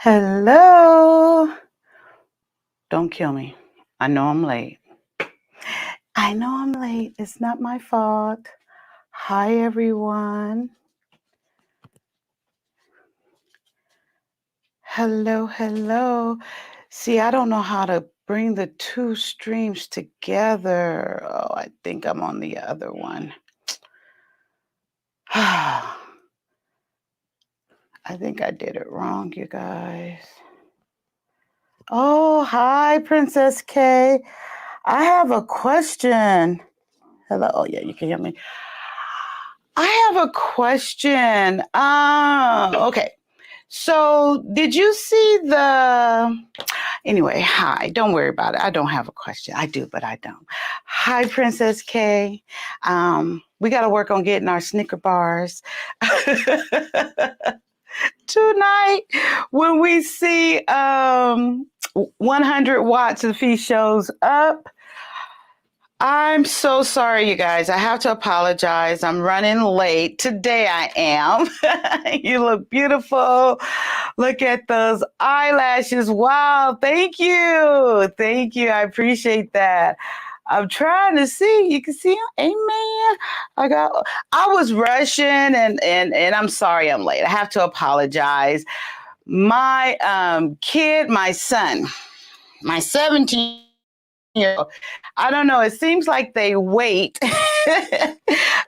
Hello. Don't kill me. I know I'm late. It's not my fault. Hi, everyone. Hello. See, I don't know how to bring the two streams together. Oh, I think I'm on the other one. I think I did it wrong, you guys. Oh, hi, Princess K. I have a question. Hello. Oh, yeah, you can hear me. I have a question. Okay. So did you see anyway, hi, don't worry about it. I don't have a question. I do, but I don't. Hi, Princess K. We got to work on getting our Snicker bars. Tonight, when we see 100 watts if he shows up, I'm so sorry, you guys. I have to apologize. I'm running late. Today I am. You look beautiful. Look at those eyelashes. Wow. Thank you. Thank you. I appreciate that. I'm trying to see. You can see them. Amen. I was rushing and I'm sorry I'm late. I have to apologize. My kid, my son, my 17 I don't know. It seems like they wait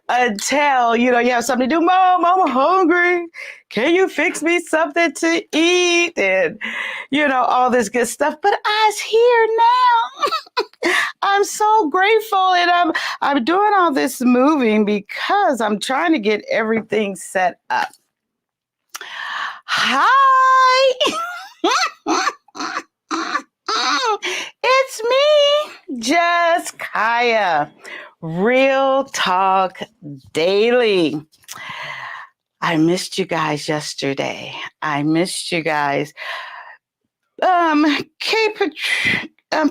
until, you have something to do. Mom, I'm hungry. Can you fix me something to eat? And, all this good stuff. But I's here now. I'm so grateful. And I'm doing all this moving because I'm trying to get everything set up. Hi. It's me, Juss, Kyia. Real Talk Daily. I missed you guys yesterday. I missed you guys.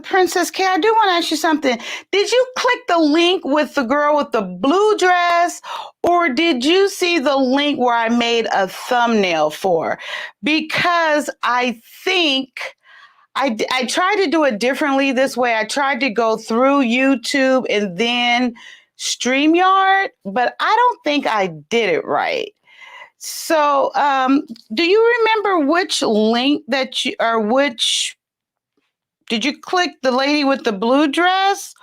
Princess K, I do want to ask you something. Did you click the link with the girl with the blue dress, or did you see the link where I made a thumbnail for? Because I think I tried to do it differently this way. I tried to go through YouTube and then StreamYard, but I don't think I did it right. So, do you remember which link did you click the lady with the blue dress,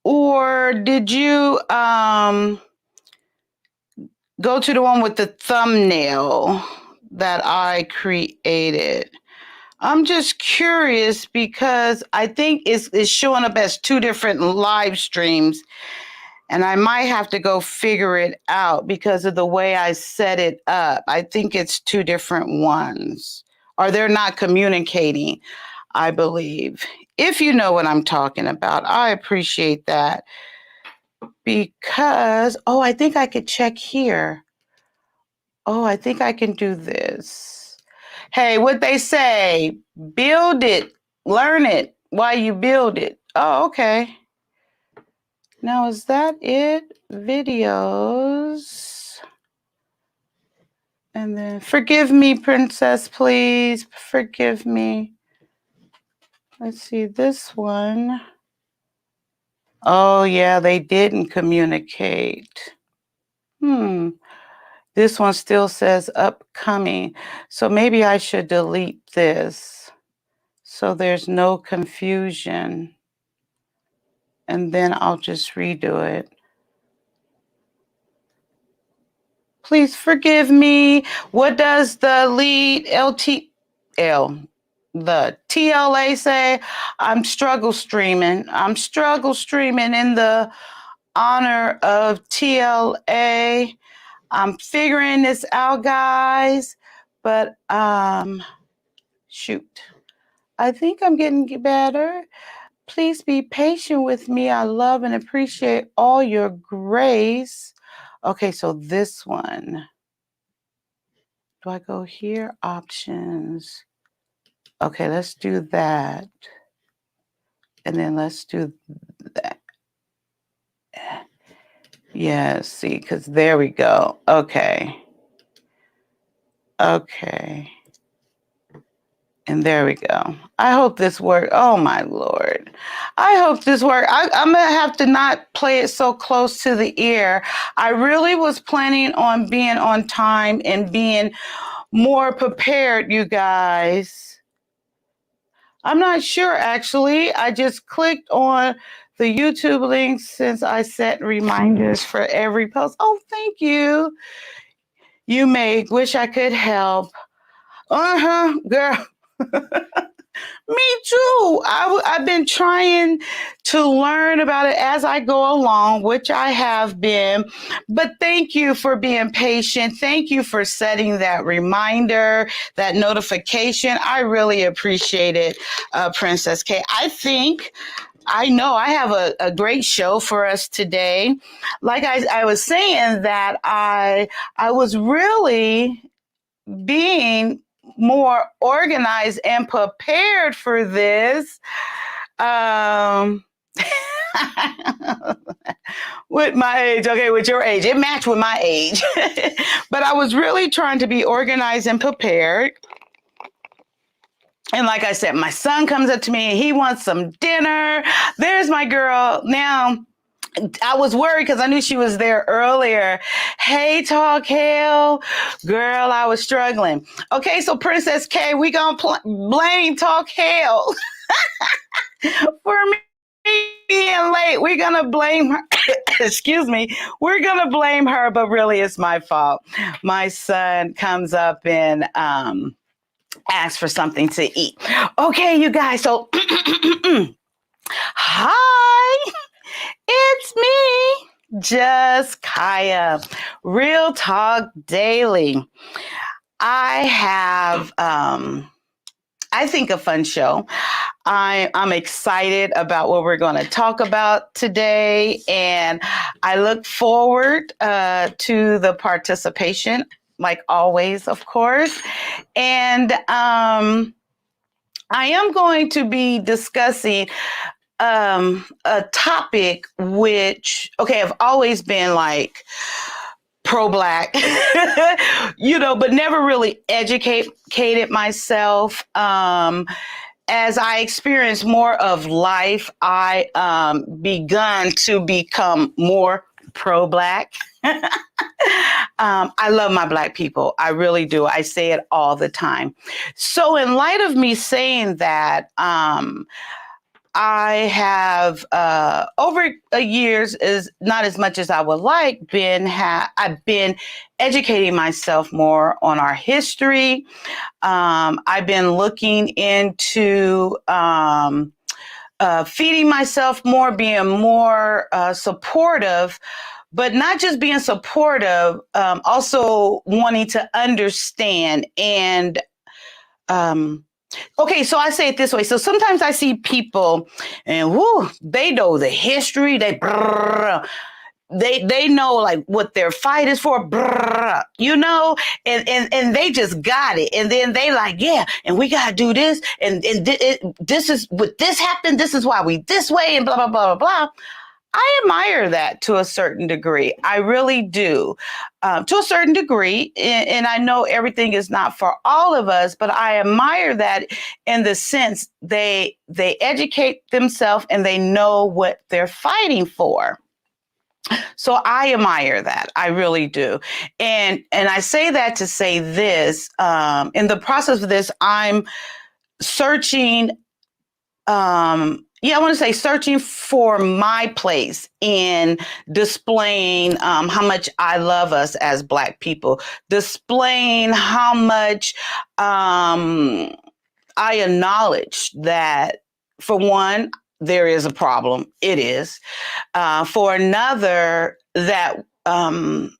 or did you go to the one with the thumbnail that I created? I'm just curious because I think it's showing up as two different live streams, and I might have to go figure it out because of the way I set it up. I think it's two different ones, or they're not communicating, I believe. If you know what I'm talking about, I appreciate that because, I think I could check here. Oh, I think I can do this. Hey, what they say, build it, learn it while you build it. Oh, okay. Now, is that it? Videos. And then, forgive me, Princess, please. Forgive me. Let's see, this one. Oh, yeah, they didn't communicate. This one still says upcoming. So maybe I should delete this so there's no confusion. And then I'll just redo it. Please forgive me. What does the lead the TLA say? I'm struggle streaming in the honor of TLA. I'm figuring this out, guys. But shoot. I think I'm getting better. Please be patient with me. I love and appreciate all your grace. Okay, so this one. Do I go here? Options. Okay, let's do that. And then let's do that. Yeah, see, because there we go. Okay. And there we go. I hope this works. Oh my Lord. I hope this works. I'm going to have to not play it so close to the ear. I really was planning on being on time and being more prepared, you guys. I'm not sure, actually. I just clicked on the YouTube link since I set reminders for every post. Oh, thank you. You may wish I could help. Girl. Me too. I've been trying to learn about it as I go along, which I have been. But thank you for being patient. Thank you for setting that reminder, that notification. I really appreciate it, Princess K. I know I have a great show for us today. Like I was saying that I was really being more organized and prepared for this. With my age, okay, with your age, it matched with my age. But I was really trying to be organized and prepared. And like I said, my son comes up to me and he wants some dinner. There's my girl. Now, I was worried because I knew she was there earlier. Hey, Talk Hell. Girl, I was struggling. Okay, so Princess K, we gonna blame Talk Hell for me being late. We're gonna blame her. Excuse me. We're gonna blame her, but really it's my fault. My son comes up and asks for something to eat. Okay, you guys, so hi. It's me, Juss, Kyia, Real Talk Daily. I have, I think, a fun show. I'm excited about what we're going to talk about today, and I look forward to the participation, like always, of course. And I am going to be discussing a topic which, okay, I've always been like pro-Black, but never really educated myself. As I experienced more of life, I begun to become more pro-Black. I love my Black people. I really do. I say it all the time. So in light of me saying that, I have over a years, is not as much as I would like, I've been educating myself more on our history. I've been looking into feeding myself more, being more supportive, but not just being supportive, also wanting to understand and okay, so I say it this way. So sometimes I see people and they know the history. They know like what their fight is for, and they just got it. And then they like, yeah, and we got to do this. And this is what this happened. This is why we this way and blah, blah, blah, blah, blah. I admire that to a certain degree. I really do, to a certain degree. And I know everything is not for all of us, but I admire that in the sense they educate themselves and they know what they're fighting for. So I admire that. I really do. And I say that to say this, in the process of this, I'm searching, I want to say searching for my place in displaying how much I love us as Black people, displaying how much I acknowledge that, for one, there is a problem. It is. For another, that I'm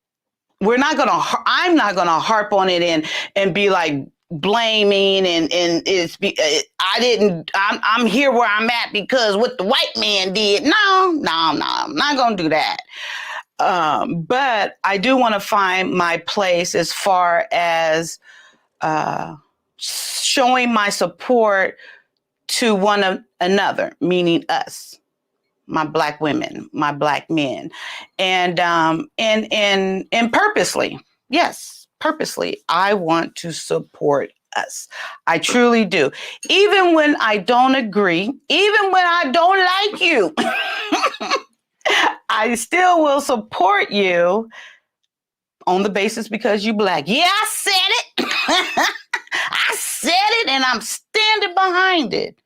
not going to harp on it and be like, blaming and I'm here where I'm at because what the white man did. No, I'm not gonna do that. But I do want to find my place as far as showing my support to one another, meaning us, my Black women, my Black men, and purposely, yes. Purposely, I want to support us. I truly do. Even when I don't agree, even when I don't like you, I still will support you on the basis because you Black. Yeah, I said it. I said it and I'm standing behind it.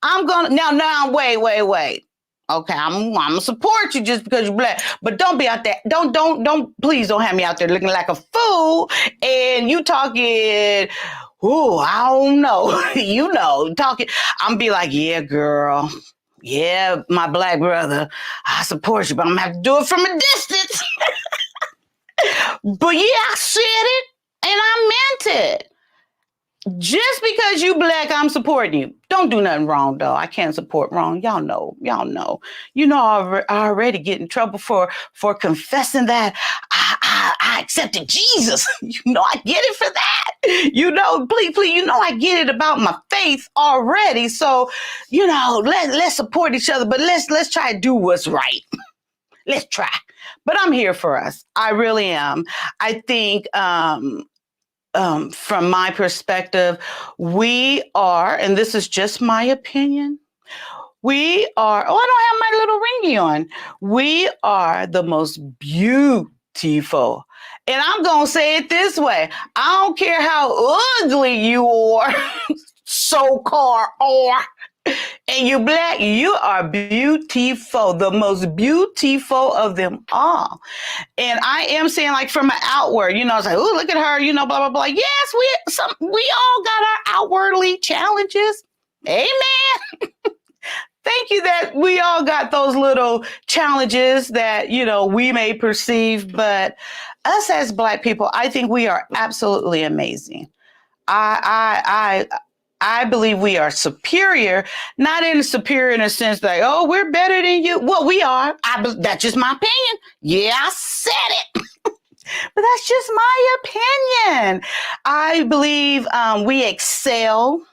I'm gonna now wait. Okay, I'm gonna support you just because you're Black, but don't be out there. Please don't have me out there looking like a fool and you talking. Oh, I don't know. You know, talking. I'm be like, yeah, girl. Yeah, my Black brother, I support you, but I'm gonna have to do it from a distance. But yeah, I said it and I meant it. Just because you Black, I'm supporting you. Don't do nothing wrong, though. I can't support wrong. Y'all know. You know, I already get in trouble for confessing that I accepted Jesus. You know, I get it for that. You know, please, you know, I get it about my faith already. So, you know, let's support each other, but let's try to do what's right. Let's try. But I'm here for us. I really am. I think, from my perspective, we are, and this is just my opinion, we are, oh, I don't have my little ringy on. We are the most beautiful. And I'm going to say it this way. I don't care how ugly you are, so-called are, and you Black, you are beautiful, the most beautiful of them all. And I am saying, like, from an outward, you know, it's like, oh, look at her, you know, blah, blah, blah. Yes, we all got our outwardly challenges. Amen. Thank you that we all got those little challenges that, you know, we may perceive. But us as Black people, I think we are absolutely amazing. I believe we are superior, not superior in a sense like, oh, we're better than you. Well, we are. That's just my opinion. Yeah, I said it. But that's just my opinion. I believe we excel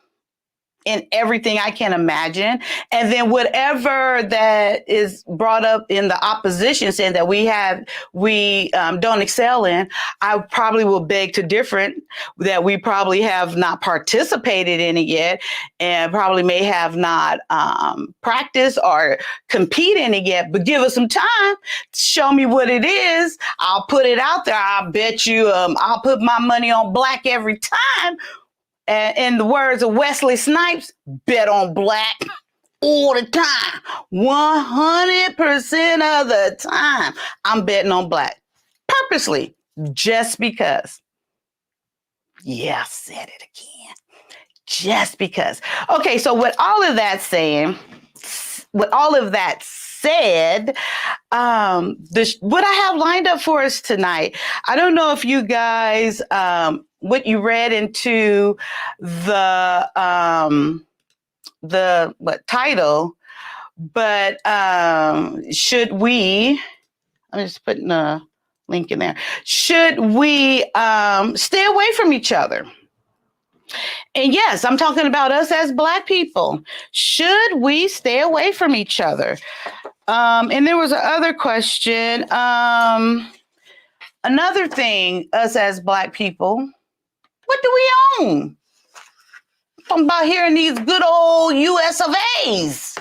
in everything I can imagine. And then whatever that is brought up in the opposition saying that we don't excel in, I probably will beg to differ that we probably have not participated in it yet and probably may have not practiced or compete in it yet, but give us some time, show me what it is. I'll put it out there. I'll bet you I'll put my money on Black every time. And in the words of Wesley Snipes, bet on Black all the time. 100% of the time, I'm betting on Black. Purposely, just because. Yeah, I said it again. Just because. Okay, so with all of that said, what I have lined up for us tonight, I don't know if you guys, what you read into the title, but should we, I'm just putting a link in there, should we stay away from each other? And yes, I'm talking about us as Black people. Should we stay away from each other? And there was another question. Another thing, us as Black people, what do we own? I'm talking about hearing these good old US of A's.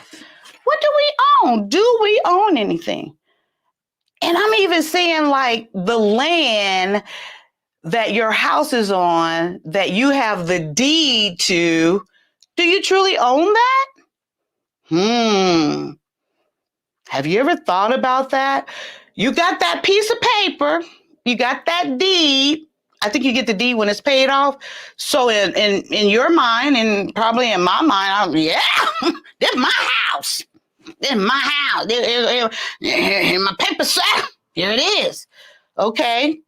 What do we own? Do we own anything? And I'm even saying like the land that your house is on, that you have the deed to, do you truly own that? Have you ever thought about that? You got that piece of paper, you got that deed. I think you get the deed when it's paid off. So in your mind, and probably in my mind, this is my house. This is my house. In my paper sack, here it is. Okay.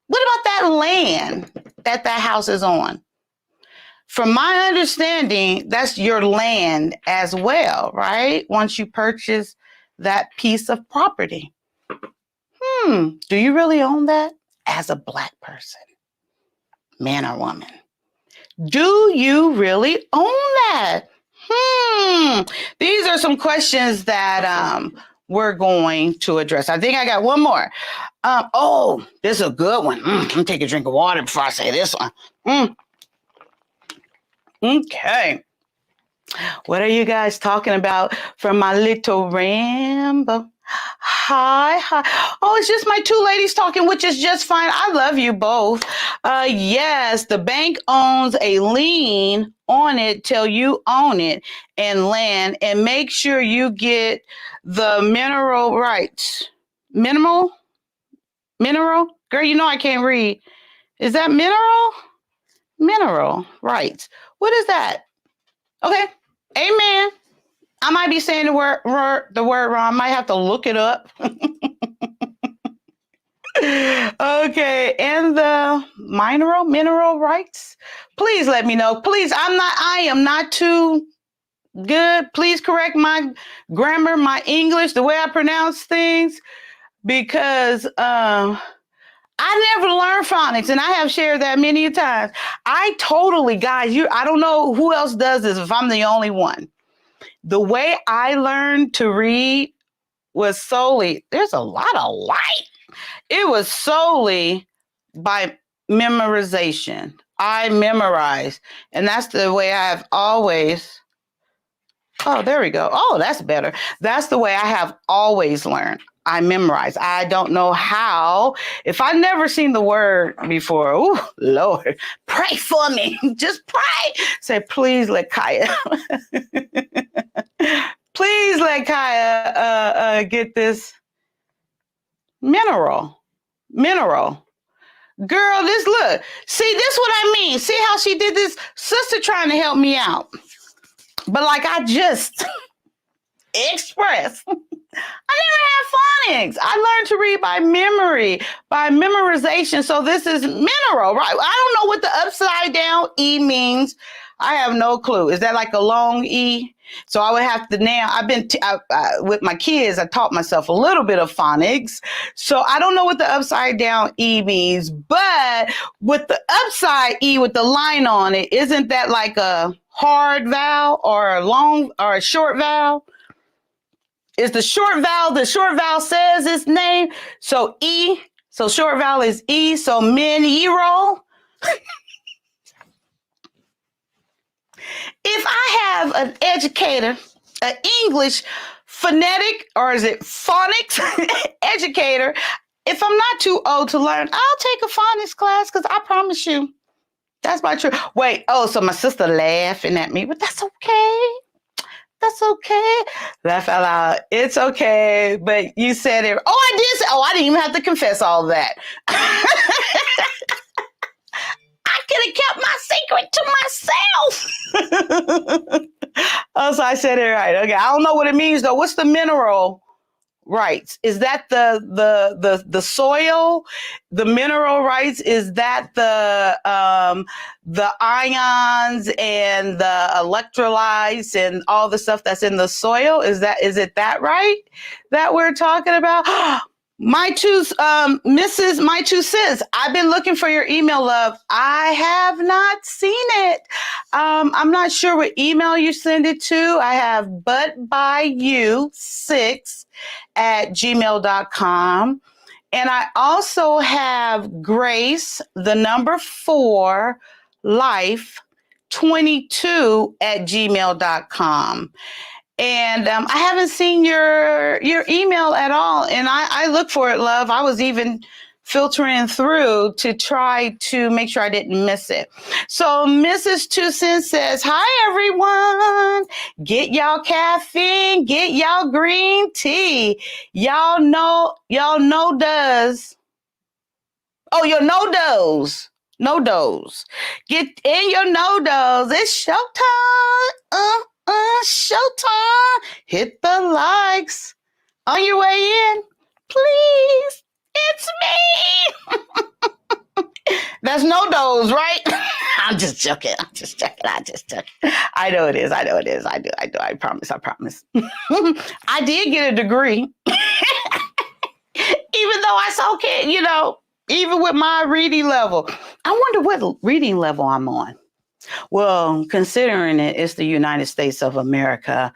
What about that land that house is on? From my understanding, that's your land as well, right? Once you purchase that piece of property. Do you really own that as a Black person, man or woman? Do you really own that? These are some questions that we're going to address. I think I got one more. This is a good one. Let me take a drink of water before I say this one. Okay. What are you guys talking about from my little ramble? Hi, hi. Oh, it's just my two ladies talking, which is just fine. I love you both. Yes, the bank owns a lien on it till you own it and land, and make sure you get the mineral rights. Minimal? Mineral? Girl, you know I can't read. Is that mineral? Mineral rights. What is that? Okay. Amen. I might be saying the word wrong. I might have to look it up. Okay, and the mineral rights. Please let me know. Please, I am not too good. Please correct my grammar, my English, the way I pronounce things, because I never learned phonics, and I have shared that many times. I totally, guys, I don't know who else does this if I'm the only one. The way I learned to read was solely, there's a lot of light. It was solely by memorization. I memorize, and that's the way I've always. Oh, there we go. Oh, that's better. That's the way I have always learned. I memorize. I don't know how. If I've never seen the word before, oh, Lord, pray for me. Just pray. Say, please let Kyia, please let Kyia get this mineral. Girl, look. See, this what I mean. See how she did this? Sister trying to help me out. But like I just expressed, I never had phonics. I learned to read by memory, by memorization. So this is mineral, right? I don't know what the upside down E means. I have no clue. Is that like a long E? So I would have to now, I've been, with my kids, I taught myself a little bit of phonics. So I don't know what the upside down E means, but with the upside E with the line on it, isn't that like a hard vowel or a long or a short vowel? Is the short vowel says its name. So E, so short vowel is E, so mineral. If I have an educator, an English phonetic, or is it phonics educator, if I'm not too old to learn, I'll take a phonics class, because I promise you, that's my truth. Wait, oh, so my sister laughing at me, but that's okay. That's okay. Laugh out loud. It's okay. But you said it. Oh, I did say, oh, I didn't even have to confess all that. I could have kept my secret to myself. Oh, so I said it right. Okay. I don't know what it means though. What's the mineral rights? Is that the soil? The mineral rights? Is that the ions and the electrolytes and all the stuff that's in the soil? Is it that right that we're talking about? My two cents. I've been looking for your email, love. I have not seen it. I'm not sure what email you send it to. I have butbyu6@gmail.com. And I also have Grace, the number 4, life 22@gmail.com. And I haven't seen your email at all. And I look for it, love. I was even filtering through to try to make sure I didn't miss it. So Mrs. Two Cents says, hi, everyone. Get y'all caffeine. Get y'all green tea. Y'all know does. Oh, your no-dos. No-dos. Get in your no-dos. It's showtime. Showtime. Hit the likes on your way in. Please. It's me. That's no-dos, right? I'm just joking. I know it is. I do. I promise. I did get a degree. Even though I so can't, even with my reading level. I wonder what reading level I'm on. Well, considering it's the United States of America,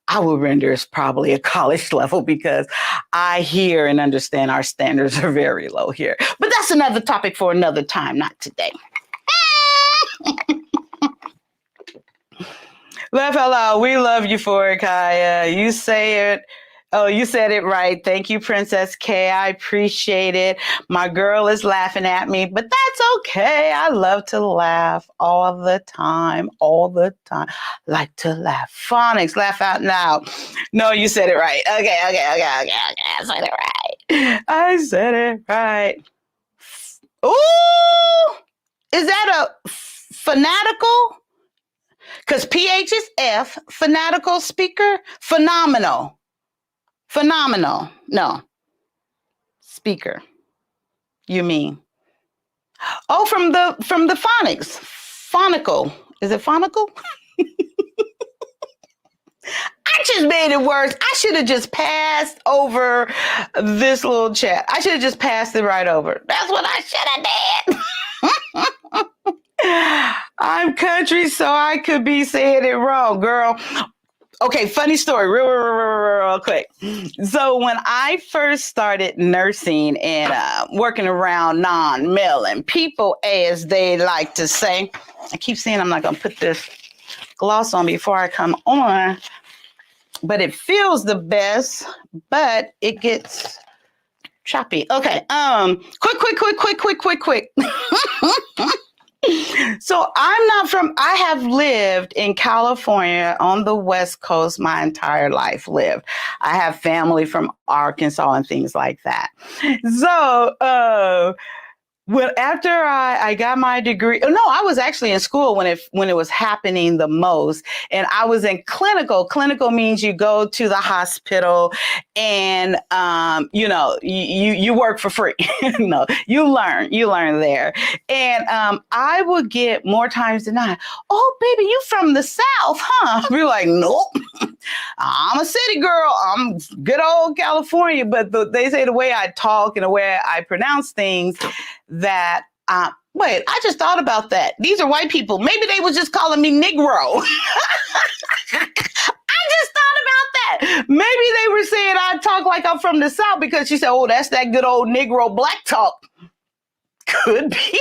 I would render it's probably a college level, because I hear and understand our standards are very low here. But that's another topic for another time, not today. Laugh out loud. We love you for it, Kyia. You say it. Oh, you said it right. Thank you, Princess K. I appreciate it. My girl is laughing at me, but that's okay. I love to laugh all the time, all the time. Like to laugh. Phonics, laugh out loud. No, you said it right. Okay. I said it right. I said it right. Ooh, is that a fanatical? Because PH is F, fanatical speaker, phenomenal. Phenomenal. No, speaker. You mean? Oh, from the phonics. Phonical. Is it phonical? I just made it worse. I should have just passed over this little chat. I should have just passed it right over. That's what I should have did. I'm country, so I could be saying it wrong, girl. Okay, funny story, real quick. So when I first started nursing and working around non-melanin people, as they like to say, I keep saying I'm not going to put this gloss on before I come on, but it feels the best, but it gets choppy. Okay, quick. So I have lived in California on the West Coast my entire life lived. I have family from Arkansas and things like that. So, well, after I got my degree, no, I was actually in school when it was happening the most, and I was in clinical. Clinical means you go to the hospital, and you work for free. No, you learn there, and I would get more times than not. Oh, baby, you from the South, huh? We're like, nope. I'm a city girl. I'm good old California, but they say the way I talk and the way I pronounce things that, wait, I just thought about that. These are white people. Maybe they was just calling me Negro. I just thought about that. Maybe they were saying I talk like I'm from the South because she said, oh, that's that good old Negro black talk. Could be.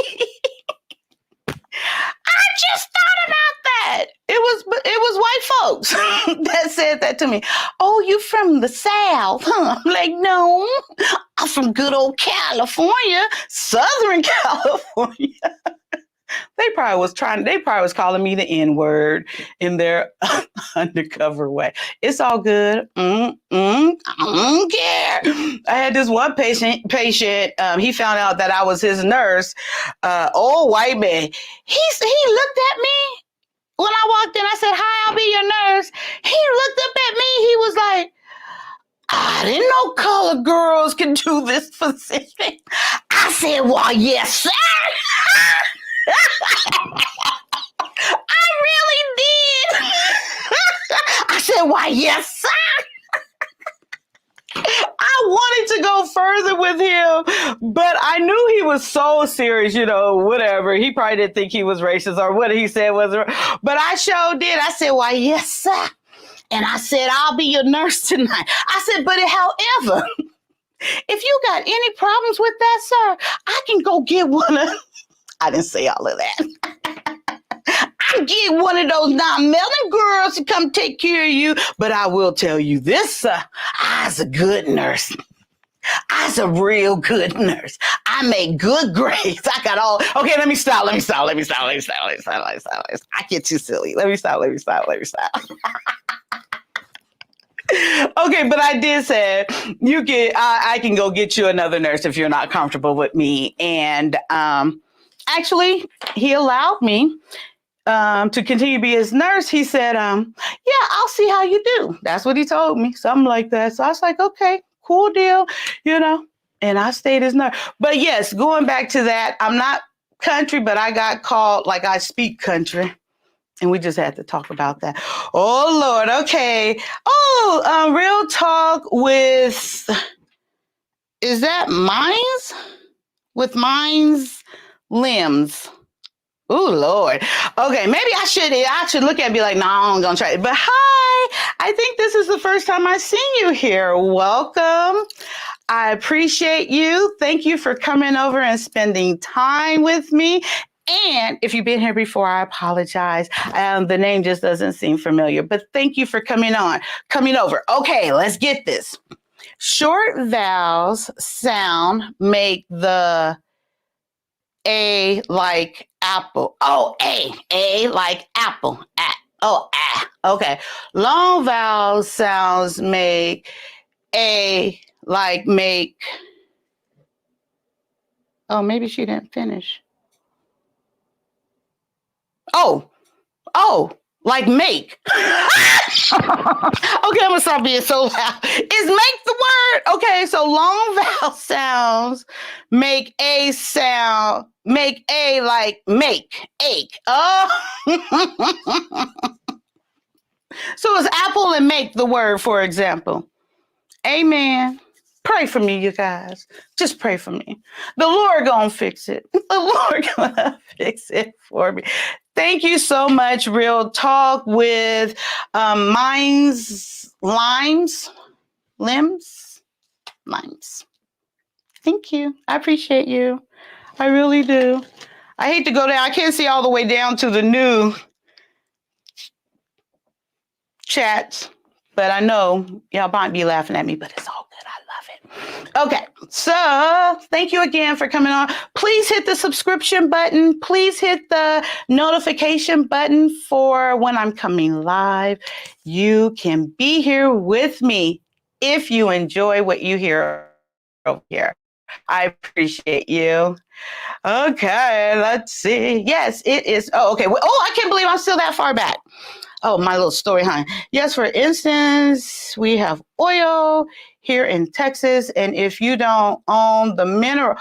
I just thought about that. It was white folks that said that to me. Oh, you from the South, huh? I'm like, no, I'm from good old California, Southern California. They probably was calling me the N-word in their undercover way. It's all good. I don't care. I had this one patient, he found out that I was his nurse, old white man. He looked at me when I walked in. I said, hi, I'll be your nurse. He looked up at me. He was like, I didn't know colored girls could do this position. I said, well, yes, sir. I really did. I said, why, yes, sir. I wanted to go further with him, but I knew he was so serious, whatever. He probably didn't think he was racist or what he said was, but I sure did. I said, why, yes, sir. And I said, I'll be your nurse tonight. I said, but however, if you got any problems with that, sir, I can go get one of, I didn't say all of that. I get one of those non-melanin girls to come take care of you. But I will tell you this, sir, I's a good nurse. I's a real good nurse. I make good grades. I got all, okay, let me stop. I get too silly. Let me stop. Okay, but I did say I can go get you another nurse if you're not comfortable with me. And actually, he allowed me to continue to be his nurse. He said, yeah, I'll see how you do. That's what he told me, something like that. So I was like, okay, cool deal, and I stayed his nurse. But yes, going back to that, I'm not country, but I got called like I speak country. And we just had to talk about that. Oh, Lord. Okay. Oh, real talk with, is that Minds? With Minds Limbs. Oh, Lord. Okay, maybe I should look at it and be like, no, I'm going to try it. But hi, I think this is the first time I've seen you here. Welcome. I appreciate you. Thank you for coming over and spending time with me. And if you've been here before, I apologize. The name just doesn't seem familiar, but thank you for coming over. Okay, let's get this. Short vowels sound make the A like apple. Oh, A like apple. Okay. Long vowel sounds make A like make. Oh, maybe she didn't finish. Oh, like make. Okay, I'm gonna stop being so loud. Is make the word? Okay, so long vowel sounds make A sound, make A like make, ache. Oh. So is apple and make the word, for example? Amen. Pray for me, you guys. Just pray for me. The Lord gonna fix it. The Lord gonna fix it for me. Thank you so much. Real Talk with limes. Thank you. I appreciate you. I really do. I hate to go down. I can't see all the way down to the new chats, but I know y'all might be laughing at me, but it's all good. I love it. Okay, so thank you again for coming on. Please hit the subscription button. Please hit the notification button for when I'm coming live. You can be here with me if you enjoy what you hear over here. I appreciate you. Okay, let's see. Yes, it is. Oh, okay. Oh, I can't believe I'm still that far back. Oh, my little story, huh? Yes, for instance, we have oil here in Texas, and if you don't own the mineral,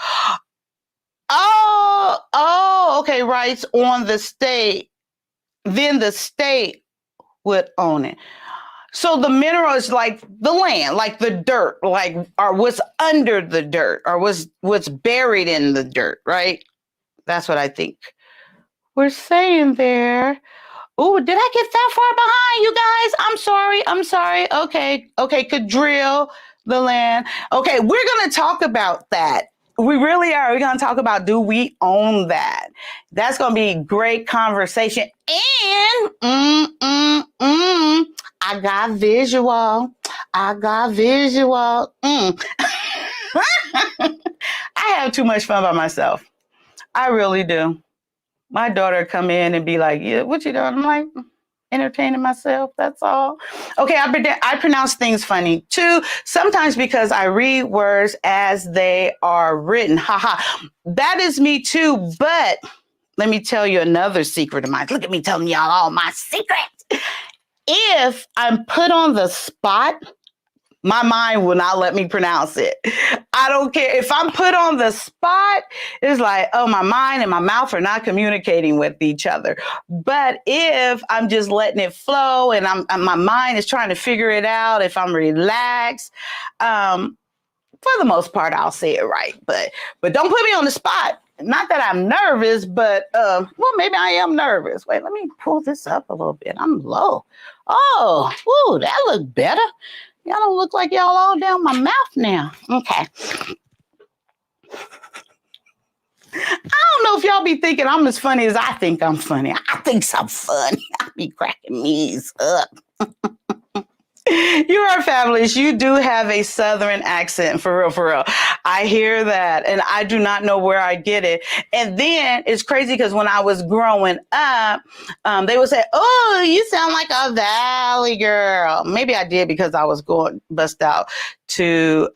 okay, rights on the state, then the state would own it. So the mineral is like the land, like the dirt, like or what's under the dirt, or what's buried in the dirt, right? That's what I think we're saying there. Oh, did I get that far behind, you guys? I'm sorry. Okay, could drill the land. Okay, we're going to talk about that. We really are. We're going to talk about, do we own that? That's going to be great conversation. And I got visual. I have too much fun by myself. I really do. My daughter come in and be like, yeah, what you doing? I'm like, entertaining myself, that's all. Okay, I pronounce things funny too, sometimes because I read words as they are written. Haha, that is me too, but let me tell you another secret of mine. Look at me telling y'all all my secrets. If I'm put on the spot, my mind will not let me pronounce it. I don't care. If I'm put on the spot, it's like, oh, my mind and my mouth are not communicating with each other. But if I'm just letting it flow and my mind is trying to figure it out, if I'm relaxed, for the most part, I'll say it right. But don't put me on the spot. Not that I'm nervous, but well, maybe I am nervous. Wait, let me pull this up a little bit. I'm low. Oh, ooh, that looked better. Y'all don't look like y'all all down my mouth now. Okay. I don't know if y'all be thinking I'm as funny as I think I'm funny. I think I'm funny. I be cracking knees up. You are fabulous. You do have a Southern accent, for real, for real. I hear that, and I do not know where I get it. And then it's crazy because when I was growing up, they would say, oh, you sound like a Valley girl. Maybe I did because I was going bust out to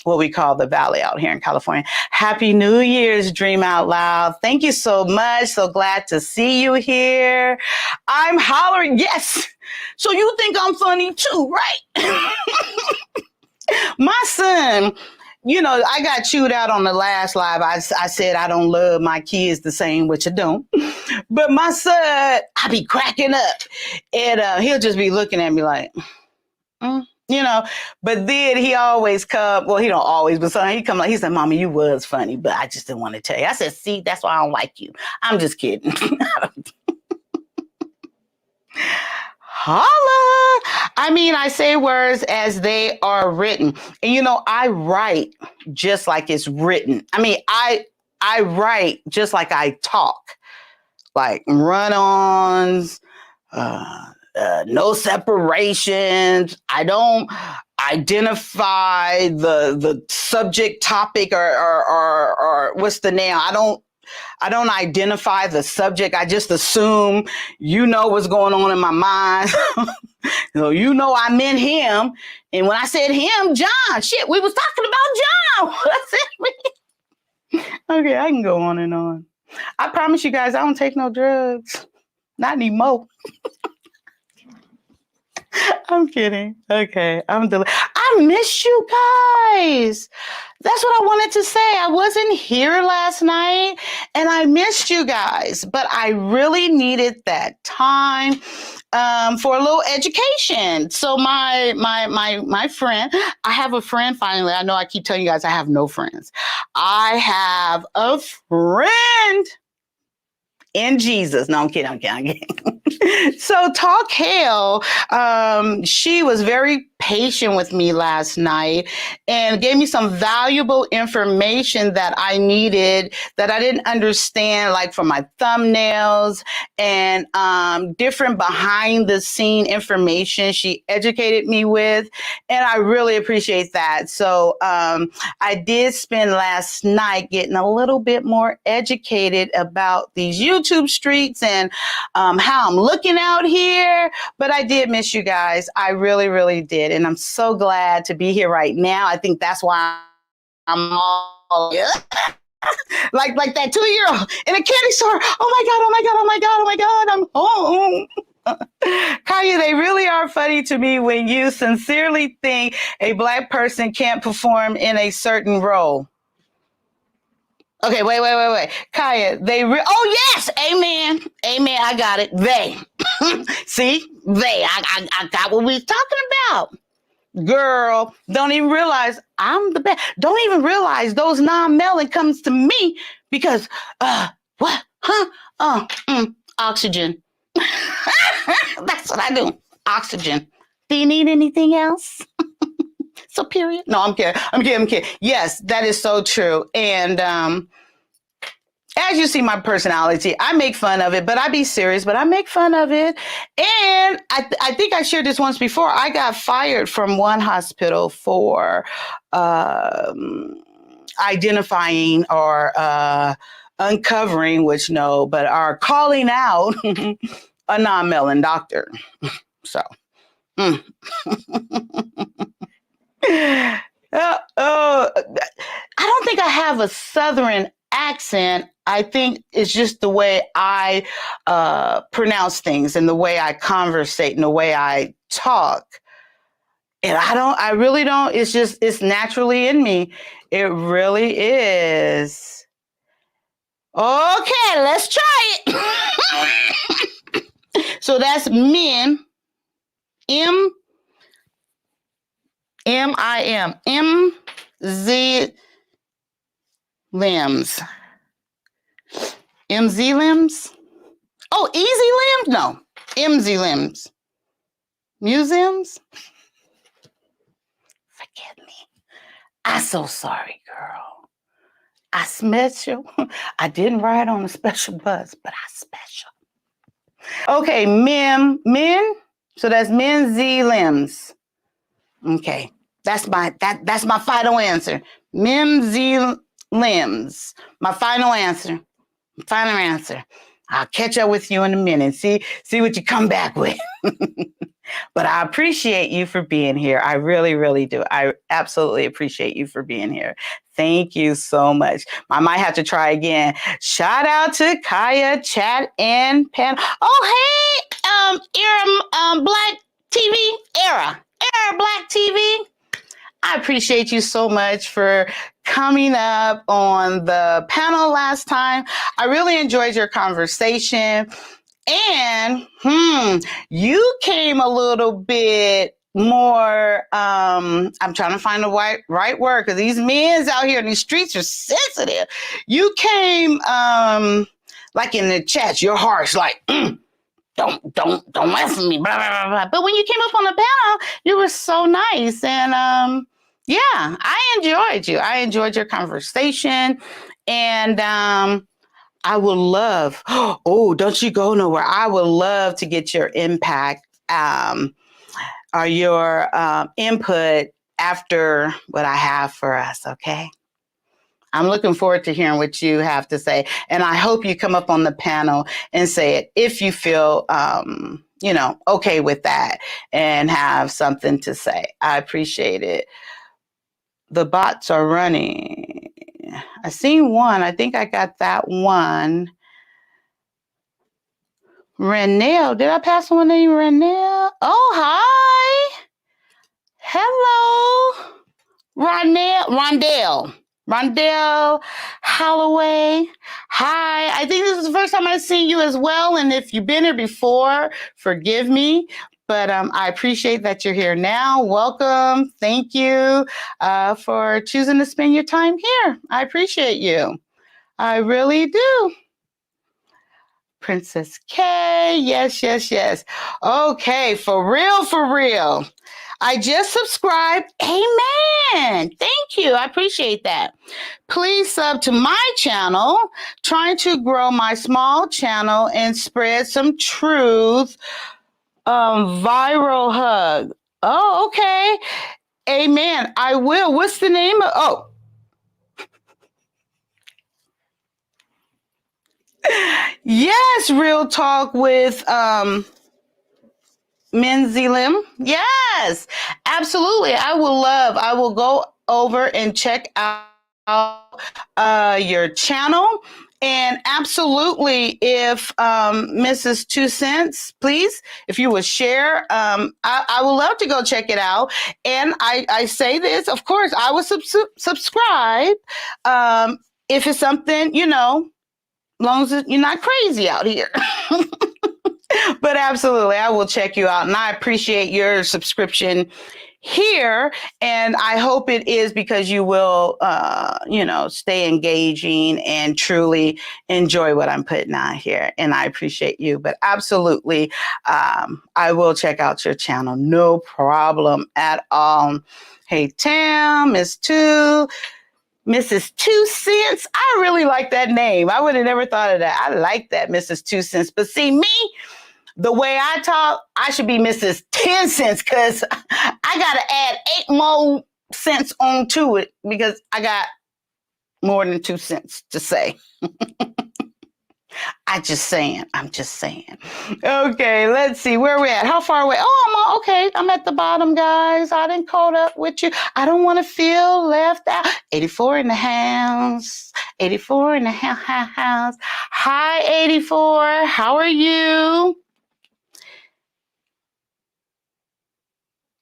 what we call the Valley out here in California. Happy New Year's, Dream Out Loud. Thank you so much. So glad to see you here. I'm hollering, yes. So you think I'm funny too, right? My son, you know, I got chewed out on the last live. I said I don't love my kids the same, which I don't. But my son, I be cracking up. And he'll just be looking at me like, you know, but then he always come, well, he don't always, but sometimes he come like, he said, Mama, you was funny, but I just didn't want to tell you. I said, see, that's why I don't like you. I'm just kidding. Holla. I mean, I say words as they are written. And, you know, I write just like it's written. I mean, I write just like I talk, like run-ons, no separations. I don't identify the subject topic or what's the name. I don't identify the subject. I just assume you know what's going on in my mind. So you know I meant him. And when I said him, John, shit, we was talking about John. That's it. Okay, I can go on and on. I promise you guys, I don't take no drugs. Not anymore. I'm kidding. Okay, I missed you guys. That's what I wanted to say. I wasn't here last night and I missed you guys, but I really needed that time for a little education. So my friend, I have a friend finally. I know I keep telling you guys I have no friends. I have a friend in Jesus. No, I'm kidding. So Talk Hale, she was very patient with me last night and gave me some valuable information that I needed that I didn't understand, like from my thumbnails and different behind the scene information she educated me with. And I really appreciate that. So I did spend last night getting a little bit more educated about these YouTube streets and how I'm looking out here. But I did miss you guys. I really, really did. And I'm so glad to be here right now. I think that's why I'm all like that 2-year-old in a candy store. Oh my God, I'm home. Kyia, they really are funny to me when you sincerely think a Black person can't perform in a certain role. Okay, wait. Kyia, oh yes, amen. I got it. They. See, I got what we was talking about. Girl, don't even realize I'm the best. Don't even realize those non-melon comes to me because, what? Huh? Oxygen. That's what I do. Oxygen. Do you need anything else? Superior? No, I'm kidding. Yes, that is so true. And, as you see my personality, I make fun of it, but I be serious, but I make fun of it. And I think I shared this once before. I got fired from one hospital for identifying or uncovering, which no, but are calling out a non-melon doctor. So. I don't think I have a Southern accent. I think it's just the way I pronounce things and the way I conversate and the way I talk. And I really don't. It's naturally in me. It really is. Okay, let's try it. So that's men. M-Z limbs. MZ limbs? Oh, easy limbs? No. MZ limbs. Museums? Forgive me. I'm so sorry, girl. I special. I didn't ride on a special bus, but I special. Okay, men. So that's men Z limbs. Okay. That's my final answer. Men Z limbs. My final answer. I'll catch up with you in a minute. See what you come back with. But I appreciate you for being here. I really, really do. I absolutely appreciate you for being here. Thank you so much. I might have to try again. Shout out to Kyia, chat, and Pan. Oh, hey, Era Black TV, Era Black TV. I appreciate you so much for coming up on the panel last time. I really enjoyed your conversation. And you came a little bit more, I'm trying to find the right word because these men's out here in these streets are sensitive. You came like in the chats, you're harsh, like, don't mess with me, blah, blah, blah. But when you came up on the panel, you were so nice. And yeah, I enjoyed you. I enjoyed your conversation. And I would love, oh, don't you go nowhere. I would love to get your impact or your input after what I have for us, okay? I'm looking forward to hearing what you have to say. And I hope you come up on the panel and say it if you feel, okay with that and have something to say. I appreciate it. The bots are running. I seen one. I think I got that one. Renelle. Did I pass one name? Renelle? Oh, hi. Hello. Rondell Holloway. Hi. I think this is the first time I've seen you as well. And if you've been here before, forgive me. But I appreciate that you're here now. Welcome. Thank you for choosing to spend your time here. I appreciate you. I really do. Princess K. Yes, yes, yes. Okay, for real, for real. I just subscribed. Amen. Thank you. I appreciate that. Please sub to my channel, trying to grow my small channel and spread some truth. Viral hug. Oh, okay. Amen. I will. What's the name of? Oh. Yes, real talk with Menzilim. Yes, absolutely. I will go over and check out your channel. And absolutely, if Mrs. Two Cents, please, if you would share, I would love to go check it out. And I say this, of course, I will subscribe if it's something, long as you're not crazy out here. But absolutely, I will check you out. And I appreciate your subscription here. And I hope it is because you will, stay engaging and truly enjoy what I'm putting out here. And I appreciate you. But absolutely, I will check out your channel. No problem at all. Hey, Tam, Mrs. Two Cents. I really like that name. I would have never thought of that. I like that, Mrs. Two Cents. But see, me, the way I talk, I should be Mrs. 10 Cents because I got to add 8 more cents onto it because I got more than 2 cents to say. I'm just saying. Okay, let's see where we're at. How far away? Oh, okay. I'm at the bottom, guys. I didn't caught up with you. I don't want to feel left out. 84 in the house. 84 in the house. Hi, 84. How are you?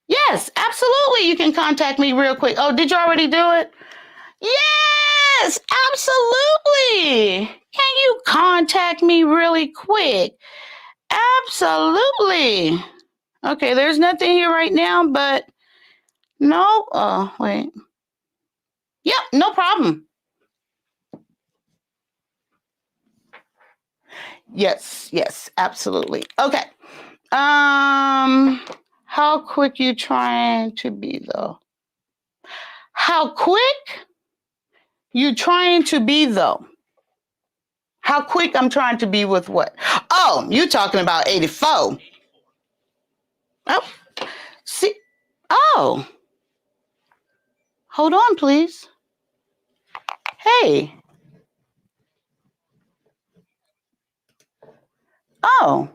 Yes, absolutely. You can contact me real quick. Oh, did you already do it? Yes, absolutely. Can you contact me really quick? Absolutely. Okay, there's nothing here right now, but no. Oh, wait. Yep, no problem. Yes, absolutely. Okay. How quick you trying to be though? How quick you trying to be though? How quick I'm trying to be with what? Oh, you talking about 84. Oh, see. Oh, hold on, please. Hey. Oh.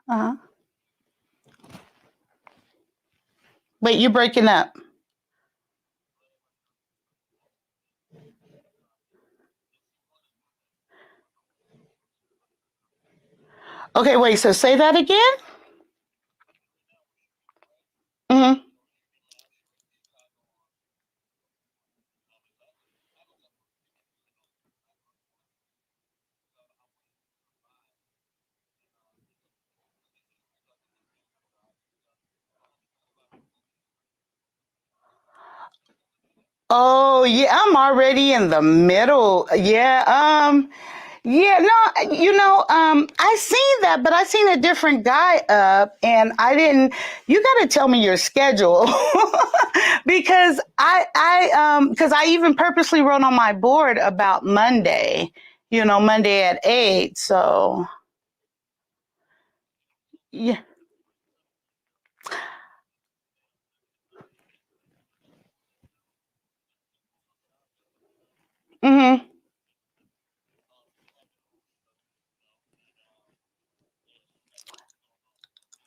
Uh-huh. Wait, you're breaking up. Okay, wait, so say that again? Mm-hmm. Oh, yeah, I'm already in the middle. Yeah, Yeah, no, I seen that, but I seen a different guy up, and I didn't. You got to tell me your schedule because because I even purposely wrote on my board about Monday. Monday at 8. So yeah. Mm-hmm.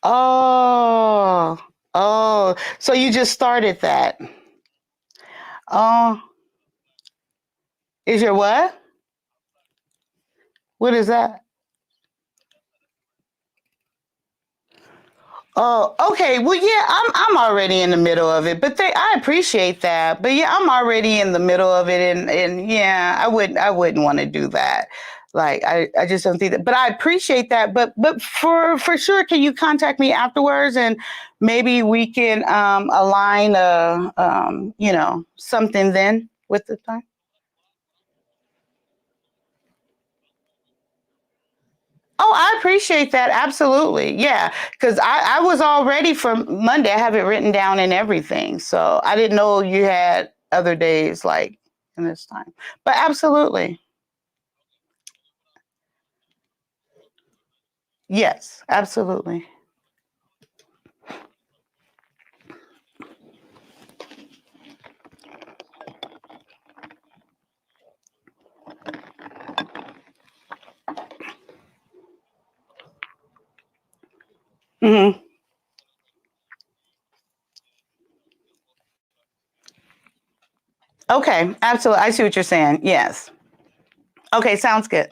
Oh, oh. So you just started that. Oh, is your what? What is that? Oh, okay. Well, yeah, I'm already in the middle of it, but I appreciate that. But yeah, I'm already in the middle of it, and yeah, I wouldn't want to do that. Like I just don't think that. But I appreciate that. But for sure, can you contact me afterwards, and maybe we can align something then with the time. Oh, I appreciate that. Absolutely. Yeah. Because I was all ready for Monday. I have it written down and everything. So I didn't know you had other days like in this time. But absolutely. Yes, absolutely. Hmm. Okay. Absolutely. I see what you're saying. Yes. Okay. Sounds good.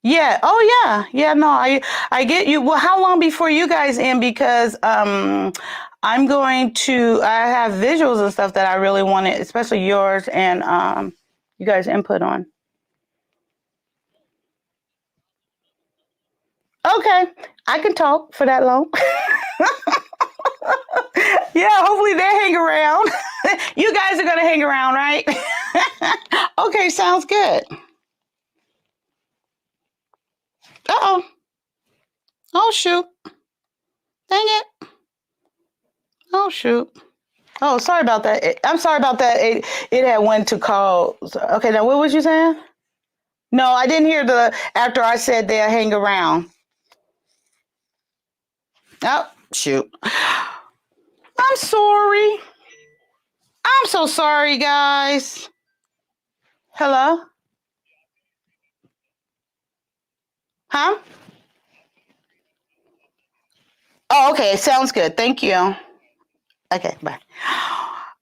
Yeah. Oh, yeah. Yeah. No, I get you. Well, how long before you guys in? Because I have visuals and stuff that I really wanted, especially yours and you guys input on. Okay, I can talk for that long. Yeah, hopefully they hang around. You guys are gonna hang around, right? Okay, sounds good. Uh oh. Oh shoot. Dang it. Oh shoot. Oh, sorry about that. I'm sorry about that. It had went to call. Okay, now what was you saying? No, I didn't hear the after I said they'll hang around. Oh shoot. I'm sorry. I'm so sorry, guys. Hello? Huh? Oh, okay. Sounds good. Thank you. Okay, bye.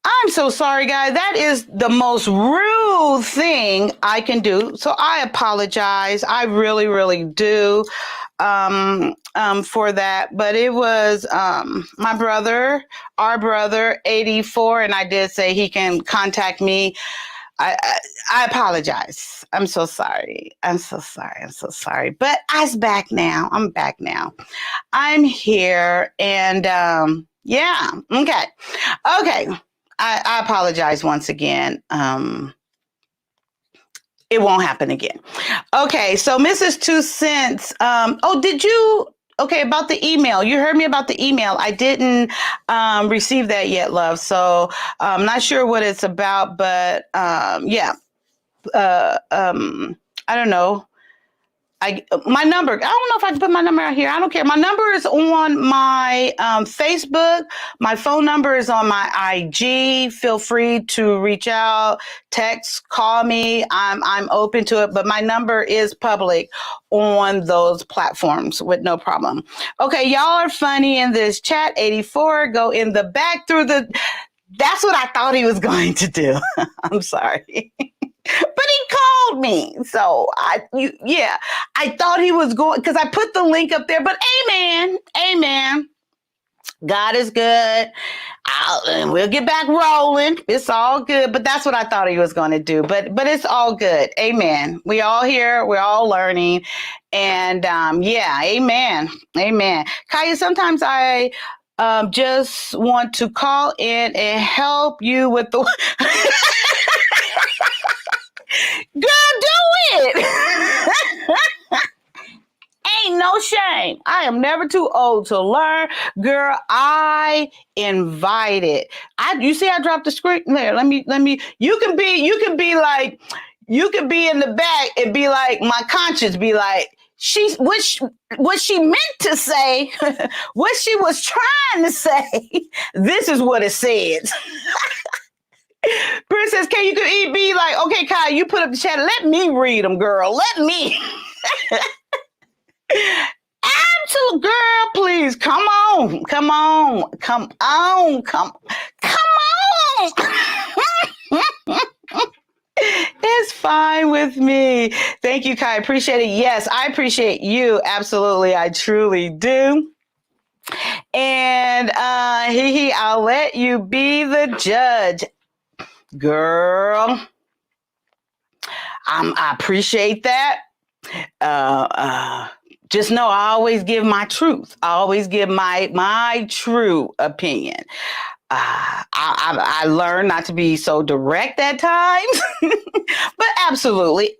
I'm so sorry, guys. That is the most rude thing I can do. So I apologize. I really, really do for that. But it was my brother, our brother, 84, and I did say he can contact me. I apologize. I'm so sorry. I'm so sorry. I'm so sorry. But I's back now. I'm back now. I'm here, and yeah. Okay. Okay. I apologize once again. It won't happen again. Okay, so Mrs. Two Cents. Oh, did you? Okay, about the email. You heard me about the email. I didn't receive that yet, love. So I'm not sure what it's about, but yeah. I don't know. My number. I don't know if I can put my number out here. I don't care. My number is on my Facebook. My phone number is on my IG. Feel free to reach out, text, call me. I'm open to it. But my number is public on those platforms with no problem. Okay, y'all are funny in this chat. 84. Go in the back through the. That's what I thought he was going to do. I'm sorry. But he called me. So yeah, I thought he was going because I put the link up there. But amen, amen. God is good. And we'll get back rolling. It's all good. But that's what I thought he was going to do. But it's all good. Amen. We all here. We're all learning. And yeah, amen, amen. Kyia, sometimes I just want to call in and help you with the it. Ain't no shame. I am never too old to learn. Girl, I invited. You see I dropped the screen there. Let me you can be like, you could be in the back and be like, my conscience be like, what she meant to say, what she was trying to say, this is what it said. Princess K, you could be like, okay, Kyia, you put up the chat. Let me read them, girl. Let me. Absolute girl, please. Come on. It's fine with me. Thank you, Kai. Appreciate it. Yes, I appreciate you. Absolutely. I truly do. And I'll let you be the judge. Girl, I appreciate that. Just know I always give my truth. I always give my true opinion. I learned not to be so direct at times, but absolutely.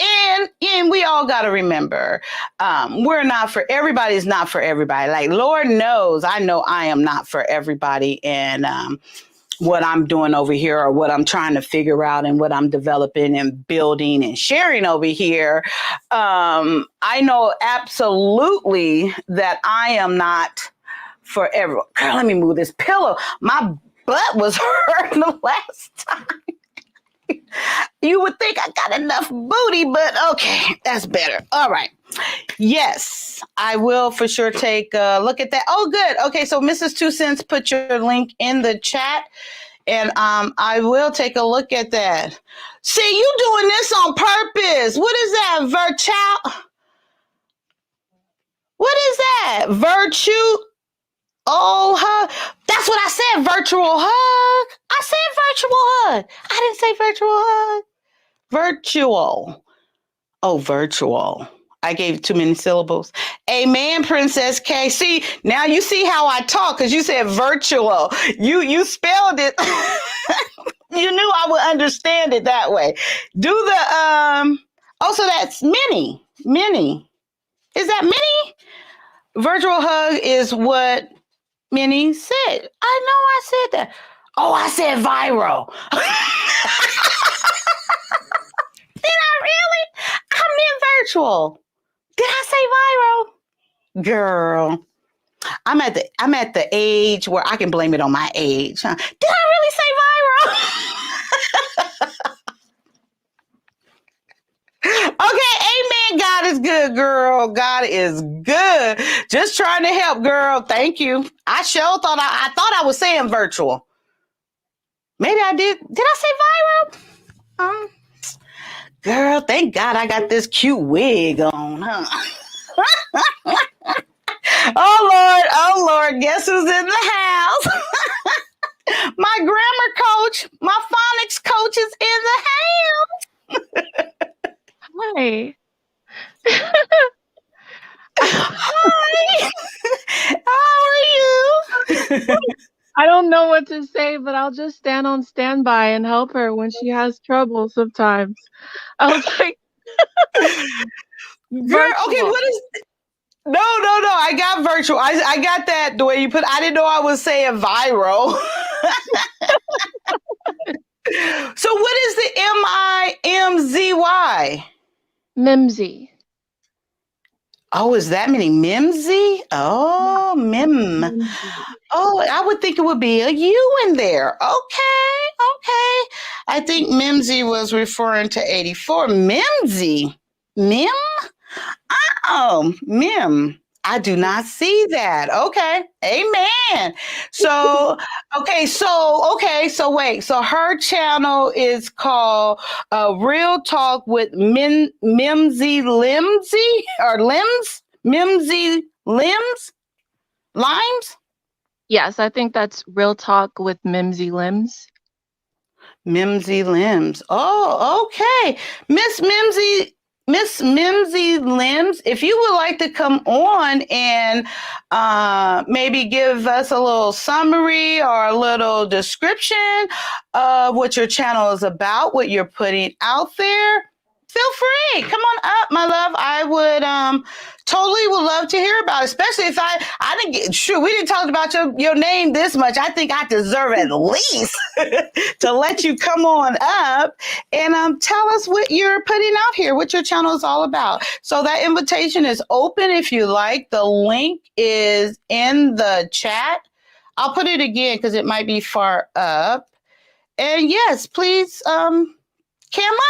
And we all got to remember, everybody's not for everybody. Like, Lord knows, I know I am not for everybody. And, what I'm doing over here, or what I'm trying to figure out, and what I'm developing and building and sharing over here. I know absolutely that I am not for everyone. Girl, let me move this pillow. My butt was hurting the last time. You would think I got enough booty, but okay, that's better. All right. Yes, I will for sure take a look at that. Oh, good. Okay, so Mrs. Two Cents put your link in the chat, and I will take a look at that. See, you doing this on purpose. What is that, virtue? What is that? Virtue? Oh, hug. That's what I said, virtual hug. I said virtual hug. I didn't say virtual hug. Virtual. Oh, virtual. I gave too many syllables. Amen, Princess K. See, now you see how I talk, because you said virtual. You spelled it. You knew I would understand it that way. Do the, so that's mini. Mini. Is that mini? Virtual hug is what Minnie said. I know I said that. Oh, I said viral. Did I really? I meant virtual. Did I say viral? Girl, I'm at the age where I can blame it on my age. Huh? Did I really say viral? Okay, amen. God is good, girl. God is good. Just trying to help, girl. Thank you. I sure thought I was saying virtual. Maybe I did. Did I say viral? Girl, thank God I got this cute wig on, huh? Oh Lord, guess who's in the house? My grammar coach, my phonics coach is in the house. Hi. Hi. How are you? I don't know what to say, but I'll just stand on standby and help her when she has trouble sometimes. I was like, Girl, okay, what is... No. I got virtual. I got that the way you put. I didn't know I was saying viral. So what is the MIMZY? Mimsy. Oh, is that meaning mimsy? Oh, mim. Mimsy. Oh, I would think it would be a U in there. Okay. I think mimsy was referring to 84. Mimsy. Mim? Oh, mim. I do not see that. Okay. Amen. So wait. So her channel is called Real Talk with Mimsy Limsy or Limbs? Mimsy Limbs? Limes? Yes, I think that's Real Talk with Mimsy Limbs. Mimsy Limbs. Oh, okay. Miss Mimsy Limbs, if you would like to come on and maybe give us a little summary or a little description of what your channel is about, what you're putting out there, feel free. Come on up, my love. I would totally would love to hear about it, especially if I didn't get sure we didn't talk about your name this much. I think I deserve at least to let you come on up and tell us what you're putting out here, what your channel is all about. So that invitation is open if you like. The link is in the chat. I'll put it again because it might be far up. And yes, please come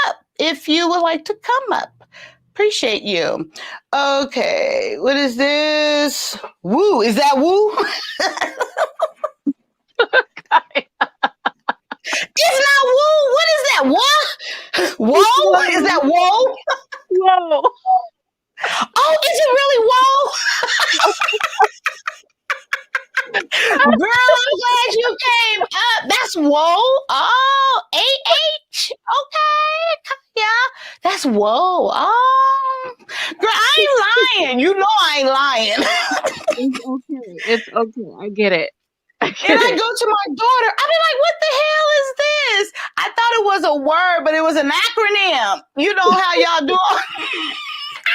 up if you would like to come up. Appreciate you. Okay, what is this? Woo, is that woo? It's not woo. What is that? What? Whoa? Is that whoa? Whoa. Oh, is it really whoa? Girl, I'm glad you came up. That's whoa. Oh, A-H. Okay. Yeah, that's whoa. Oh, girl, I ain't lying. You know I ain't lying. It's okay. It's okay. I get it. I And get I it. go to my daughter. I be like, what the hell is this? I thought it was a word, but it was an acronym. You know how y'all do it.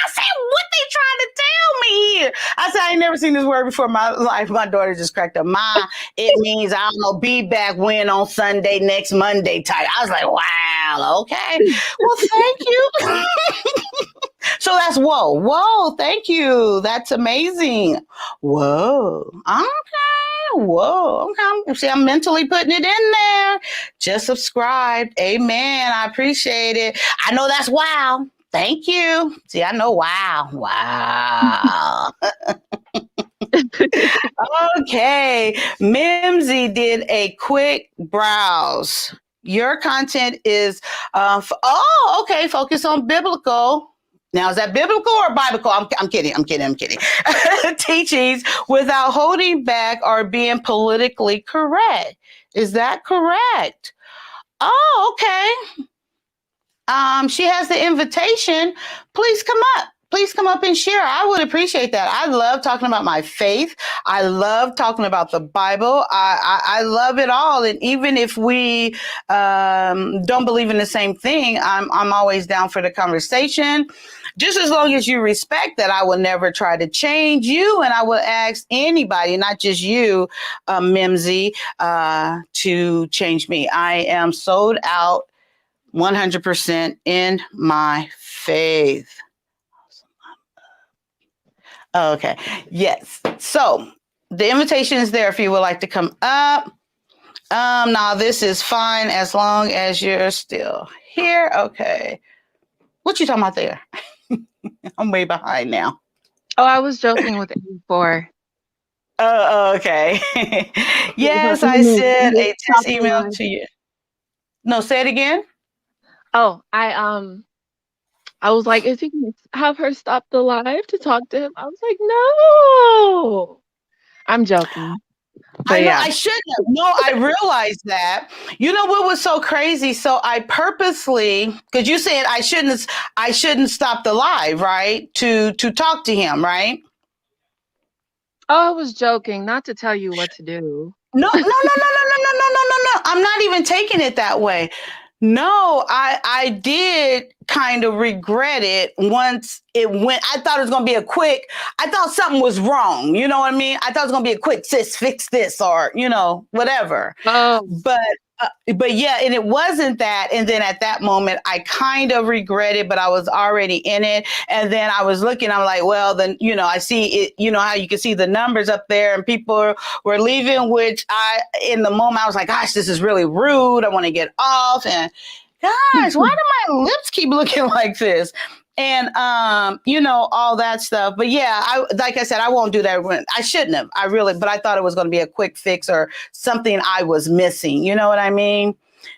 I said, what they trying to tell me here? I said, I ain't never seen this word before in my life. My daughter just cracked up. It means, I don't know, be back when on Sunday, next Monday type. I was like, wow, okay. Well, thank you. So that's whoa. Whoa, thank you. That's amazing. Whoa. Okay. Whoa. Okay. See, I'm mentally putting it in there. Just subscribed. Amen. I appreciate it. I know that's wow. Thank you. See, I know wow. Wow. Okay. Mimsy did a quick browse. Your content is, okay, focus on biblical. Now, is that biblical or biblical? I'm kidding. Teachings without holding back or being politically correct. Is that correct? Oh, okay. She has the invitation. Please come up. Please come up and share. I would appreciate that. I love talking about my faith. I love talking about the Bible. I love it all. And even if we don't believe in the same thing, I'm always down for the conversation. Just as long as you respect that, I will never try to change you. And I will ask anybody, not just you, Mimsy, to change me. I am sold out 100% in my faith. Okay. Yes. So the invitation is there if you would like to come up. Now this is fine as long as you're still here. Okay. What you talking about there? I'm way behind now. Oh, I was joking with A4. Oh, okay. Yes, I sent a test email to you. No, say it again. Oh, I was like, is he gonna have her stop the live to talk to him? I was like, no. I'm joking. But I know yeah. I shouldn't have. No, I realized that. You know what was so crazy? So I purposely, because you said I shouldn't stop the live, right? To talk to him, right? Oh, I was joking, not to tell you what to do. No. I'm not even taking it that way. No, I did kind of regret it once it went. I thought it was going to be I thought something was wrong. You know what I mean? I thought it was going to be a quick, sis, fix this or, whatever. Oh. But yeah, and it wasn't that. And then at that moment, I kind of regretted, but I was already in it. And then I was looking, I'm like, well, then, I see it, how you can see the numbers up there and people were leaving, which in the moment, I was like, gosh, this is really rude. I want to get off. And gosh, why do my lips keep looking like this? And, all that stuff. But yeah, like I said, I won't do that. I shouldn't have. But I thought it was going to be a quick fix or something I was missing. You know what I mean?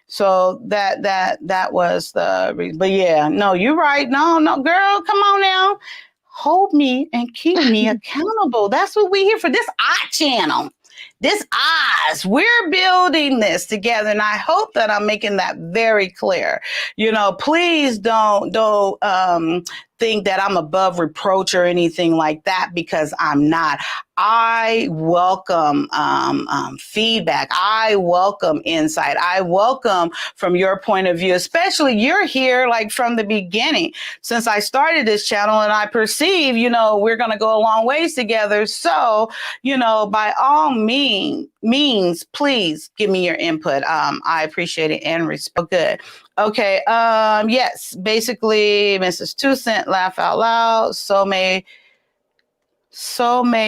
So that was the reason. But yeah, no, you're right. No, girl, come on now. Hold me and keep me accountable. That's what we here for. This our channel. This eyes, we're building this together. And I hope that I'm making that very clear. Please don't think think that I'm above reproach or anything like that, because I'm not. I welcome feedback. I welcome insight. I welcome from your point of view, especially you're here like from the beginning since I started this channel, and I perceive, we're going to go a long ways together. So, by all means, please give me your input. I appreciate it and respect. Good. Okay. Yes. Basically, Mrs. Two Cent, laugh out loud. So may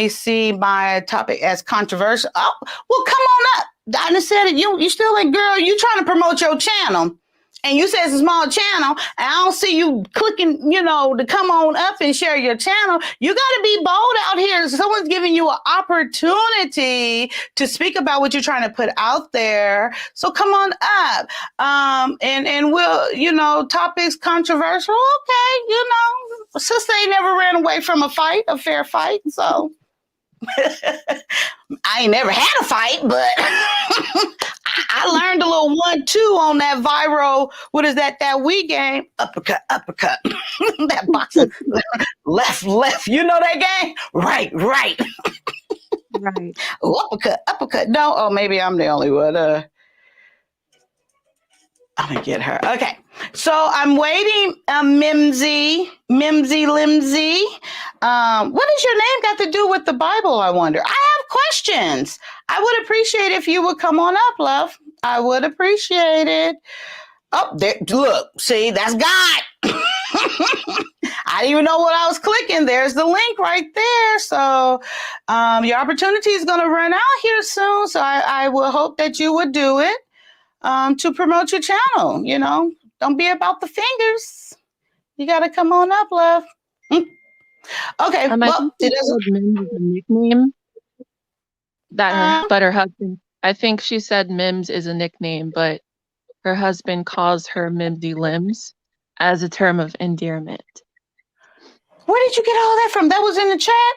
see my topic as controversial. Oh, well, come on up. I said it. You still like, girl, you trying to promote your channel. And you say it's a small channel, and I don't see you clicking, to come on up and share your channel. You got to be bold out here. Someone's giving you an opportunity to speak about what you're trying to put out there. So come on up. And we'll, topics controversial. Okay, sister ain't never ran away from a fair fight. So I ain't never had a fight, but I learned a little 1-2 on that viral. What is that Wii game? Uppercut. That boxing. left. You know that game? Right. Right. Ooh, uppercut. No, oh, maybe I'm the only one. I'm gonna get her. Okay, so I'm waiting. Mimsy. What does your name got to do with the Bible, I wonder? I have questions. I would appreciate if you would come on up, love. I would appreciate it. Oh, there, look, see, that's God. I didn't even know what I was clicking. There's the link right there. So your opportunity is going to run out here soon. So I will hope that you would do it to promote your channel. Don't be about the fingers. You got to come on up, love. Okay, well, it doesn't. Mims is a nickname but her husband. I think she said Mims is a nickname, but her husband calls her Mimsy Limbs as a term of endearment. Where did you get all that from? That was in the chat?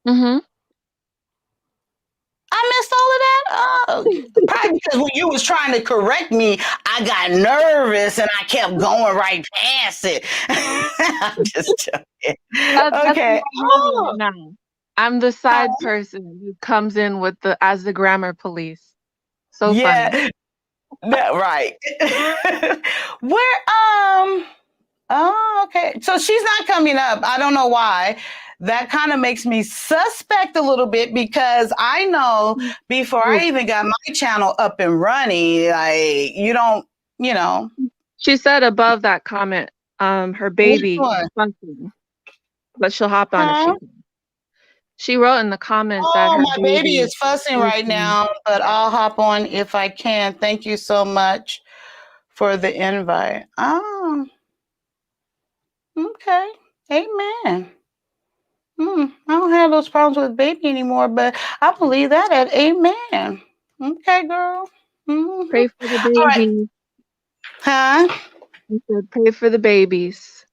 Mm-hmm. I missed all of that? Oh, probably because when you was trying to correct me, I got nervous and I kept going right past it. I'm just joking. Okay. No. I'm the side person who comes in with as the grammar police. So funny. Right. Oh, okay. So she's not coming up. I don't know why. That kind of makes me suspect a little bit, because I know before I even got my channel up and running, like, you don't. She said above that comment, her baby is fussing, but she'll hop on if she can. She wrote in the comments that her my baby is fussing right now, but I'll hop on if I can. Thank you so much for the invite. Oh, okay. Amen. I don't have those problems with baby anymore, but I believe that at amen. Okay, girl. Mm-hmm. Pray for the babies. Huh? You said pray for the babies.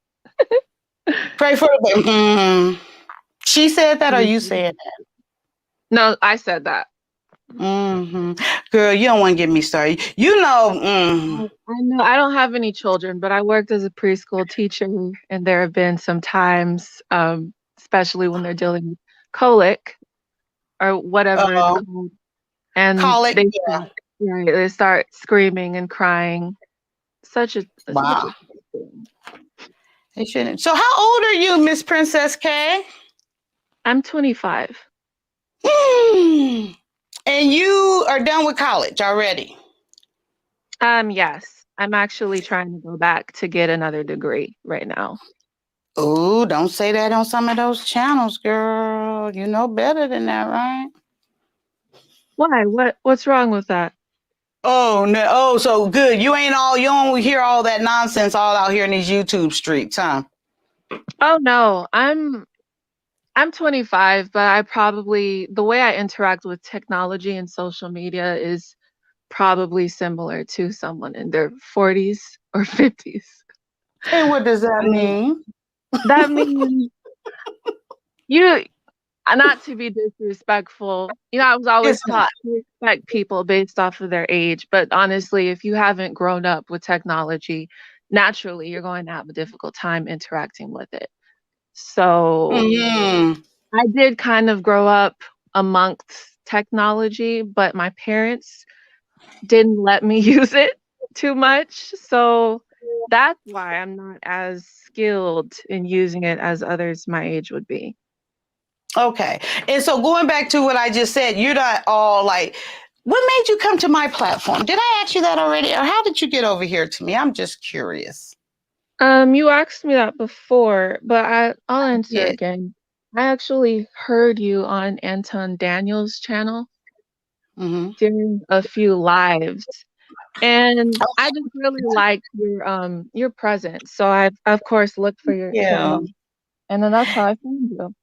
Pray for the baby. Mm-hmm. She said that, or you said that? No, I said that. Mm-hmm. Girl, you don't want to get me started. I know I don't have any children, but I worked as a preschool teacher, and there have been some times, especially when they're dealing with colic or whatever it's called, and they start screaming and crying. Wow. They shouldn't. So how old are you, Miss Princess K? I'm 25. And you are done with college already? Yes. I'm actually trying to go back to get another degree right now. Oh, don't say that on some of those channels, girl. You know better than that, right? Why? What's wrong with that? Oh, no. Oh, so good. You don't hear all that nonsense all out here in these YouTube streets, huh? Oh, no. I'm 25, but the way I interact with technology and social media is probably similar to someone in their 40s or 50s. And what does that mean? That means not to be disrespectful. I was always taught to respect people based off of their age. But honestly, if you haven't grown up with technology, naturally you're going to have a difficult time interacting with it. So Mm-hmm. I did kind of grow up amongst technology, but my parents didn't let me use it too much. So that's why I'm not as skilled in using it as others my age would be. Okay. And so going back to what I just said, you're not all like, what made you come to my platform? Did I ask you that already? Or how did you get over here to me? I'm just curious. You asked me that before, but I'll answer Yeah. again. I actually heard you on Anton Daniels' channel Mm-hmm. during a few lives, and I just really liked your presence. So I of course looked for your Yeah. channel, and then that's how I found you.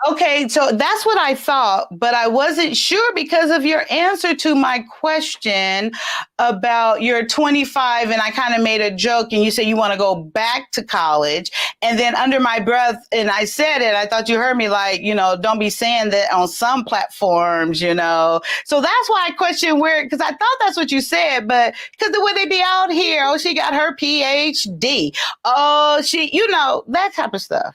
Okay, so that's what I thought, but I wasn't sure because of your answer to my question about you're 25, and I kind of made a joke, and you said you want to go back to college. And then under my breath, and I said it, I thought you heard me like, don't be saying that on some platforms. So that's why I questioned where, because I thought that's what you said, but because the way they be out here, oh, she got her PhD. Oh, that type of stuff.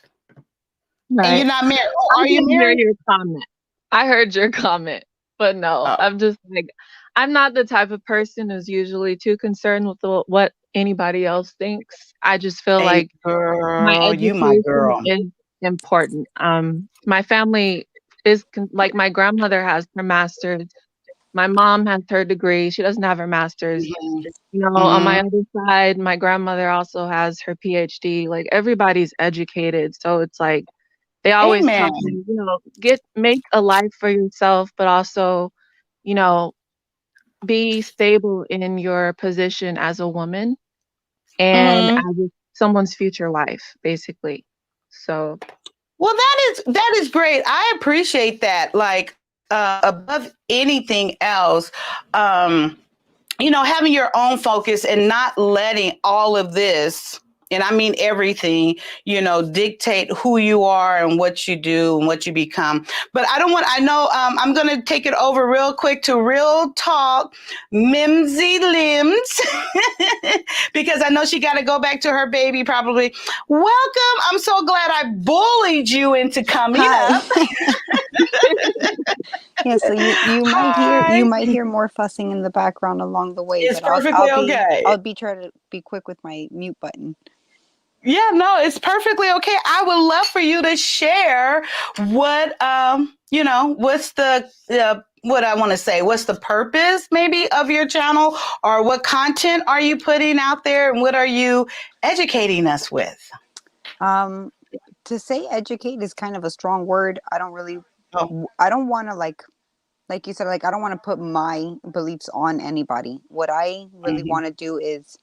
And you're Right. not married. Oh, I are you did hear married? your comment. I heard your comment, but no, Oh, I'm just like, I'm not the type of person who's usually too concerned with what anybody else thinks. I just feel hey, like my girl, you my education girl. is important. My family is like my grandmother has her master's. My mom has her degree. She doesn't have her master's. Hmm. On Hmm. my other side, my grandmother also has her PhD. Like everybody's educated, so it's like they always tell Amen. me, make a life for yourself, but also, you know, be stable in your position as a woman and Hmm. as someone's future wife, basically. So, Well, that is great. I appreciate that. Like above anything else, um, having your own focus and not letting all of this, and I mean everything, dictate who you are and what you do and what you become. But I know I'm going to take it over real quick to Real Talk, Mimsy Limbs, because I know she got to go back to her baby probably. Welcome. I'm so glad I bullied you into coming Hi. up. Yeah, so you might hear Hi. more fussing in the background along the way, It's but I'll perfectly be okay. try to be quick with my mute button. Yeah, no, it's perfectly okay. I would love for you to share what's the what I want to say, what's the purpose maybe of your channel, or what content are you putting out there, and what are you educating us with? Um, to say educate is kind of a strong word. Oh, I don't want to like you said, like I don't want to put my beliefs on anybody. What I really mhm. want to do is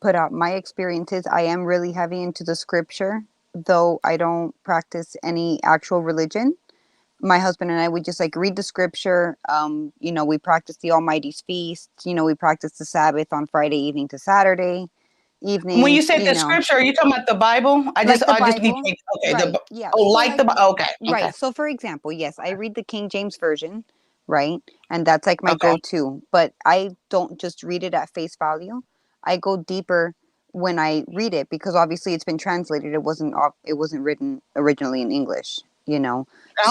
put out my experiences. I am really heavy into the scripture, though I don't practice any actual religion. My husband and I, we just like read the scripture. We practice the Almighty's feast. We practice the Sabbath on Friday evening to Saturday When evening. you said the scripture, are you talking about the Bible? I just Like the I just need Bible, to okay. right? Yeah. Oh, So like the like, Bible. Okay, okay, right. So for example, yes, I read the King James version, right, and that's like my okay, go-to. But I don't just read it at face value. I go deeper when I read it because obviously it's been translated. It wasn't written originally in English.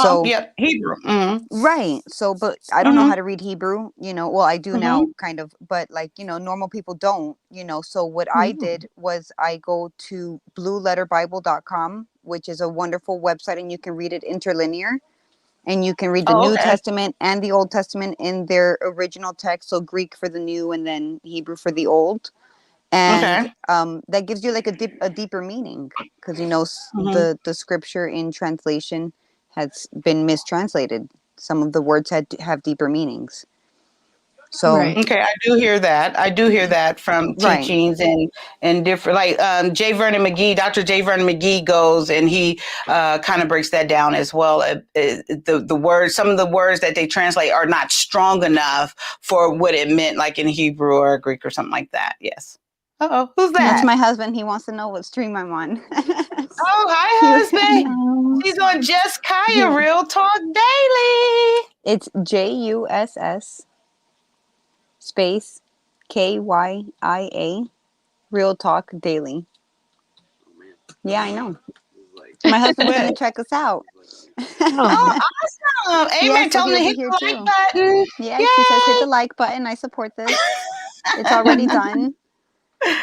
So yeah, Hebrew. Mm-hmm. right. So, but I don't know Mm-hmm. how to read Hebrew, well, I do now Mm-hmm. kind of, but like, normal people don't, so what I did was I go to blueletterbible.com, which is a wonderful website and you can read it interlinear and you can read the Oh, New okay, Testament and the Old Testament in their original text. So Greek for the new and then Hebrew for the old. And okay. that gives you like a deeper meaning because Mm-hmm. the scripture in translation has been mistranslated. Some of the words have deeper meanings. So right. Okay, I do hear that. I do hear that from right, teachings and different like J. Vernon McGee, Dr. J. Vernon McGee goes and he kind of breaks that down as well. The words, some of the words that they translate are not strong enough for what it meant, like in Hebrew or Greek or something like that. Yes. Uh-oh, who's that's that? my husband. He wants to know what stream I'm on. Oh, hi, He- husband. Hello. He's on Just yeah, Kaya Real Talk Daily. it's JUSS space KYIA Real talk daily. Yeah, I know. My husband's But gonna check us out. Oh, Yeah, amen. so Tell them he'll to be hit here the like too. button. Yeah, she says hit Yay! the like button. I support this. It's already done.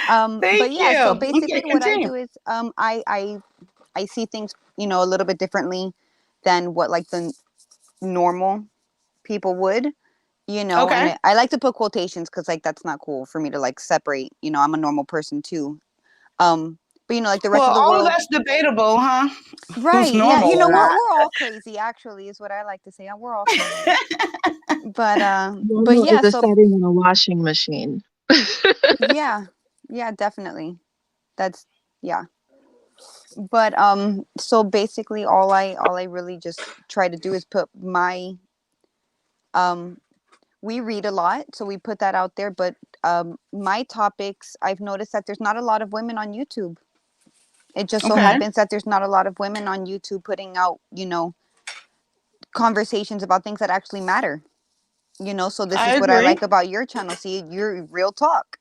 Thank But yeah, you. so Okay, basically what I continue. do is I see things, a little bit differently than what like the normal people would, Okay. and I like to put quotations because like that's not cool for me to like separate, I'm a normal person too. Um, but like the rest Well, of the all of world, that's debatable, huh? Who's right? Yeah, normal or not? we're all crazy actually is what I like to say. We're all crazy. But normal yeah, is a so setting in a washing machine. yeah, yeah, definitely. That's yeah. But so basically all I really just try to do is put my um we read a lot, so we put that out there, but my topics, I've noticed that there's not a lot of women on YouTube. It just so Okay. happens that there's not a lot of women on YouTube putting out, conversations about things that actually matter. So this I is what I agree. like about your channel. See, you're real talk.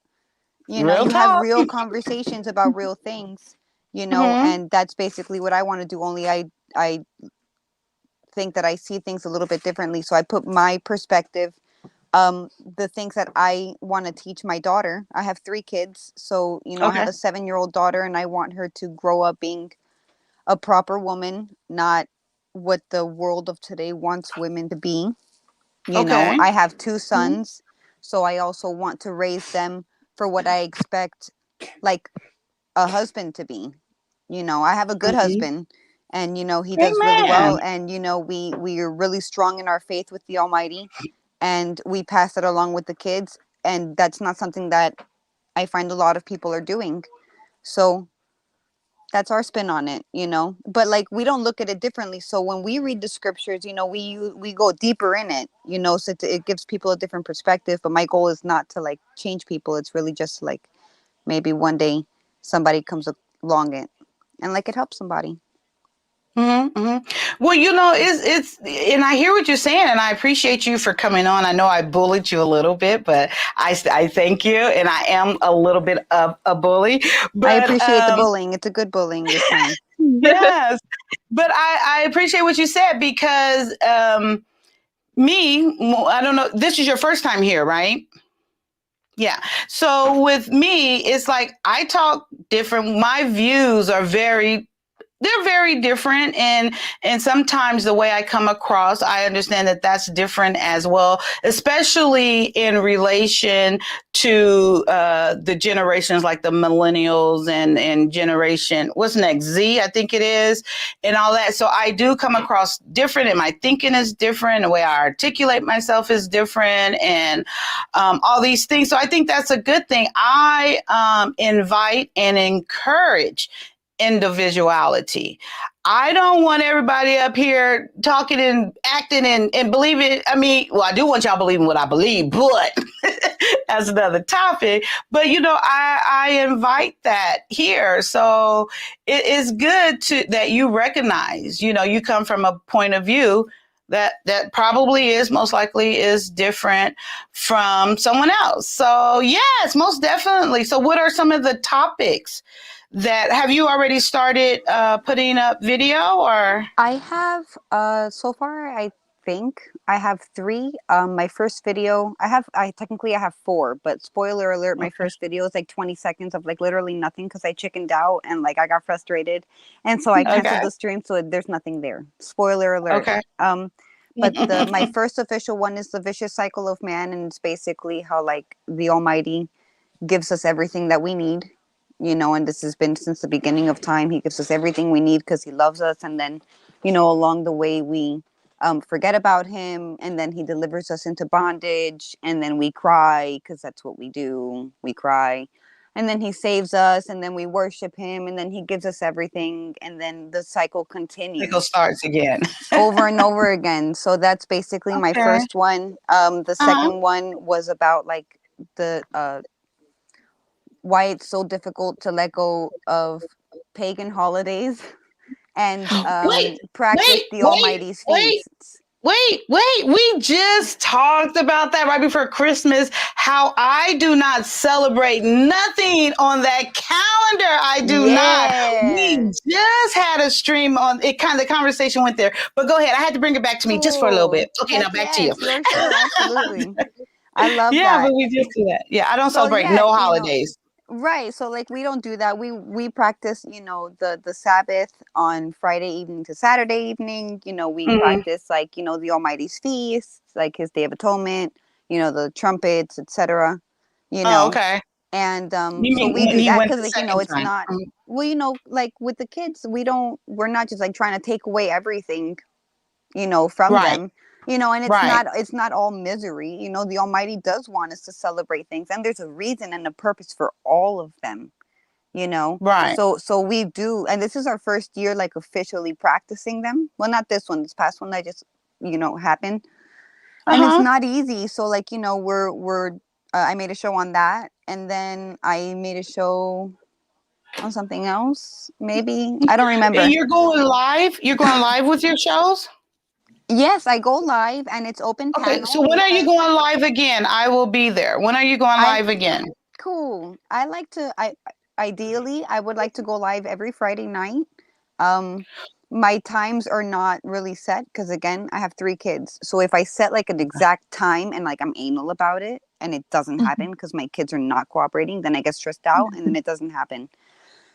Real You have talk. real conversations about real things, Hmm. and that's basically what I want to do. Only I think that I see things a little bit differently. So I put my perspective, the things that I want to teach my daughter. I have 3 kids. So, I have Okay. a 7-year-old daughter and I want her to grow up being a proper woman, not what the world of today wants women to be. Okay. I have 2 Mhm. sons, so I also want to raise them for what I expect like a husband to be. I have a good Right. husband and he does really well, Amen. and we are really strong in our faith with the Almighty, and we pass it along with the kids, and that's not something that I find a lot of people are doing. So that's our spin on it, but like we don't look at it differently. So when we read the scriptures, we go deeper in it, so it gives people a different perspective. But my goal is not to like change people. It's really just to, like, maybe one day somebody comes along it and like it helps somebody. Well, it's, and I hear what you're saying, and I appreciate you for coming on. I know I bullied you a little bit, but I thank you, and I am a little bit of a bully, I but appreciate the bullying. It's a good bullying this time. yes, but I appreciate what you said because I don't know. This is your first time here, right? Yeah. So with me, it's like I talk different. My views are they're very different, and sometimes the way I come across, I understand that that's different as well, especially in relation to the generations like the millennials and generation what's next, Z, I think it is, and all that. So I do come across different, and my thinking is different, the way I articulate myself is different, and all these things. So I think that's a good thing. I invite and encourage individuality. I don't want everybody up here talking and acting and believing. I mean, well, I do want y'all believing what I believe, but that's another topic. But I invite that here. So it is good that you recognize, you come from a point of view that probably is most likely is different from someone else. So yes, most definitely. So what are some of the topics that have you already started putting up video or? I have so far I think I have 3. My first video, I have 4, but spoiler alert, my Okay. first video is like 20 seconds of like literally nothing because I chickened out and like I got frustrated, and so I Okay. canceled the stream, so there's nothing there. Spoiler alert. Okay. But the my first official one is the vicious cycle of man, and it's basically how like the Almighty gives us everything that we need, and this has been since the beginning of time. He gives us everything we need because he loves us, and then, along the way we forget about him, and then he delivers us into bondage, and then we cry because that's what we do. We cry, and then he saves us, and then we worship him, and then he gives us everything, and then the cycle Cycle continues starts again. over and over again. So that's basically my Okay. first one. The Uh-huh. second one was about like the why it's so difficult to let go of pagan holidays and Wait, practice wait, the wait, Almighty's wait, feasts. We just talked about that right before Christmas, how I do not celebrate nothing on that calendar. I do not. Yeah. We just had a stream on it, kind of the conversation went there. But go ahead. I had to bring it back to me just for a little Cool. bit. Okay, now Heck back to you. yes, for sure. Absolutely. I love Yeah, that. but we just do that. Yeah, I don't So celebrate yeah, no holidays. right. So like we don't do that. We practice, the Sabbath on Friday evening to Saturday evening. We Hmm. practice like, the Almighty's feast, like his Day of Atonement, the trumpets, etc. You Oh, know. okay. And You so mean we when do he that went because the like, second it's time? not, Mhm. well, like with the kids, we're not just like trying to take away everything, from Right, them, and it's right, not all misery. The Almighty does want us to celebrate things, and there's a reason and a purpose for all of them, right. so we do. And this is our first year like officially practicing them. Well, not this one, this past one that just happened. And it's Uh-huh. not easy. So like, we're I made a show on that, and then I made a show on something else, maybe, I don't And remember. you're going live? You're going live with your shows? Yes, I go live, and it's open Okay, so panel when are you because going live again? I will be there. When are you going I live again? cool. I like to I Ideally I would like to go live every Friday night. Um my times are not really set because again, I have 3 kids. So if I set like an exact time and like I'm anal about it and it doesn't Mhm. happen because my kids are not cooperating, then I get stressed out and then it doesn't happen.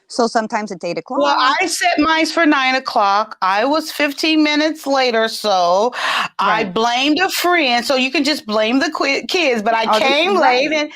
So sometimes it's 8 Well, o'clock. I set mine for 9 o'clock. I was 15 minutes late or so. I Right. blamed a friend, so you can just blame the kids. But I I'll just came late right.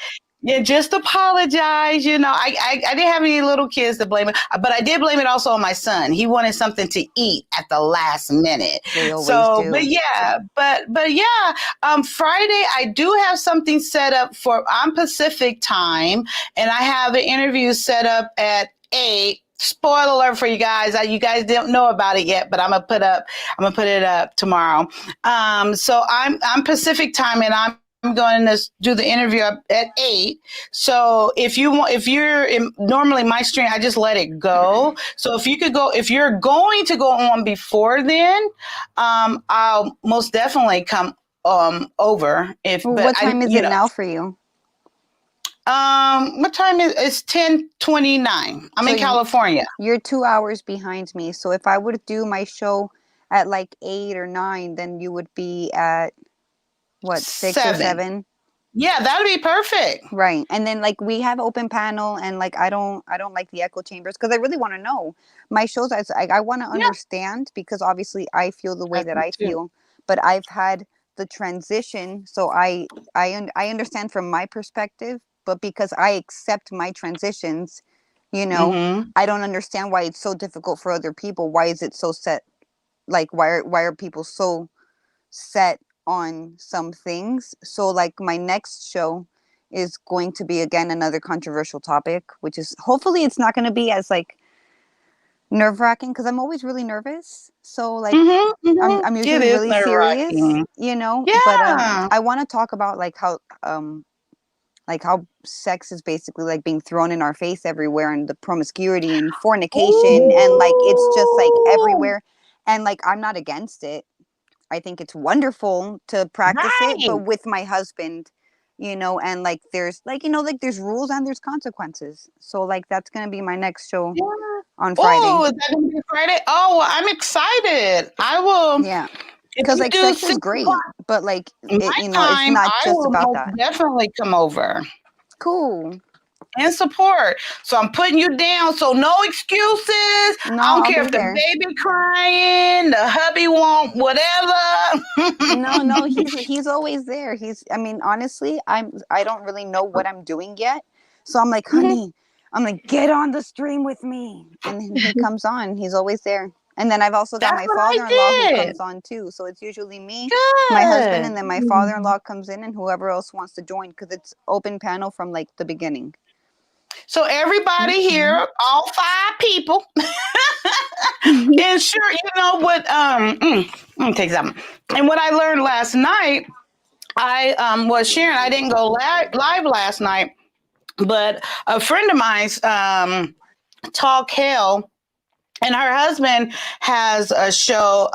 and just apologize. I didn't have any little kids to blame it, but I did blame it also on my son. He wanted something to eat at the last minute. They always So, but do. yeah, but yeah, Friday I do have something set up for on Pacific time, and I have an interview set up at 8. Spoiler alert for you guys. You guys don't know about it yet, but I'm gonna put it up tomorrow. So I'm Pacific time, and I'm going to do the interview at 8. So if you're normally my stream, I just let it go. So if you're going to go on before then, I'll most definitely come over. Well, what time is it now for you? What time is it's 10:29. I'm So in California. you're 2 hours behind me. So if I would do my show at like 8 or 9, then you would be at what, 7. 6 or 7? Yeah, that'd be perfect. Right. And then like we have open panel, and like I don't like the echo chambers because I really want to know my shows. I want to Yeah, understand because obviously I feel the way I that do I too. feel, but I've had the transition, so I understand from my perspective, but because I accept my transitions, you know, Mm-hmm. I don't understand why it's so difficult for other people. Why is it so set? Like why are people so set on some things? So like my next show is going to be again another controversial topic, which is hopefully it's not going to be as like nerve-wracking because I'm always really nervous. So like Mm-hmm. Mm-hmm. I'm It usually is really nerve serious, wracking. but Yeah. I want to talk about like how sex is basically like being thrown in our face everywhere, and the promiscuity and fornication, and like it's just like Ooh. everywhere. And like I'm not against it. I think it's wonderful to practice it, but Right. with my husband, and like there's like like there's rules and there's consequences. So like that's gonna be my next show Yeah. on Friday. Oh, is that gonna be Friday? Oh, well, I'm excited. I will. Yeah, If because you like do sex is 6 o'clock great, but like my it's time, not I just will about most that. definitely come over Cool. and support. So I'm putting you down. So no excuses. No, I don't I'll care be if the there. baby crying, the hubby won't, whatever. No, he's always there. I mean, honestly, I don't really know what I'm doing yet. So I'm like, honey, I'm like, get on the stream with me. And then he comes on. He's always there. And then I've also got That's my what I father-in-law who did. comes on too. So it's usually me, my husband, Good. and then my father-in-law comes in, and whoever else wants to join because it's open panel from like the beginning. So everybody Okay. here, all 5 people, and sure, you know what? Let me take something. And what I learned last night, I was sharing. I didn't go live last night, but a friend of mine's talk hell, and her husband has a show.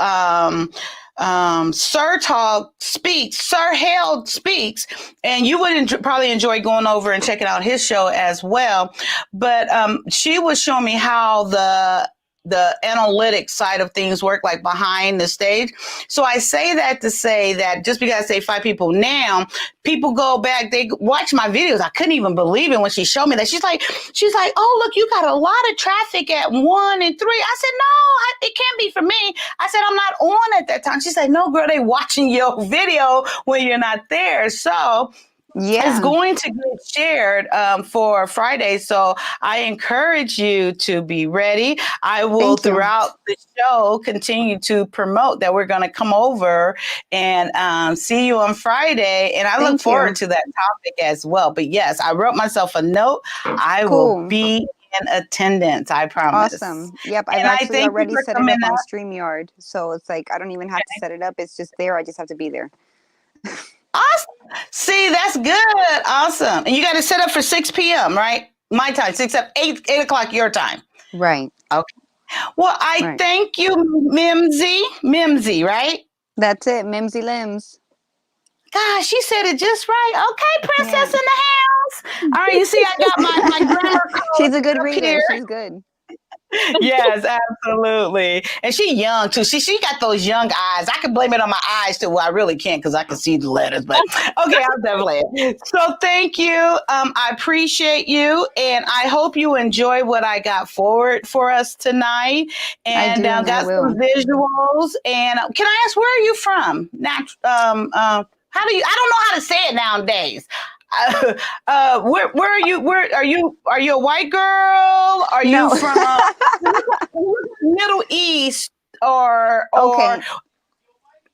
Sir Talk speaks, Sir Held speaks, and you would probably enjoy going over and checking out his show as well. But she was showing me how the analytics side of things work, like behind the stage. So I say that to say that just because I say 5 people now, people go back, they watch my videos. I couldn't even believe it when she showed me that. She's like, oh, look, you got a lot of traffic at 1 and 3. I said, no, it can't be for me. I said, I'm not on at that time. She said, no, girl, they watching your video when you're not there. So it's going to get shared for Friday. So I encourage you to be ready. I will, throughout the show, continue to promote that we're going to come over and see you on Friday. And I look forward to that topic as well. But yes, I wrote myself a note. I will be in attendance. I promise. Awesome. Yep. I've actually already set it up on StreamYard. So it's like, I don't even have to set it up. It's just there. I just have to be there. Awesome. See, that's good. Awesome. And you got to set up for 6 p.m., right? My time, 8 o'clock your time. Right. Okay. Well, I thank you, Mimsy, right? That's it. Mimsy Limbs. Gosh, she said it just right. Okay, Princess in the house. All right, you see, I got my grammar code. She's a good reader. Here. She's good. Yes, absolutely. And she young too. She got those young eyes. I can blame it on my eyes too. Well, I really can't because I can see the letters, but okay, I'll definitely. So thank you. I appreciate you, and I hope you enjoy what I got forward for us tonight. And got some visuals. And can I ask, where are you from? How do you? I don't know how to say it nowadays. Where are you? Are you a white girl? Are you from Middle East or okay?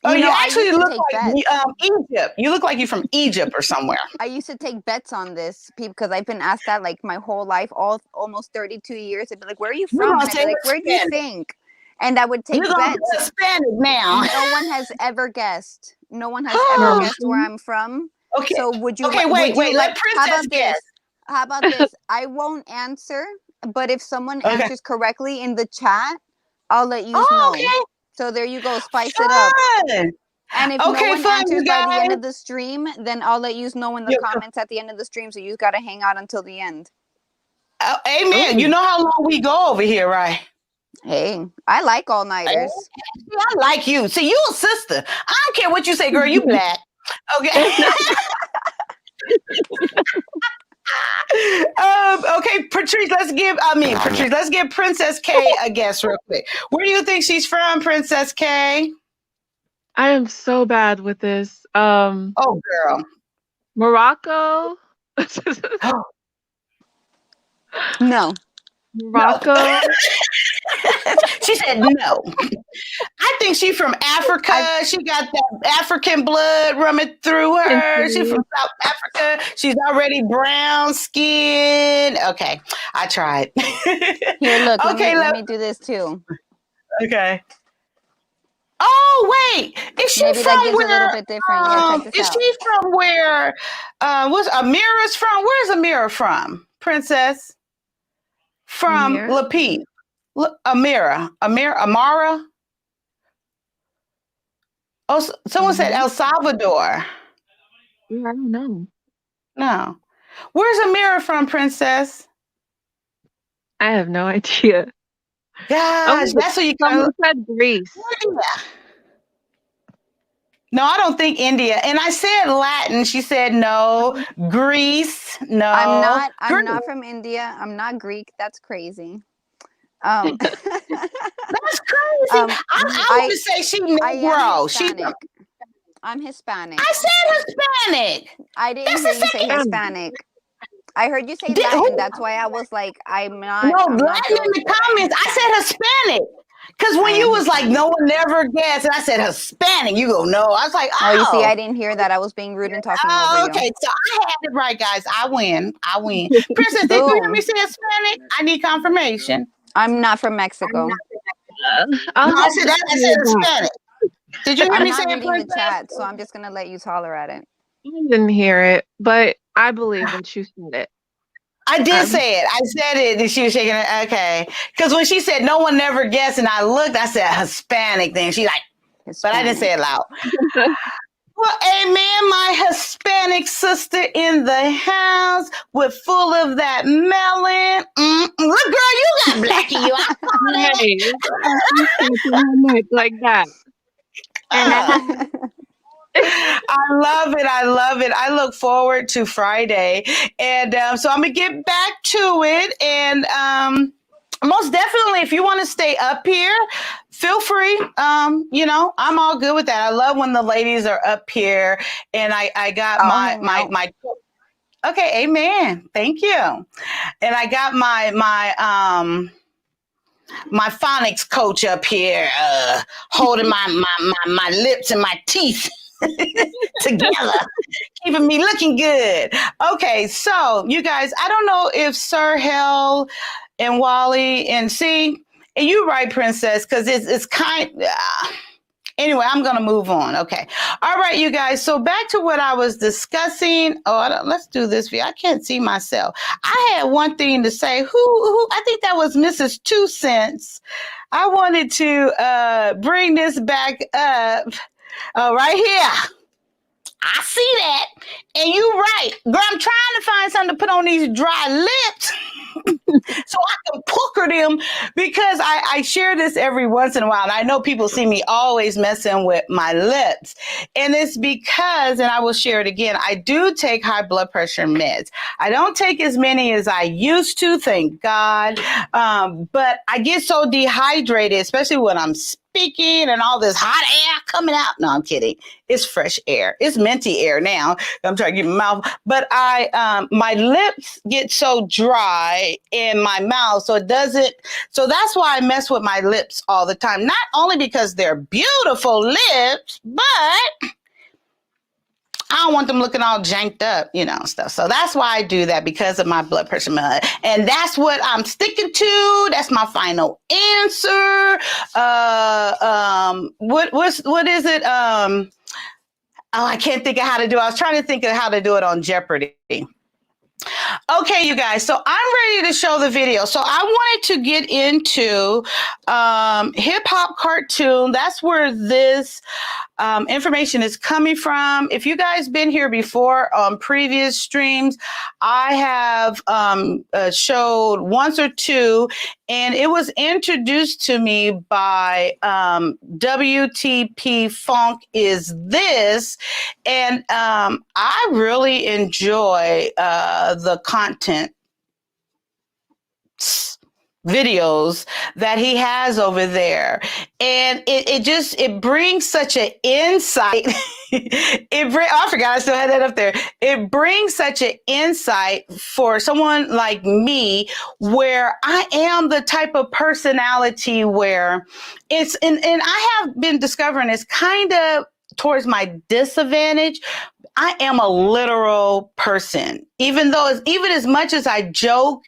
You actually look like Egypt. You look like you're from Egypt or somewhere. I used to take bets on this because I've been asked that like my whole life, almost 32 years. They'd be like, "Where are you from?" And I'd be like, "Where do you think?" And I would take bets. Hispanic now. No one has ever guessed. No one has ever guessed where I'm from. Okay. So would you? Okay, wait. Let Princess guess. How about this? I won't answer, but if someone answers correctly in the chat, I'll let you know. Okay. So there you go. Spice it up. And if no one answers by the end of the stream, then I'll let you know in the comments at the end of the stream. So you got to hang out until the end. Amen. You know how long we go over here, right? Hey, I like all-nighters. I like you. See, you a sister. I don't care what you say, girl. You black. Okay. Okay, Patrice, let's give Princess K a guess real quick. Where do you think she's from, Princess K? I am so bad with this. Oh, girl. Morocco? No. Morocco? No. She said no. I think she's from Africa. She got that African blood running through her. She's from South Africa. She's already brown skin. Okay, I tried. Here, look. Let me do this too. Okay. Oh wait, is she Maybe from that gives where? A little bit different. Yeah, check this out. She from where? What's Amira's from? Where's Amira from? Princess from Lapid. Amara. Oh, someone said El Salvador. Yeah, I don't know. No. Where's Amira from, Princess? I have no idea. Gosh, that's what you said Greece. Yeah. No, I don't think India. And I said Latin. She said no. Greece. No. I'm not from India. I'm not Greek. That's crazy. That's crazy. I would say she's Negro. I'm Hispanic. I said Hispanic. I didn't hear you say Hispanic. I heard you say Latin. That's why I was like, I'm not. No, Latin in the comments. I said Hispanic. Because when you was like, no one never guessed, and I said Hispanic, you go, no. I was like, oh. You see, I didn't hear that. I was being rude and talking over you. Okay, so I had it right, guys. I win. Princess, did you hear me say Hispanic? I need confirmation. I'm not from Mexico. I said Hispanic. Did you hear me say it, Princess? The chat, so I'm just going to let you holler at it. I didn't hear it, but I believe that you said it. I did say it. I said it, and she was shaking it. Okay. Because when she said no one never guessed, and I looked, I said Hispanic. Then she like, but I didn't say it Hispanic. loud. Well, amen, my Hispanic sister in the house with full of that melon. Look, girl, you got black in you. I saw that. Hey, you scratching my neck like that. And I have I love it. I love it. I look forward to Friday. And so I'm going to get back to it. And most definitely, if you want to stay up here, feel free. I'm all good with that. I love when the ladies are up here and I got I'll hang out. my okay, amen. Thank you. And I got my phonics coach up here, holding my lips and my teeth together, keeping me looking good. Okay, so you guys, I don't know if Sir Hell and Wally and see, and you're right, Princess, because it's kind. Anyway, I'm going to move on. Okay. All right, you guys. So back to what I was discussing. Let's do this for you. I can't see myself. I had one thing to say. Who? I think that was Mrs. Two Cents. I wanted to bring this back up right here. I see that. And you're right. Girl, I'm trying to find something to put on these dry lips so I can pucker them because I share this every once in a while. And I know people see me always messing with my lips. And it's because, and I will share it again, I do take high blood pressure meds. I don't take as many as I used to, thank God. But I get so dehydrated, especially when I'm speaking and all this hot air coming out. No, I'm kidding. It's fresh air. It's minty air now. I'm trying to get my mouth, but my lips get so dry in my mouth. So that's why I mess with my lips all the time. Not only because they're beautiful lips, but I don't want them looking all janked up, stuff. So that's why I do that, because of my blood pressure med. And that's what I'm sticking to. That's my final answer. What is it? I can't think of how to do it. I was trying to think of how to do it on Jeopardy. Okay, you guys, so I'm ready to show the video. So I wanted to get into hip hop cartoon. That's where this information is coming from. If you guys been here before on previous streams, I have showed once or two, and it was introduced to me by WTP Funk Is This, and I really enjoy the content videos that he has over there, and it brings such an insight. I forgot I still had that up there. It brings such an insight for someone like me, where I am the type of personality where and I have been discovering it's kind of towards my disadvantage. I am a literal person, even as much as I joke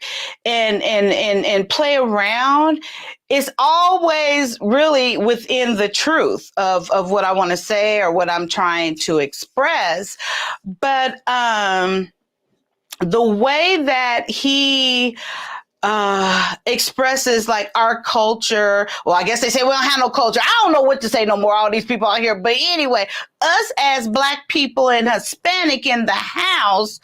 and play around, it's always really within the truth of what I want to say or what I'm trying to express. But the way that he expresses like our culture. Well, I guess they say we don't have no culture. I don't know what to say no more. All these people out here. But anyway, us as Black people and Hispanic in the house,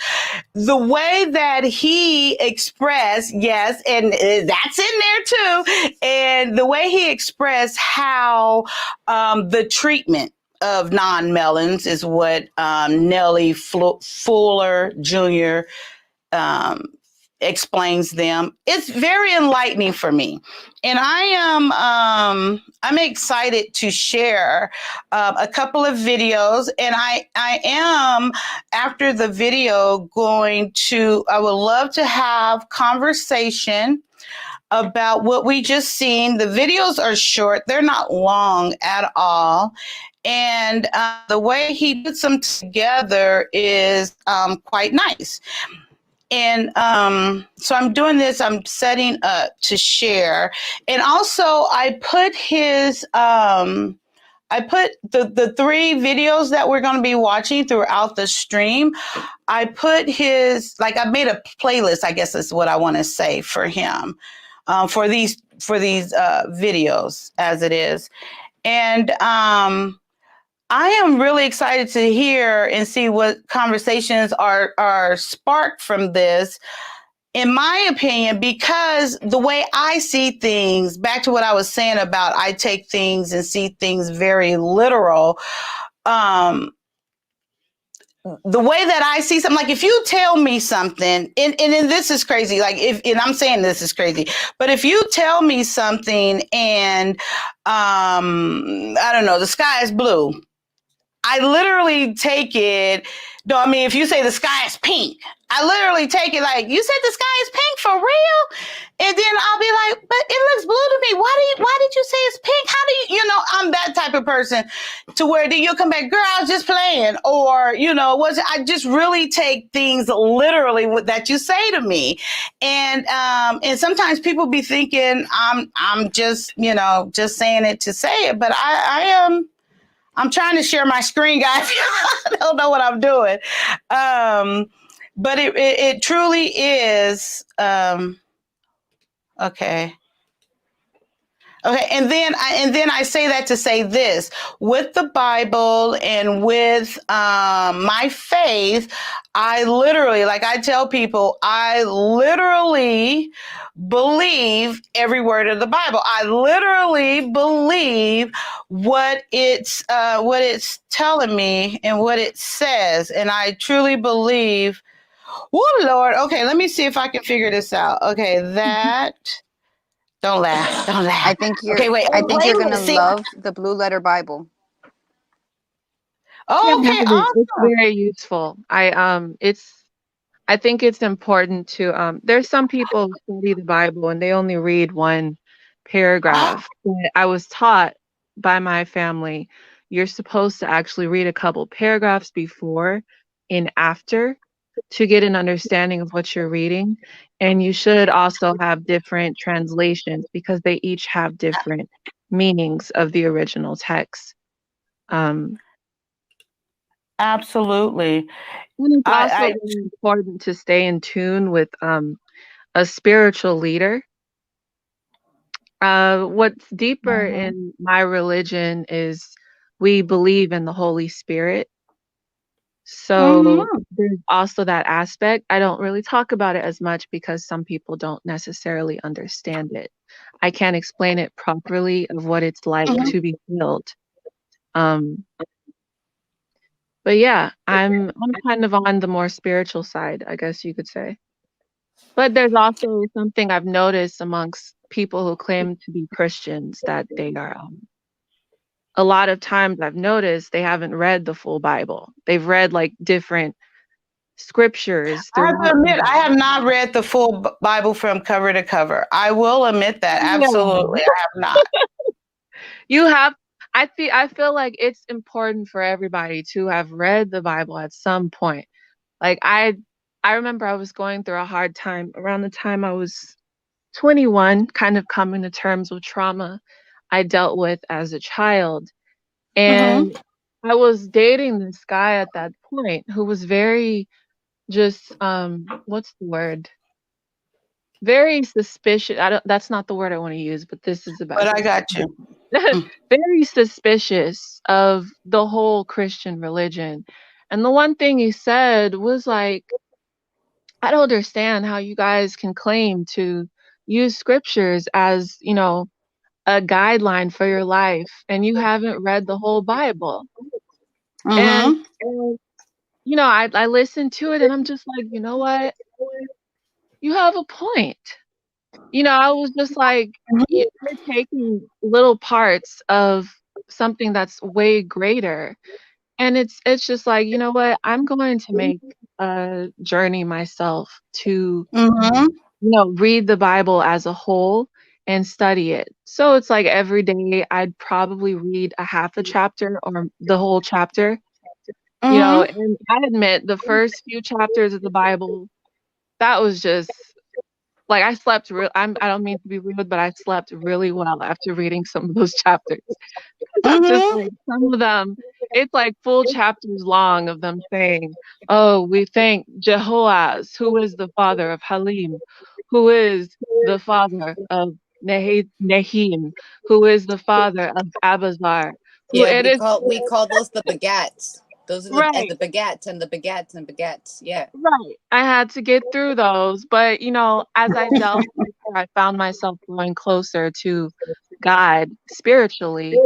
the way that he expressed, yes, and that's in there too. And the way he expressed how the treatment of non-melons is what Nellie Fuller Jr. Explains them. It's very enlightening for me, and I'm excited to share a couple of videos. And I am, after the video, I would love to have conversation about what we just seen. The videos are short; they're not long at all. And the way he puts them together is quite nice. And so I'm doing this, I'm setting up to share. And also I put the 3 videos that we're going to be watching throughout the stream. I put I made a playlist, I guess is what I want to say, for him, for these videos as it is. And I am really excited to hear and see what conversations are sparked from this. In my opinion, because the way I see things, back to what I was saying about I take things and see things very literal. The way that I see something, like if you tell me something, and this is crazy, like and I'm saying this is crazy, but if you tell me something and I don't know, the sky is blue, I literally take it. No, I mean, if you say the sky is pink, I literally take it like, you said the sky is pink for real? And then I'll be like, but it looks blue to me. Why did you say it's pink? How do you know, I'm that type of person to where then you'll come back, girl, I was just playing. Or, I just really take things literally that you say to me. And sometimes people be thinking I'm just, just saying it to say it, but I'm trying to share my screen, guys. I don't know what I'm doing. But it truly is. Okay. Okay, and then I say that to say this: with the Bible and with my faith, I literally, like I tell people, I literally believe every word of the Bible. I literally believe what it's telling me and what it says, and I truly believe. Oh Lord, okay, let me see if I can figure this out. Okay, that. Don't laugh. Don't laugh. I think you're. Okay, wait. I think Wait you're a gonna minute. See. love the Blue Letter Bible. Yeah, Oh, okay. it's Awesome. very useful. I think it's important to there's some people who study the Bible and they only read one Oh, paragraph. But I was taught by my family you're supposed to actually read a couple paragraphs before and after to get an understanding of what you're reading. And you should also have different translations because they each have different meanings of the original text. Um, absolutely. and it's also I really important to stay in tune with a spiritual leader. What's deeper Mhm. in my religion is we believe in the Holy Spirit. So Mhm. there's also that aspect. I don't really talk about it as much because some people don't necessarily understand it. I can't explain it properly of what it's like Mhm. to be healed. Um, but yeah, I'm kind of on the more spiritual side, I guess you could say. But there's also something I've noticed amongst people who claim to be Christians that they are a lot of times I've noticed they haven't read the full Bible. They've read like different scriptures I have to throughout the admit, I Bible. have not read the full Bible from cover to cover. I will admit that. Yeah. Absolutely, I have not. You have I feel like it's important for everybody to have read the Bible at some point. Like I remember I was going through a hard time around the time I was 21, kind of coming to terms with trauma I dealt with as a child. Mhm. And I was dating this guy at that point who was very just what's the word? Very suspicious. I don't That's not the word I want to use, but this is But about I got you. Mm. very suspicious of the whole Christian religion. And the one thing he said was like, I don't understand how you guys can claim to use scriptures as, a guideline for your life and you haven't read the whole Bible. And, Mhm. I listened to it and I'm just like, you know what? You have a point. I was just like, Mhm. You're taking little parts of something that's way greater." And it's just like, you know what? I'm going to make a journey myself to, Mhm. read the Bible as a whole and study it. So it's like every day I'd probably read a half a chapter or the whole chapter, Mhm. and I admit the first few chapters of the Bible, that was just like, I don't mean to be rude, but I slept really well after reading some of those chapters. 'Cause I'm just Mhm. like, some of them, it's like full chapters long of them saying, "Oh, we thank Jehoaz, who is the father of Halim, who is the father of Nahim, who is the father of Abazar, who Yeah, it is we call those the bagats. Those are right. the bagats and the bagats and bagats. Yeah. Right. I had to get through those, but as I delved deeper, I found myself growing closer to God spiritually,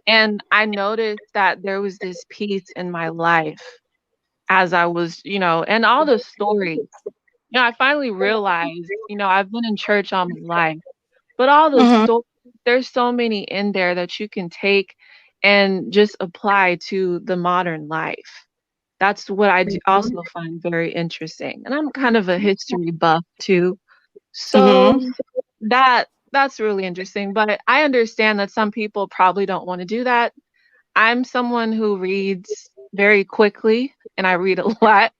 and I noticed that there was this peace in my life as I was, and all the stories. I finally realized, I've been in church all my life, but all the Mhm. stories, there's so many in there that you can take and just apply to the modern life. That's what I also find very interesting, and I'm kind of a history buff too, so Mhm. that's really interesting, but I understand that some people probably don't wanna do that. I'm someone who reads very quickly, and I read a lot,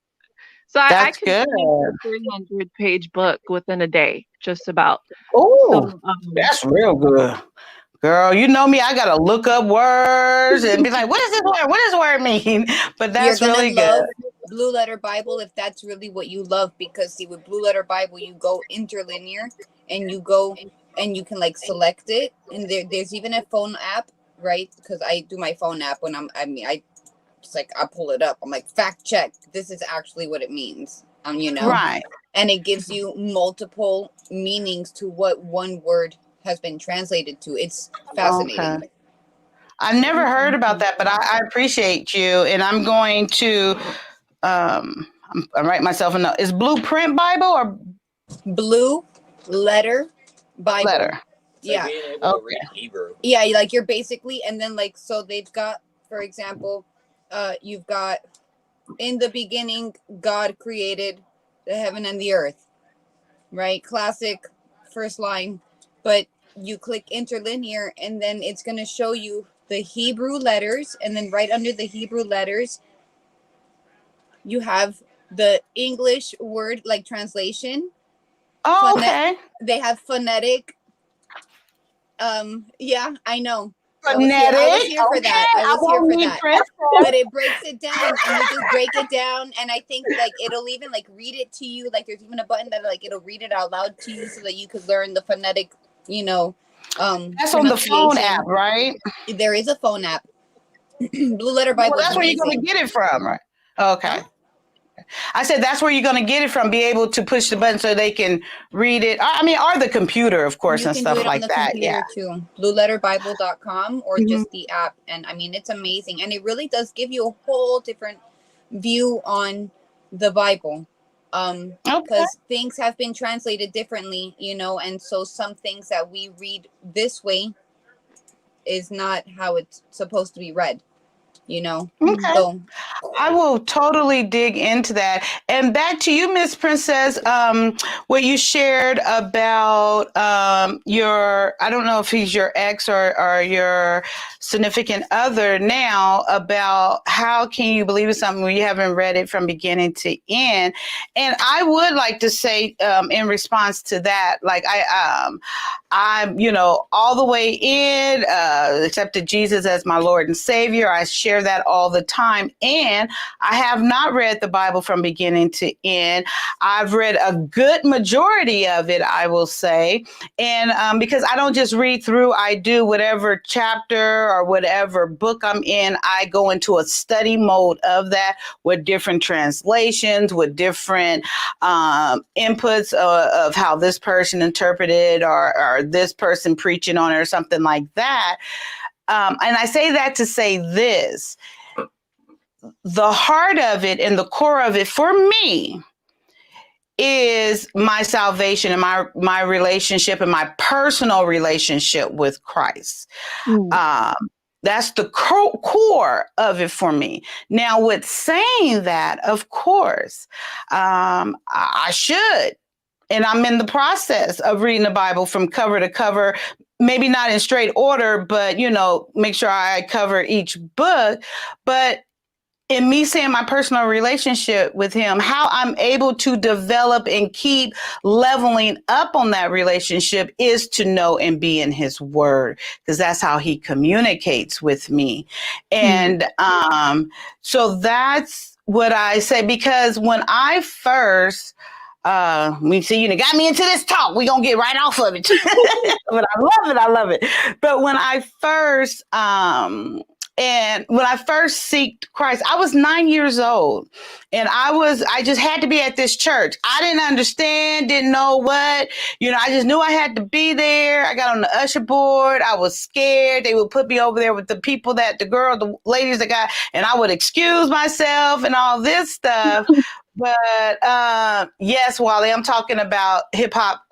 so I That's can good. finish a 300-page book within a day, just about. Oh, So, that's real good. Girl, you know me, I gotta look up words and be like, what is this word? What does word mean? But You're that's gonna really good. love Blue Letter Bible if that's really what you love, because see, with Blue Letter Bible you go interlinear, and you go and you can like select it, and there's even a phone app, right? Because I do my phone app when I it's like I pull it up, I'm like, fact check, this is actually what it means, Right. and it gives you multiple meanings to what one word has been translated to. It's Okay. fascinating. I never heard about that, but I appreciate you. And I'm going to I'm write myself a note. Is Blueprint Bible or Blue Letter Bible. letter? Yeah. Being able to read Hebrew. Yeah, like you're basically, and then like, so they've got, for example, you've got, in the beginning God created the heaven and the earth, right? Classic first line. But you click interlinear, and then it's going to show you the Hebrew letters, and then right under the Hebrew letters you have the English word like translation. Oh, okay. They have phonetic. Yeah, I know. I was Phonetic. here for Okay. that. I I was here won't for need that. princess. But it breaks it down, and you just break it down, and I think like it'll even like read it to you. Like there's even a button that like it'll read it out loud to you so that you could learn the phonetic, you know, That's on the phone app, pronunciation. right? There is a phone app. Blue Letter Well, Bible is that's where you're gonna amazing. get it from, right? Okay. Huh? I said that's where you're going to get it from. Be able to push the button so they can read it. I mean, or the computer, of course, You and can do stuff it on like the that. Yeah. computer too. BlueLetterBible.com or Mhm. just the app. And I mean, it's amazing. And it really does give you a whole different view on the Bible. Okay. Because things have been translated differently, and so some things that we read this way is not how it's supposed to be read, you know. Okay. So I will totally dig into that. And back to you, Miss Princess, what you shared about your, I don't know if he's your ex or your significant other now, about how can you believe in something when you haven't read it from beginning to end. And I would like to say in response to that, like I'm, all the way in, accepted Jesus as my Lord and Savior. I share that all the time. And I have not read the Bible from beginning to end. I've read a good majority of it, I will say. And because I don't just read through, I do whatever chapter or whatever book I'm in, I go into a study mode of that with different translations, with different inputs of how this person interpreted or this person preaching on it or something like that. And I say that to say this, the heart of it and the core of it for me is my salvation and my relationship and my personal relationship with Christ. mm, Um, that's the core of it for me. Now, with saying that, of course, I should. And I'm in the process of reading the Bible from cover to cover, maybe not in straight order, but, make sure I cover each book. But in me saying my personal relationship with him, how I'm able to develop and keep leveling up on that relationship is to know and be in his word, because that's how he communicates with me. mm, And so that's what I say, because when I first you got me into this talk. We're gonna get right off of it. But I love it. I love it. But when I first seeked Christ, I was 9 years old, and I just had to be at this church. I didn't understand, didn't know what, I just knew I had to be there. I got on the usher board. I was scared. They would put me over there with the ladies that got, and I would excuse myself and all this stuff. But yes, Wally, I'm talking about hip hop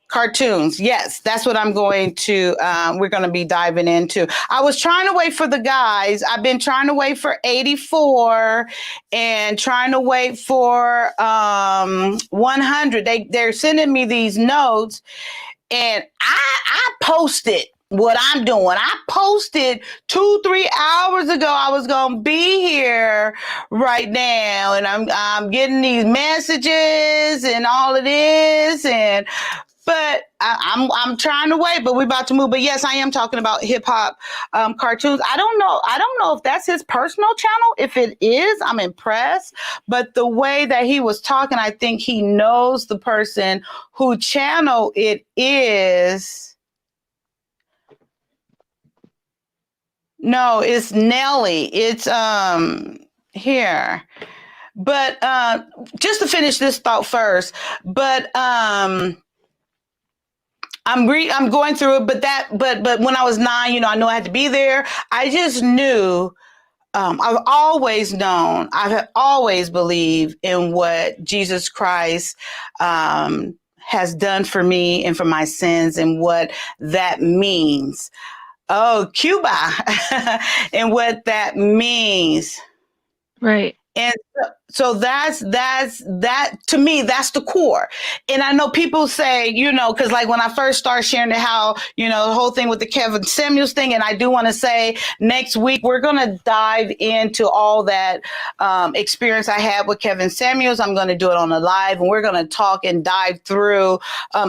cartoons. Yes, that's what we're going to be diving into. I was trying to wait for the guys. I've been trying to wait for 84 and trying to wait for 100. They're sending me these notes, and I posted what I'm doing. I posted 2-3 hours ago. I was gonna be here right now, and I'm getting these messages and all of this, but I'm trying to wait. But we're about to move. But yes, I am talking about hip hop cartoons. I don't know if that's his personal channel. If it is, I'm impressed. But the way that he was talking, I think he knows the person who channel it is. No, it's Nelly. It's here. But just to finish this thought first, but I'm going through it, but when I was 9, I knew I had to be there. I just knew. I've always known. I have always believed in what Jesus Christ has done for me and for my sins, and what that means. Oh, Cuba, and what that means. Right. And so that's that to me, that's the core. And I know people say, because like when I first started sharing how, the whole thing with the Kevin Samuels thing, and I do want to say next week, we're going to dive into all that experience I had with Kevin Samuels. I'm going to do it on a live, and we're going to talk and dive through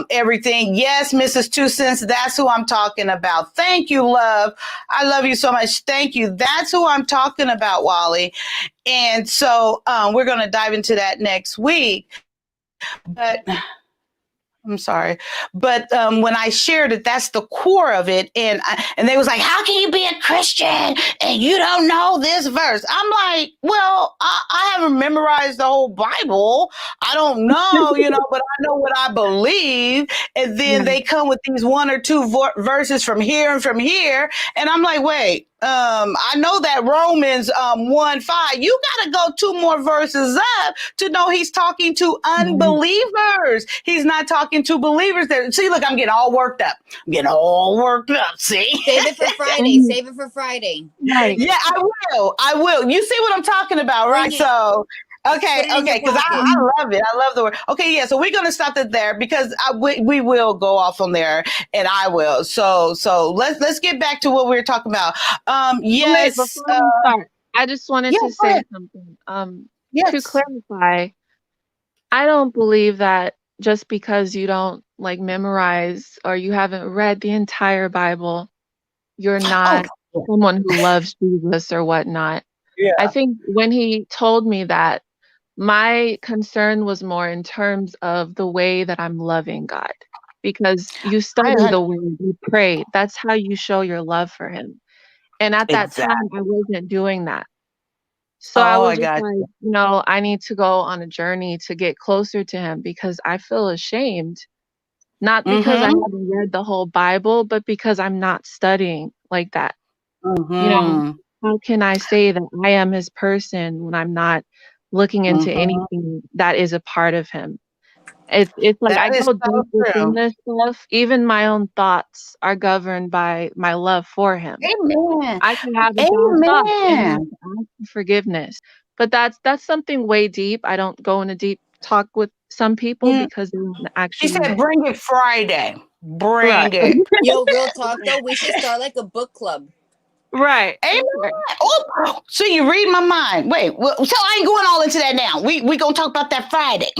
everything. Yes, Mrs. Two Cents, that's who I'm talking about. Thank you, love. I love you so much. Thank you. That's who I'm talking about, Wally. And so we're going to dive into that next week. But I'm sorry. But when I shared it, that's the core of it. And they was like, how can you be a Christian and you don't know this verse? I'm like, well, I haven't memorized the whole Bible. I don't know, but I know what I believe. And then they come with these 1 or 2 verses from here and from here. And I'm like, wait. I know that Romans 1:5. You got to go 2 more verses up to know he's talking to unbelievers. He's not talking to believers. There. See, look, I'm getting all worked up. See, save it for Friday. Save it for Friday. Right. Yeah, I will. You see what I'm talking about, right? So. Okay, because I love it. I love the word. Okay, yeah, so we're going to stop it there, because we will go off on there, and I will. So let's get back to what we were talking about. Yes. Wait, before we start, I just wanted to say something. To clarify, I don't believe that just because you don't memorize or you haven't read the entire Bible, you're not someone who loves Jesus or whatnot. Yeah. I think when he told me that, my concern was more in terms of the way that I'm loving God, because you study the way you pray. That's how you show your love for him. And at that time, I wasn't doing that. So I was just like, I need to go on a journey to get closer to him, because I feel ashamed, not because I haven't read the whole Bible, but because I'm not studying like that. How can I say that I am his person when I'm not looking into anything that is a part of him? It's like I go deep within this stuff. Even my own thoughts are governed by my love for him. Amen. I can have a bad thought and have to ask for forgiveness. But that's something way deep. I don't go in a deep talk with some people because they don't actually. She said, bring it Friday. Bring it. Yo, real talk though, we should start like a book club. Right. Amen. Okay. Oh, so you read my mind. Wait, well, so I ain't going all into that now. We gonna talk about that Friday.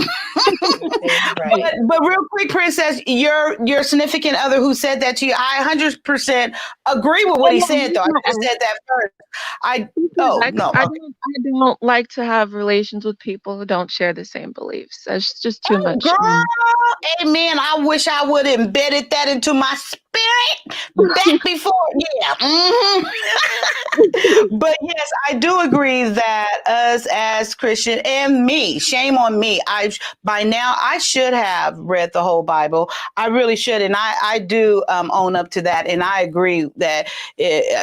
Right. But real quick, Princess, your significant other who said that to you, I 100% agree with what Oh, he no, said. he's Though I my should have ex. said that first. I Because oh no. I don't like to have relations with people who don't share the same beliefs. That's just too much. Girl, amen. I wish I would have embedded that into my spirit back before. Yeah. But yes, I do agree that us as Christian and me, shame on me. By now I should have read the whole Bible. I really should, and I do own up to that. And I agree that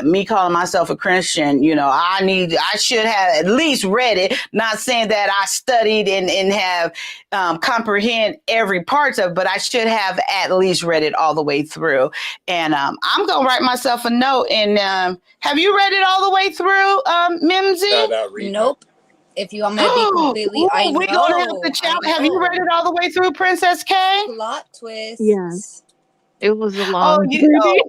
me calling myself a Christian, I should have at least read it. Not saying that I studied and have comprehend every part of, but I should have at least read it all the way through. And I'm gonna write myself a note. And have you read it all the way through, Mimsy? Nope. If you want me to be completely, I We're gonna have to know. chat. Have you read it all the way through, Princess K? Plot Yeah, twists. it was a Oh, long journey.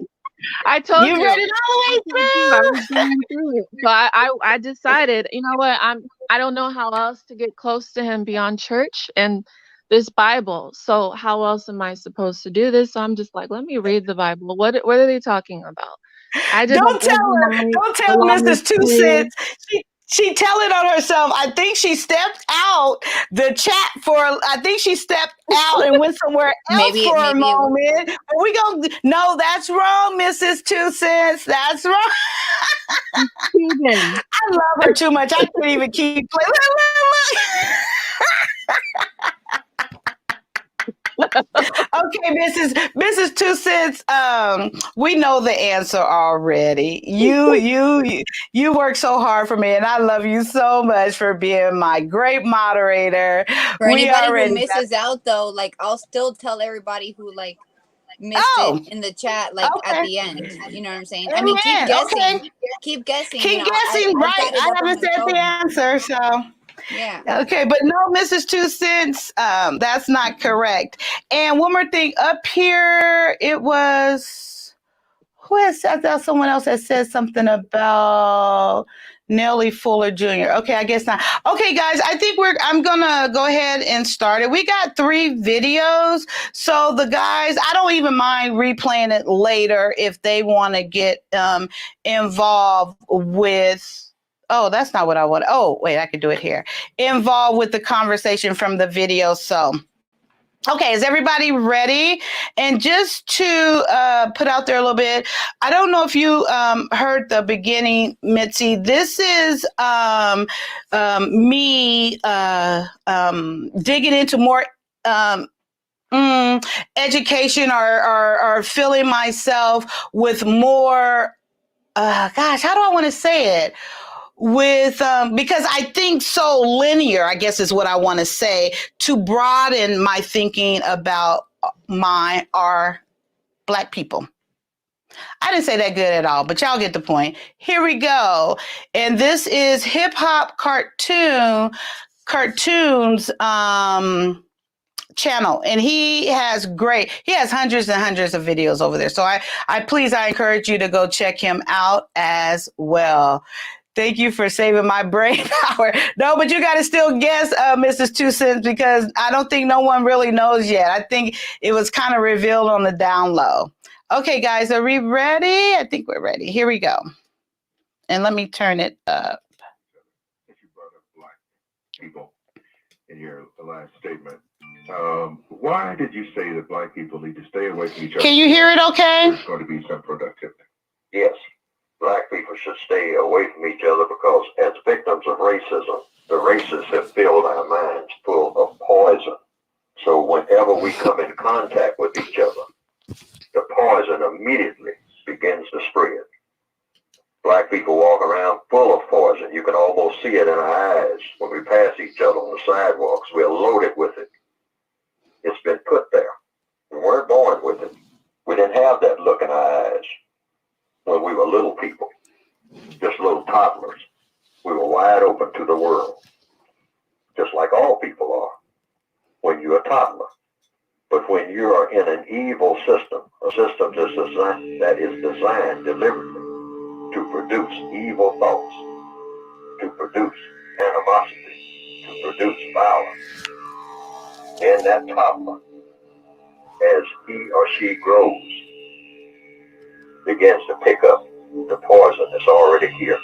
I told you you. read it all I the told you I was going through it. So I decided, you know what, I don't know how else to get close to him beyond church and this Bible. So how else am I supposed to do this? So I'm just like, let me read the Bible. What are they talking about? I way through. did that Don't tell every her. night. Don't The tell longest Mrs. Two prayer. Cents. She tell it on herself. I think she stepped out the chat for. I think she stepped out and went somewhere else Maybe for a it was. moment. But we gonna no, that's wrong, Mrs. Two Cents. That's wrong. Steven. I love her too much. I can't even keep playing. Okay, Mrs. Two Cents. We know the answer already. You work so hard for me, and I love you so much for being my great moderator. For We anybody who already got. misses out, though, like I'll still tell everybody who like missed it Oh, in the chat, like at okay. the end. You know what I'm saying? I mean, keep Amen. guessing, Okay. keep guessing. You Keep know, guessing. I've Right. got it I up on haven't my said the phone. answer, so. Yeah. Okay, but no, Mrs. Two Cents, that's not correct. And one more thing, up here, it was I thought someone else had said something about Nellie Fuller Jr. Okay, I guess not. Okay, guys, I'm gonna go ahead and start it. We got 3 videos, so the guys, I don't even mind replaying it later if they want to get involved with. Oh, that's not what I want. Oh, wait, I can do it here. Involved with the conversation from the video. So, okay, is everybody ready? And just to put out there a little bit, I don't know if you heard the beginning, Mitzi. This is me digging into more education or filling myself with more. Gosh, how do I want to say it? With because I think so linear, I guess is what I want to say, to broaden my thinking about our Black people. I didn't say that good at all, but y'all get the point. Here we go. And this is hip hop cartoons channel, and he has hundreds and hundreds of videos over there. So I encourage you to go check him out as well. Thank you for saving my brain power. No, but you got to still guess, Mrs. Two Cents, because I don't think no one really knows yet. I think it was kind of revealed on the down low. Okay, guys, are we ready? I think we're ready. Here we go. And let me turn it up. You brought up Black people in your last statement. Why did you say that Black people need to stay away from each other? Can you hear it okay? There's going to be some productivity. Yes, Black people should stay away from each other because as victims of racism, the racists have filled our minds full of poison. So whenever we come in contact with each other, the poison immediately begins to spread. Black people walk around full of poison. You can almost see it in our eyes. When we pass each other on the sidewalks, we're loaded with it. It's been put there. We weren't born with it. We didn't have that look in our eyes when we were little people, just little toddlers. We were wide open to the world, just like all people are when you're a toddler. But when you are in an evil system, a system that is designed deliberately to produce evil thoughts, to produce animosity, to produce violence. In that toddler, as he or she grows, begins to pick up the poison that's already here.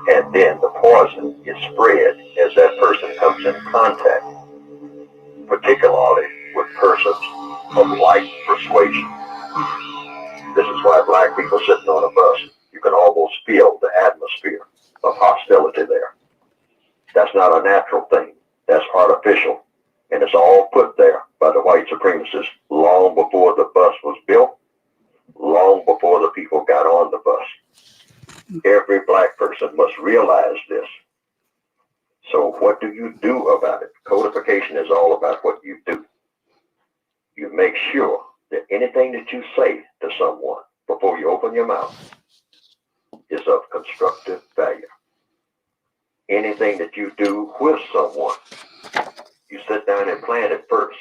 And then the poison is spread as that person comes in contact, particularly with persons of light persuasion. This is why black people sitting on a bus, you can almost feel the atmosphere of hostility there. That's not a natural thing. That's artificial. And it's all put there by the white supremacists long before the bus was built, long before the people got on the bus. Every black person must realize this. So what do you do about it? Codification is all about what you do. You make sure that anything that you say to someone before you open your mouth is of constructive value. Anything that you do with someone, you sit down and plan it first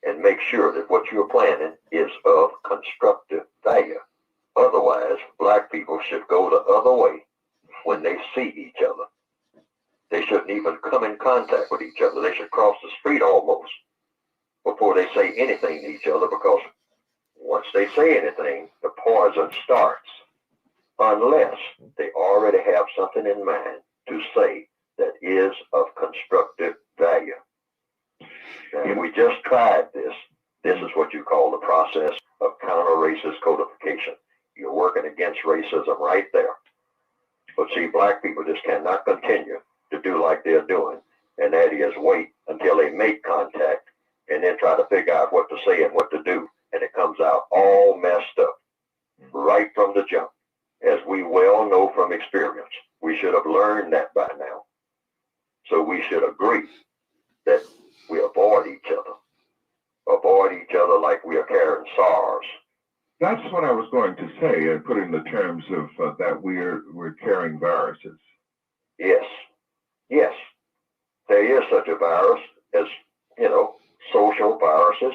and make sure that what you're planning is of constructive value. Otherwise, black people should go the other way when they see each other. They shouldn't even come in contact with each other. They should cross the street almost before they say anything to each other, because once they say anything, the poison starts. Unless they already have something in mind to say that is of constructive value. And we just tried this. This is what you call the process of counter-racist codification. You're working against racism right there. But see, black people just cannot continue to do like they're doing, and that is wait until they make contact and then try to figure out what to say and what to do, and it comes out all messed up right from the jump. As we well know from experience, we should have learned that by now. So we should agree that we avoid each other like we are carrying SARS. That's what I was going to say, put in the terms of that we're carrying viruses. Yes, yes, there is such a virus as, social viruses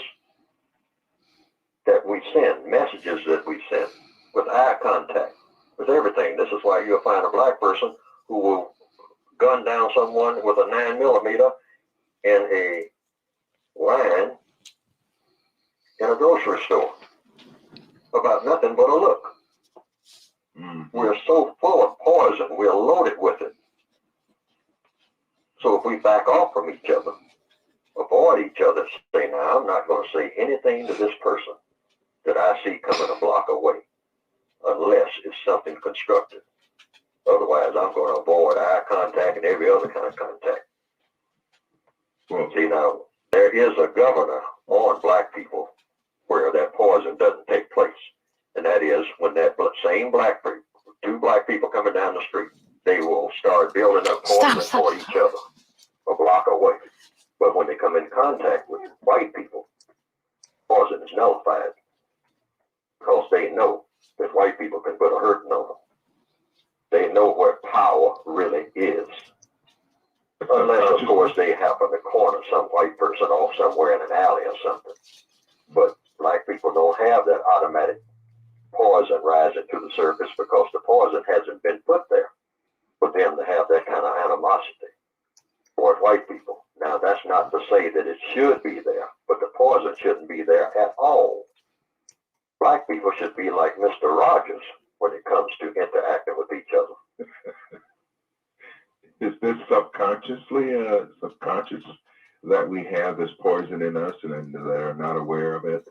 that we send, messages that we send with eye contact, with everything. This is why you'll find a black person who will gun down someone with a 9mm in a line in a grocery store about nothing but a look. We're so full of poison, we're loaded with it. So if we back off from each other, avoid each other, say, now I'm not going to say anything to this person that I see coming a block away, unless it's something constructive. Otherwise, I'm going to avoid eye contact and every other kind of contact. Well, see, now, there is a governor on black people where that poison doesn't take place. And that is when that same black people, two black people coming down the street, they will start building up poison for each other a block away. But when they come in contact with white people, poison is nullified because they know that white people can put a hurting on them. They know where power really is. Unless, of course, they happen to corner some white person off somewhere in an alley or something. But black people don't have that automatic poison rising to the surface because the poison hasn't been put there for them to have that kind of animosity toward white people. Now, that's not to say that it should be there, but the poison shouldn't be there at all. Black people should be like Mr. Rogers when it comes to interacting with each other. Is this subconscious that we have this poison in us and they're not aware of it?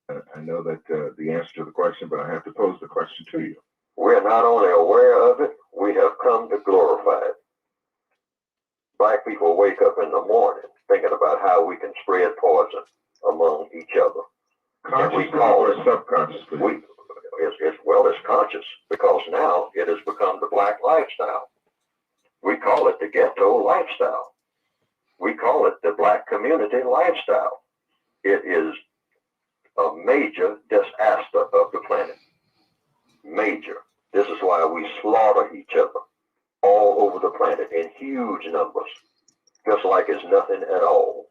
I know that the answer to the question, but I have to pose the question to you. We're not only aware of it, we have come to glorify it. Black people wake up in the morning thinking about how we can spread poison among each other. Consciously or subconsciously? It's conscious, because now it has become the black lifestyle. We call it the ghetto lifestyle. We call it the black community lifestyle. It is a major disaster of the planet. Major. This is why we slaughter each other all over the planet in huge numbers, just like it's nothing at all.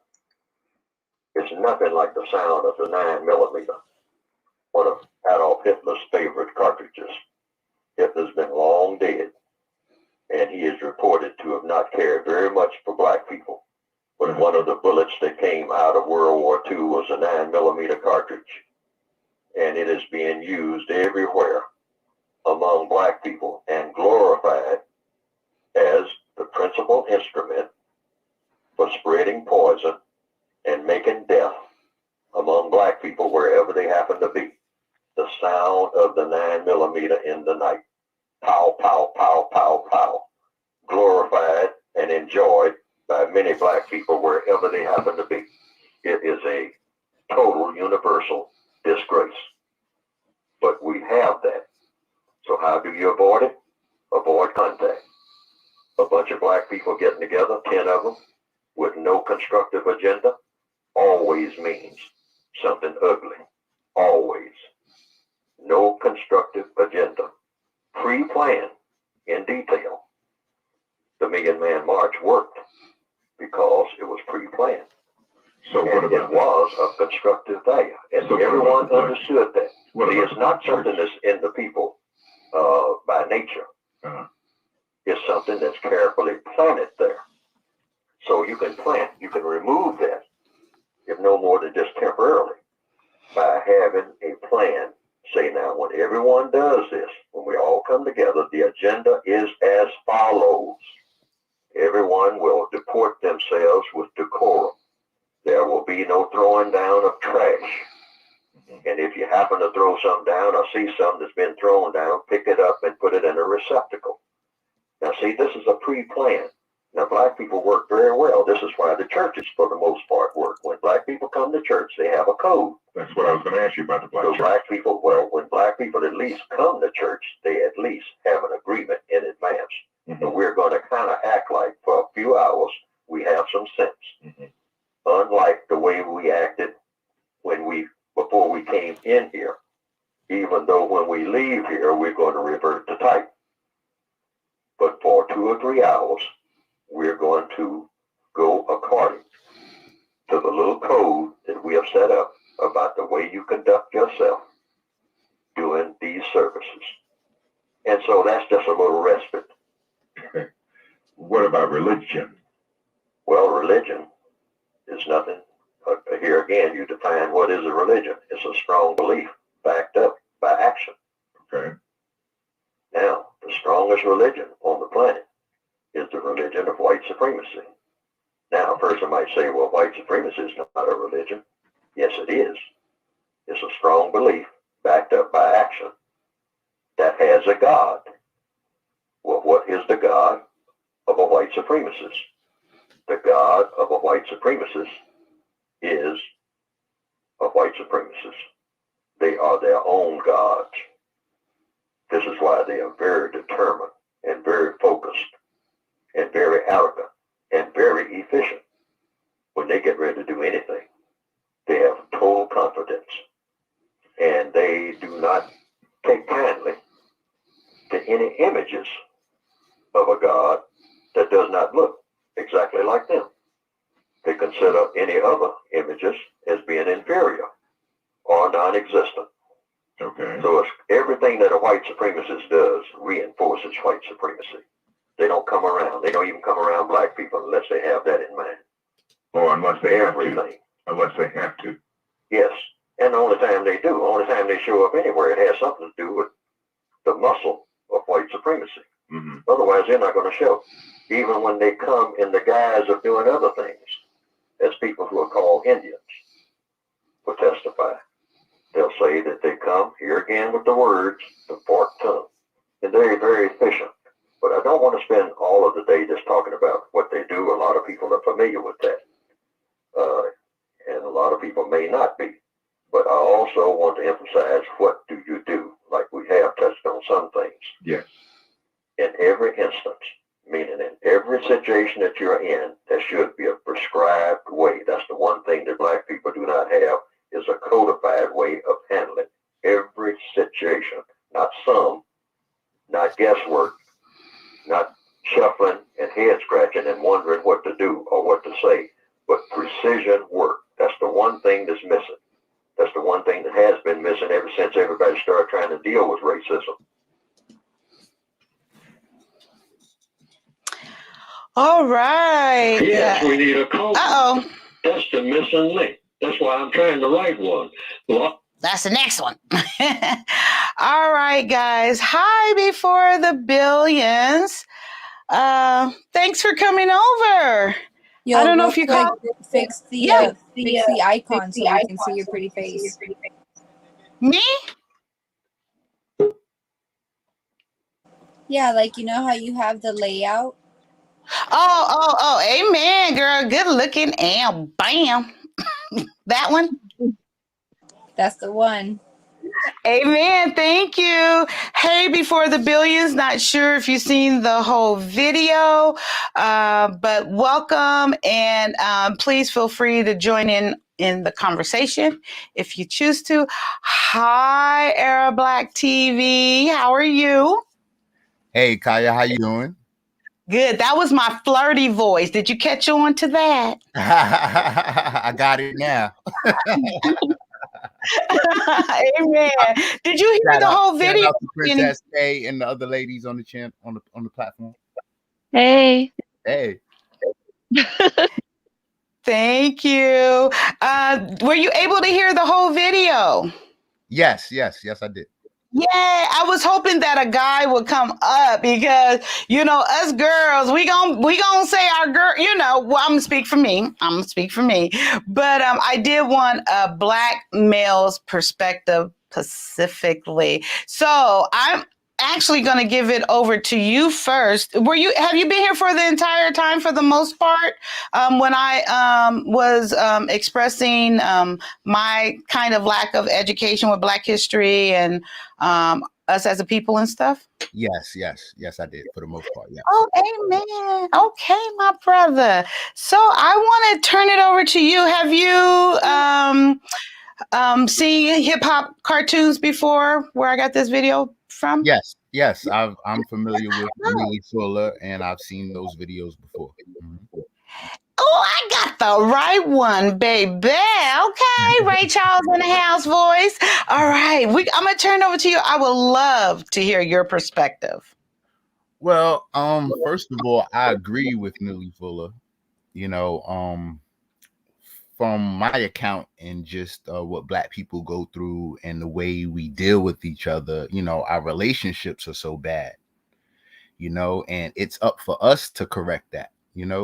It's nothing like the sound of the 9mm, one of Adolf Hitler's favorite cartridges. and it is being used everywhere among black people and glorified as the principal instrument for spreading poison and making death among black people wherever they happen to be. The sound of the 9mm in the night. Pow, pow, pow, pow, pow. Glorified and enjoyed by many black people wherever they happen to be. It is a total universal disgrace. But we have that. So how do you avoid it? Avoid contact. A bunch of black people getting together, 10 of them, with no constructive agenda, always means something ugly. Always. No constructive agenda. Pre-planned in detail. The Million Man March worked because it was pre-planned. So what And about it was of constructive value. And So what everyone about the understood that. What See, about it's not the something that's in the people by nature. Uh-huh. It's something that's carefully planted there. So you can plant, you can remove that, if no more than just temporarily, by having a plan. Say now, when everyone does this, when we all come together, the agenda is as follows. Everyone will deport themselves with decorum. There will be no throwing down of trash. And if you happen to throw some down or see something that's been thrown down, pick it up and put it in a receptacle. Now see, this is a pre-plan. Now black people work very well. This is why the churches, for the most part, work. When black people come to church, they have a code. That's what I was going to ask you about the black So church. black people, well, when black people at least come to church, they at least have an agreement in advance. Mm-hmm. And we're going to kind of act like for a few hours, we have some sense. Mm-hmm. Unlike the way we acted before we came in here, even though when we leave here, we're going to revert to type. But for 2 or 3 hours, we're going to go according to the little code that we have set up about the way you conduct yourself during these services. And so that's just a little respite. What about religion? Well, religion is nothing. Here again, you define what is a religion. It's a strong belief backed up by action. Okay. Now, the strongest religion on the planet is the religion of white supremacy. Now, a person might say, well, white supremacy is not a religion. Yes, it is. It's a strong belief backed up by action that has a God. Well, what is the God of a white supremacist? The God of a white supremacist is a white supremacist. They are their own gods. This is why they are very determined and very focused and very arrogant and very efficient. When they get ready to do anything, they have total confidence, and they do not take kindly to any images of a God that does not look exactly like them. They consider any other images as being inferior or non-existent. Okay. So it's everything that a white supremacist does reinforces white supremacy. They don't come around. They don't even come around black people unless they have that in mind. Or unless they have to. Everything. Unless they have to. Yes. And the only time they do, the only time they show up anywhere, it has something to do with the muscle of white supremacy. Mm-hmm. Otherwise, they're not going to show. Even when they come in the guise of doing other things, as people who are called Indians will testify. They'll say that they come, here again with the words, the forked tongue. And they're very efficient. But I don't want to spend all of the day just talking about what they do. A lot of people are familiar with that. And a lot of people may not be. But I also want to emphasize, what do you do? Like we have touched on some things. Yes. In every instance, meaning in every situation that you're in, there should be a prescribed way. That's the one thing that black people do not have, is a codified way of handling every situation. Not some, not guesswork, not shuffling and head scratching and wondering what to do or what to say, but precision work. That's the one thing that's missing. That's the one thing that has been missing ever since everybody started trying to deal with racism. All right. Yes, we need a code. Uh-oh. That's the missing link. That's why I'm trying to write one. That's the next one. All right, guys. Hi before the billions. Thanks for coming over. Yo, I don't know real if you quick, caught. fix Yeah, the icon so we can see your pretty face. me? Yeah, like you know how you have the layout? Oh, amen, girl. Good looking and bam. That one. That's the one. Amen. Thank you. Hey, before the billions, not sure if you've seen the whole video, but welcome. And please feel free to join in the conversation if you choose to. Hi, Era Black TV. How are you? Hey, Kyia, how you doing? Good. That was my flirty voice. Did you catch on to that? I got it now. Amen. Did you hear the whole Shout video? out to Princess K and the other ladies on the channel on the platform. Hey. Hey. Thank you. Were you able to hear the whole video? Yes, I did. Yeah, I was hoping that a guy would come up because us girls, we gon' say our girl. Well, I'm gonna speak for me. But I did want a black male's perspective specifically. So I'm actually gonna give it over to you first. Have you been here for the entire time for the most part? When I was expressing my kind of lack of education with Black history and us as a people and stuff? Yes, I did for the most part. Yes. Oh, amen. Okay, my brother. So I want to turn it over to you. Have you seen hip hop cartoons before where I got this video from? Yes. I'm familiar with Millie Fuller, and I've seen those videos before. Mm-hmm. Oh, I got the right one, baby. Okay, Ray Charles in the house voice. All right, I'm gonna turn it over to you. I would love to hear your perspective. Well, first of all, I agree with Millie Fuller. From my account and just what Black people go through and the way we deal with each other, our relationships are so bad, and it's up for us to correct that,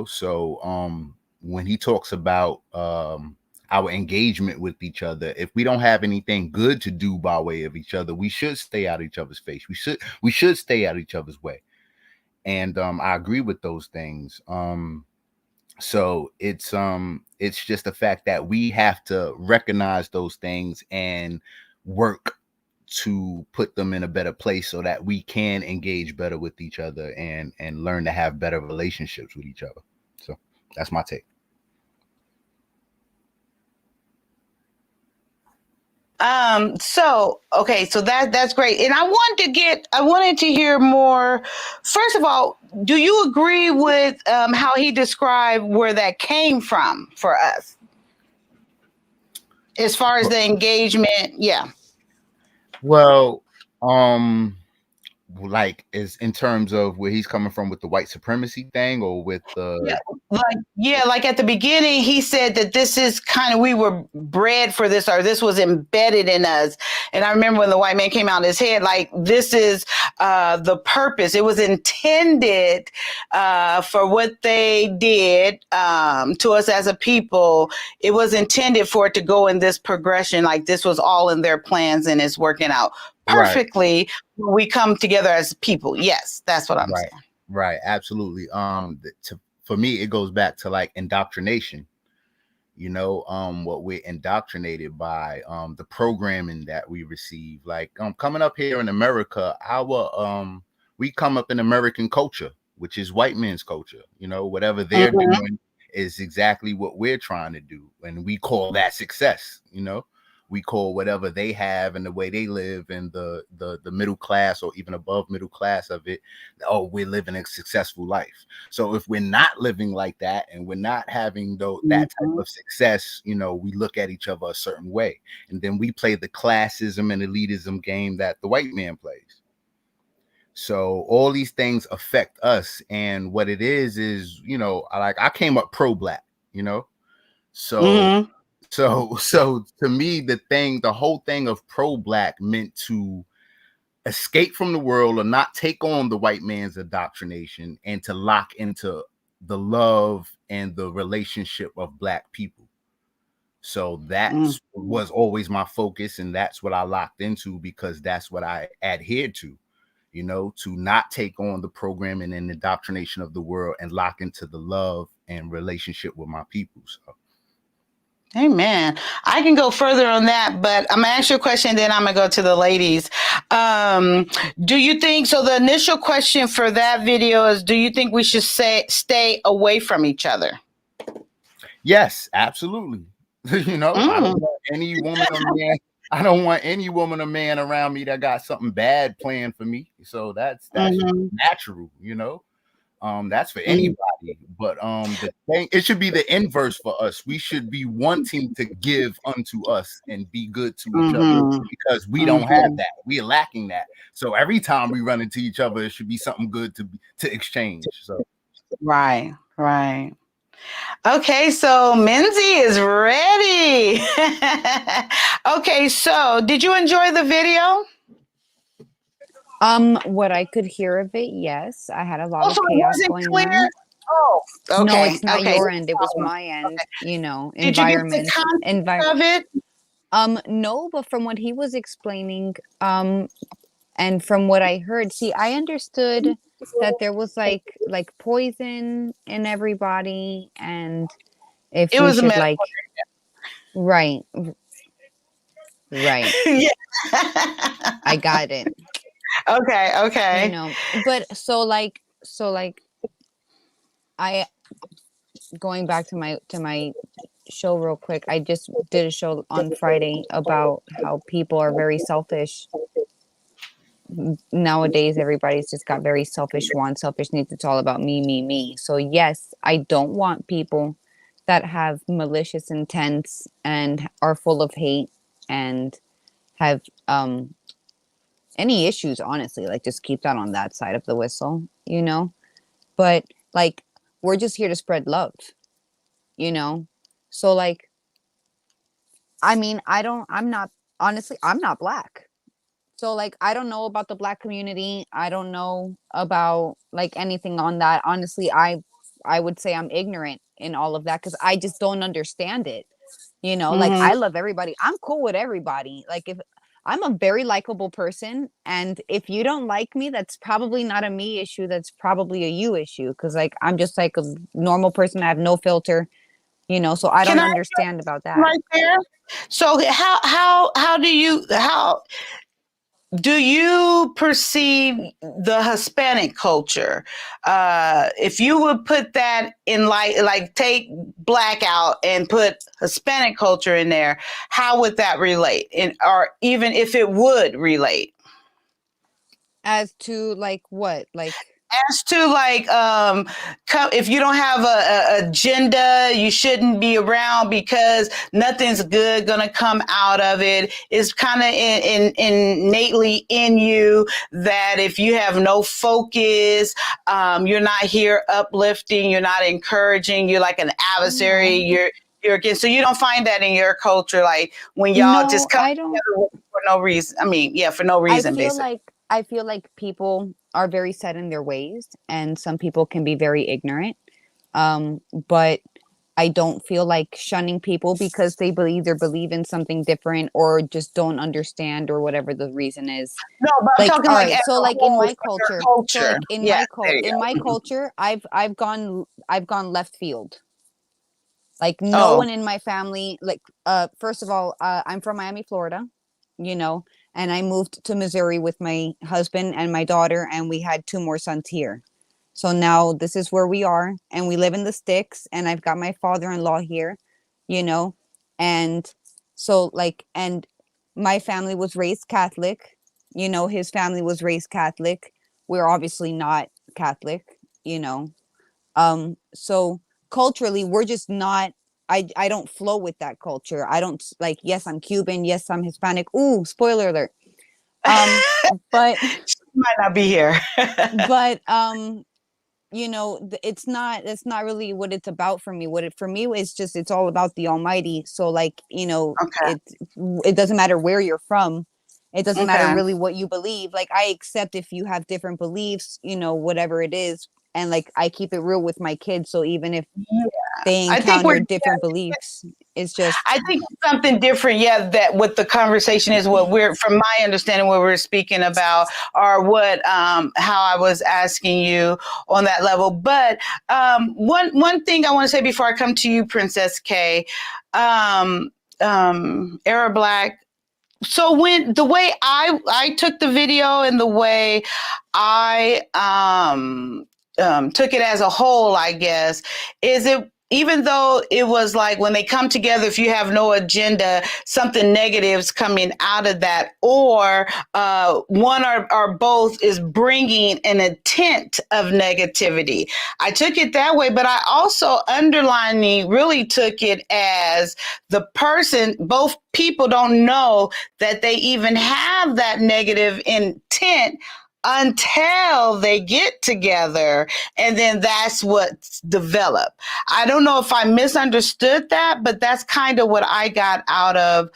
so when he talks about our engagement with each other, if we don't have anything good to do by way of each other, we should stay out of each other's face. We should stay out of each other's way. And I agree with those things. So it's just the fact that we have to recognize those things and work to put them in a better place so that we can engage better with each other and learn to have better relationships with each other. So that's my take. So that's great. And I wanted to hear more. First of all, do you agree with how he described where that came from for us? As far as the engagement, yeah. Well, like is in terms of where he's coming from with the white supremacy thing, or with the like at the beginning he said that this is kind of, we were bred for this, or this was embedded in us. And I remember when the white man came out his head, like, this is the purpose. It was intended for what they did to us as a people. It was intended for it to go in this progression, like this was all in their plans and it's working out perfectly when we come together as people. Yes, that's what I'm saying. Right, absolutely. For me, it goes back to like indoctrination. What we're indoctrinated by, the programming that we receive. Like coming up here in America, we come up in American culture, which is white man's culture. Whatever they're doing is exactly what we're trying to do, and we call that success. We call whatever they have and the way they live and the middle class or even above middle class of it, oh, we're living a successful life. So if we're not living like that and we're not having that type of success, we look at each other a certain way. And then we play the classism and elitism game that the white man plays. So all these things affect us. And what it is, I came up pro-Black, so So to me, the whole thing of pro-black meant to escape from the world or not take on the white man's indoctrination and to lock into the love and the relationship of black people. So that was always my focus, and that's what I locked into because that's what I adhered to, you know, to not take on the programming and indoctrination of the world and lock into the love and relationship with my people. So. Amen. I can go further on that, but I'm gonna ask you a question, then I'm gonna go to the ladies. Do you think so? The initial question for that video is: do you think we should stay away from each other? Yes, absolutely. You know, I don't want any woman or man. I don't want any woman or man around me that got something bad planned for me. So that's natural, you know. That's for anybody, but the thing, it should be the inverse for us. We should be wanting to give unto us and be good to each other because we don't have that. We are lacking that. So every time we run into each other, it should be something good to exchange. So right. Okay, so Minzy is ready. Okay, so did you enjoy the video? What I could hear of it, yes. I had a lot of Also, chaos was it going clear? on. Oh, okay. No, it's not okay. your end. It was my end. You know, Did you get environment. the context of it? No, but from what he was explaining, and from what I heard, see, I understood that there was like poison in everybody, and if It we was a should metaphor. like, right, right, Yeah. I got it. Okay. You know, but so like, I going back to my show real quick. I just did a show on Friday about how people are very selfish nowadays. Everybody's just got very selfish wants, selfish needs. It's all about me. So yes, I don't want people that have malicious intents and are full of hate and have any issues, honestly. Like, just keep that on that side of the whistle, you know. But like, we're just here to spread love, you know. So like, I mean, I'm not, honestly, I'm not black. So like, I don't know about the black community. I don't know about like anything on that. Honestly, I would say I'm ignorant in all of that because I just don't understand it. You know, like, I love everybody. I'm cool with everybody. Like, if I'm a very likable person, and if you don't like me, that's probably not a me issue. That's probably a you issue. Cause like, I'm just like a normal person. I have no filter, you know, so I Can don't I understand about that. right there? So how do you perceive the Hispanic culture? If you would put that in like take black out and put Hispanic culture in there, how would that relate? Or even if it would relate? As to like what? Like, As to like, if you don't have a agenda, you shouldn't be around because nothing's good gonna come out of it. It's kind of innately in you that if you have no focus, you're not here uplifting, you're not encouraging, you're like an adversary. You're against. So you don't find that in your culture, like when y'all no, just come I don't. together for no reason. I mean, yeah, for no reason, basically. I feel like people are very set in their ways, and some people can be very ignorant. But I don't feel like shunning people because they either believe in something different or just don't understand, or whatever the reason is. No, but I'm Like, talking all like right, as so a like in whole my for your culture, so culture. like in Yeah, there you my go. culture, I've gone left field. Like, no Oh, one in my family, like, first of all, I'm from Miami, Florida, you know, and I moved to Missouri with my husband and my daughter, and we had two more sons here. So now this is where we are, and we live in the sticks, and I've got my father-in-law here, you know, and so like, and my family was raised Catholic, you know, his family was raised Catholic. We're obviously not Catholic, you know. So culturally, we're just not. I don't flow with that culture. I don't like. Yes, I'm Cuban. Yes, I'm Hispanic. Ooh, spoiler alert. Um, but she might not be here. but it's not really what it's about for me. For me is just, it's all about the Almighty. So like, Okay. it doesn't matter where you're from. It doesn't matter Okay. really what you believe. Like, I accept if you have different beliefs, whatever it is. And like, I keep it real with my kids. So even if they I think we're encounter different beliefs, it's just, I think something different, yeah, that what the conversation is, what we're, from my understanding, what we're speaking about, or what, how I was asking you on that level. But one thing I want to say before I come to you, Princess K, Era Black. So when the way I took the video and the way I took it as a whole, I guess, is it, even though it was like when they come together, if you have no agenda, something negative's coming out of that, or one or both is bringing an intent of negativity. I took it that way, but I also underlining really took it as the person, both people don't know that they even have that negative intent until they get together, and then that's what's developed. I don't know if I misunderstood that, but that's kind of what I got out of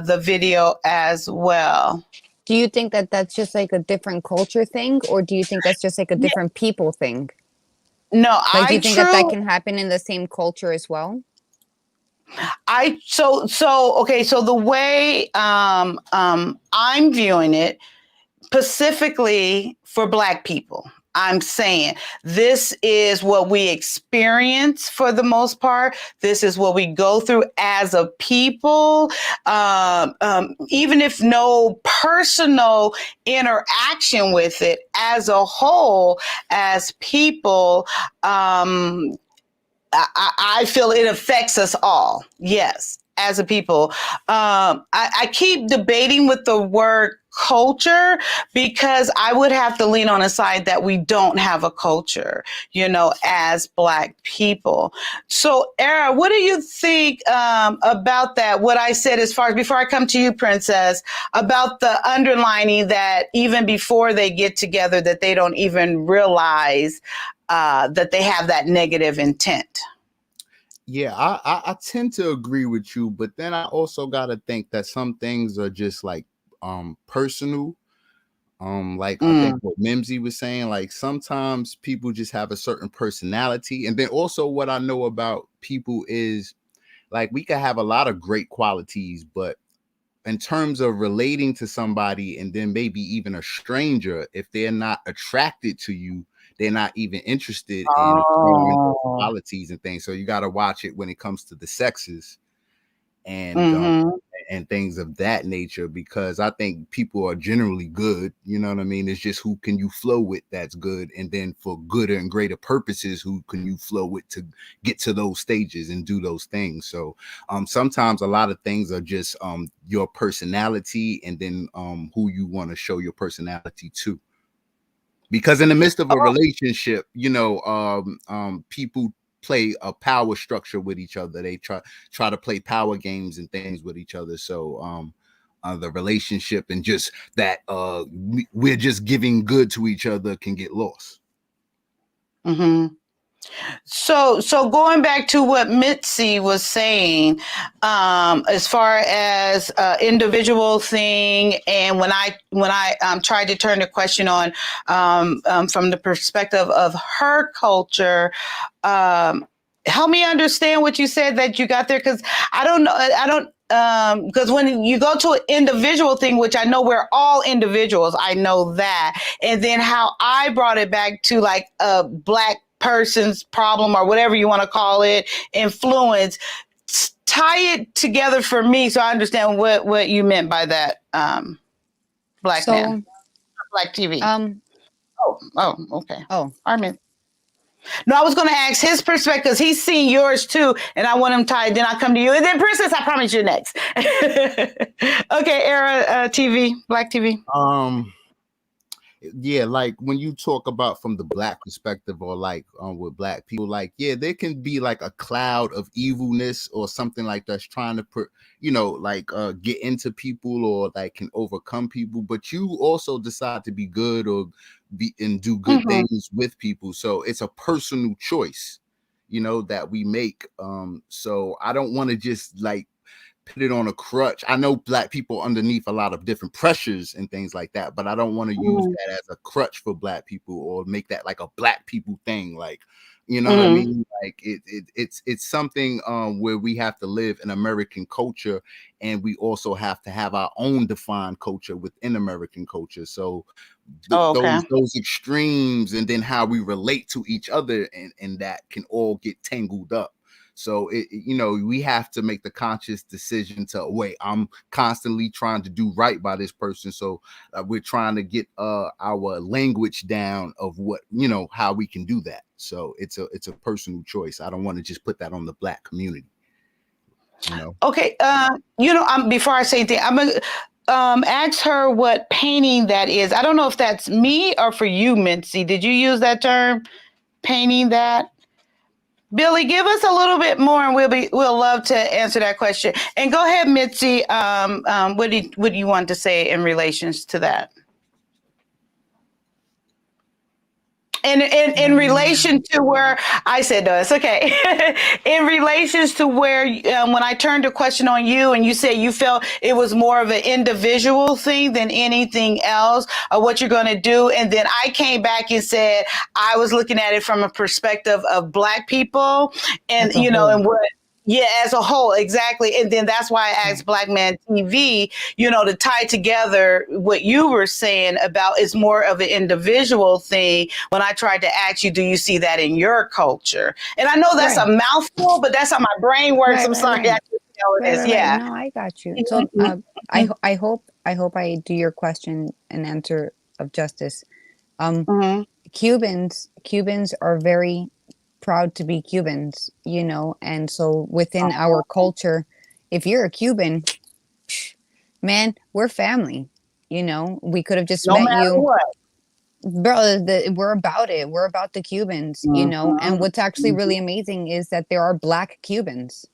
the video as well. do you think that that's just like a different culture thing, or do you think that's just like a different people thing? No, Like, do I you think that truly, can happen in the same culture as well? okay, so the way I'm viewing it, specifically for Black people, I'm saying this is what we experience for the most part. This is what we go through as a people. Even if no personal interaction with it, as a whole, as people, I feel it affects us all. Yes, as a people. I keep debating with the word culture because I would have to lean on a side that we don't have a culture, as Black people. So, Era, what do you think about that? What I said, as far as, before I come to you, Princess, about the underlining that even before they get together, that they don't even realize that they have that negative intent. Yeah, I tend to agree with you, but then I also gotta think that some things are just like personal. Like I think what Mimsy was saying, like sometimes people just have a certain personality. And then also what I know about people is like we can have a lot of great qualities, but in terms of relating to somebody and then maybe even a stranger, if they're not attracted to you, they're not even interested in exploring those Oh. qualities and things. So you got to watch it when it comes to the sexes and Mm-hmm. and things of that nature, because I think people are generally good. You know what I mean? It's just who can you flow with that's good, and then for gooder and greater purposes, who can you flow with to get to those stages and do those things. So sometimes a lot of things are just your personality, and then who you want to show your personality to. Because in the midst of a relationship, people play a power structure with each other. They try to play power games and things with each other. So the relationship and just that we're just giving good to each other can get lost. Mm-hmm. So going back to what Mitzi was saying, as far as individual thing, and when I tried to turn the question on from the perspective of her culture, help me understand what you said that you got there, because I don't know. Because when you go to an individual thing, which I know we're all individuals, I know that, and then how I brought it back to like a Black person's problem, or whatever you want to call it, influence, tie it together for me so I understand what you meant by that. Black man, Black TV. Okay. I mean, no, I was going to ask his perspective because he's seen yours too, and I want him tied. Then I'll come to you, and then Princess, I promise you're next. Okay, Era TV, Black TV. yeah, like when you talk about from the black perspective, or like with black people, like, yeah, there can be like a cloud of evilness or something like that's trying to put, like get into people, or like can overcome people, but you also decide to be good, or be and do good things with people. So it's a personal choice, that we make. So I don't want to just like put it on a crutch. I know black people underneath a lot of different pressures and things like that, but I don't want to use that as a crutch for black people, or make that like a black people thing. Like, you know what I mean? Like it's something where we have to live in American culture, and we also have to have our own defined culture within American culture. So Okay. those extremes, and then how we relate to each other, and that can all get tangled up. So we have to make the conscious decision to wait. I'm constantly trying to do right by this person, so we're trying to get our language down of what how we can do that. So it's a personal choice. I don't want to just put that on the black community. Okay. Before I say anything, I'm gonna ask her what painting that is. I don't know if that's me or for you, Mincy. Did you use that term, painting that? Billy, give us a little bit more, and we'll love to answer that question. And go ahead, Mitzi. What do you want to say in relations to that? And in relation to where I said no, it's okay. In relations to where when I turned a question on you, and you said you felt it was more of an individual thing than anything else, or what you're going to do, and then I came back and said I was looking at it from a perspective of Black people, and and what. Yeah, as a whole, exactly. And then that's why I asked Black Man TV, to tie together what you were saying about it's more of an individual thing. When I tried to ask you, do you see that in your culture? And I know that's a mouthful, but that's how my brain works. I'm sorry. Right. I just know it is. Yeah. No, I got you. So I hope I do your question and answer of justice. Cubans are very proud to be Cubans, and so within our culture, if you're a Cuban, man, we're family. We could have just No met matter you, what. bro. We're about it. We're about the Cubans, and what's actually really amazing is that there are Black Cubans,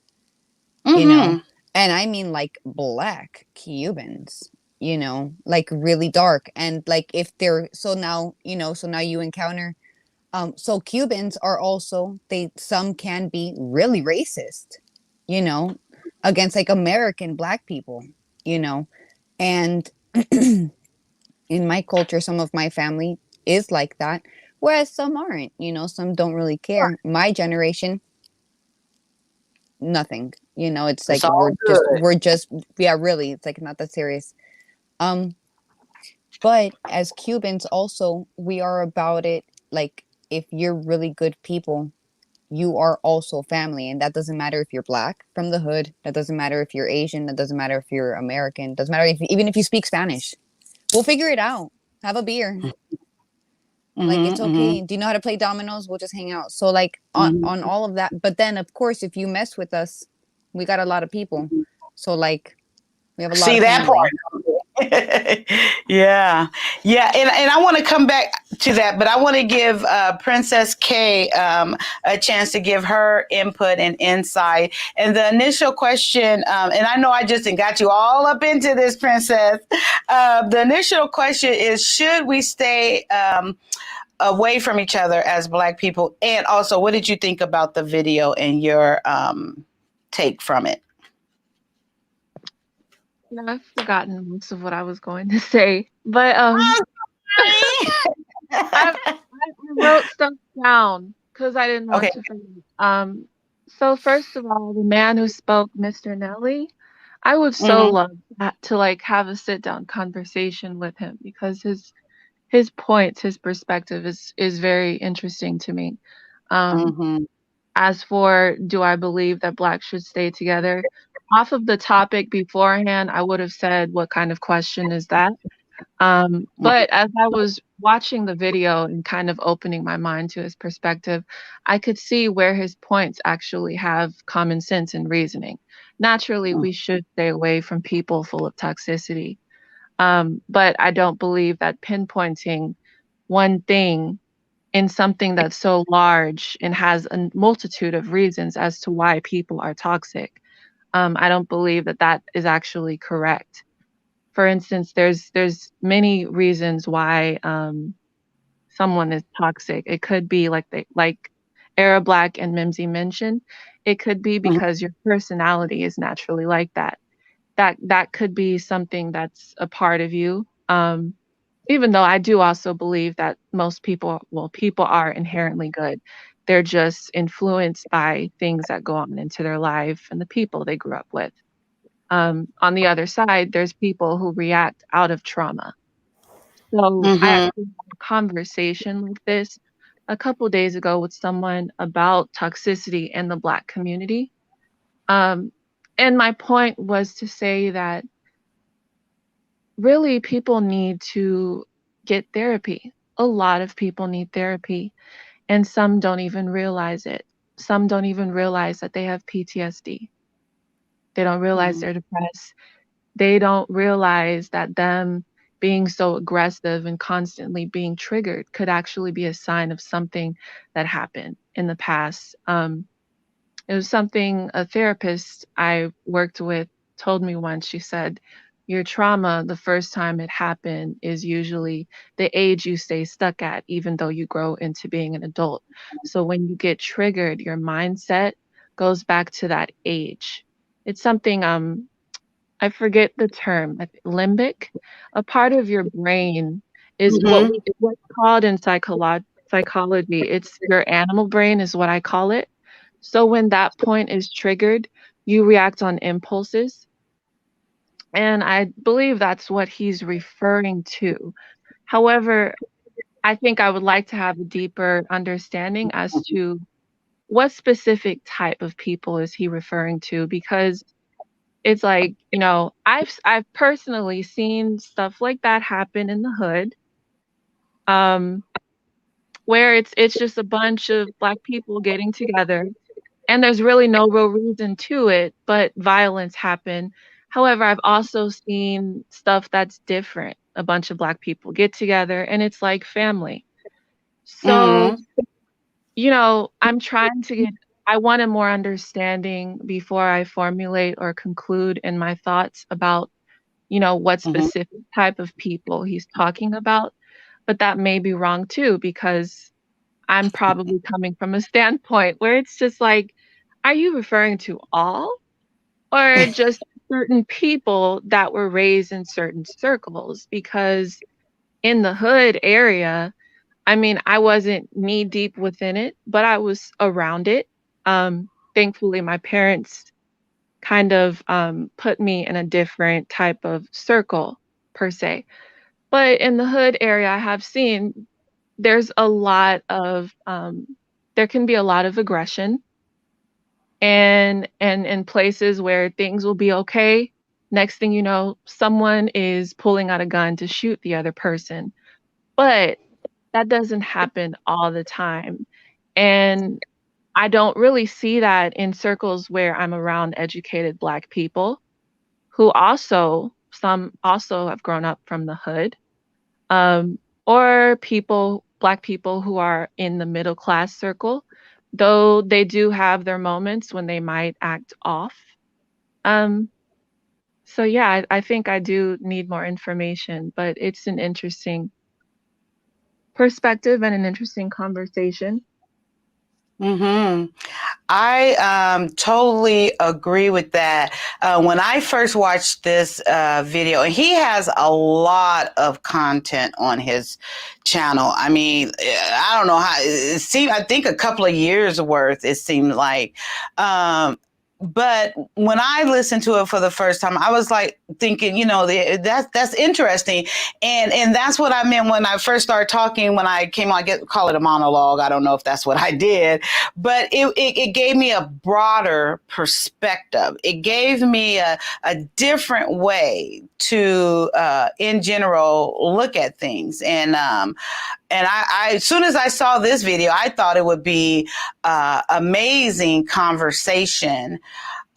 and I mean like Black Cubans, like really dark, and like if they're so now you encounter. So Cubans are also some can be really racist, you know, against like American Black people, and in my culture, some of my family is like that, whereas some aren't, some don't really care. My generation, nothing, it's like It's all good. yeah, really, it's like not that serious. But as Cubans also, we are about it. Like if you're really good people, you are also family. And that doesn't matter if you're Black from the hood. That doesn't matter if you're Asian. That doesn't matter if you're American. Doesn't matter even if you speak Spanish. We'll figure it out. Have a beer. Like it's okay. Do you know how to play dominoes? We'll just hang out. So like on all of that. But then of course, if you mess with us, we got a lot of people. So like we have a lot of that family. part. Yeah. And I want to come back to that, but I want to give Princess K a chance to give her input and insight. And the initial question, and I know I just got you all up into this, Princess. The initial question is, should we stay away from each other as Black people? And also, what did you think about the video and your take from it? Yeah, I've forgotten most of what I was going to say, but I wrote stuff down because I didn't want Okay. to forget. So first of all, the man who spoke, Mr. Nelly, I would so love to like have a sit down conversation with him because his points, his perspective is very interesting to me. As for do I believe that Blacks should stay together? Off of the topic beforehand, I would have said, what kind of question is that? But as I was watching the video and kind of opening my mind to his perspective, I could see where his points actually have common sense and reasoning. Naturally, we should stay away from people full of toxicity. But I don't believe that pinpointing one thing in something that's so large and has a multitude of reasons as to why people are toxic. I don't believe that that is actually correct. For instance, there's many reasons why someone is toxic. It could be like Era Black and Mimsy mentioned. It could be Mhm. because your personality is naturally like that. That could be something that's a part of you. Even though I do also believe that most people, well, people are inherently good. They're just influenced by things that go on into their life and the people they grew up with. On the other side, there's people who react out of trauma. So I Mhm. actually had a conversation like this a couple days ago with someone about toxicity in the Black community. Um, and my point was to say that really people need to get therapy. A lot of people need therapy, and some don't even realize it. Some don't even realize that they have PTSD. They don't realize Mhm. they're depressed. They don't realize that them being so aggressive and constantly being triggered could actually be a sign of something that happened in the past. It was something a therapist I worked with told me once. She said, your trauma, the first time it happened, is usually the age you stay stuck at, even though you grow into being an adult. So when you get triggered, your mindset goes back to that age. It's something I forget the term, limbic. A part of your brain is Mhm. what's called in psychology. It's your animal brain is what I call it. So when that point is triggered, you react on impulses, and I believe that's what he's referring to. However, I think I would like to have a deeper understanding as to what specific type of people is he referring to, because it's like, I've personally seen stuff like that happen in the hood, um, where it's just a bunch of Black people getting together, and there's really no real reason to it, but violence happened. However, I've also seen stuff that's different. A bunch of Black people get together, and it's like family. So, Mhm. I'm trying to get I want a more understanding before I formulate or conclude in my thoughts about what Mhm. specific type of people he's talking about, but that may be wrong too, because I'm probably coming from a standpoint where it's just like, are you referring to all or just certain people that were raised in certain circles? Because in the hood area, I mean, I wasn't knee deep within it, but I was around it. Thankfully, my parents kind of put me in a different type of circle per se. But in the hood area, I have seen there's a lot of there can be a lot of aggression, and in places where things will be okay, next thing you know, someone is pulling out a gun to shoot the other person. But that doesn't happen all the time. And I don't really see that in circles where I'm around educated Black people who some also have grown up from the hood, or Black people who are in the middle class circle, though they do have their moments when they might act off. Um, so yeah, I think I do need more information, but it's an interesting perspective and an interesting conversation. Mhm. I totally agree with that. When I first watched this video, and he has a lot of content on his channel. I mean, I don't know how it seemed. I think a couple of years worth. It seemed like. But when I listened to it for the first time, I was like thinking, that's interesting, and that's what I meant when I first started talking. When I came on, call it a monologue. I don't know if that's what I did, but it gave me a broader perspective. It gave me a different way to, in general, look at things. And I, as soon as I saw this video, I thought it would be amazing conversation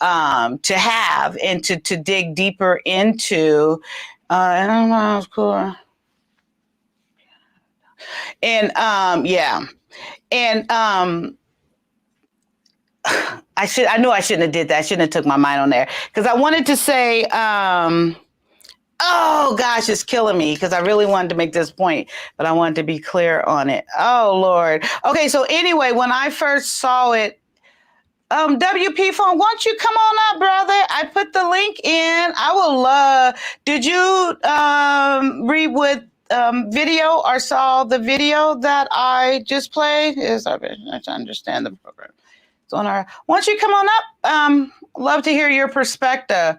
to have and to dig deeper into. I don't know, it's cool. And yeah. And I knew I shouldn't have did that. I shouldn't have took my mind on there. Because I wanted to say, oh gosh, it's killing me because I really wanted to make this point, but I wanted to be clear on it. Oh Lord. Okay, so anyway, when I first saw it, WP Phone, won't you come on up, brother? I put the link in. I will love. Did you read with video or saw the video that I just played? Is I to understand the program. It's on our. Won't you come on up? Love to hear your perspective.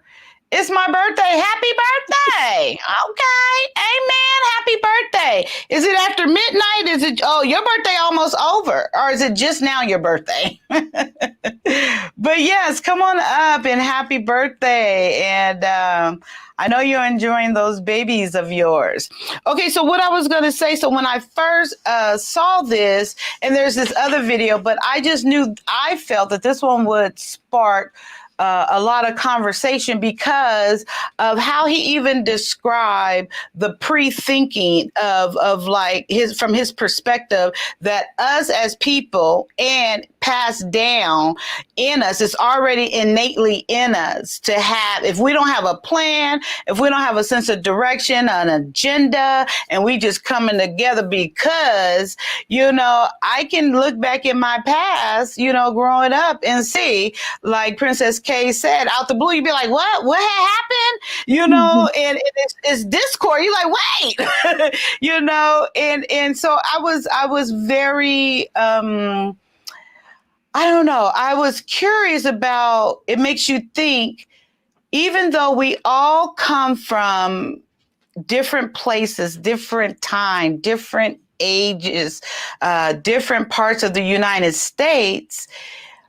It's my birthday. Happy birthday. Okay. Amen. Happy birthday. Is it after midnight? Is it, oh, your birthday almost over? Or is it just now your birthday? But yes, come on up and happy birthday. And I know you're enjoying those babies of yours. Okay, so what I was going to say, so when I first saw this, and there's this other video, but I just knew, I felt that this one would spark a lot of conversation because of how he even described the pre-thinking of like from his perspective that us as people and passed down in us, it's already innately in us to have, if we don't have a plan, if we don't have a sense of direction, an agenda, and we just coming together because, I can look back in my past, growing up and see, like Princess Kay said, out the blue, you'd be like, what had happened? And it's discord. You're like, wait, and so I was very, I don't know. I was curious about, it makes you think, even though we all come from different places, different time, different ages, different parts of the United States,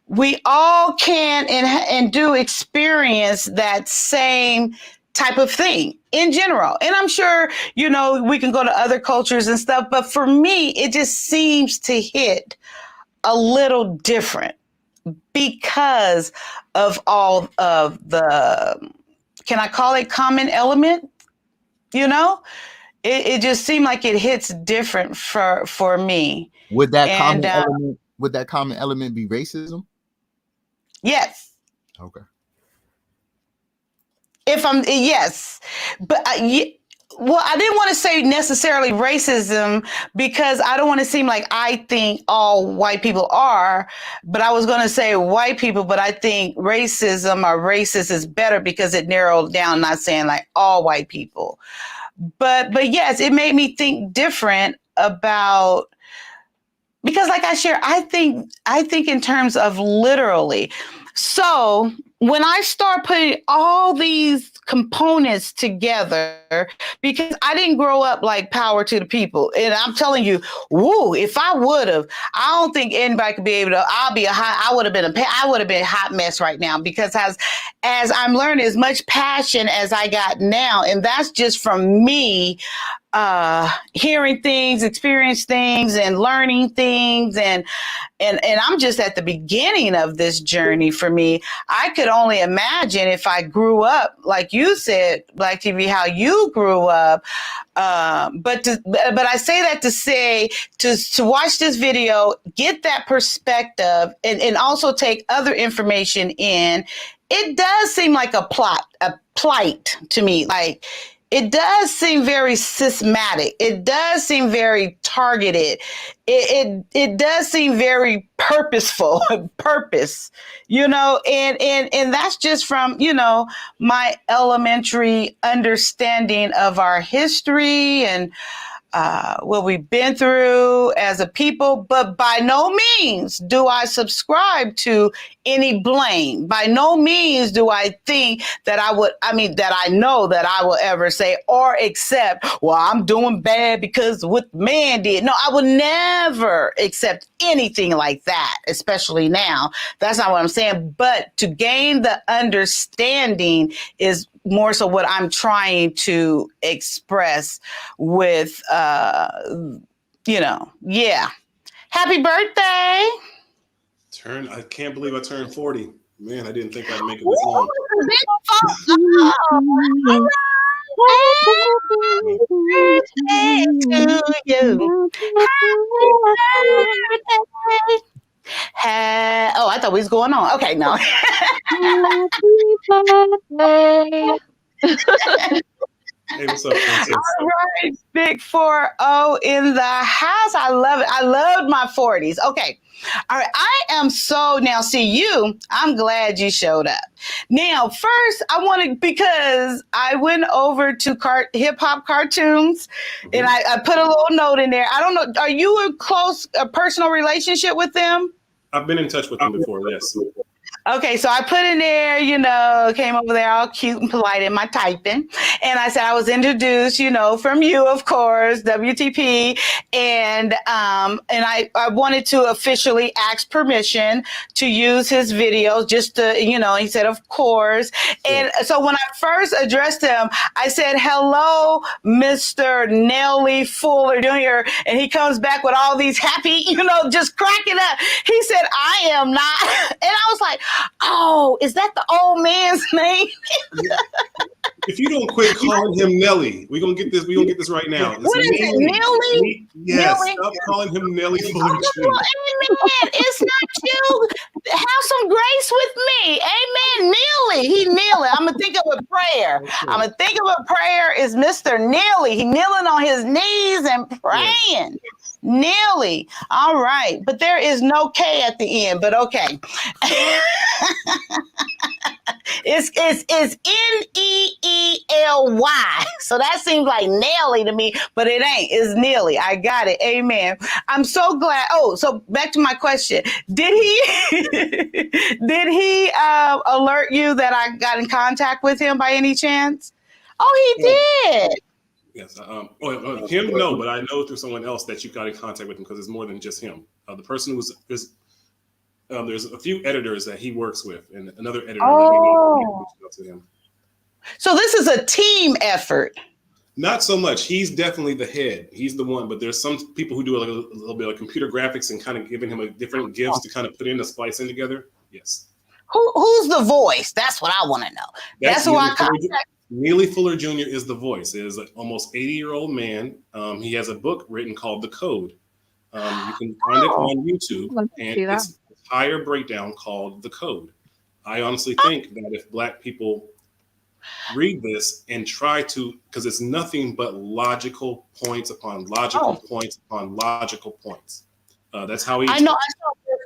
we all can and do experience that same type of thing in general. And I'm sure, we can go to other cultures and stuff, but for me, it just seems to hit a little different because of all of the, can I call it common element? It just seemed like it hits different for me. Would that common element be racism? Yes. Okay. Yes, but well, I didn't want to say necessarily racism because I don't want to seem like I think all white people are, but I was going to say white people, but I think racism or racist is better because it narrowed down, not saying like all white people. But yes, it made me think different about, because like I share, I think in terms of literally. So when I start putting all these components together, because I didn't grow up like power to the people. And I'm telling you, if I would have, I don't think anybody could be able to, I would have been a hot mess right now, because as I'm learning as much passion as I got now, and that's just from me, hearing things, experience things, and learning things, and I'm just at the beginning of this journey for me. I could only imagine if I grew up like you said, Black TV, how you grew up. But I say that to say to watch this video, get that perspective, and also take other information in. It does seem like a plight to me, like. It does seem very systematic. It does seem very targeted. It does seem very purposeful, purpose, and that's just from, my elementary understanding of our history and what we've been through as a people. But by no means do I subscribe to any blame. By no means do I think that I know that I will ever say or accept, well, I'm doing bad because what man did. No, I would never accept anything like that, especially now. That's not what I'm saying. But to gain the understanding is more so what I'm trying to express with, yeah. Happy birthday. I can't believe I turned 40. Man, I didn't think I'd make it this long. Birthday to you. always going on. Okay, no. Happy birthday. Hey, what's up, Princess? All right, Big 4-0 in the house. I love it. I loved my 40s. Okay. All right. I am so now see you. I'm glad you showed up. Now, first, I want to because I went over to hip hop cartoons and I put a little note in there. I don't know. Are you a personal relationship with them? I've been in touch with them before, yes. Okay, so I put in there, came over there all cute and polite in my typing. And I said I was introduced, from you, of course, WTP. And I wanted to officially ask permission to use his videos just to, he said, of course. And so when I first addressed him, I said, hello, Mr. Nelly Fuller Jr. And he comes back with all these happy, just cracking up. He said, I am not. And I was like, oh, is that the old man's name? If you don't quit calling him Nelly, we're gonna get this right now. What is it, Nelly? Yes, Nelly? stop calling him Nelly Fuller Jr. Amen. It's not you. Have some grace with me. Amen. Neely. He kneeling. I'm gonna think of a prayer. I'm gonna think of a prayer is Mr. Neely. He kneeling on his knees and praying. Yes. Neely. All right. But there is no K at the end, but okay. It's Neely. So that seems like Nelly to me, but it ain't. It's Neely. I got it. Amen. I'm so glad. Oh, so back to my question. Did he alert you that I got in contact with him by any chance? Oh, he did. Yes. Him, no, but I know through someone else that you got in contact with him because it's more than just him. The person there's a few editors that he works with, and another editor that reached out to him. So this is a team effort. Not so much. He's definitely the head. He's the one, but there's some people who do a little bit of computer graphics and kind of giving him a different gifts to kind of put in the splice in together. Yes. Who's the voice? That's what I want to know. That's who I contact. Neely Fuller Jr. is the voice. It is an almost 80-year-old man. He has a book written called The Code. You can find it on YouTube, and it's an entire breakdown called The Code. I honestly think that if Black people read this and try to, because it's nothing but logical points upon logical points upon logical points. That's how he. I know. I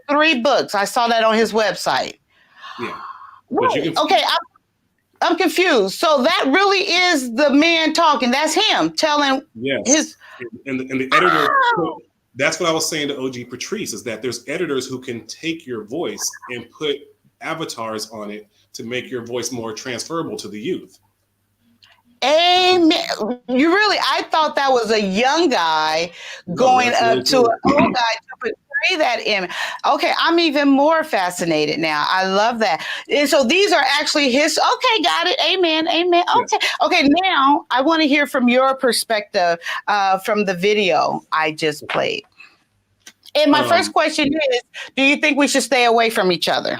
saw 3 books. I saw that on his website. Yeah. But you can, okay. I'm confused. So that really is the man talking. That's him telling his. And the editor. That's what I was saying to OG Patrice is that there's editors who can take your voice and put avatars on it to make your voice more transferable to the youth. Amen. I thought that was a young guy going up to an old guy to portray that image. Okay, I'm even more fascinated now. I love that. And so these are actually his. Okay, got it. Amen. Amen. Okay. Yes. Okay, now I want to hear from your perspective from the video I just played. And my first question is, do you think we should stay away from each other?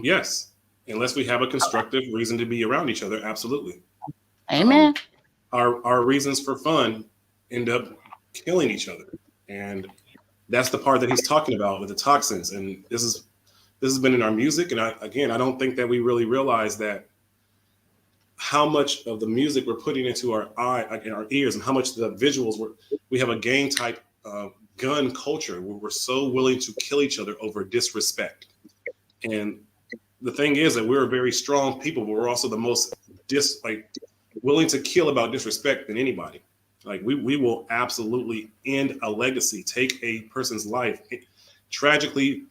Yes. Unless we have a constructive reason to be around each other, absolutely. Amen. Our reasons for fun end up killing each other, and that's the part that he's talking about with the toxins. And this has been in our music, and I don't think that we really realize that how much of the music we're putting into our ears, and how much the visuals we have a gang type gun culture where we're so willing to kill each other over disrespect. And the thing is that we're very strong people, but we're also the most willing to kill about disrespect than anybody. Like we will absolutely end a legacy, take a person's life. Tragically,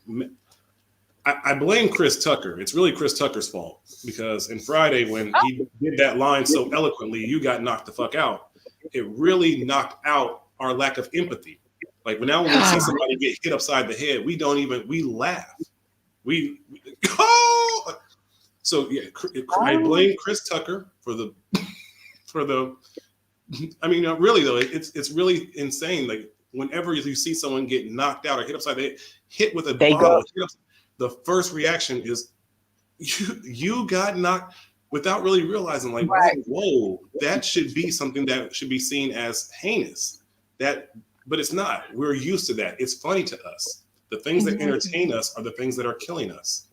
I blame Chris Tucker. It's really Chris Tucker's fault because in Friday when he did that line so eloquently, "You got knocked the fuck out," it really knocked out our lack of empathy. Like when we see somebody get hit upside the head, we laugh. So yeah, I blame Chris Tucker for the. I mean, really though, it's really insane. Like whenever you see someone get knocked out or hit upside the head, hit with a bottle, the first reaction is you got knocked without really realizing, like, whoa, that should be something that should be seen as heinous. But it's not. We're used to that. It's funny to us. The things that entertain us are the things that are killing us.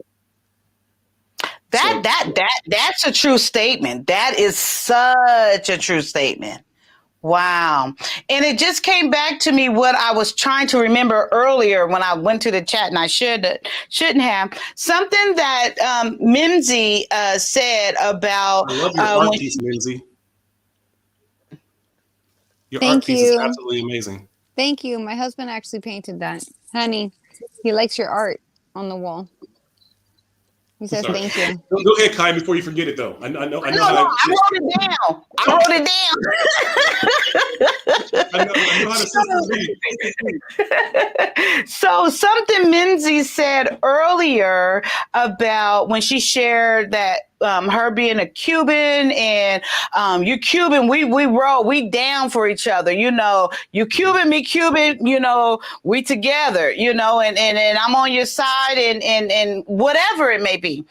That's a true statement. That is such a true statement. Wow. And it just came back to me what I was trying to remember earlier when I went to the chat, and I shouldn't have. Something that Mimsy said about I love your art piece, Mimsy. Your art piece is absolutely amazing. Thank you. My husband actually painted that. Honey, he likes your art on the wall. He says thank you. Go ahead, Kai, before you forget it, though. I know. No, I wrote it down. I wrote it down. I know how to sisters read. So something Minzy said earlier about when she shared that her being a Cuban and you're Cuban, we down for each other, you know, you Cuban, me Cuban, you know, we together, you know, and I'm on your side and whatever it may be.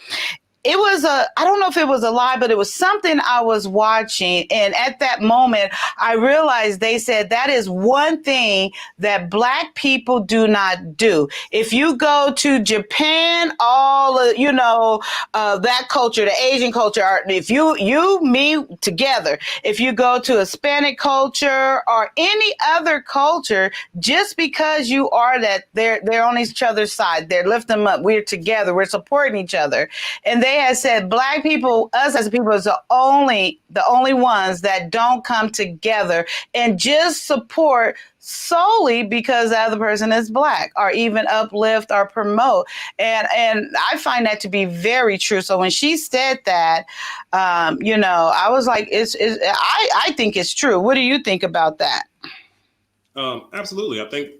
It was I don't know if it was a lie, but it was something I was watching. And at that moment, I realized they said that is one thing that Black people do not do. If you go to Japan, all of, you know, that culture, the Asian culture, if you, me together, if you go to Hispanic culture or any other culture, just because you are that, they're on each other's side. They're lifting them up. We're together. We're supporting each other. And they had said Black people, us as people, is the only ones that don't come together and just support solely because the other person is Black, or even uplift or promote. And I find that to be very true. So when she said that, you know, I was like, I think it's true. What do you think about that? Absolutely. I think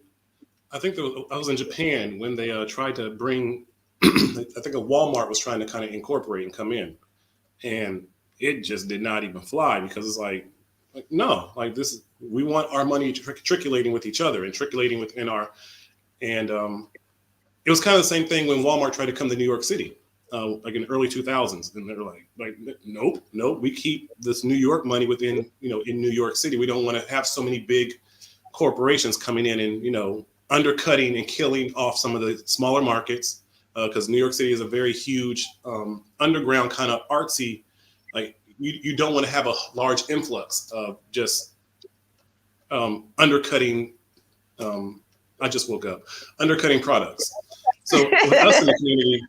I was in Japan when they tried to bring. I think a Walmart was trying to kind of incorporate and come in, and it just did not even fly because it's like no, like this, we want our money trickulating with each other and trickulating within our, and it was kind of the same thing when Walmart tried to come to New York City, like in the early 2000s, and they're like nope, we keep this New York money within, you know, in New York City. We don't want to have so many big corporations coming in and, you know, undercutting and killing off some of the smaller markets. Because New York City is a very huge underground kind of artsy, like you don't want to have a large influx of just undercutting. I just woke up, undercutting products. So with us in the community,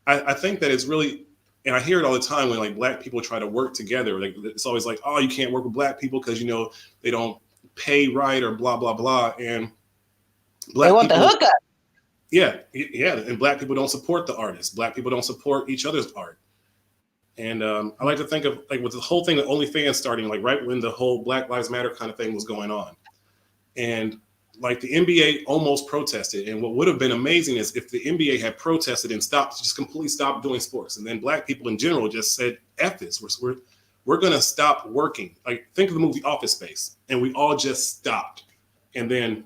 I think that it's really, and I hear it all the time when like Black people try to work together. Like it's always like, oh, you can't work with Black people because, you know, they don't pay right or blah blah blah, and Black they want people, the hookup. Yeah, and Black people don't support the artists. Black people don't support each other's art. And I like to think of like with the whole thing, the OnlyFans starting like right when the whole Black Lives Matter kind of thing was going on. And like the NBA almost protested. And what would have been amazing is if the NBA had protested and just completely stopped doing sports. And then Black people in general just said, F this, we're going to stop working. Like think of the movie Office Space, and we all just stopped. And then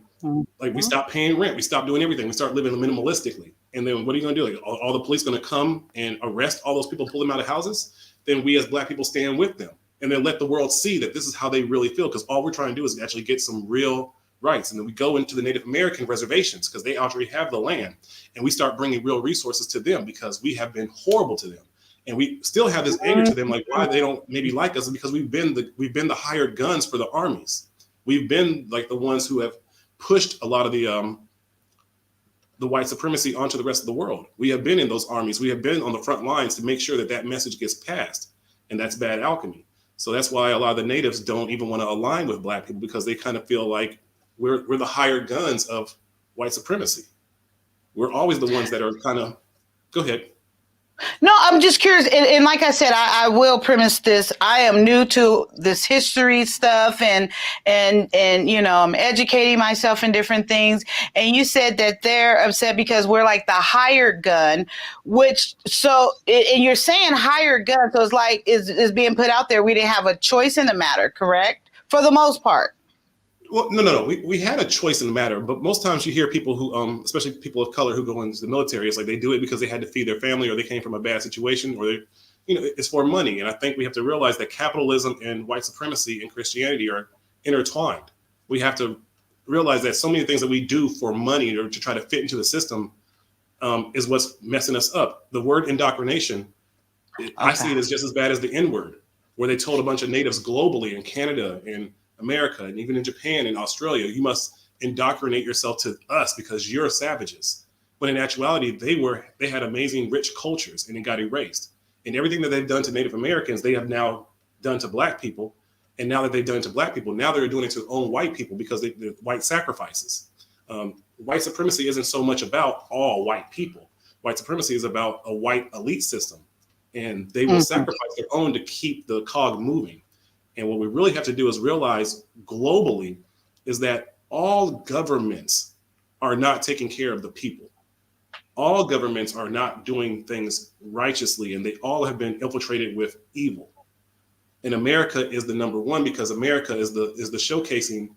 like we stopped paying rent, we stopped doing everything, we started living minimalistically. And then what are you going to do? Like all the police going to come and arrest all those people, pull them out of houses? Then we as Black people stand with them and then let the world see that this is how they really feel. Because all we're trying to do is actually get some real rights. And then we go into the Native American reservations because they already have the land, and we start bringing real resources to them because we have been horrible to them. And we still have this anger to them, like why they don't maybe like us, because we've been the hired guns for the armies. We've been like the ones who have pushed a lot of the white supremacy onto the rest of the world. We have been in those armies. We have been on the front lines to make sure that that message gets passed. And that's bad alchemy. So that's why a lot of the natives don't even want to align with Black people, because they kind of feel like we're the hired guns of white supremacy. We're always the ones that are kind of, go ahead. No, I'm just curious. And like I said, I will premise this. I am new to this history stuff and, you know, I'm educating myself in different things. And you said that they're upset because we're like the hired gun, and you're saying hired gun. So it's like, is being put out there. We didn't have a choice in the matter, correct? For the most part. Well, no. We had a choice in the matter, but most times you hear people who, especially people of color who go into the military, it's like they do it because they had to feed their family, or they came from a bad situation, or it's for money. And I think we have to realize that capitalism and white supremacy and Christianity are intertwined. We have to realize that so many things that we do for money or to try to fit into the system is what's messing us up. The word indoctrination, I see it as just as bad as the N-word, where they told a bunch of natives globally in Canada, in America, and even in Japan and Australia, you must indoctrinate yourself to us because you're savages. But in actuality, they had amazing, rich cultures, and it got erased. And everything that they've done to Native Americans, they have now done to Black people. And now that they've done it to Black people, now they're doing it to own white people because they're white sacrifices. White supremacy isn't so much about all white people. White supremacy is about a white elite system. And they will sacrifice their own to keep the cog moving. And what we really have to do is realize globally is that all governments are not taking care of the people. All governments are not doing things righteously, and they all have been infiltrated with evil. And America is the number one because America is the showcasing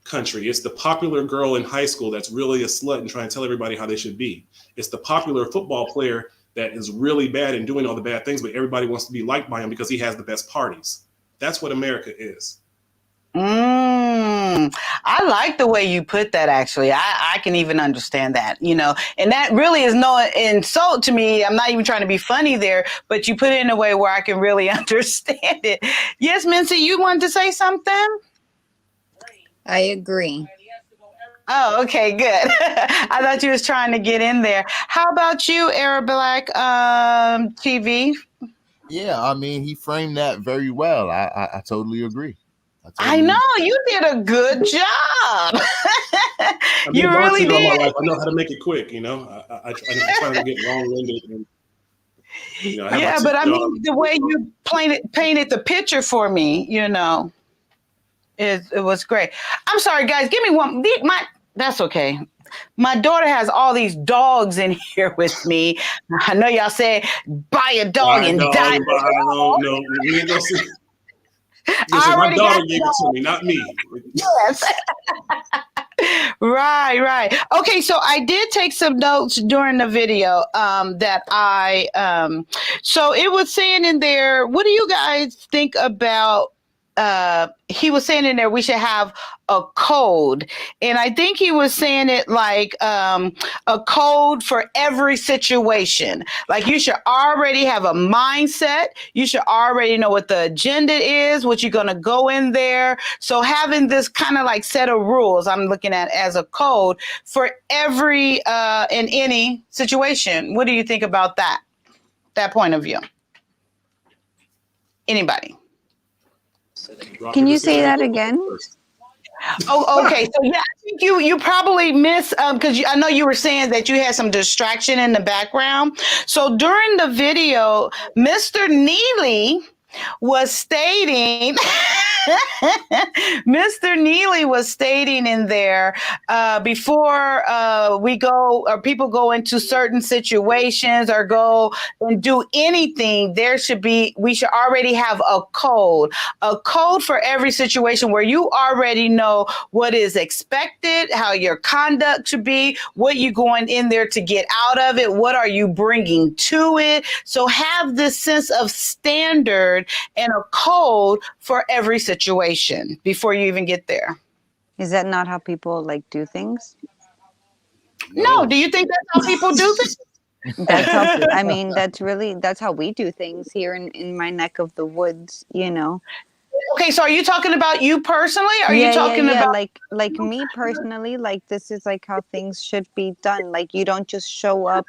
country. It's the popular girl in high school that's really a slut and trying to tell everybody how they should be. It's the popular football player that is really bad and doing all the bad things, but everybody wants to be liked by him because he has the best parties. That's what America is. I like the way you put that, actually. I can even understand that, you know, and that really is no insult to me. I'm not even trying to be funny there, but you put it in a way where I can really understand it. Yes, Mincy, you wanted to say something? I agree. Oh, okay, good. I thought you was trying to get in there. How about you, Arab Black TV? Yeah, I mean, he framed that very well. I totally agree. I know you did a good job. You really did. All my life. I know how to make it quick. You know, I try to get long-winded. And, you know, yeah, but I mean, the way you painted the picture for me, you know, it was great. I'm sorry, guys. Give me one. That's okay. My daughter has all these dogs in here with me. I know y'all say buy a dog and die. No, we ain't gonna see. Listen, my daughter gave it to me, not me. Yes. Right. Okay, so I did take some notes during the video that so it was saying in there, what do you guys think about he was saying in there we should have a code, and I think he was saying it like a code for every situation. Like you should already have a mindset. You should already know what the agenda is, what you're going to go in there. So having this kind of like set of rules, I'm looking at as a code for every in any situation. What do you think about that point of view? Anybody? Can you say that again? Oh, okay. So yeah, I think you probably missed because I know you were saying that you had some distraction in the background. So during the video, Mr. Neely was stating, Mr. Neely was stating in there before we go or people go into certain situations or go and do anything, we should already have a code for every situation where you already know what is expected, how your conduct should be, what you're going in there to get out of it, what are you bringing to it. So have this sense of standard and a code for every situation before you even get there. Is that not how people like do things? No. Do you think that's how people do things? That's how, I mean, that's how we do things here in my neck of the woods, you know. Okay, so are you talking about you personally? Are you talking about like me personally? Like this is like how things should be done. Like you don't just show up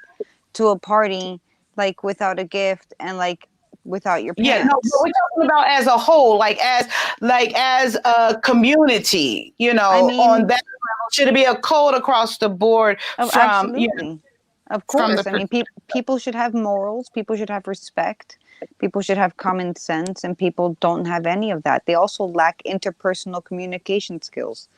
to a party like without a gift and like without your pants. Yeah, no, we're talking about as a whole, like as a community, you know, I mean, on that level, should it be a code across the board absolutely. You know, of course. I mean, people should have morals, people should have respect, people should have common sense, and people don't have any of that. They also lack interpersonal communication skills.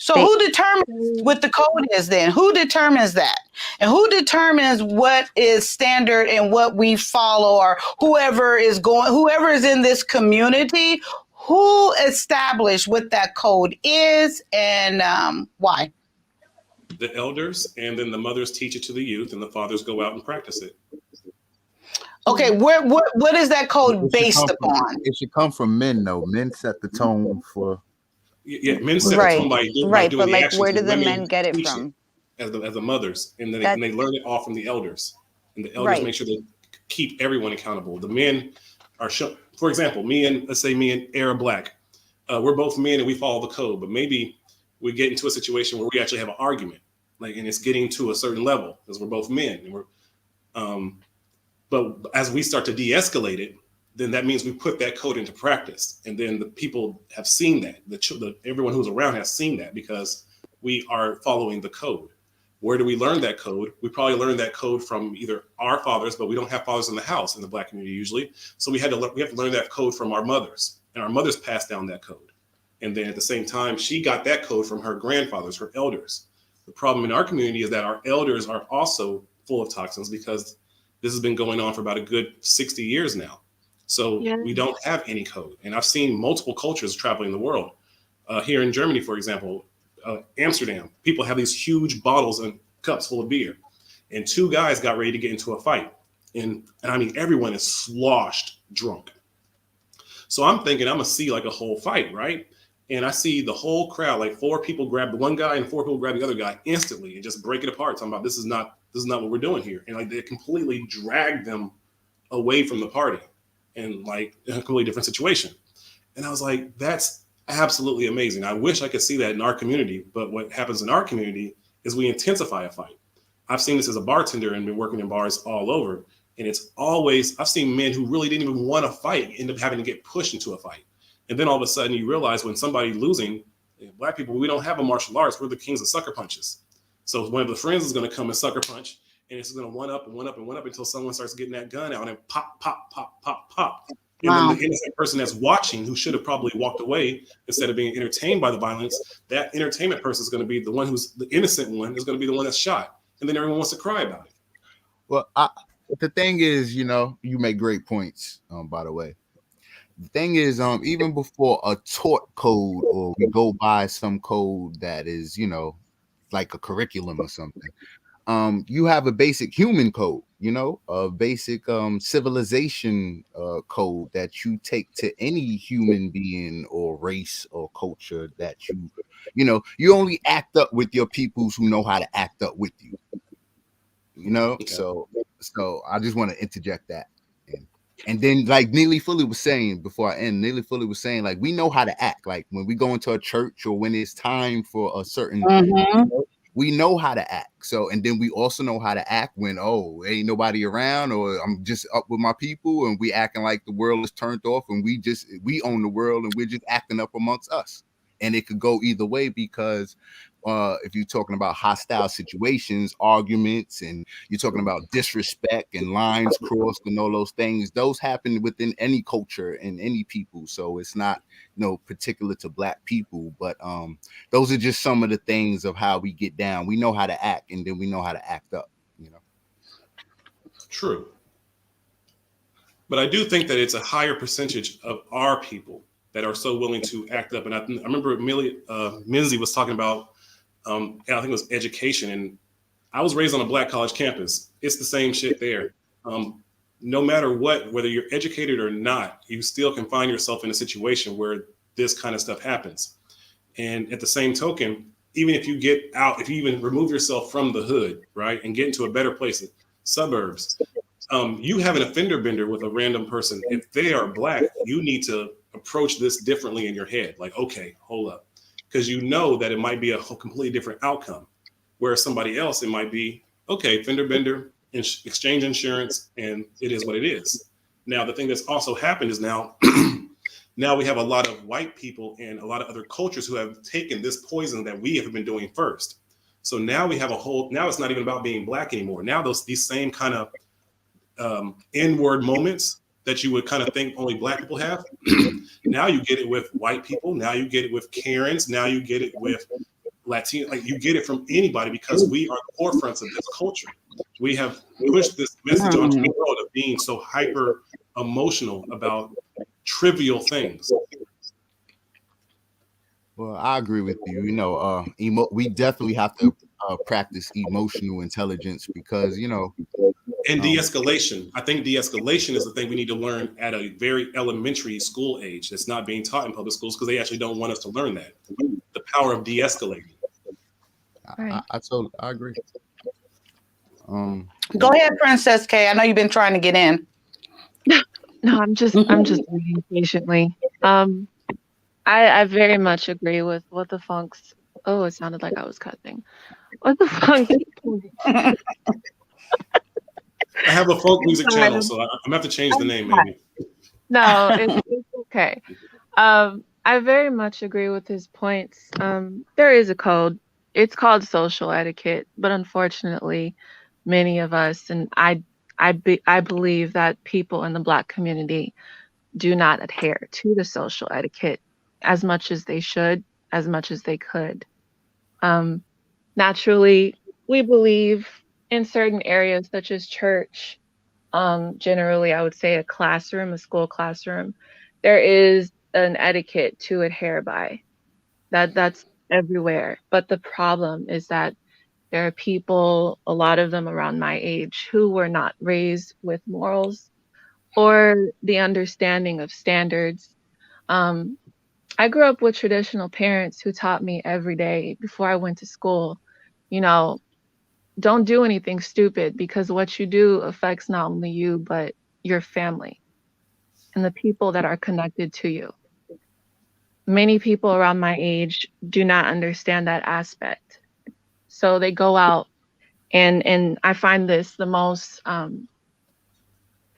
So who determines what the code is then? Who determines that? And who determines what is standard and what we follow, or whoever is in this community, who established what that code is and why? The elders, and then the mothers teach it to the youth, and the fathers go out and practice it. Okay, what is that code based upon? It should come from men, though. Men set the tone for Yeah, men set the Right, tone by doing right. the But like, actions, where do and the women men get it teach it from? as the mothers, and That they learn it all from the elders, and the elders right. make sure they keep everyone accountable. The men are shown, for example, let's say me and Arab Black, we're both men and we follow the code, but maybe we get into a situation where we actually have an argument, like, and it's getting to a certain level because we're both men, and um, but as we start to de-escalate it, then that means we put that code into practice, and then the people have seen that. Everyone who's around has seen that because we are following the code. Where do we learn that code? We probably learned that code from either our fathers, but we don't have fathers in the house in the Black community usually. So we have to learn that code from our mothers, and our mothers passed down that code. And then at the same time, she got that code from her grandfathers, her elders. The problem in our community is that our elders are also full of toxins because this has been going on for about a good 60 years now. So Yeah. we don't have any code. And I've seen multiple cultures traveling the world. Here in Germany, for example, Amsterdam, people have these huge bottles and cups full of beer. And two guys got ready to get into a fight. And I mean, everyone is sloshed drunk. So I'm thinking I'm going to see like a whole fight, right? And I see the whole crowd, like 4 people grab the one guy and 4 people grab the other guy instantly and just break it apart, talking about this is not what we're doing here. And like they completely dragged them away from the party and like in a completely different situation. And I was like, that's absolutely amazing. I wish I could see that in our community, but what happens in our community is we intensify a fight. I've seen this as a bartender and been working in bars all over. And it's always, I've seen men who really didn't even want to fight end up having to get pushed into a fight. And then all of a sudden you realize when somebody's losing, Black people, we don't have a martial arts. We're the kings of sucker punches. So one of the friends is going to come and sucker punch, and it's going to one up and one up and one up until someone starts getting that gun out and pop, pop, pop, pop, pop. And Wow. then the innocent person that's watching, who should have probably walked away instead of being entertained by the violence, that entertainment person is going to be the one who's the innocent one, is going to be the one that's shot. And then everyone wants to cry about it. Well, the thing is, you make great points, by the way. The thing is, even before a taught code or we go by some code that is, like a curriculum or something, you have a basic human code, a basic civilization code that you take to any human being or race or culture that you only act up with your peoples who know how to act up with you. Okay. So I just want to interject that. And then, like Neely Fully was saying before I end, like, we know how to act. Like when we go into a church or when it's time for a certain, we know how to act. So, and then we also know how to act when, ain't nobody around, or I'm just up with my people and we acting like the world is turned off and we own the world and we're just acting up amongst us. And it could go either way because if you're talking about hostile situations, arguments, and you're talking about disrespect and lines crossed and all those things, those happen within any culture and any people. So it's not, particular to Black people, but those are just some of the things of how we get down. We know how to act, and then we know how to act up. True. But I do think that it's a higher percentage of our people that are so willing to act up. And I remember Minzy was talking about, I think it was education. And I was raised on a Black college campus. It's the same shit there. No matter what, whether you're educated or not, you still can find yourself in a situation where this kind of stuff happens. And at the same token, even if you get out, if you even remove yourself from the hood, right, and get into a better place, suburbs, you have an offender bender with a random person. If they are Black, you need to approach this differently in your head. Like, okay, hold up. Because you know that it might be a completely different outcome. Whereas somebody else, it might be, okay, fender bender, exchange insurance, and it is what it is. Now, the thing that's also happened is now we have a lot of white people and a lot of other cultures who have taken this poison that we have been doing first. So now we have now it's not even about being Black anymore. Now these same kind of N-word moments that you would kind of think only Black people have. Now you get it with white people. Now you get it with Karens. Now you get it with Latino. Like you get it from anybody because we are the forefronts of this culture. We have pushed this message onto the world of being so hyper emotional about trivial things. Well, I agree with you. We definitely have to practice emotional intelligence because And de-escalation. I think de-escalation is the thing we need to learn at a very elementary school age that's not being taught in public schools because they actually don't want us to learn that. The power of de-escalating. Right. I agree. Go ahead, Princess K. I know you've been trying to get in. No, I'm just waiting patiently. I very much agree with what the Funks. Oh, it sounded like I was cussing. What the Funks? I have a folk music Sorry. channel, so I'm gonna have to change the name maybe. No, it's okay. I very much agree with his points. There is a code. It's called social etiquette, but unfortunately, many of us, and I believe that people in the Black community do not adhere to the social etiquette as much as they should, as much as they could. Naturally, we believe in certain areas such as church. Generally, I would say a classroom, a school classroom, there is an etiquette to adhere by. That's everywhere. But the problem is that there are people, a lot of them around my age, who were not raised with morals or the understanding of standards. Um, I grew up with traditional parents who taught me every day before I went to school, you know, don't do anything stupid because what you do affects not only you, but your family and the people that are connected to you. Many people around my age do not understand that aspect. So they go out and I find this the most, well,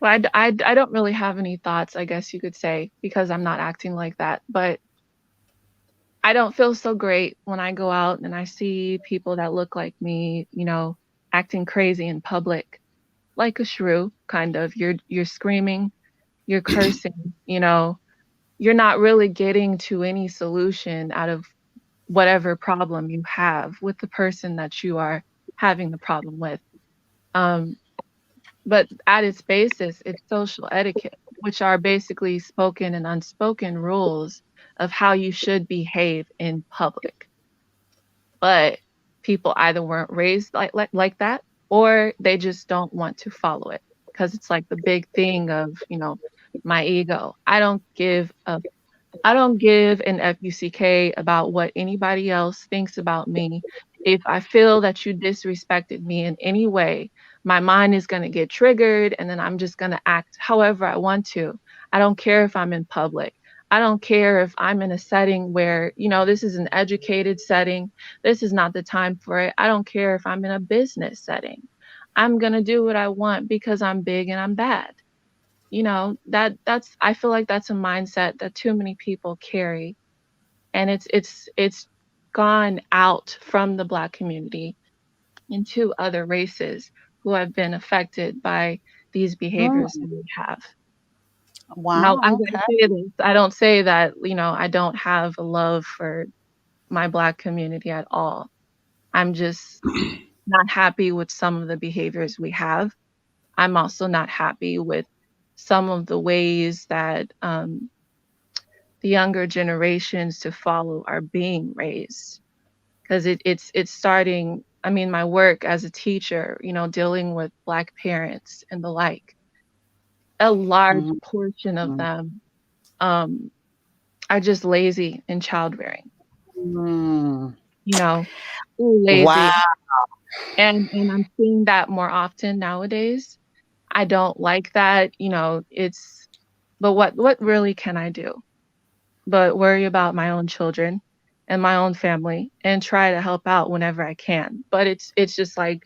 I don't really have any thoughts, I guess you could say, because I'm not acting like that. But I don't feel so great when I go out and I see people that look like me, acting crazy in public, like a shrew, kind of. You're screaming, you're cursing, you're not really getting to any solution out of whatever problem you have with the person that you are having the problem with. Um, but at its basis, it's social etiquette, which are basically spoken and unspoken rules of how you should behave in public. But people either weren't raised like that, or they just don't want to follow it because it's like the big thing of, my ego. I don't give an fuck about what anybody else thinks about me. If I feel that you disrespected me in any way, my mind is going to get triggered and then I'm just going to act however I want to. I don't care if I'm in public. I don't care if I'm in a setting where, this is an educated setting. This is not the time for it. I don't care if I'm in a business setting. I'm going to do what I want because I'm big and I'm bad. That's I feel like that's a mindset that too many people carry, and it's gone out from the Black community into other races who have been affected by these behaviors that we have. Now, I'm Wow. going to Okay. say this. I don't say that, I don't have a love for my Black community at all. I'm just not happy with some of the behaviors we have. I'm also not happy with some of the ways that the younger generations to follow are being raised. Because it's starting, I mean, my work as a teacher, dealing with Black parents and the like, a large Mhm. portion of them are just lazy in childbearing, Mm. lazy. Wow. And I'm seeing that more often nowadays. I don't like that, but what really can I do but worry about my own children and my own family and try to help out whenever I can. But it's just like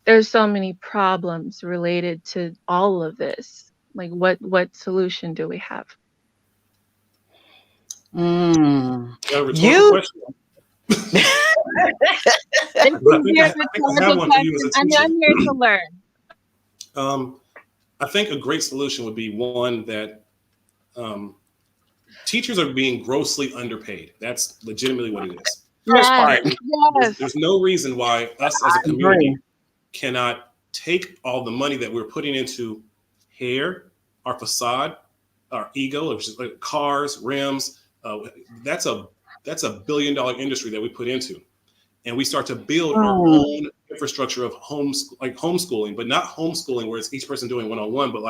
there's so many problems related to all of this. Like what solution do we have? Mm. Is that a rhetorical You. question? It But can be a I think I have rhetorical one for you as question. a I mean, teacher. I'm here to learn. I think a great solution would be one that teachers are being grossly underpaid. That's legitimately what it is. First Yes, part. yes. There's no reason why us as I a community agree. cannot take all the money that we're putting into hair, our facade, our ego, which is like cars, rims. That's a $1 billion industry that we put into, and we start to build our Mm. own infrastructure of homeschooling, but not homeschooling where it's each person doing one-on-one, but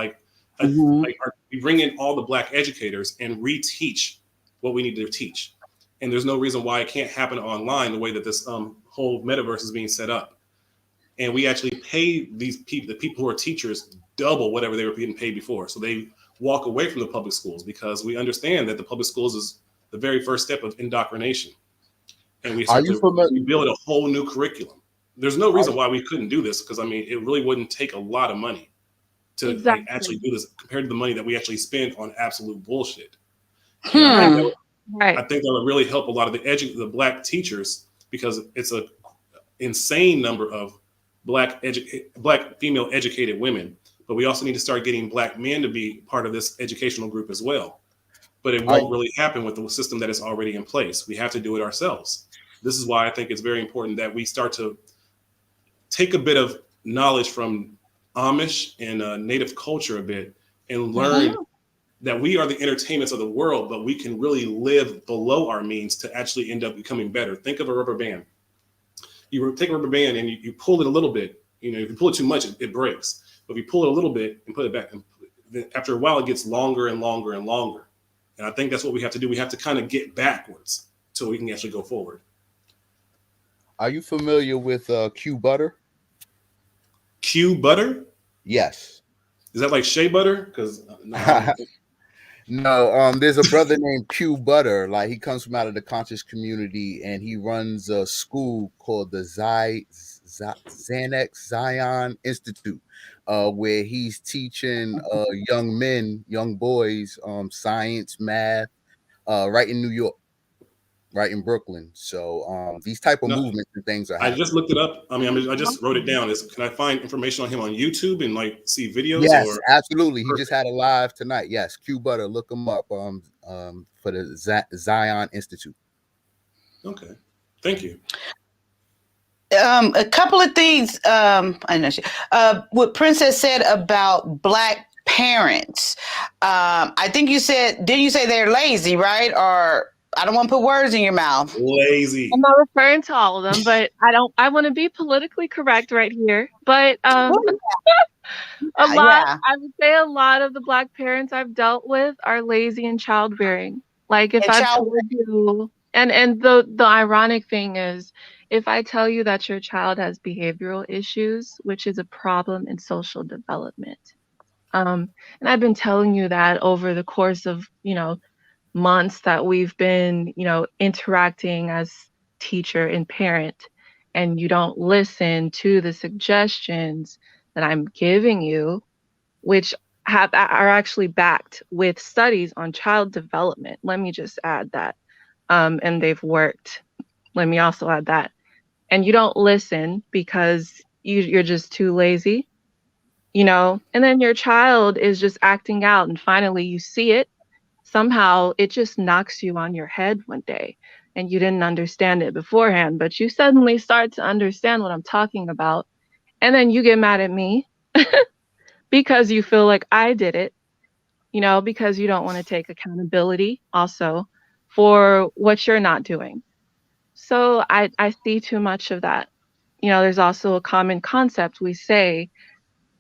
Mhm. we bring in all the Black educators and reteach what we need to teach. And there's no reason why it can't happen online the way that this whole metaverse is being set up. And we actually pay these people, the people who are teachers, double whatever they were getting paid before. So they walk away from the public schools because we understand that the public schools is the very first step of indoctrination. And we Are start you to familiar? build a whole new curriculum. There's no reason why we couldn't do this because I mean, it really wouldn't take a lot of money to like actually do this compared to the money that we actually spend on absolute bullshit. And I think that would really help a lot of the Black teachers because it's a insane number of Black female educated women. But we also need to start getting Black men to be part of this educational group as well. But it won't really happen with the system that is already in place. We have to do it ourselves. This is why I think it's very important that we start to take a bit of knowledge from Amish and Native culture a bit and learn that we are the entertainments of the world, but we can really live below our means to actually end up becoming better. Think of a rubber band. You take a rubber band and you pull it a little bit. You know, if you pull it too much, it breaks. But if you pull it a little bit and put it back, and then after a while, it gets longer and longer and longer. And I think that's what we have to do. We have to kind of get backwards so we can actually go forward. Are you familiar with Q Butter? Q Butter? Yes. Is that like shea butter? Because no, there's a brother named Q Butter. Like he comes from out of the conscious community, and he runs a school called the Xanax Zion Institute, where he's teaching young boys, science, math, right in New York, right in Brooklyn. So these type of movements and things are happening. I just looked it up. I mean, I just wrote it down. Can I find information on him on YouTube and like see videos? Yes, or? Absolutely. He just had a live tonight. Yes, Q Butter. Look him up. For the Zion Institute. Okay, thank you. A couple of things. I know what Princess said about Black parents. I think you said, did you say they're lazy, right? Or I don't want to put words in your mouth. Lazy. I'm not referring to all of them, but I want to be politically correct right here. But I would say a lot of the Black parents I've dealt with are lazy in childbearing. Like if I've told you, and the ironic thing is, if I tell you that your child has behavioral issues, which is a problem in social development, and I've been telling you that over the course of, months that we've been, interacting as teacher and parent, and you don't listen to the suggestions that I'm giving you, which are actually backed with studies on child development. Let me just add that. And they've worked. Let me also add that. And you don't listen because you're just too lazy, and then your child is just acting out, and finally you see it. Somehow it just knocks you on your head one day, and you didn't understand it beforehand, but you suddenly start to understand what I'm talking about. And then you get mad at me because you feel like I did it, because you don't want to take accountability also for what you're not doing. So I see too much of that. There's also a common concept we say,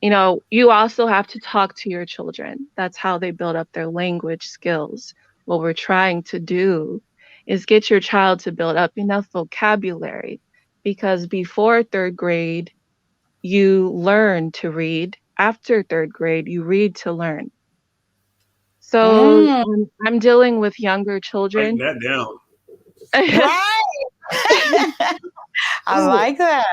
you also have to talk to your children. That's how they build up their language skills. What we're trying to do is get your child to build up enough vocabulary, because before third grade, you learn to read. After third grade, you read to learn. So I'm dealing with younger children. Write that down. Right. I like that.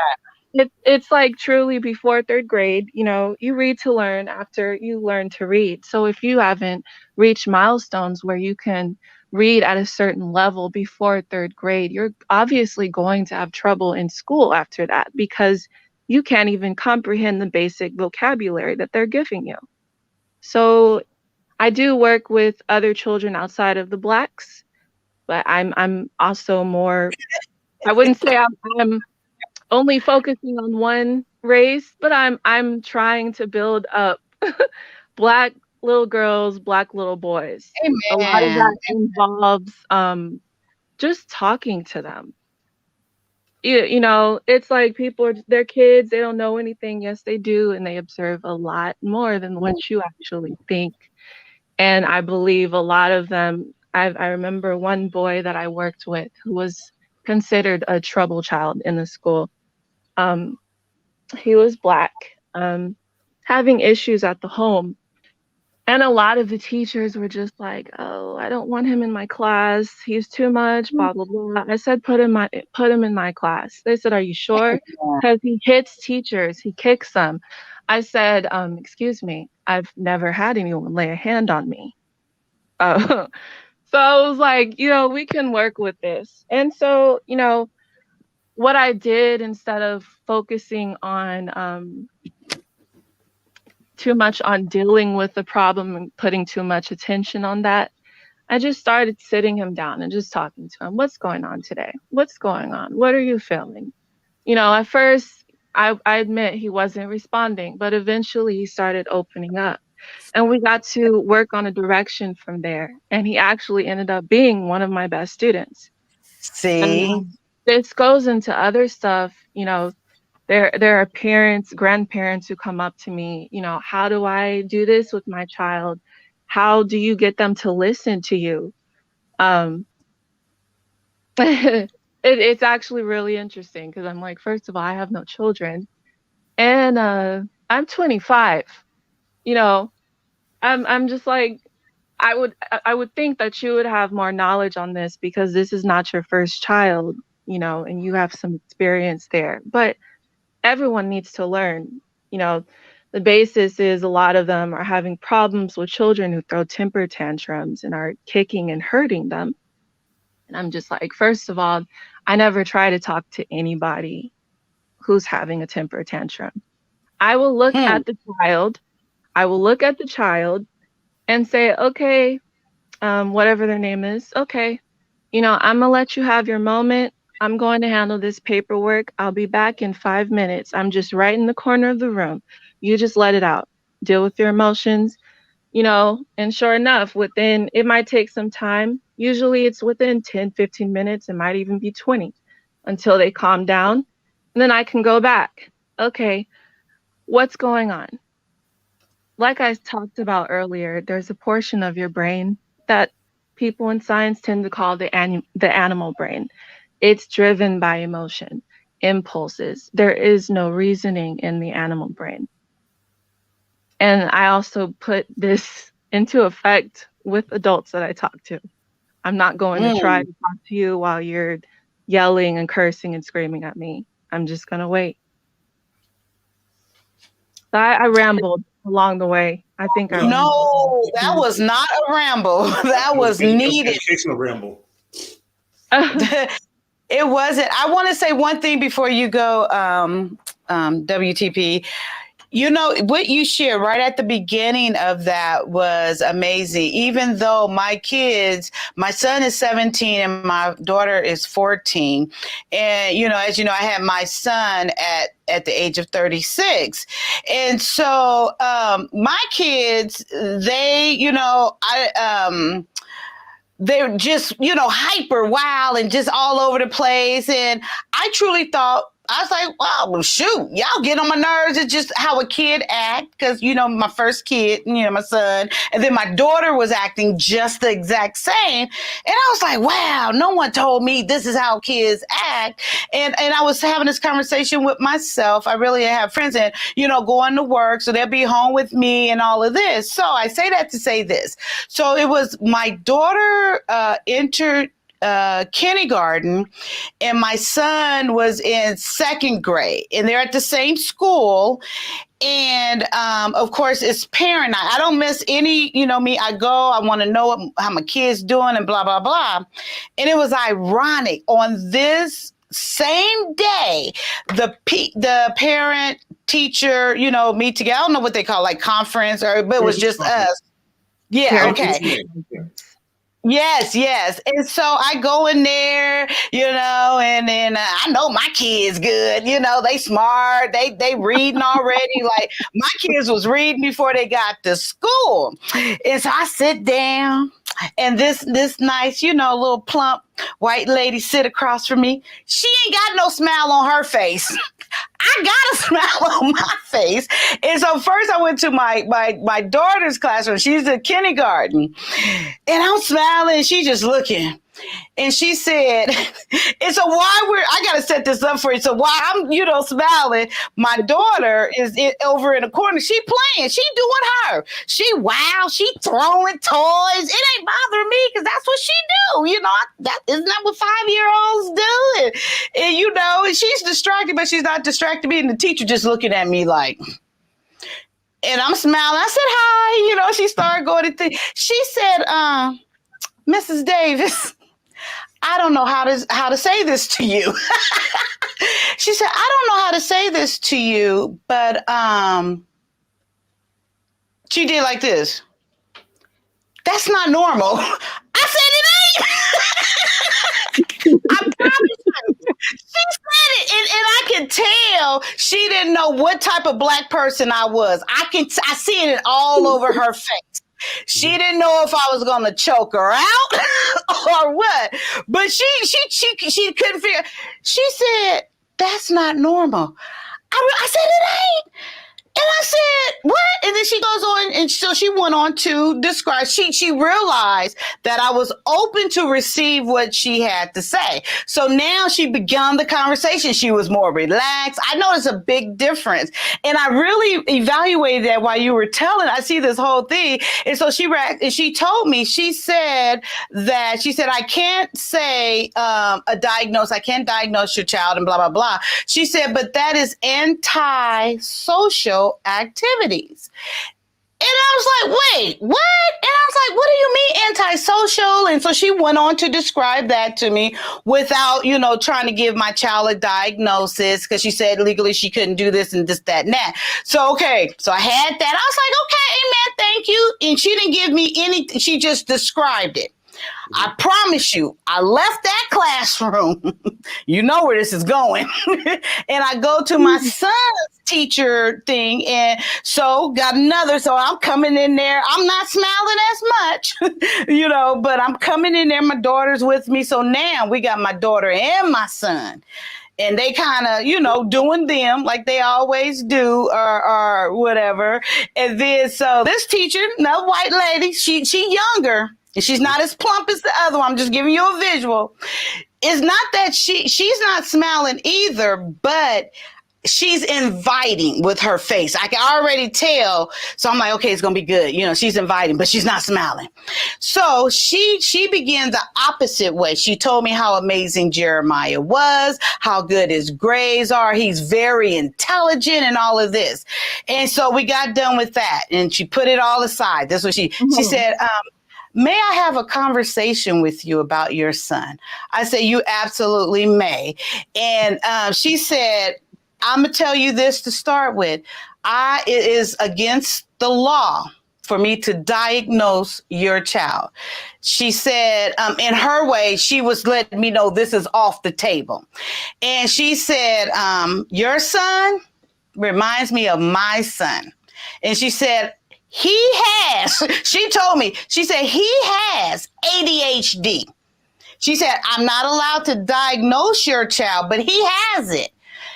It's like truly before third grade, you read to learn after you learn to read. So if you haven't reached milestones where you can read at a certain level before third grade, you're obviously going to have trouble in school after that, because you can't even comprehend the basic vocabulary that they're giving you. So I do work with other children outside of the Blacks, but I'm also more, I wouldn't say I'm only focusing on one race, but I'm trying to build up Black little girls, Black little boys. Amen. A lot of that involves just talking to them. you know, it's like people are, they're kids, they don't know anything. Yes, they do, and they observe a lot more than what you actually think. And I believe a lot of them, I remember one boy that I worked with who was considered a trouble child in the school. Um, he was Black, um, having issues at the home. And a lot of the teachers were just like, "Oh, I don't want him in my class. He's too much, blah blah blah." I said, put him in my class." They said, "Are you sure?" Because he hits teachers, he kicks them. I said, "Excuse me, I've never had anyone lay a hand on me." Uh, so I was like, you know, we can work with this. And so, you know, what I did instead of focusing on too much on dealing with the problem and putting too much attention on that, I just started sitting him down and just talking to him. What's going on today? What's going on? What are you feeling? You know, at first, I admit he wasn't responding, but eventually he started opening up. And we got to work on a direction from there. And he actually ended up being one of my best students. And See? this goes into other stuff, you know, there are parents, grandparents who come up to me, you know, how do I do this with my child? How do you get them to listen to you? Um, it's actually really interesting because I'm like, first of all, I have no children, and I'm 25. You know, I'm just like, I would think that you would have more knowledge on this because this is not your first child, you know, and you have some experience there. But everyone needs to learn. You know, the basis is a lot of them are having problems with children who throw temper tantrums and are kicking and hurting them. And I'm just like, first of all, I never try to talk to anybody who's having a temper tantrum. I will look Hmm. at the child. I will look at the child and say, okay, whatever their name is, okay, you know, I'm gonna let you have your moment. I'm going to handle this paperwork. I'll be back in 5 minutes. I'm just right in the corner of the room. You just let it out. Deal with your emotions, you know, and sure enough, within, it might take some time. Usually it's within 10, 15 minutes. It might even be 20 until they calm down. And then I can go back. Okay, what's going on? Like I talked about earlier, there's a portion of your brain that people in science tend to call the animal brain. It's driven by emotion, impulses. There is no reasoning in the animal brain. And I also put this into effect with adults that I talk to. I'm not going to try Mm. to talk to you while you're yelling and cursing and screaming at me. I'm just going to wait. So I rambled along the way. I think I No, rambled. No, that was not a ramble. That was it was needed. educational ramble. It wasn't. I want to say one thing before you go, WTP. You know, what you shared right at the beginning of that was amazing. Even though my son is 17 and my daughter is 14. And, you know, as you know, I had my son at the age of 36. And so my kids, they, you know, they're just, you know, hyper wild and just all over the place. And I truly thought, I was like, wow, well, shoot, y'all get on my nerves. It's just how a kid act. Because, you know, my first kid, you know, my son, and then my daughter was acting just the exact same. And I was like, wow, no one told me this is how kids act. And I was having this conversation with myself. I really have friends that, you know, going to work. So they'll be home with me and all of this. So I say that to say this. So it was my daughter entered kindergarten, and my son was in second grade, and they're at the same school. And of course, it's parent night. I don't miss any, you know, me. I go, I want to know how my kid's doing and blah, blah, blah. And it was ironic. On this same day, the parent teacher, you know, meet together. I don't know what they call like conference, but it was just us. Yeah, okay. Yes. And so I go in there, you know, and then I know my kids good, you know, they smart, they reading already. Like my kids was reading before they got to school. And so I sit down and this nice, little plump white lady sit across from me. She ain't got no smile on her face. I got a smile on my face. And so first I went to my daughter's classroom. She's in kindergarten. And I'm smiling and she's just looking. And she said, and so I got to set this up for you. So while I'm, smiling, my daughter is over in the corner. She playing. She doing her. She throwing toys. It ain't bothering me because that's what she do. Isn't that what 5-year-olds do? And she's distracted, but she's not distracted me. And the teacher just looking at me like, and I'm smiling. I said, hi. She started going to she said, Mrs. Davis, I don't know how to say this to you. She said, I don't know how to say this to you, but she did like this. That's not normal. I said it ain't. I promise you. She said it, and I can tell she didn't know what type of Black person I was. I see it all over her face. She didn't know if I was going to choke her out or what, but she couldn't figure. She said, that's not normal. I said, it ain't. And I said, what? And then she goes on, and so she went on to describe. She realized that I was open to receive what she had to say. So now she began the conversation. She was more relaxed. I noticed a big difference. And I really evaluated that while you were telling. I see this whole thing. And so she told me, she said, I can't say a diagnosis. I can't diagnose your child and blah, blah, blah. She said, but that is anti-social activities. And I was like, wait, what? And I was like, what do you mean antisocial? And so she went on to describe that to me without, trying to give my child a diagnosis, because she said legally she couldn't do this and this, that, and that. So, okay. So I had that. I was like, okay, amen, thank you. And she didn't give me anything. She just described it. I promise you, I left that classroom. You know where this is going. And I go to my son's teacher thing. And so so I'm coming in there. I'm not smiling as much, but I'm coming in there. My daughter's with me. So now we got my daughter and my son. And they kind of, doing them like they always do or whatever. And then so this teacher, another white lady, she younger. And she's not as plump as the other one. I'm just giving you a visual. It's not that she's not smiling either, but she's inviting with her face. I can already tell. So I'm like, okay, it's going to be good. She's inviting, but she's not smiling. So she began the opposite way. She told me how amazing Jeremiah was, how good his grades are. He's very intelligent and all of this. And so we got done with that. And she put it all aside. That's what she said, may I have a conversation with you about your son? I said, you absolutely may. And she said, I'm going to tell you this to start with. It is against the law for me to diagnose your child. She said, in her way, she was letting me know this is off the table. And she said, your son reminds me of my son. And she said, she told me, she said, he has ADHD. She said, I'm not allowed to diagnose your child, but he has it.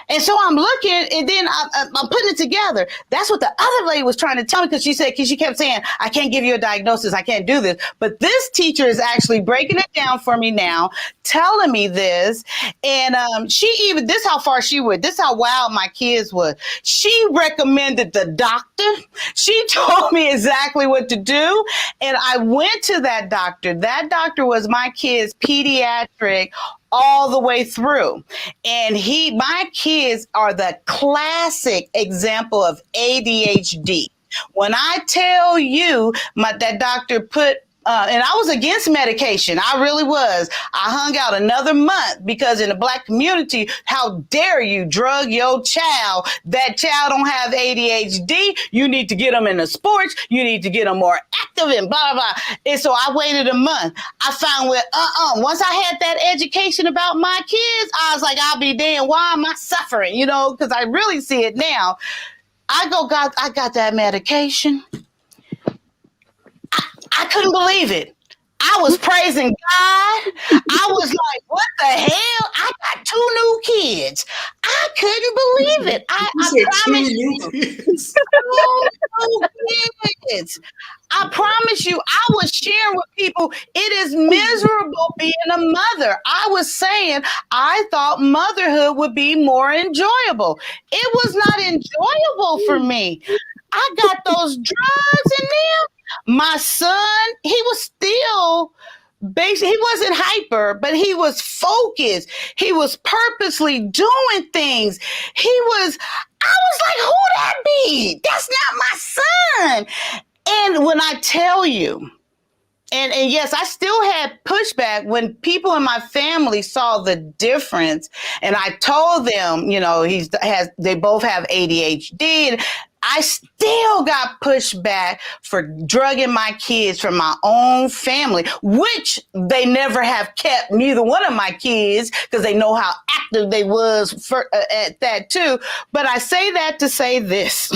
And so I'm looking, and then I'm putting it together. That's what the other lady was trying to tell me, because she kept saying, I can't give you a diagnosis. I can't do this. But this teacher is actually breaking it down for me now, telling me this. And this is how far she went. This is how wild my kids were. She recommended the doctor. She told me exactly what to do. And I went to that doctor. That doctor was my kid's pediatric all the way through. And my kids are the classic example of ADHD. When I tell you that doctor put and I was against medication. I really was. I hung out another month because in the Black community, how dare you drug your child? That child don't have ADHD. You need to get them in the sports. You need to get them more active and blah, blah, blah. And so I waited a month. I found once I had that education about my kids, I was like, I'll be damned. Why am I suffering? Because I really see it now. I got that medication. I couldn't believe it. I was praising God. I was like, what the hell? I got 2 new kids. I couldn't believe it. I You said 2 promise new you. kids. 2 new kids. I promise you, I was sharing with people, it is miserable being a mother. I was saying, I thought motherhood would be more enjoyable. It was not enjoyable for me. I got those drugs in them. My son, he was still basically, he wasn't hyper, but he was focused. He was purposely doing things. I was like, who that be? That's not my son. And when I tell you, and yes, I still had pushback when people in my family saw the difference. And I told them, they both have ADHD. And I still got pushed back for drugging my kids from my own family, which they never have kept neither one of my kids because they know how active they was at that too. But I say that to say this.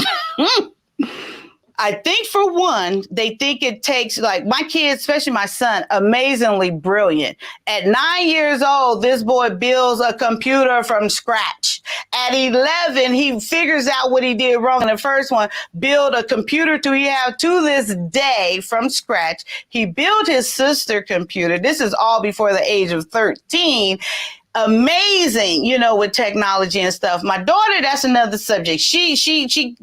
I think for one, they think it takes, like my kids, especially my son, amazingly brilliant. At 9 years old, this boy builds a computer from scratch. At 11, he figures out what he did wrong in the first one, build a computer to this day from scratch. He built his sister computer. This is all before the age of 13. Amazing, with technology and stuff. My daughter, that's another subject. She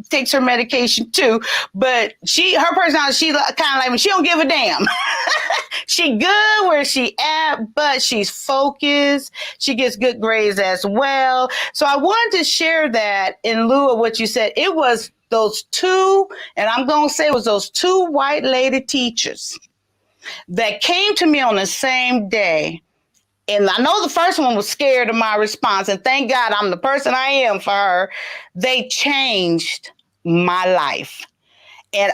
takes her medication too, but her personality, she kind of like me. She don't give a damn. She good where she at, but she's focused. She gets good grades as well. So I wanted to share that in lieu of what you said. It was those 2, and I'm going to say it was those 2 white lady teachers that came to me on the same day. And I know the first one was scared of my response, and thank God I'm the person I am for her. They changed my life. And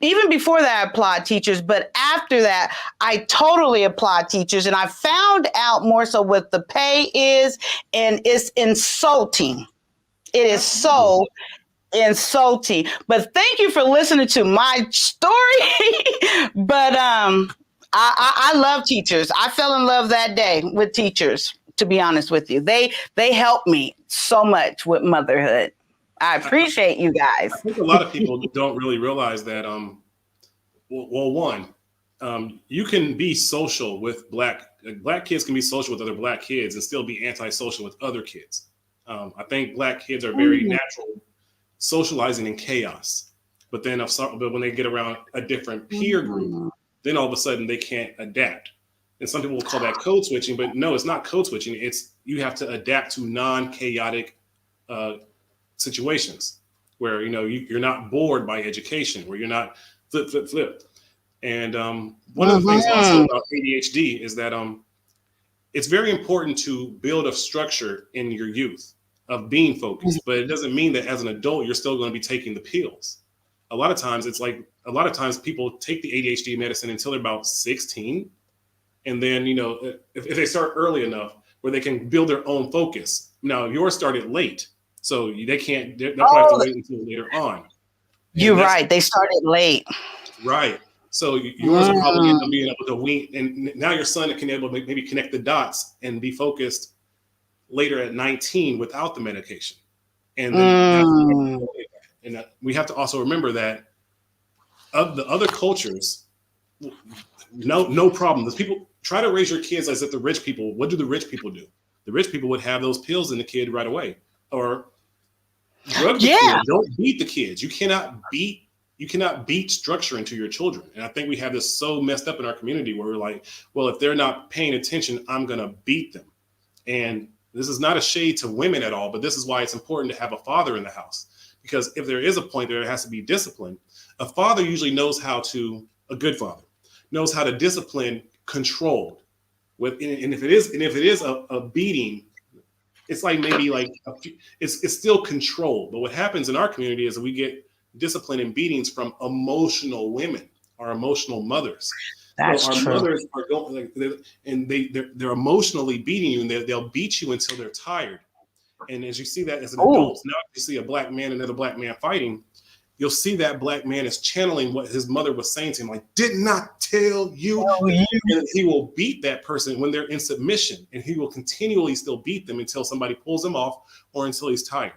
even before that, I applaud teachers, but after that, I totally applaud teachers. And I found out more so what the pay is, and it's insulting. It is so insulting. But thank you for listening to my story. But I love teachers. I fell in love that day with teachers, to be honest with you. They helped me so much with motherhood. I appreciate you guys. I think a lot of people don't really realize that, you can be social with black kids can be social with other black kids and still be antisocial with other kids. I think black kids are very natural socializing in chaos, but when they get around a different peer group, then all of a sudden they can't adapt. And some people will call that code switching, but no, it's not code switching. It's you have to adapt to non-chaotic situations where you're not bored by education, where you're not flip. And one of the things also about ADHD is that it's very important to build a structure in your youth of being focused, but it doesn't mean that as an adult you're still going to be taking the pills. A lot of times people take the ADHD medicine until they're about 16, and then if they start early enough where they can build their own focus. Now yours started late, so they'll probably have to wait until later on. You're right. They started late. Right. So yours will probably end up being able to wean, and now your son can maybe connect the dots and be focused later at 19 without the medication. And then we have to also remember that of the other cultures, no problem. Those people try to raise your kids as if the rich people. What do the rich people do? The rich people would have those pills in the kid right away, or drug the kid. Don't beat the kids. You cannot beat structure into your children. And I think we have this so messed up in our community where we're like, well, if they're not paying attention, I'm going to beat them. And this is not a shade to women at all, but this is why it's important to have a father in the house. Because if there is a point there has to be discipline, a father usually knows a good father knows how to discipline controlled. And if it is a beating, it's like maybe like it's still controlled. But what happens in our community is we get discipline and beatings from emotional women, our emotional mothers. That's so our true. Mothers are going, they're emotionally beating you, and they'll beat you until they're tired. And as you see that as an adult, now you see a black man, another black man fighting, you'll see that black man is channeling what his mother was saying to him, like, did not tell you. And he will beat that person when they're in submission, and he will continually still beat them until somebody pulls him off or until he's tired.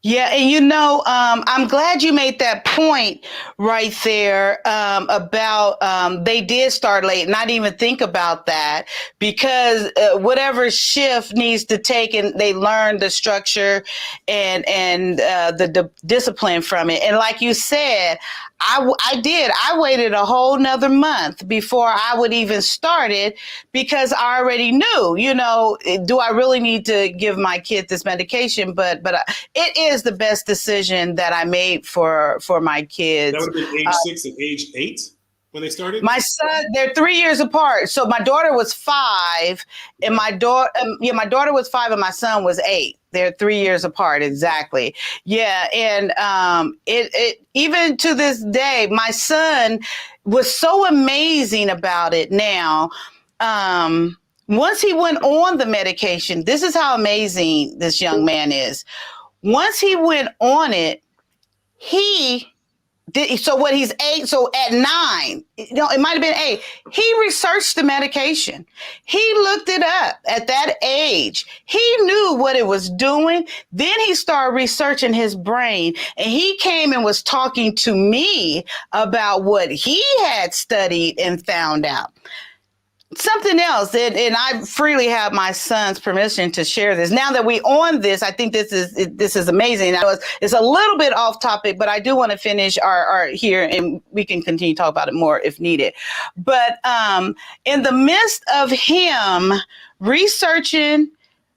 Yeah, and I'm glad you made that point right there about they did start late. Not even think about that, because whatever shift needs to take, and they learn the structure and the discipline from it. And like you said, I did. I waited a whole nother month before I would even start it, because I already knew, do I really need to give my kid this medication? But it is the best decision that I made for my kids. That would have been age 6 and age 8 when they started? My son, they're 3 years apart. So my daughter was 5, and my daughter was 5, and my son was 8. They're 3 years apart, exactly. Yeah, and it even to this day, my son was so amazing about it. Now, once he went on the medication, this is how amazing this young man is. Once he went on it, he did. So what, he's 8. So at 9, it might've been 8. He researched the medication. He looked it up at that age. He knew what it was doing. Then he started researching his brain, and he came and was talking to me about what he had studied and found out. Something else, and I freely have my son's permission to share this. Now that we on this, I think this is amazing. It's a little bit off topic, but I do want to finish our here, and we can continue to talk about it more if needed. But in the midst of him researching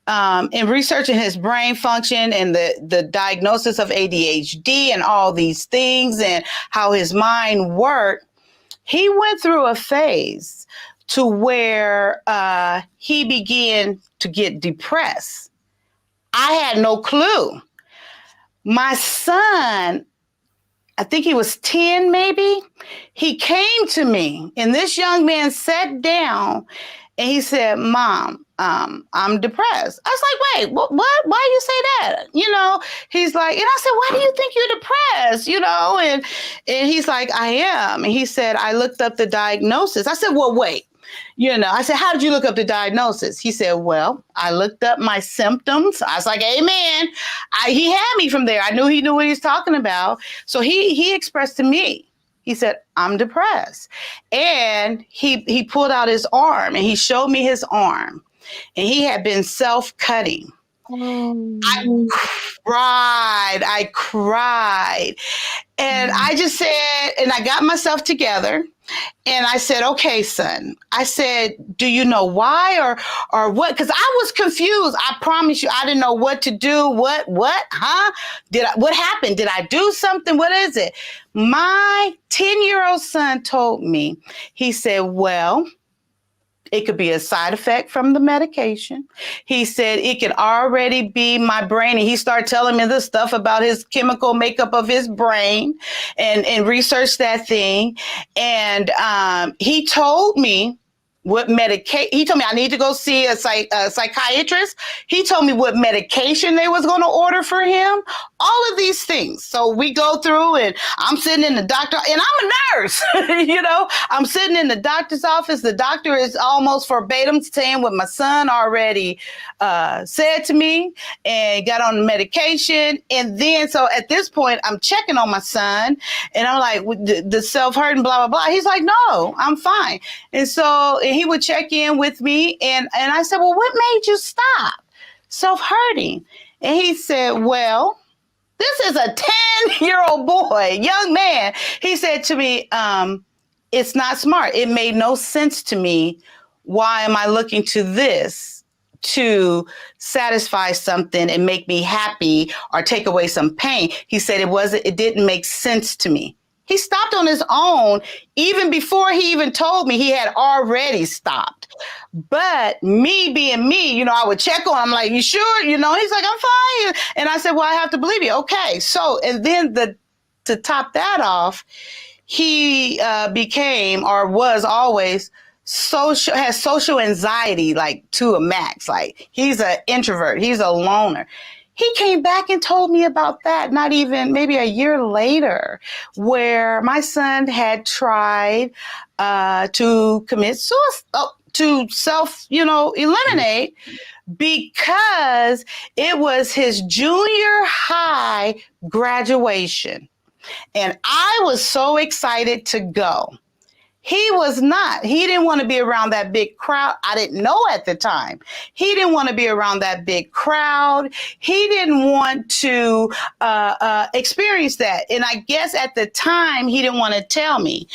his brain function and the diagnosis of ADHD and all these things and how his mind worked, he went through a phase to where he began to get depressed. I had no clue. My son, I think he was 10 maybe, he came to me, and this young man sat down and he said, Mom, I'm depressed. I was like, wait, what? Why do you say that? He's like, and I said, why do you think you're depressed? And he's like, I am. And he said, I looked up the diagnosis. I said, well, wait. I said, how did you look up the diagnosis? He said, well, I looked up my symptoms. I was like, amen. He had me from there. I knew he knew what he was talking about. So he expressed to me, he said, I'm depressed. And he pulled out his arm and he showed me his arm, and he had been self-cutting. I cried. And I just said, and I got myself together. And I said, okay, son. I said, do you know why or what? Because I was confused. I promise you, I didn't know what to do. What? Huh? What happened? Did I do something? What is it? My 10-year-old son told me, he said, well, it could be a side effect from the medication. He said it could already be my brain. And he started telling me this stuff about his chemical makeup of his brain and researched that thing. And he told me what medication. He told me I need to go see a psychiatrist. He told me what medication they was going to order for him. All of these things. So we go through, and I'm sitting in the doctor, and I'm a nurse. I'm sitting in the doctor's office. The doctor is almost verbatim saying what my son already said to me, and got on the medication. And then, so at this point, I'm checking on my son, and I'm like, the self-hurt and blah, blah, blah. He's like, no, I'm fine. And so he would check in with me, and I said, well, what made you stop self-hurting? And he said, well, this is a 10-year-old boy, young man. He said to me, it's not smart. It made no sense to me. Why am I looking to this to satisfy something and make me happy or take away some pain? He said it didn't make sense to me. He stopped on his own. Even before he even told me, he had already stopped. But me being me, I would check on him. I'm like, you sure? He's like, I'm fine. And I said, well, I have to believe you. Okay. So, and then to top that off, he became, or was always, has social anxiety, like to a max. Like, he's an introvert. He's a loner. He came back and told me about that, not even maybe a year later, where my son had tried to commit suicide, to eliminate, because it was his junior high graduation. And I was so excited to go. He was not. He didn't want to be around that big crowd. I didn't know at the time. He didn't want to be around that big crowd. He didn't want to experience that. And I guess at the time, he didn't want to tell me.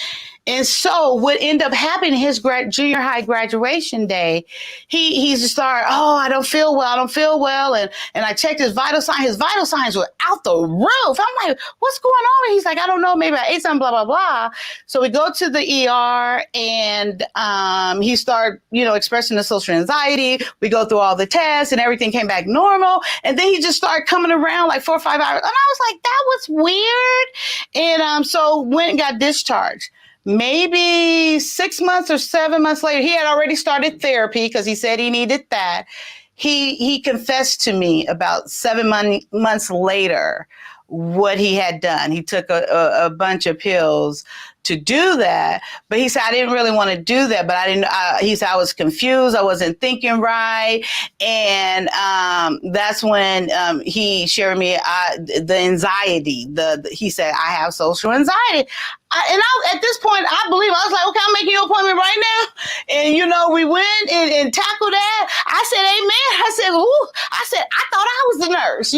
And so what ended up happening his junior high graduation day, he just started, oh, I don't feel well. And I checked his vital signs. His vital signs were out the roof. I'm like, what's going on? And he's like, I don't know, maybe I ate something, blah, blah, blah. So we go to the ER, and he started, expressing the social anxiety. We go through all the tests, and everything came back normal. And then he just started coming around like 4 or 5 hours. And I was like, that was weird. And so went and got discharged. Maybe 6 months or 7 months later, he had already started therapy because he said he needed that. He confessed to me about 7 months later what he had done. He took a bunch of pills to do that, but he said, I didn't really want to do that, but he said, I was confused. I wasn't thinking right. And that's when he shared me the anxiety. He said, I have social anxiety. At this point, I believe, I was like, okay, I'm making your appointment right now. And, we went and tackled that. I said, amen. I said, ooh, I thought I was the nurse,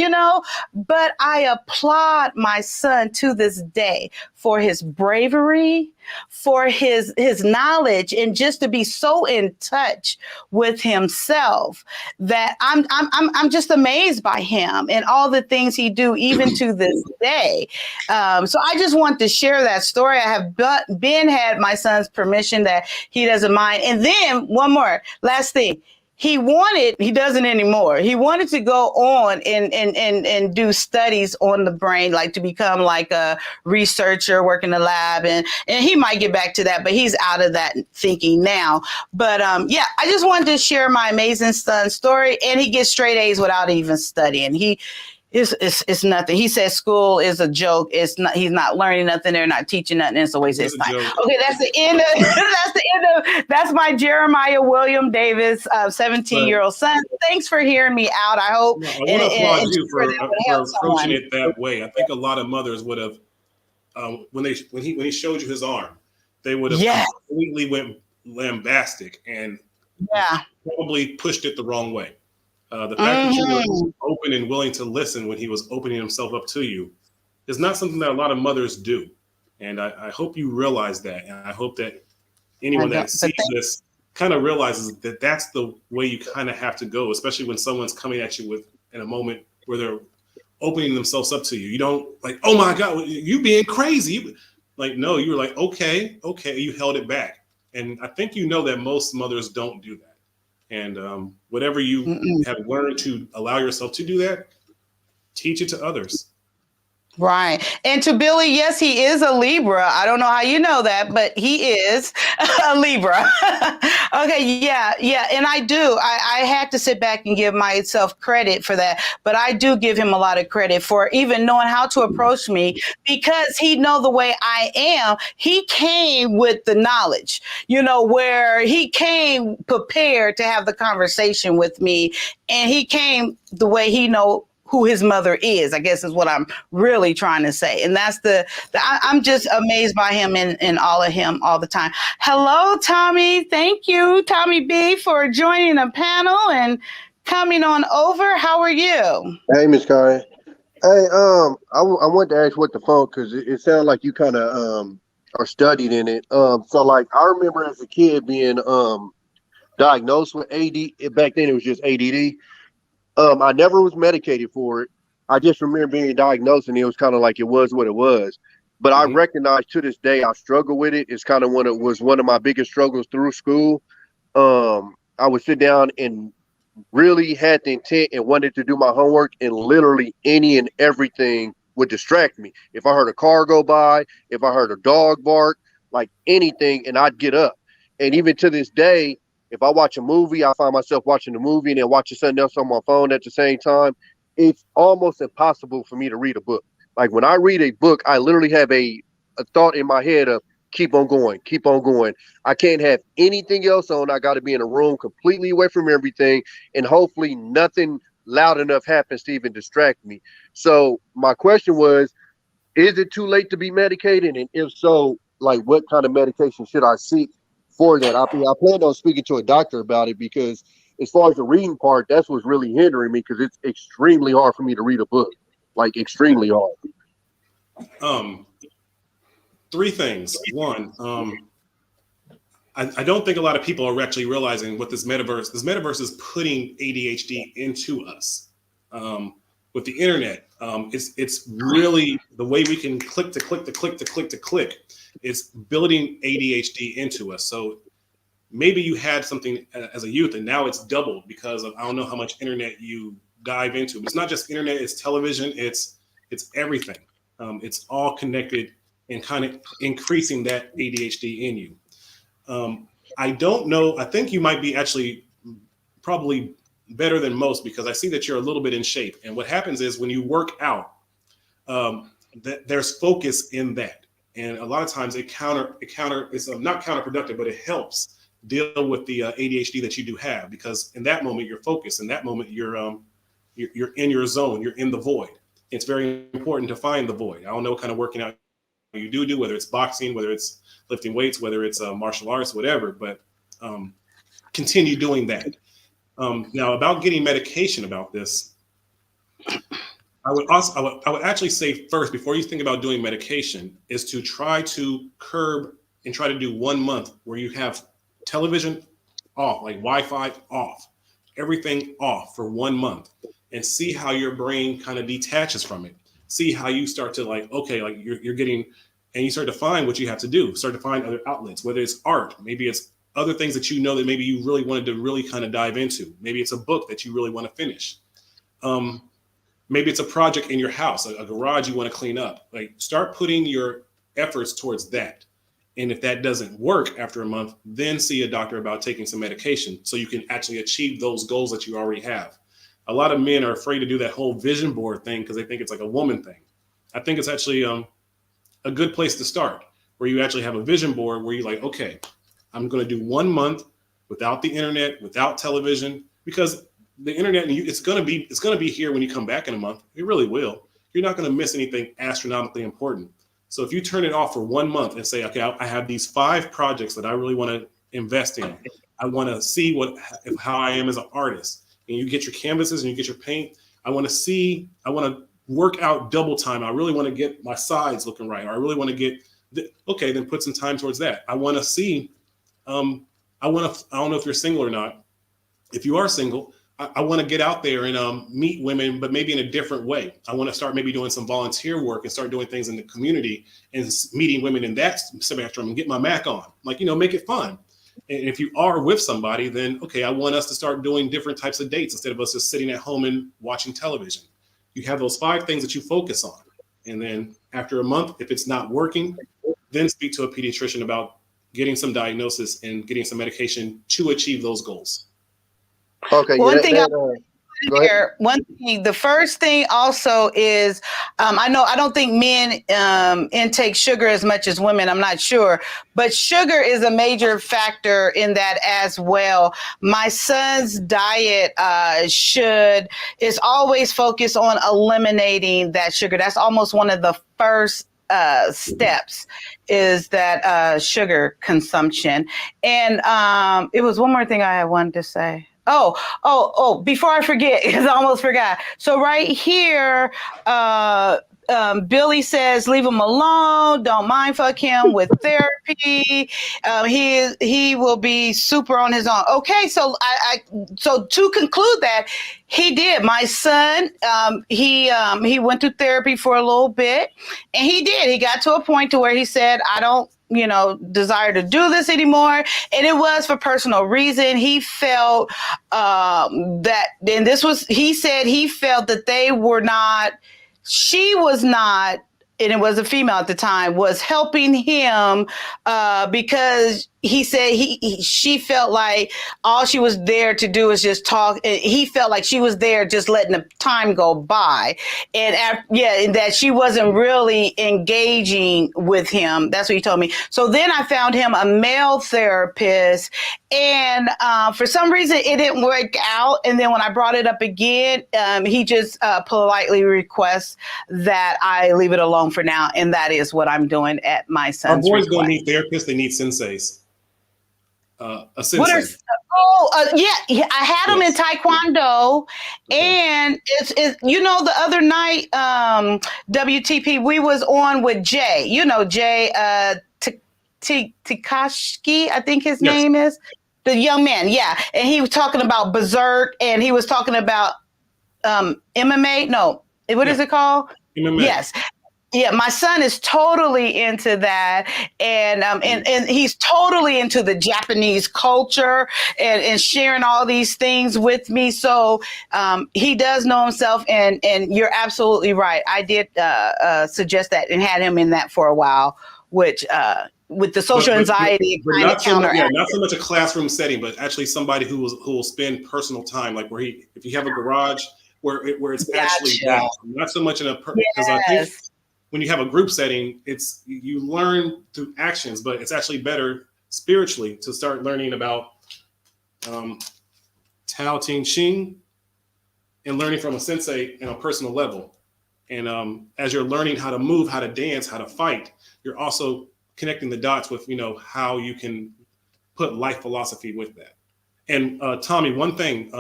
but I applaud my son to this day for his bravery, for his knowledge, and just to be so in touch with himself that I'm just amazed by him and all the things he do even to this day. So I just want to share that story. I have had my son's permission that he doesn't mind. And then one more last thing. He doesn't anymore. He wanted to go on and do studies on the brain, like to become like a researcher, work in the lab. And he might get back to that, but he's out of that thinking now. But yeah, I just wanted to share my amazing son's story. And he gets straight A's without even studying. It's nothing. He says school is a joke. It's not. He's not learning nothing. They're not teaching nothing. It's a waste of his time. Okay, that's the end of. That's my Jeremiah William Davis, 17-year-old son. Thanks for hearing me out. I hope. I want to applaud you for approaching it that way. I think a lot of mothers would have, when he showed you his arm, they would have completely went lambastic and probably pushed it the wrong way. The fact that you were open and willing to listen when he was opening himself up to you is not something that a lot of mothers do. And I hope you realize that. And I hope that anyone that sees this kind of realizes that that's the way you kind of have to go, especially when someone's coming at you in a moment where they're opening themselves up to you. You don't like, oh my God, you being crazy. Like, no, you were like, okay, you held it back. And I think that most mothers don't do that. And whatever you have learned to allow yourself to do that, teach it to others. Right. And to Billy, yes, he is a Libra. I don't know how you know that, but he is a Libra. Okay. Yeah. And I do. I had to sit back and give myself credit for that. But I do give him a lot of credit for even knowing how to approach me, because he know the way I am. He came with the knowledge, where he came prepared to have the conversation with me. And he came the way he know who his mother is, I guess is what I'm really trying to say. And that's I'm just amazed by him and all of him all the time. Hello, Tommy. Thank you, Tommy B, for joining the panel and coming on over. How are you? Hey, Miss Kyia. Hey, I wanted to ask what the phone, because it sounded like you kind of are studied in it. So like I remember as a kid being diagnosed with AD. Back then it was just ADD. I never was medicated for it. I just remember being diagnosed, and it was kind of like it was what it was. But I recognize to this day I struggle with it. It's kind of one of my biggest struggles through school. I would sit down and really had the intent and wanted to do my homework, and literally any and everything would distract me. If I heard a car go by, if I heard a dog bark, like anything, and I'd get up. And even to this day, if I watch a movie, I find myself watching the movie and then watching something else on my phone at the same time. it's almost impossible for me to read a book. Like when I read a book, I literally have a thought in my head of keep on going, keep on going. I can't have anything else on. I got to be in a room completely away from everything, and hopefully nothing loud enough happens to even distract me. So my question was, is it too late to be medicated? And if so, like what kind of medication should I seek for that? I plan on speaking to a doctor about it because as far as the reading part, that's what's really hindering me because it's extremely hard for me to read a book, like extremely hard. Three things. One, I don't think a lot of people are actually realizing what this metaverse is putting ADHD into us. With the internet, it's really the way we can click to click to click to click to click. It's building ADHD into us. So maybe you had something as a youth and now it's doubled because of, I don't know how much internet you dive into, but it's not just internet, it's television, it's everything. It's all connected and kind of increasing that ADHD in you. I don't know. I think you might be actually probably better than most because I see that you're a little bit in shape. And what happens is when you work out, there's focus in that. And a lot of times it's not counterproductive, but it helps deal with the ADHD that you do have, because in that moment you're focused. In that moment you're in your zone. You're in the void. It's very important to find the void. I don't know what kind of working out you do, whether it's boxing, whether it's lifting weights, whether it's martial arts, whatever, but continue doing that. Now about getting medication about this, I would actually say first, before you think about doing medication, is to try to curb and try to do 1 month where you have television off, like Wi-Fi off, everything off for 1 month, and see how your brain kind of detaches from it. See how you start to like, okay, like you're getting, and you start to find what you have to do, start to find other outlets, whether it's art, maybe it's other things that you know that maybe you really wanted to really kind of dive into. Maybe it's a book that you really want to finish. Maybe it's a project in your house, a garage you want to clean up. Like start putting your efforts towards that. And if that doesn't work after a month, then see a doctor about taking some medication so you can actually achieve those goals that you already have. A lot of men are afraid to do that whole vision board thing because they think it's like a woman thing. I think it's actually a good place to start, where you actually have a vision board where you're like, okay, I'm going to do 1 month without the internet, without television, because the internet, it's going to be here when you come back in a month. It really will. You're not going to miss anything astronomically important. So if you turn it off for 1 month and say, okay, I have these 5 projects that I really want to invest in. I want to see how I am as an artist. And you get your canvases and you get your paint. I want to work out double time. I really want to get my sides looking right. Or I really want to get, okay, then put some time towards that. I want to see, I don't know if you're single or not. If you are single, I want to get out there and meet women, but maybe in a different way. I want to start maybe doing some volunteer work and start doing things in the community and meeting women in that spectrum and get my Mac on, like, make it fun. And if you are with somebody, then, okay, I want us to start doing different types of dates instead of us just sitting at home and watching television. You have those 5 things that you focus on. And then after a month, if it's not working, then speak to a pediatrician about getting some diagnosis and getting some medication to achieve those goals. Okay. One thing, the first thing also is, I don't think men intake sugar as much as women. I'm not sure, but sugar is a major factor in that as well. My son's diet is always focused on eliminating that sugar. That's almost one of the first steps, is that sugar consumption. And it was one more thing I wanted to say. Oh, before I forget, because I almost forgot. So right here, Billy says, leave him alone. Don't mind fuck him with therapy. He will be super on his own. Okay, so so to conclude that, he did. My son, he went to therapy for a little bit, and he did. He got to a point to where he said, I don't desire to do this anymore. And it was for personal reason. He felt he said he felt that she was not and it was a female at the time, was helping him because he said she felt like all she was there to do is just talk. And he felt like she was there just letting the time go by, and and that she wasn't really engaging with him. That's what he told me. So then I found him a male therapist, and for some reason it didn't work out. And then when I brought it up again, he just politely requests that I leave it alone for now, and that is what I'm doing at my Our son's boys request. don't need therapists; they need senseis. A sensei. What are yeah, I had him in Taekwondo, and it's the other night, WTP, we was on with Jay, Jay Tikashki, I think his name is, the young man, yeah, and he was talking about Berserk, and he was talking about MMA. No, what is it called? MMA. Yes. Yeah, my son is totally into that, and he's totally into the Japanese culture and sharing all these things with me. So he does know himself, and you're absolutely right. I did suggest that and had him in that for a while, which with the social anxiety, but not so much a classroom setting, but actually somebody who will spend personal time, like if you have a garage where it's actually that, not so much in a because I think. When you have a group setting, you learn through actions, but it's actually better spiritually to start learning about Tao Te Ching and learning from a sensei in a personal level. And as you're learning how to move, how to dance, how to fight, you're also connecting the dots with, how you can put life philosophy with that. And Tommy, one thing,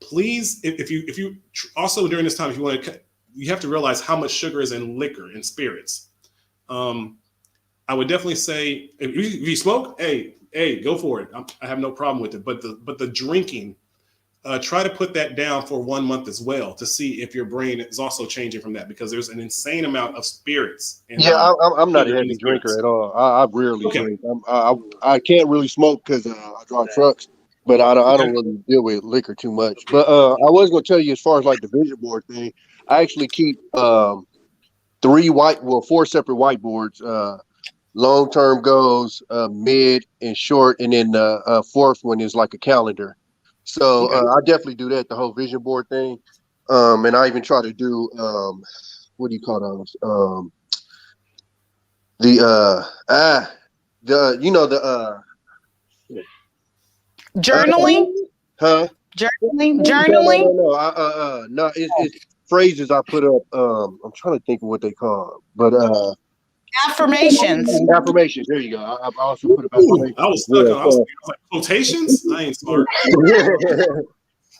please, if you also during this time, if you want to, you have to realize how much sugar is in liquor and spirits. I would definitely say if you smoke, hey, go for it. I have no problem with it. But the drinking, try to put that down for 1 month as well to see if your brain is also changing from that, because there's an insane amount of spirits. And, I'm not a heavy drinker at all. I rarely drink. I can't really smoke because I drive trucks, but I don't really deal with liquor too much. But I was going to tell you, as far as like the vision board thing, I actually keep 4 separate whiteboards, long-term goals, mid and short, and then the fourth one is like a calendar. So I definitely do that, the whole vision board thing. And I even try to do, what do you call those? Journaling? Huh? Journaling? No, it's phrases I put up. I'm trying to think of what they call, but affirmations. Affirmations. There you go. I also put up affirmations. I was stuck on. I was like, quotations. I ain't smart.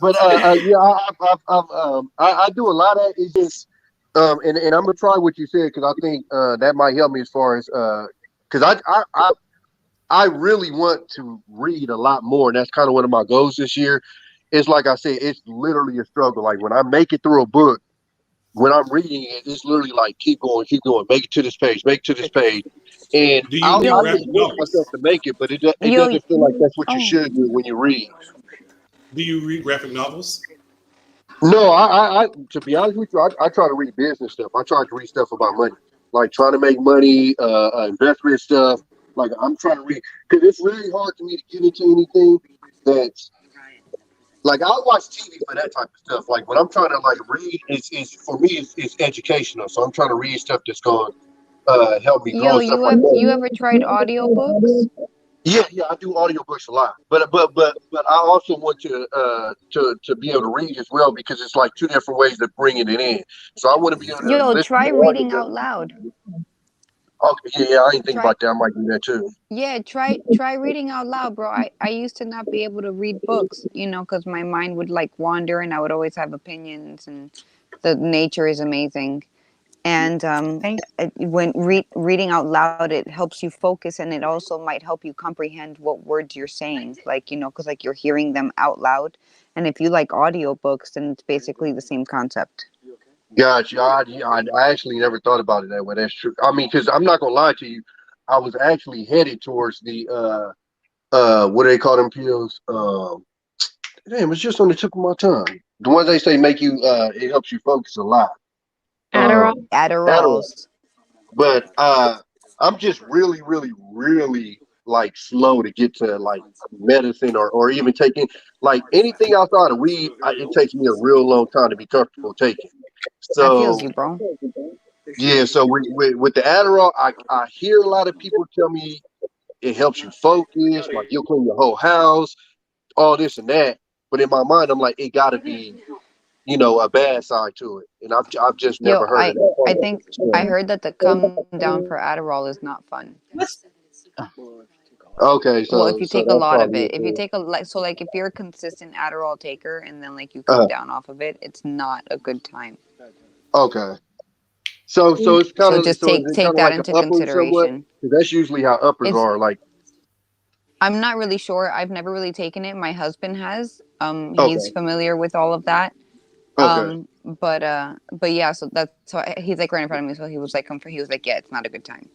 But I do a lot of it's just and I'm gonna try what you said, because I think that might help me as far as because I really want to read a lot more, and that's kind of one of my goals this year. It's like I said, it's literally a struggle. Like when I make it through a book, when I'm reading it, it's literally like keep going, make it to this page, and I really want myself to make it, but it doesn't feel like that's what you should do when you read. Do you read graphic novels? No, I to be honest with you, I try to read business stuff. I try to read stuff about money, like trying to make money, investment stuff. Like I'm trying to read, because it's really hard for me to get into anything that's like I watch TV for that type of stuff. Like when I'm trying to like read, it's for me it's educational. So I'm trying to read stuff that's going to help me grow. You ever tried audiobooks? Yeah, I do audiobooks a lot, but I also want to be able to read as well, because it's like two different ways of bringing it in. So I want to be able to listen try reading out loud. Okay, yeah, I didn't think about that. I might do that too. Yeah, try reading out loud, bro. I used to not be able to read books, because my mind would like wander, and I would always have opinions, and the nature is amazing. And when reading out loud, it helps you focus, and it also might help you comprehend what words you're saying, like, because like you're hearing them out loud. And if you like audiobooks, then it's basically the same concept. Gotcha. I actually never thought about it that way. That's true. I mean, because I'm not gonna lie to you, I was actually headed towards the what do they call them pills? Damn, it's just on the tip of my tongue. The ones they say make you it helps you focus a lot. Adderall? Adderalls. But I'm just really, really, really like slow to get to like medicine or even taking like anything outside of weed. It takes me a real long time to be comfortable taking. I feels So you, bro. yeah, so with the Adderall, I hear a lot of people tell me it helps you focus, like you'll clean your whole house, all this and that. But in my mind, I'm like, it got to be, a bad side to it, and I've just Yo, never heard of that. I think I heard that the come down for Adderall is not fun. Okay, Well, if so you so take a that's lot of probably it, it. if you take like if you're a consistent Adderall taker and then like you come down off of it, it's not a good time. Okay, so it's kind So of just so is it kind take of that like an into upper somewhat? consideration. Because that's usually how uppers It's are. Like, I'm not really sure. I've never really taken it. My husband has. He's okay, familiar with all of that. okay, But yeah, so that's so he's like right in front of me. So he was like, he was like, yeah, it's not a good time.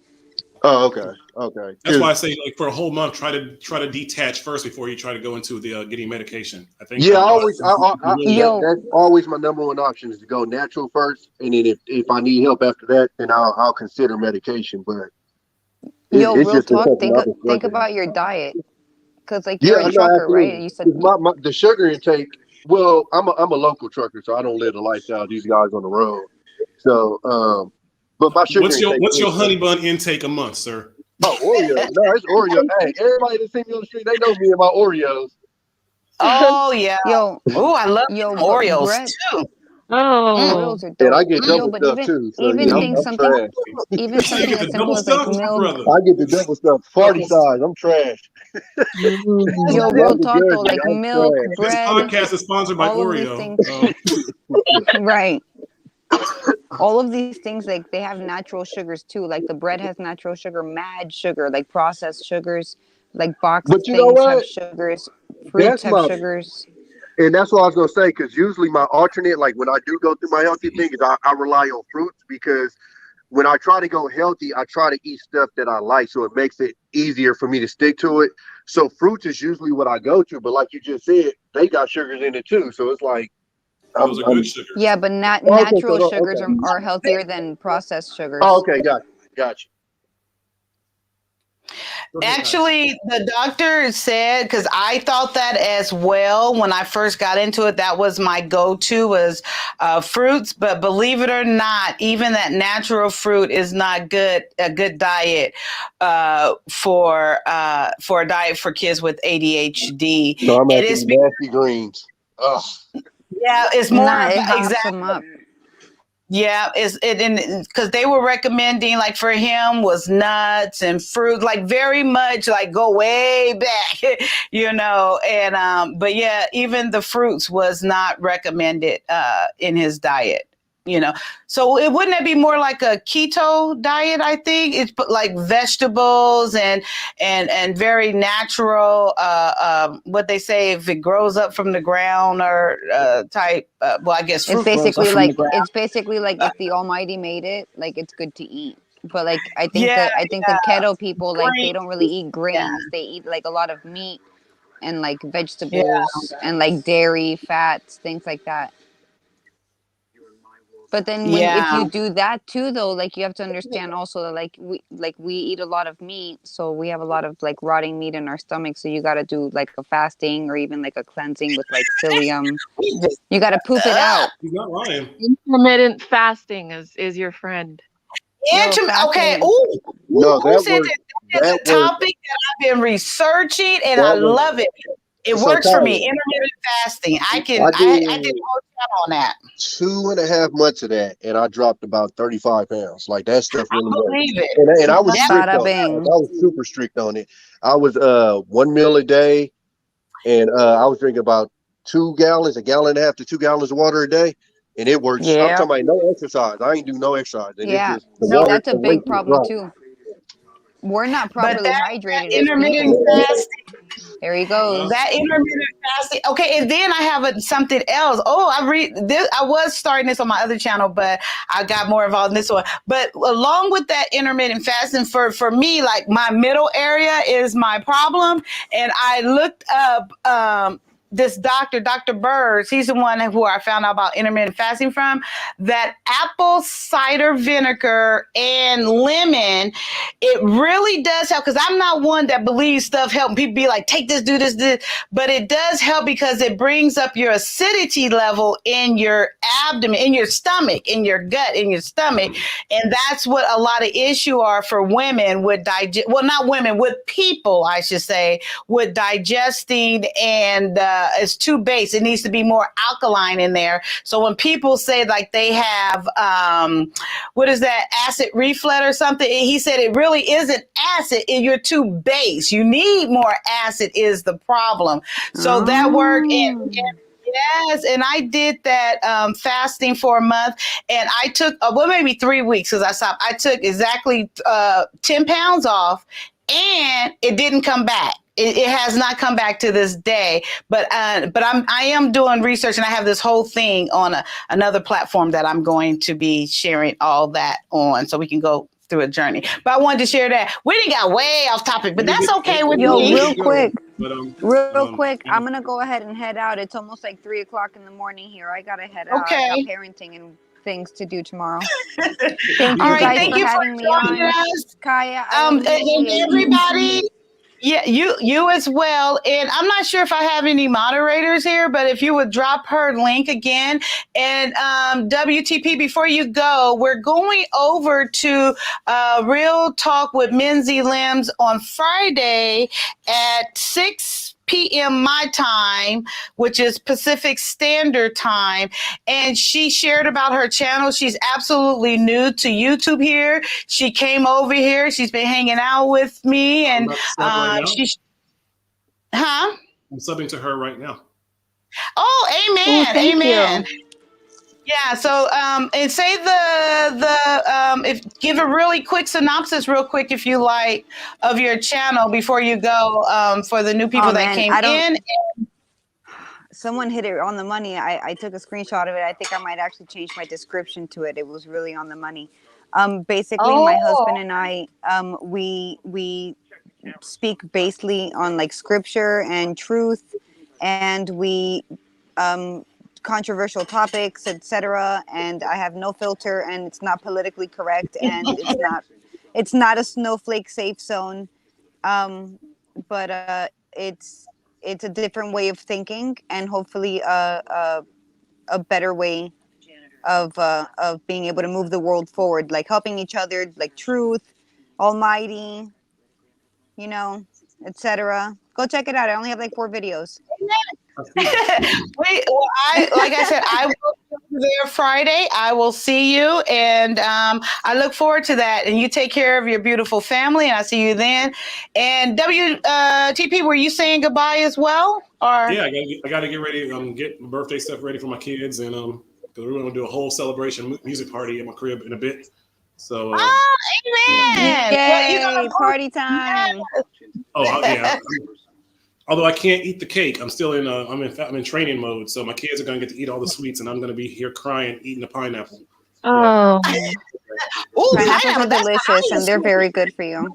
oh, okay. That's why I say, like, for a whole month, try to detach first before you try to go into the getting medication. I think. Yeah, Yo, that's always my number one option is to go natural first, and then if I need help after that, then I'll consider medication. But yo, it's real just been talk. something I've been Think struggling with. about your diet, cause like Yeah, you're a I know, trucker, right? absolutely. You said 'Cause the sugar intake. Well, I'm a local trucker, so I don't live the lifestyle these guys on the road. So, but my sugar intake What's your is. honey bun intake a month, sir? Oh, Oreo. No, it's Oreo. Hey, everybody that see me on the street, they know me and my Oreos. Oh yeah. yo, Oh, I love but Oreos bread too. Oh, Oreos are And I dope. get Yo, double but stuff too. So even yeah, You, things I'm something trash. even you say you something get as the double simple as like stuff, milk. brother. I get the double stuff, party size. I'm trash. Yo, real Double talk though, jersey. like I'm milk, trash. This bread, podcast is sponsored by all of these Oreo. things. Right. All of these things, like they have natural sugars too. Like the bread has natural sugar, mad sugar, like processed sugars, like boxed But you know things have what? sugars, fruits That's have my, sugars. and that's what I was gonna say. Because usually my alternate, like when I do go through my healthy thing, is I rely on fruits because when I try to go healthy, I try to eat stuff that I like, so it makes it easier for me to stick to it. So fruits is usually what I go to. But like you just said, they got sugars in it too. So it's like Those are good sugars. Yeah, but okay. natural sugars Okay. are healthier than processed Oh, sugars. okay, got you. Actually, the doctor said, because I thought that as well when I first got into it, that was my go-to was fruits. But believe it or not, even that natural fruit is not a good diet for a diet for kids with ADHD. No, I'm It at is, these nasty greens. Ugh. yeah, it's more Nah, it about hops them up. Yeah, because they were recommending like for him was nuts and fruit, like very much like go way back, and but yeah, even the fruits was not recommended in his diet, So wouldn't it be more like a keto diet? I think it's like vegetables and very natural. What they say, if it grows up from the ground or type. Well, I guess fruit grows up from the ground. It's basically like if the Almighty made it, like it's good to eat. But like I think Yeah, the keto people, like they great. don't really eat Yeah, grains. They eat like a lot of meat and like yeah, vegetables and like dairy, fats, things like that. But then if yeah, you do that too though, like you have to understand also that we eat a lot of meat, so we have a lot of like rotting meat in our stomach, so you got to do like a fasting or even like a cleansing with like psyllium. You got to poop it out. He's not lying. intermittent fasting is your friend. Yo, Okay. fasting. Ooh, No, who that said works. that is That a works. topic that I've been researching and I That works. love it. It So works for me. Kyia, Intermittent fasting. I I did a did whole chat on that. 2.5 months of that, and I dropped about 35 pounds. Like that stuff I really works. believe it. And I was That strict Bada on it. Like bing. I was super strict on it. I was 1 meal a day, and I was drinking about 2 gallons, a gallon and a half to 2 gallons of water a day, and it works. I'm Yeah. talking about no exercise. I ain't do no exercise, and it Yeah. just the See, no, water, that's a the weight big just problem dropped. too. We're not but properly that hydrated as intermittent people. fasting. There he goes. That intermittent fasting. Okay, and then I have something else. Oh, I was starting this on my other channel, but I got more involved in this one. But along with that intermittent fasting, for me, like my middle area is my problem, and I looked up this doctor, Dr. Burrs, he's the one who I found out about intermittent fasting from, that apple cider vinegar and lemon, it really does help. Because I'm not one that believes stuff help. People be like, take this, do this, but it does help because it brings up your acidity level in your abdomen, in your stomach, in your gut, in your stomach. And that's what a lot of issue are for women with not women, with people, I should say, with digesting, and it's too base. It needs to be more alkaline in there. So when people say like they have, what is that, acid reflux or something, he said it really isn't acid. You're too base. You need more acid is the problem. So that worked. And yes, and I did that fasting for a month, and I took, maybe 3 weeks because I stopped. I took exactly 10 pounds off, and it didn't come back. It has not come back to this day, but I am doing research, and I have this whole thing on another platform that I'm going to be sharing all that on, so we can go through a journey. But I wanted to share that. We didn't got way off topic, but that's okay with me. Real quick, Yeah. I'm gonna go ahead and head out. It's almost like 3:00 in the morning here. I gotta head out. I got Okay. parenting and things to do tomorrow. Thank you All right. guys Thank for you for having me joining on. us. Kyia, I And appreciate you. everybody, yeah, you as well. And I'm not sure if I have any moderators here, but if you would drop her link again. And WTP, before you go, we're going over to Real Talk with Menzie Limbs on Friday at 6 p.m. my time, which is Pacific Standard Time. And she shared about her channel. She's absolutely new to YouTube here. She came over here. She's been hanging out with me, and I'm subbing to her right now. Oh, amen. Ooh, thank Amen. you. Yeah, so and say give a really quick synopsis real quick if you like of your channel before you go, for the new people that came in. Someone hit it on the money. I took a screenshot of it. I think I might actually change my description to it. It was really on the money. Basically, my husband and I, we speak basically on like scripture and truth, and we controversial topics, etc. And I have no filter, and it's not politically correct, and it's not a snowflake safe zone. But it's a different way of thinking, and hopefully a better way of being able to move the world forward, like helping each other, like truth, almighty, etc. Go check it out. I only have like 4 videos. Like I said, I will be there Friday. I will see you, and I look forward to that. And you take care of your beautiful family, and I'll see you then. And WTP, were you saying goodbye as well? Or yeah, I got to get ready. Get my birthday stuff ready for my kids, and because we're going to do a whole celebration music party at my crib in a bit. So, amen! Yay! Party time! Oh yeah. Although I can't eat the cake, I'm still I'm in training mode. So my kids are going to get to eat all the sweets, and I'm going to be here crying, eating a pineapple. Oh, Ooh, pineapples are delicious, and they're very good for you.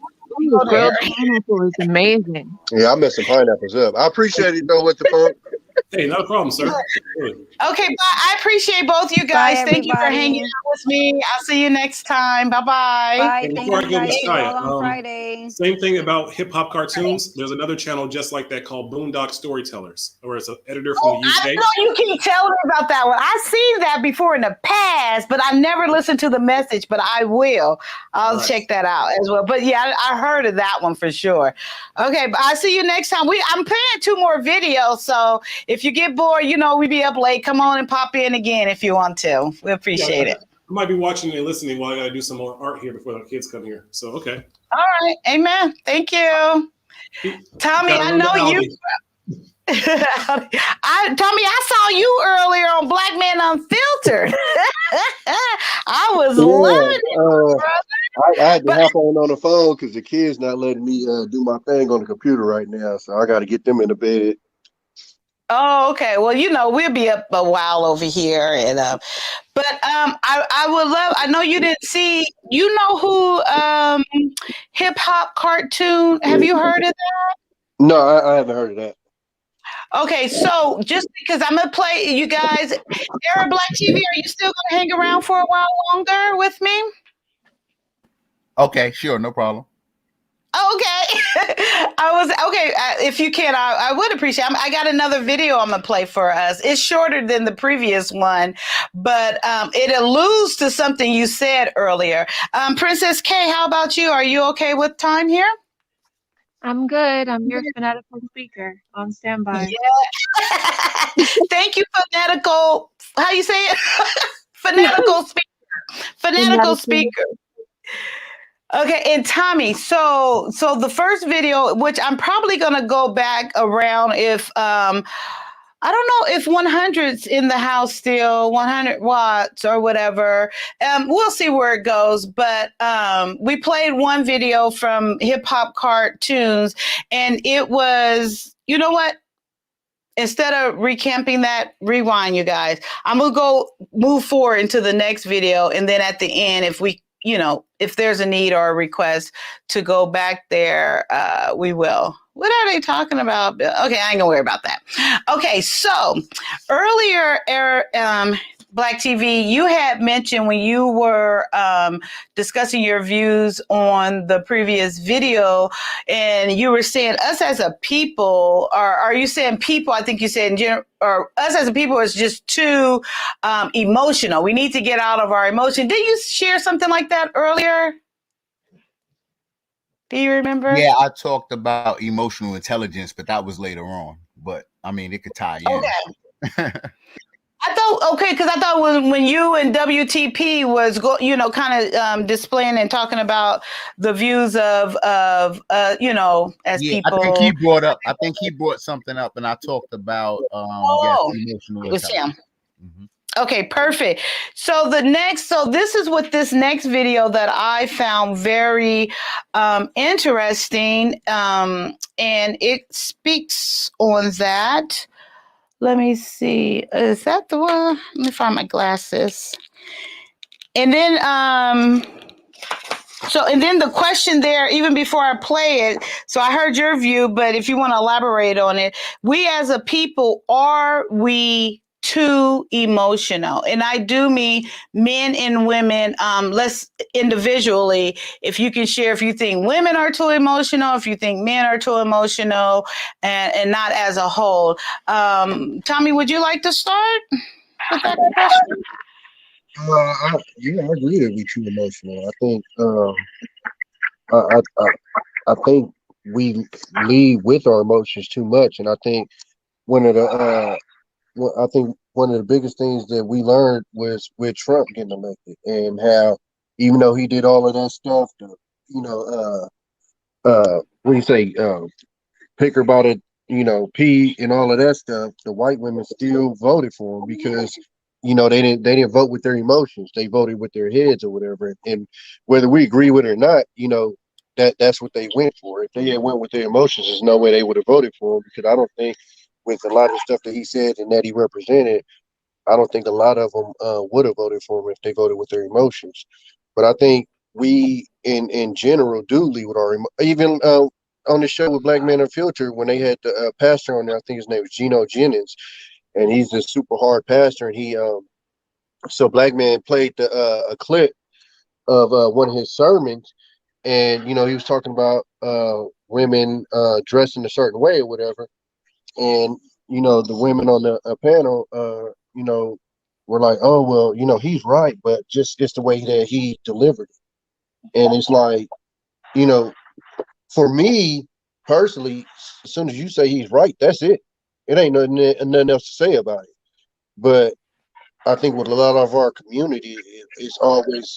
Grilled pineapple is amazing. Yeah, I messed some pineapples up. I appreciate it though. What the fuck? Hey, not a problem, sir. Okay, bye. I appreciate both you guys. Thank you for hanging out with me. I'll see you next time. Bye-bye. Bye. And Thank before you I go, guys. Miss See you all Kyia, on Friday. same thing about hip hop cartoons. There's another channel just like that called Boondock Storytellers, where it's an editor from the UK. I know you keep telling me about that one. I've seen that before in the past, but I never listened to the message, but I will. I'll check that out as well. But yeah, I heard of that one for sure. Okay, but I'll see you next time. I'm planning 2 more videos, so if you get bored, we be up late. Come on and pop in again if you want to. We appreciate it. I might be watching and listening while I gotta do some more art here before the kids come here. So okay. All right. Amen. Thank you. Tommy, I know you. Tommy, I saw you earlier on Black Man Unfiltered. I was loving it, brother. I had to hop on the phone because the kids not letting me do my thing on the computer right now, so I got to get them in the bed. Oh, okay. Well, we'll be up a while over here, and but I would love. I know you didn't see. Who hip hop cartoon? Have you heard of that? No, I haven't heard of that. Okay, so just because I'm gonna play you guys, Era Black TV, are you still gonna hang around for a while longer with me? Okay, sure, no problem. Okay. I was okay. If you can, I would appreciate. I got another video I'm gonna play for us. It's shorter than the previous one, but it alludes to something you said earlier. Princess K, how about you? Are you okay with time here? I'm good. I'm your fanatical speaker on standby. Yeah. Thank you, fanatical. How you say it? Fanatical speaker. Fanatical Fanatical. speaker. Okay, and Tommy, so the first video, which I'm probably gonna go back around if I don't know if 100's in the house still, 100 watts or whatever. We'll see where it goes. But we played one video from Hip Hop Cartoons, and it was, you know what? Instead of recamping that, rewind, you guys. I'm gonna go move forward into the next video, and then at the end, if we, if there's a need or a request to go back there, we will. What are they talking about? Okay, I ain't gonna worry about that. Okay, so earlier, Black TV, you had mentioned when you were discussing your views on the previous video, and you were saying us as a people, or are you saying people? I think you said in general, or us as a people is just too emotional. We need to get out of our emotion. Did you share something like that earlier? Do you remember? Yeah, I talked about emotional intelligence, but that was later on. But I mean, it could tie in. Okay. I thought, okay, because I thought when you and WTP was kind of displaying and talking about the views of as people. I think he brought something up, and I talked about emotional it was him. Mm-hmm. Okay, perfect. So this is what this next video that I found very interesting, and it speaks on that. Let me see. Is that the one? Let me find my glasses. And then the question there, even before I play it, so I heard your view, but if you want to elaborate on it, we as a people, are we too emotional? And I do mean men and women. Let's individually, if you can share if you think women are too emotional, if you think men are too emotional, and not as a whole. Tommy, would you like to start with that question? I agree that we're too emotional. I think I think we lead with our emotions too much, and I think one of the one of the biggest things that we learned was with Trump getting elected, and how even though he did all of that stuff, what do you say, pick about it, pee and all of that stuff, the white women still voted for him because they didn't vote with their emotions, they voted with their heads or whatever. And whether we agree with it or not, that's what they went for. If they had went with their emotions, there's no way they would have voted for him, because I don't think with a lot of stuff that he said and that he represented, I don't think a lot of them would have voted for him if they voted with their emotions. But I think we, in general, do lead with our even on the show with Black Men of Filter, when they had the pastor on there, I think his name was Geno Jennings, and he's a super hard pastor. And he so Black Man played a clip of one of his sermons, and he was talking about women dressing a certain way or whatever. And the women on the panel were like, oh well, he's right, but just it's the way that he delivered it. And it's like, for me personally, as soon as you say he's right, that's it. It ain't nothing else to say about it. But I think with a lot of our community, it's always,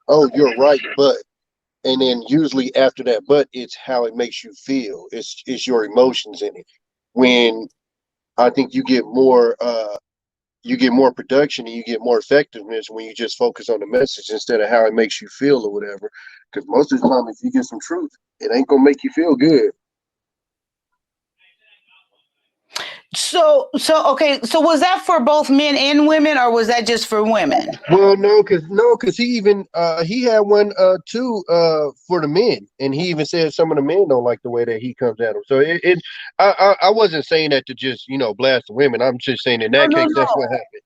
oh, you're right, but, and then usually after that, but it's how it makes you feel. It's your emotions in it. When I think you get more production and you get more effectiveness when you just focus on the message instead of how it makes you feel or whatever. Because most of the time, if you get some truth, it ain't gonna make you feel good. So okay. So was that for both men and women, or was that just for women? Well, no, cause he even he had one too for the men, and he even said some of the men don't like the way that he comes at them. So I wasn't saying that to just blast the women. I'm just saying in No, that no, case that's no. what happened.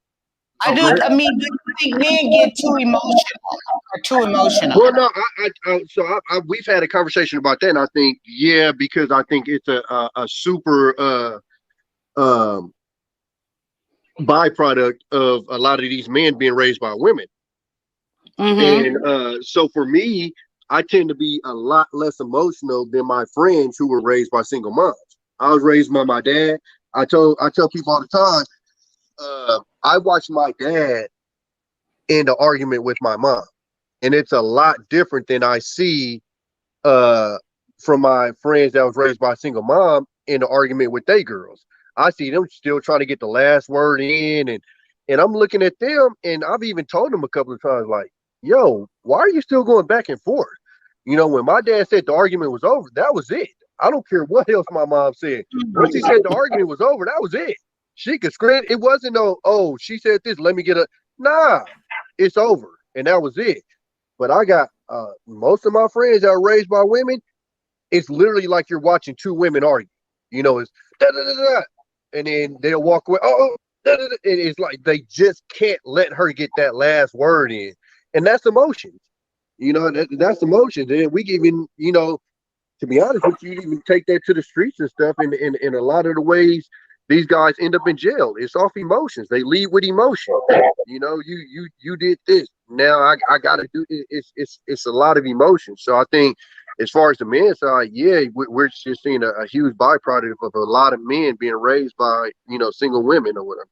I do. I mean, do you think men get too emotional or too emotional? Well, no, we've had a conversation about that, and I think because I think it's a super um byproduct of a lot of these men being raised by women. Mm-hmm. And so for me, I tend to be a lot less emotional than my friends who were raised by single moms. I was raised by my dad. I tell people all the time, I watched my dad in the argument with my mom. And it's a lot different than I see uh from my friends that was raised by a single mom in the argument with they girls. I see them still trying to get the last word in, and I'm looking at them, and I've even told them a couple of times, like, yo, why are you still going back and forth? When my dad said the argument was over, that was it. I don't care what else my mom said. Once he said the argument was over, that was it. She could scream. It wasn't no, oh, she said this, let me get a nah, it's over. And that was it. But I got most of my friends that are raised by women. It's literally like you're watching two women argue. It's da da da da, and then they'll walk away. Oh, da, da, da. It's like they just can't let her get that last word in, and that's emotions. That's emotions, and we even, to be honest with you, even take that to the streets and stuff. In a lot of the ways, these guys end up in jail. It's off emotions. They lead with emotion. You did this. Now I gotta do it. It's a lot of emotion. So I think as far as the men's side, we're just seeing a huge byproduct of a lot of men being raised by single women or whatever.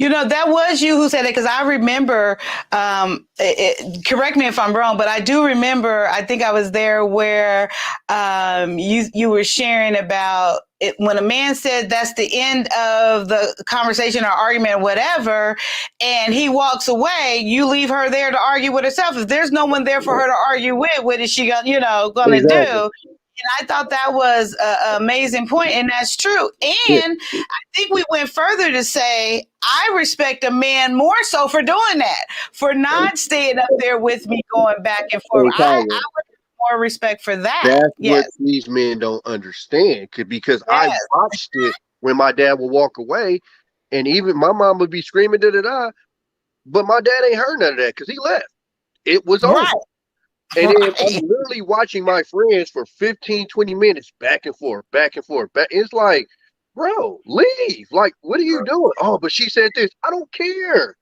That was you who said it, because I remember, correct me if I'm wrong, but I do remember, I think I was there where you were sharing about it, when a man said that's the end of the conversation or argument or whatever, and he walks away, you leave her there to argue with herself. If there's no one there for her to argue with, what is she gonna Exactly. do? And I thought that was an amazing point, and that's true. Yeah. And I think we went further to say, I respect a man more so for doing that, for not staying up there with me, going back and forth. Hey, I Kyia, would have more respect for that. that's what Yes. these men don't understand. Because I Yes. watched it when my dad would walk away, and even my mom would be screaming da da da, but my dad ain't heard none of that because he left. It was over. Right. And then I'm Right. literally watching my friends for 15, 20 minutes back and forth, back and forth. It's like, bro, leave. Like, what are you doing? Oh, but she said this. I don't care.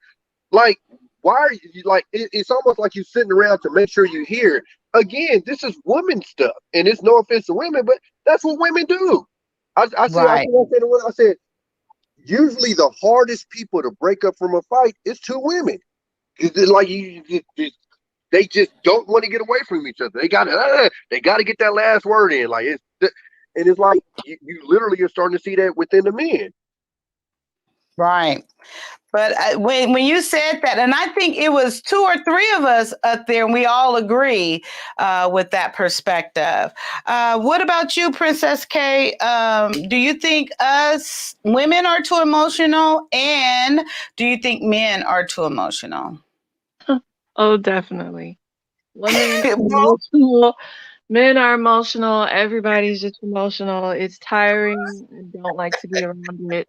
Like, why are you like, it's almost like you're sitting around to make sure you hear it. Again, this is woman stuff. And it's no offense to women, but that's what women do. Right. I said, usually the hardest people to break up from a fight is two women. It's like they just don't want to get away from each other. They got to get that last word in. Like and it's like you literally are starting to see that within the men. Right. But when you said that, and I think it was two or three of us up there, and we all agree with that perspective. What about you, Princess K? Do you think us women are too emotional, and do you think men are too emotional? Oh, definitely. Women are emotional. Men are emotional. Everybody's just emotional. It's tiring. I don't like to be around it.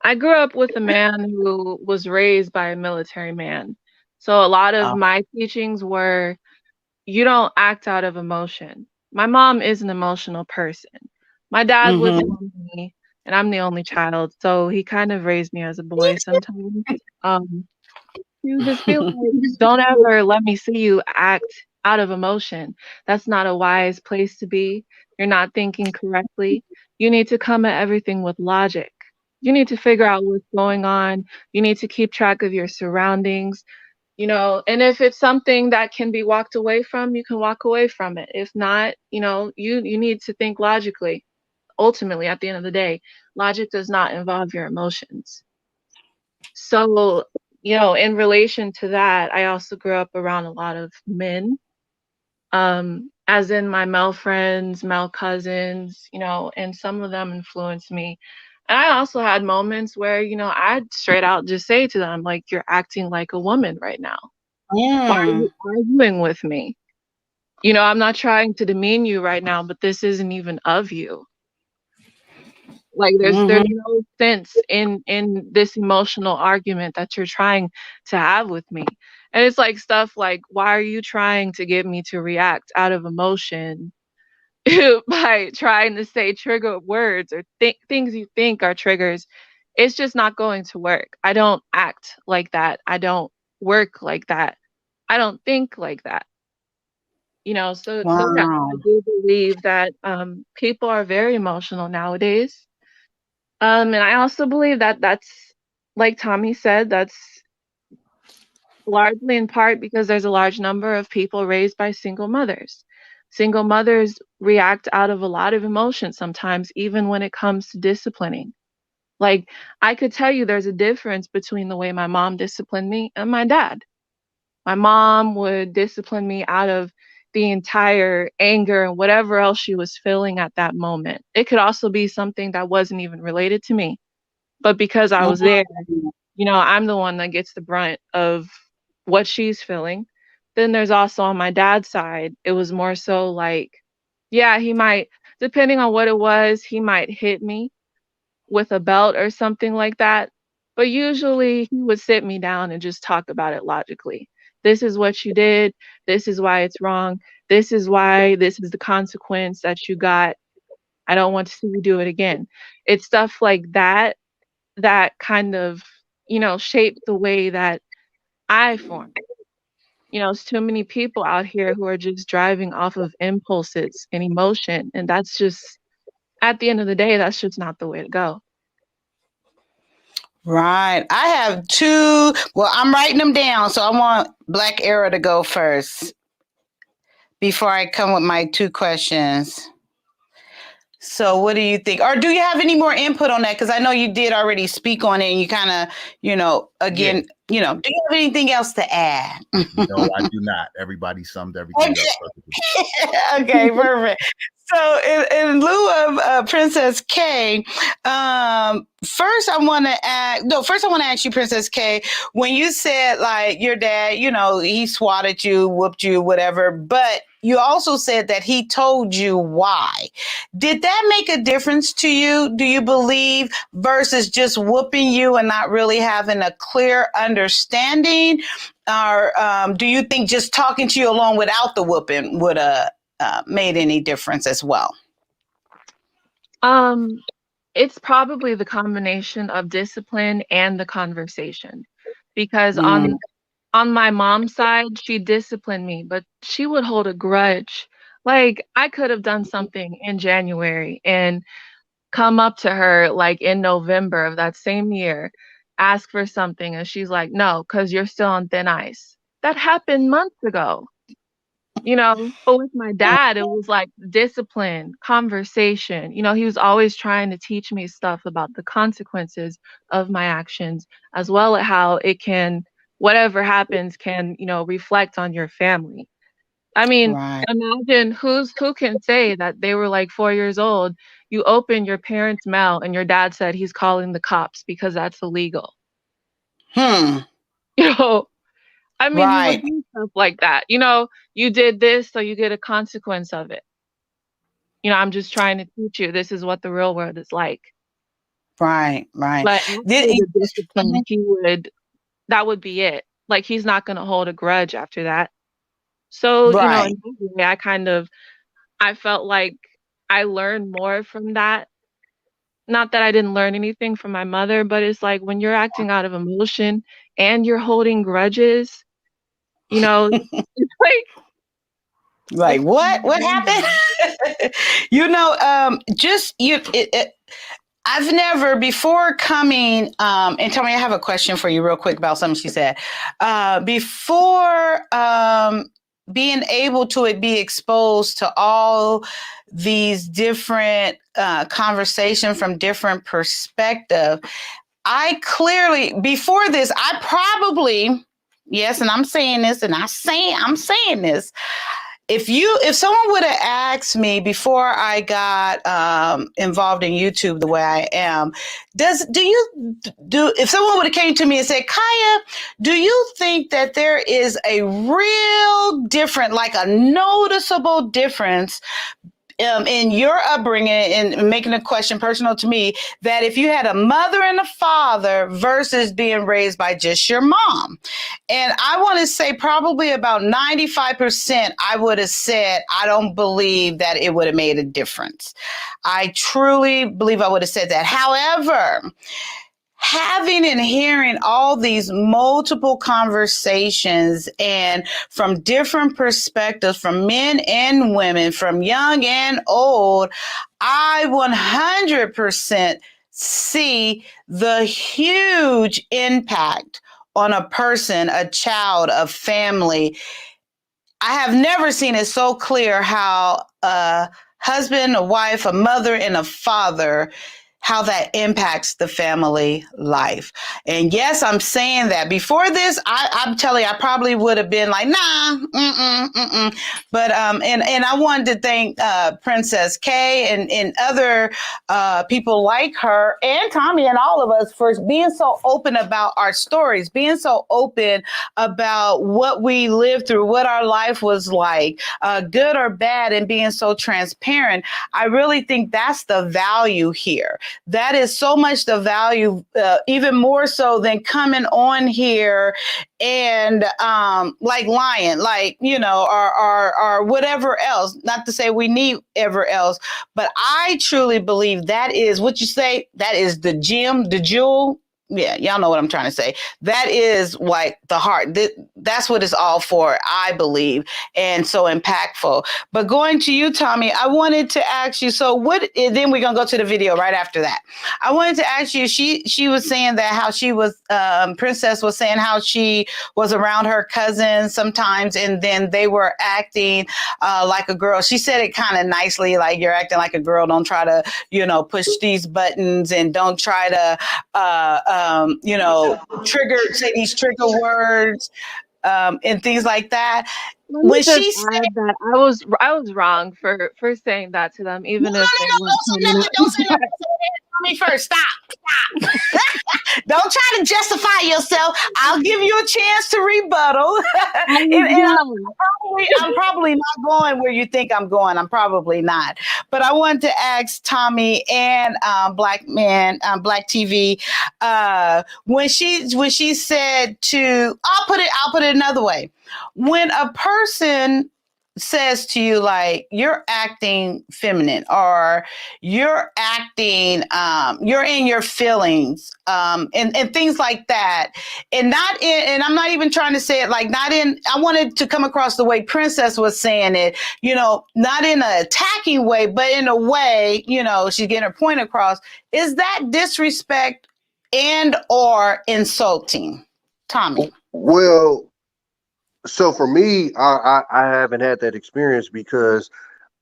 I grew up with a man who was raised by a military man. So a lot of Oh. my teachings were, you don't act out of emotion. My mom is an emotional person. My dad was Mm-hmm. lonely, and I'm the only child, so he kind of raised me as a boy sometimes. You just feel like, don't ever let me see you act out of emotion. That's not a wise place to be. You're not thinking correctly. You need to come at everything with logic. You need to figure out what's going on. You need to keep track of your surroundings, and if it's something that can be walked away from, you can walk away from it. If not, you need to think logically. Ultimately, at the end of the day, logic does not involve your emotions. So, in relation to that, I also grew up around a lot of men. as in my male friends, male cousins, and some of them influenced me. And I also had moments where, I'd straight out just say to them, like, you're acting like a woman right now. Why are Mm. you arguing with me? I'm not trying to demean you right now, but this isn't even of you. Like there's Mm-hmm. no sense in this emotional argument that you're trying to have with me. And it's like stuff like, why are you trying to get me to react out of emotion by trying to say trigger words or things you think are triggers? It's just not going to work. I don't act like that. I don't work like that. I don't think like that. So yeah, Wow. I do believe that people are very emotional nowadays. And I also believe that that's, like Tommy said, that's largely in part because there's a large number of people raised by single mothers. Single mothers react out of a lot of emotion sometimes, even when it comes to disciplining. Like, I could tell you there's a difference between the way my mom disciplined me and my dad. My mom would discipline me out of the entire anger and whatever else she was feeling at that moment. It could also be something that wasn't even related to me. But because I was there, I'm the one that gets the brunt of what she's feeling. Then there's also on my dad's side, it was more so like, yeah, he might, depending on what it was, he might hit me with a belt or something like that. But usually he would sit me down and just talk about it logically. This is what you did. This is why it's wrong. This is why this is the consequence that you got. I don't want to see you do it again. It's stuff like that that kind of, shaped the way that I form. It's too many people out here who are just driving off of impulses and emotion. And that's just, at the end of the day, that's just not the way to go. Right. I have two. Well, I'm writing them down. So I want Black Arrow to go first before I come with my two questions. So what do you think? Or do you have any more input on that? Because I know you did already speak on it and you kind of, again, do you have anything else to add? No, I do not. Everybody summed everything up perfectly. Okay, perfect. So, in lieu of Princess K, first I want to ask you, Princess K, when you said like your dad, he swatted you, whooped you, whatever, but you also said that he told you why. Did that make a difference to you? Do you believe versus just whooping you and not really having a clear understanding? Or do you think just talking to you alone without the whooping would have made any difference as well? It's probably the combination of discipline and the conversation. Because Mm, on my mom's side, she disciplined me, but she would hold a grudge. Like I could have done something in January and come up to her like in November of that same year, ask for something, and she's like, "No, because you're still on thin ice." That happened months ago. But with my dad, it was like discipline, conversation. He was always trying to teach me stuff about the consequences of my actions, as well as how it can, whatever happens can, reflect on your family. I mean, right. imagine who can say that they were like 4 years old. You open your parents' mail and your dad said he's calling the cops because that's illegal. Hmm. You know, I mean, he would Right. do stuff like that. You did this, so you get a consequence of it. I'm just trying to teach you this is what the real world is like. Right. Right. But after Did he, the discipline, that would be it. Like he's not going to hold a grudge after that. So, right. in that way, I felt like I learned more from that. Not that I didn't learn anything from my mother, but it's like when you're acting out of emotion and you're holding grudges, it's like Like it's what? What happened? Just you. I've never before coming, and tell me, I have a question for you real quick about something she said. Before being able to be exposed to all these different conversations from different perspectives, I clearly, before this, I probably, yes, and I'm saying this, and I'm saying this, if someone would have asked me before I got involved in YouTube the way I am, if someone would have came to me and said, Kyia, do you think that there is a real difference, like a noticeable difference in your upbringing, and making the question personal to me, that if you had a mother and a father versus being raised by just your mom? And I want to say probably about 95%, I would have said, I don't believe that it would have made a difference. I truly believe I would have said that. However, having and hearing all these multiple conversations and from different perspectives, from men and women, from young and old, I 100% see the huge impact on a person, a child, a family. I have never seen it so clear how a husband, a wife, a mother, and a father, how that impacts the family life. And yes, I'm saying that. Before this, I'm telling you, I probably would have been like, nah, But and I wanted to thank Princess Kay and other people like her and Tommy and all of us for being so open about our stories, being so open about what we lived through, what our life was like, good or bad, and being so transparent. I really think that's the value here. That is so much the value, even more so than coming on here and like lying, like, or whatever else. Not to say we need ever else, but I truly believe that is what you say. That is the gem, the jewel. Yeah, y'all know what I'm trying to say. That is like the heart. That's what it's all for, I believe, and so impactful. But going to you, Tommy, I wanted to ask you, so what, then we're going to go to the video right after that. I wanted to ask you, she was saying that how she was, Princess was saying how she was around her cousins sometimes, and then they were acting like a girl. She said it kind of nicely, like, you're acting like a girl. Don't try to, push these buttons, and don't try to, say these trigger words, and things like that. Let me When just she said, add that I was wrong for saying that to them, no, even no, if they no, weren't coming up. don't say that. Me first. Stop. Don't try to justify yourself. I'll give you a chance to rebuttal. and I'm probably not going where you think I'm going. I'm probably not. But I wanted to ask Tommy and Black TV, when she said to, I'll put it another way. When a person says to you, like, you're acting feminine, or you're acting, you're in your feelings, and things like that, and I'm not even trying to say it like, not in, I wanted to come across the way Princess was saying it, not in an attacking way, but in a way, she's getting her point across. Is that disrespect and or insulting, Tommy? Well, so for me, I haven't had that experience because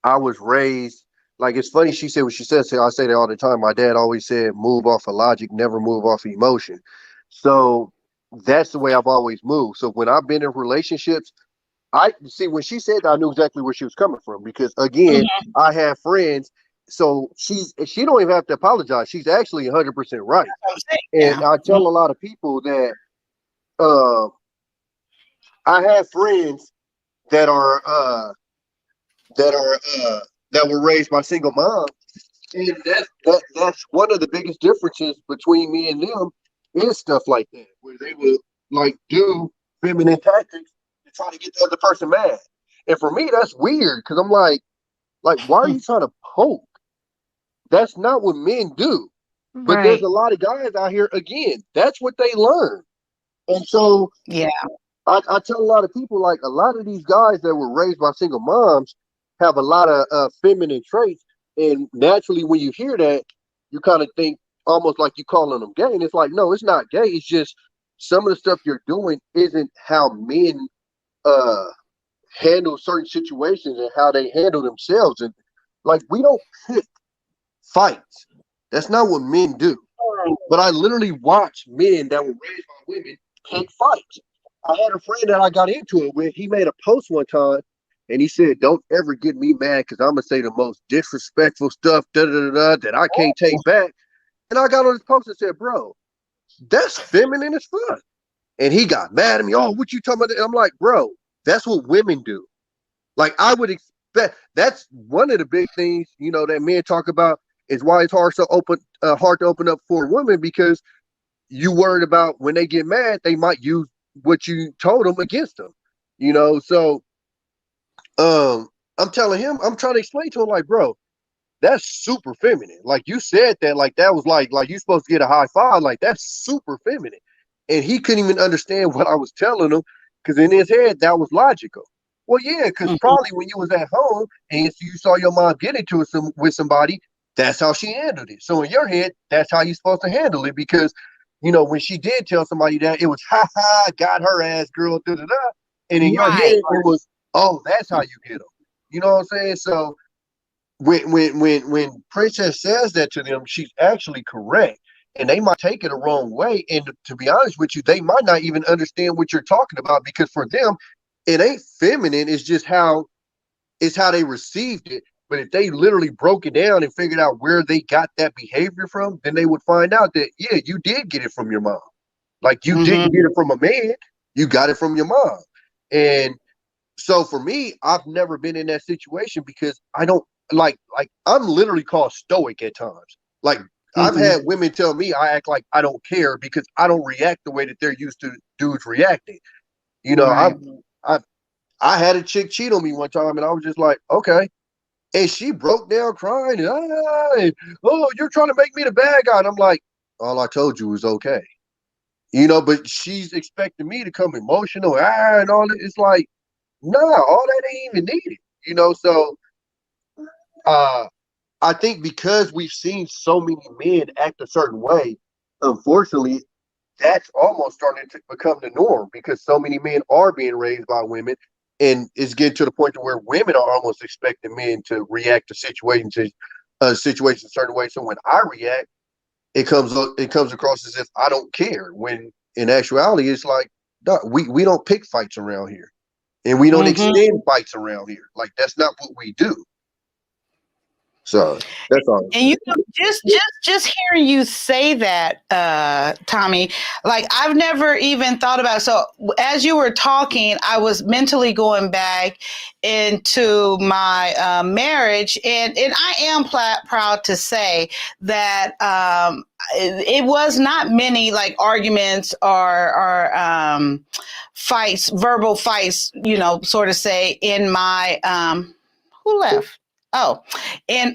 I was raised, like, it's funny she said what she said. So I say that all the time. My dad always said, move off of logic, never move off of emotion. So that's the way I've always moved. So when I've been in relationships, I see when she said that, I knew exactly where she was coming from, because again, I have friends. So she don't even have to apologize. She's actually 100% right. And Yeah. I tell a lot of people that I have friends that are that were raised by single moms, and that's one of the biggest differences between me and them, is stuff like that, where they would like do feminine tactics to try to get the other person mad. And for me, that's weird, because I'm like, why are you trying to poke? That's not what men do. But there's Right. a lot of guys out here, again, that's what they learn. And so Yeah. I tell a lot of people, like, a lot of these guys that were raised by single moms have a lot of feminine traits. And naturally, when you hear that, you kind of think almost like you calling them gay. And it's like, no, it's not gay. It's just some of the stuff you're doing isn't how men handle certain situations and how they handle themselves. And like, we don't pick fights. That's not what men do. But I literally watch men that were raised by women pick fights. I had a friend that I got into it with. He made a post one time, And he said, don't ever get me mad because I'm going to say the most disrespectful stuff that I can't take back. And I got on his post and said, bro, that's feminine as fuck. And he got mad at me. Oh, what you talking about? And I'm like, bro, that's what women do. Like, I would expect, that's one of the big things, you know, that men talk about is why it's hard to open up for women, because you worried about when they get mad, they might use what you told them against them, you know? So, I'm telling him, I'm trying to explain to him, like, bro, that's super feminine. Like, you said that, like, that was like you're supposed to get a high five. Like, that's super feminine. And he couldn't even understand what I was telling him, because in his head, that was logical. Well, yeah, because probably when you was at home and you saw your mom get into it with somebody, that's how she handled it. So in your head, that's how you're supposed to handle it, because, you know, when she did tell somebody that, it was, ha ha, got her ass, girl, da da da. And in your head, it was, oh, that's how you get them. You know what I'm saying? So when Princess says that to them, she's actually correct. And they might take it a wrong way. And to be honest with you, they might not even understand what you're talking about, because for them, it ain't feminine. It's just how they received it. But if they literally broke it down and figured out where they got that behavior from, then they would find out that, yeah, you did get it from your mom. Like, you didn't get it from a man. You got it from your mom. And so for me, I've never been in that situation, because I don't like I'm literally called stoic at times. Like, I've had women tell me I act like I don't care because I don't react the way that they're used to dudes reacting. You know, I had a chick cheat on me one time, and I was just like, okay. And she broke down crying, and oh, you're trying to make me the bad guy. And I'm like, all I told you was okay. You know, but she's expecting me to come emotional, and all that. It's like, nah, all that ain't even needed. You know, so I think because we've seen so many men act a certain way, unfortunately, that's almost starting to become the norm, because so many men are being raised by women, and it's getting to the point to where women are almost expecting men to react to situations a certain way. So when I react, it comes across as if I don't care, when in actuality, it's like, no, we don't pick fights around here, and we don't extend fights around here. Like, that's not what we do. So that's all. And you know, just hearing you say that, Tommy, like, I've never even thought about it. So as you were talking, I was mentally going back into my marriage, and I am proud to say that it was not many like arguments or fights, verbal fights, you know, sort of say, in my who left? Oh, and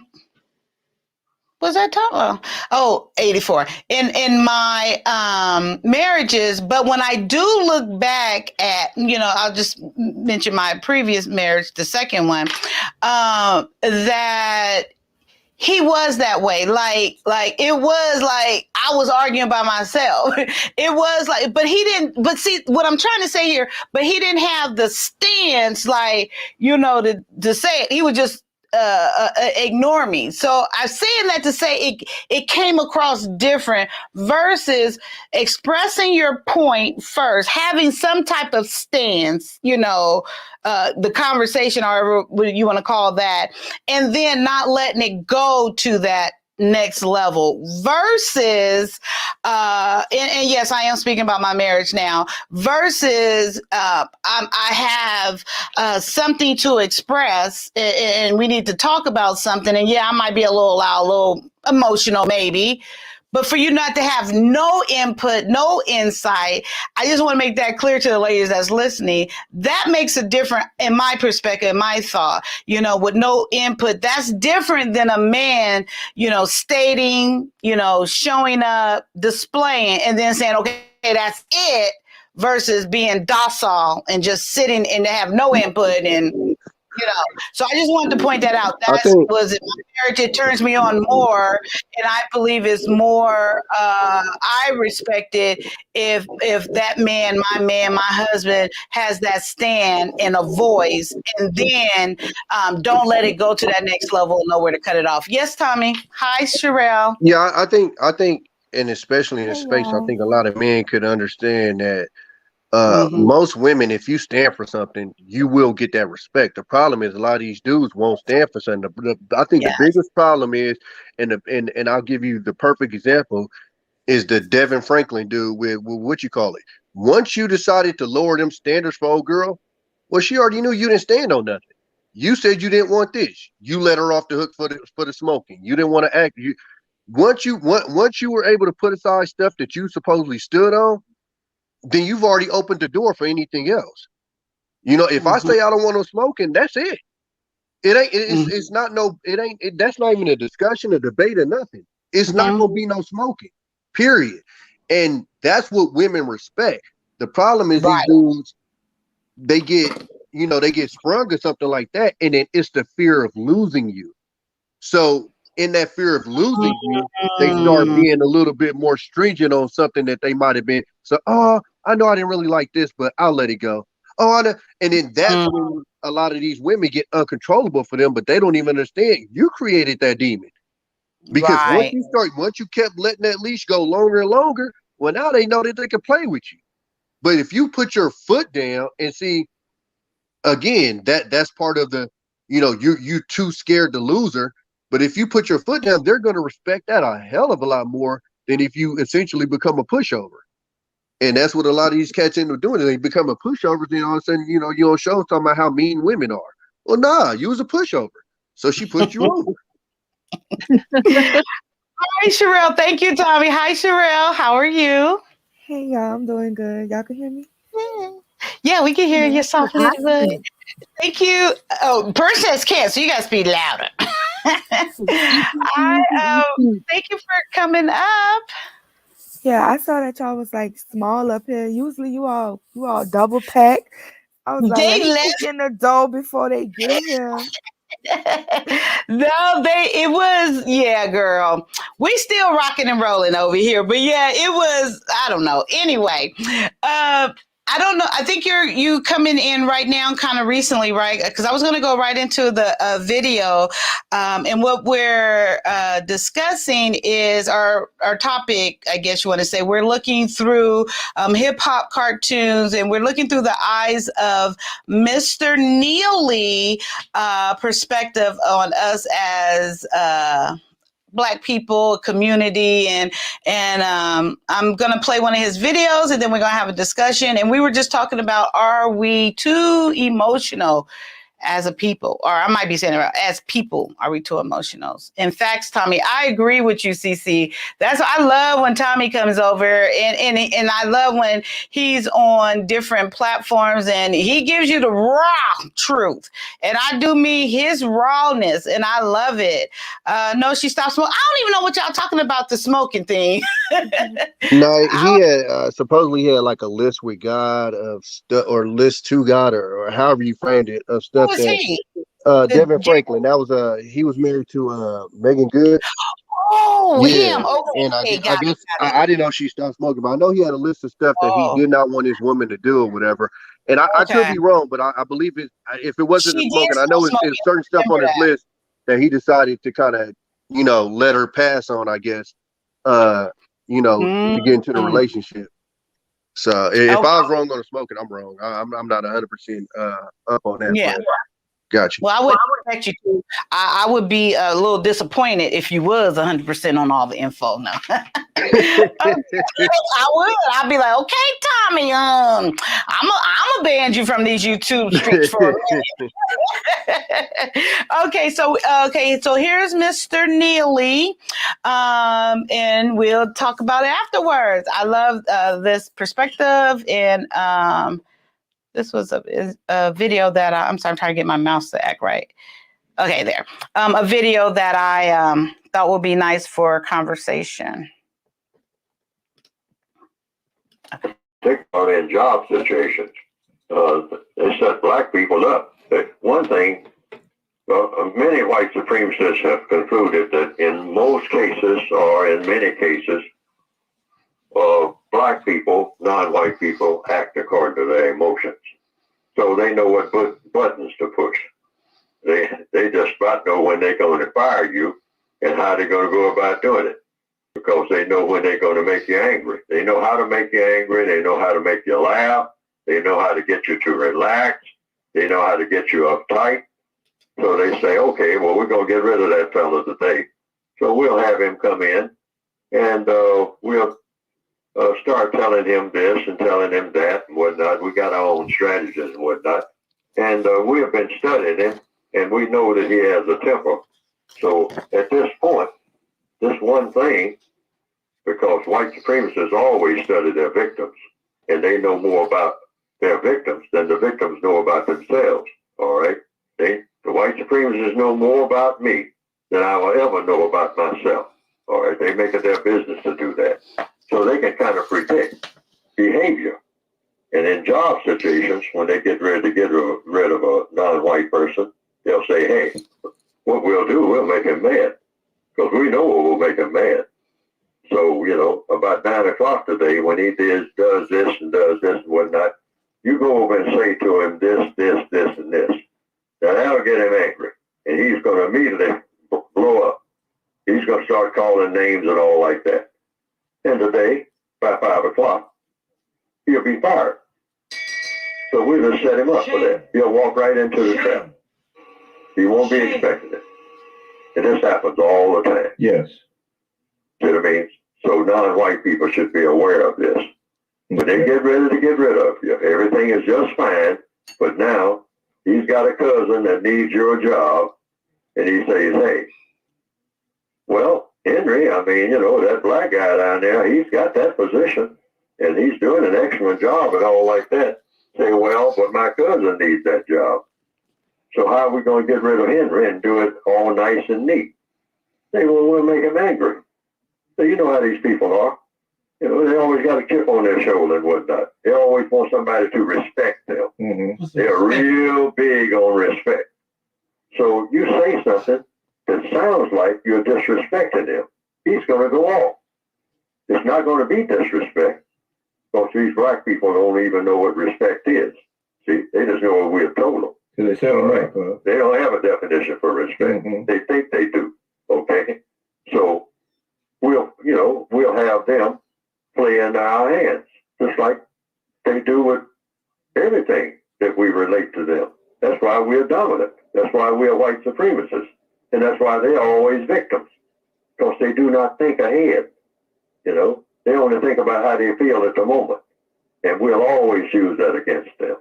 was that Tom? Oh, 84 in my marriages. But when I do look back at, you know, I'll just mention my previous marriage, the second one, that he was that way. Like it was like I was arguing by myself. It was like, but he didn't, but see what I'm trying to say here, but he didn't have the stance, like, you know, to say it. He would just ignore me. So I'm saying that to say it came across different versus expressing your point first, having some type of stance, you know, the conversation, or whatever you want to call that, and then not letting it go to that next level versus and yes, I am speaking about my marriage now, versus I have something to express, and we need to talk about something, and yeah, I might be a little loud, a little emotional maybe, but for you not to have no input, no insight, I just want to make that clear to the ladies that's listening. That makes a difference in my perspective, my thought, you know, with no input. That's different than a man, you know, stating, you know, showing up, displaying, and then saying, okay, that's it, versus being docile and just sitting and to have no input and, you know. So I just wanted to point that out. Was it my marriage? It turns me on more, and I believe it's more. I respect it if that man, my husband, has that stand and a voice, and then don't let it go to that next level. Know where to cut it off. Yes, Tommy. Hi, Sherelle. Yeah, I think, and especially in this space, I think a lot of men could understand that Most women, if you stand for something, you will get that respect. The problem is a lot of these dudes won't stand for something. I think the Yes. biggest problem is, and I'll give you the perfect example, is the Devin Franklin dude with what you call it. Once you decided to lower them standards for old girl, well, she already knew you didn't stand on nothing. You said you didn't want this. You let her off the hook for the smoking. You didn't want to act. Once you were able to put aside stuff that you supposedly stood on, then you've already opened the door for anything else. You know, if I say I don't want no smoking, that's it. It ain't. It's not no. It ain't. That's not even a discussion, a debate, or nothing. It's not gonna be no smoking. Period. And that's what women respect. The problem is these dudes, they get sprung or something like that, and then it's the fear of losing you. So in that fear of losing you, they start being a little bit more stringent on something that they might have been. So, oh, I know I didn't really like this, but I'll let it go. Oh, I know. And then that's when a lot of these women get uncontrollable for them, but they don't even understand you created that demon. Because once you kept letting that leash go longer and longer, well, now they know that they can play with you. But if you put your foot down and see, again, that's part of the, you too scared to lose her. But if you put your foot down, they're going to respect that a hell of a lot more than if you essentially become a pushover. And that's what a lot of these cats end up doing. They become a pushover, then all of a sudden, you on shows talking about how mean women are. Well, nah, you was a pushover. So she put you over. Hi, Sherelle. Thank you, Tommy. Hi, Sherelle. How are you? Hey, y'all. I'm doing good. Y'all can hear me? Yeah, we can hear you softly. Thank you. Oh, Princess can't, so you guys be louder. Thank you for coming up. Yeah, I saw that y'all was like small up here. Usually you all double pack. I was like, let me get in the door before they get here. Yeah, girl. We still rocking and rolling over here, but yeah, it was, I don't know. Anyway, I don't know. I think you coming in right now, kind of recently, right? Because I was going to go right into the video, and what we're discussing is our topic. I guess you want to say we're looking through hip hop cartoons, and we're looking through the eyes of Mr. Neely perspective on us as Black people, community, and I'm gonna play one of his videos, and then we're gonna have a discussion. And we were just talking about, are we too emotional as a people? Or I might be saying it wrong. As people, are we too emotional? In fact, Tommy, I agree with you, CC. That's why I love when Tommy comes over, and I love when he's on different platforms and he gives you the raw truth. And I do mean his rawness, and I love it. No, she stopped smoking. I don't even know what y'all talking about, the smoking thing. No, he had supposedly he had like a list with God of stuff, or list to God, or however you framed it, of stuff Who was he? Devin Franklin. That was he was married to Megan Good. Oh, Yeah, him. Okay, and I guess I didn't know she stopped smoking, but I know he had a list of stuff that he did not want his woman to do or whatever. And I could be wrong, but I believe it. If it wasn't the smoking, I know it's certain stuff on his list that he decided to kind of, let her pass on, I guess, to get into the relationship. So if I was wrong on the smoking, I'm wrong. I'm not 100% up on that. Yeah. But gotcha. Well, I wouldn't expect you to. I would be a little disappointed if you was 100% on all the info. No, I would. I'd be like, okay, Tommy, I'm a ban you from these YouTube streets for a minute. Okay, so here's Mr. Neely, and we'll talk about it afterwards. I love this perspective, and this was a video that I'm sorry, I'm trying to get my mouse to act right. Okay, there. A video that I thought would be nice for conversation. Take part in job situations. They set Black people up. One thing, many white supremacists have concluded that in most cases, or in many cases, Black people, non-white people, act according to their emotions. So they know what buttons to push. They just about know when they're going to fire you and how they're going to go about doing it, because they know when they're going to make you angry. They know how to make you angry. They know how to make you laugh. They know how to get you to relax. They know how to get you uptight. So they say, okay, well, we're going to get rid of that fella today. So we'll have him come in, and we'll start telling him this and telling him that and whatnot. We got our own strategies and whatnot. And we have been studying him, and we know that he has a temper. So at this point, this one thing, because white supremacists always study their victims, and they know more about their victims than the victims know about themselves. All right? The white supremacists know more about me than I will ever know about myself. All right? They make it their business to do that. So they can kind of predict behavior. And in job situations, when they get ready to get rid of a non-white person, they'll say, hey, what we'll do, we'll make him mad. Because we know what will make him mad. So, you know, about 9 o'clock today, when he does this and whatnot, you go over and say to him this, and this. Now that'll get him angry. And he's going to immediately blow up. He's going to start calling names and all like that. And today, by 5 o'clock, he'll be fired. So we'll just set him up for that. He'll walk right into the trap. He won't be expecting it. And this happens all the time. Yes. See what I mean? So non-white people should be aware of this. When they get ready to get rid of you, everything is just fine. But now he's got a cousin that needs your job. And he says, hey, well, Henry, I mean, you know, that black guy down there, he's got that position. And he's doing an excellent job and all like that. Say, well, but my cousin needs that job. So how are we going to get rid of Henry and do it all nice and neat? Say, well, we'll make him angry. So you know how these people are. You know, they always got a chip on their shoulder and whatnot. They always want somebody to respect them. Mm-hmm. They're real big on respect. So you say something that sounds like you're disrespecting him. He's going to go off. It's not going to be disrespect. Because these black people don't even know what respect is. See, they just know what we've told them. So they set them up, huh? They don't have a definition for respect. Mm-hmm. They think they do. Okay? So we'll have them play into our hands, just like they do with everything that we relate to them. That's why we're dominant. That's why we're white supremacists. And that's why they're always victims. Because they do not think ahead. You know? They only think about how they feel at the moment. And we'll always use that against them.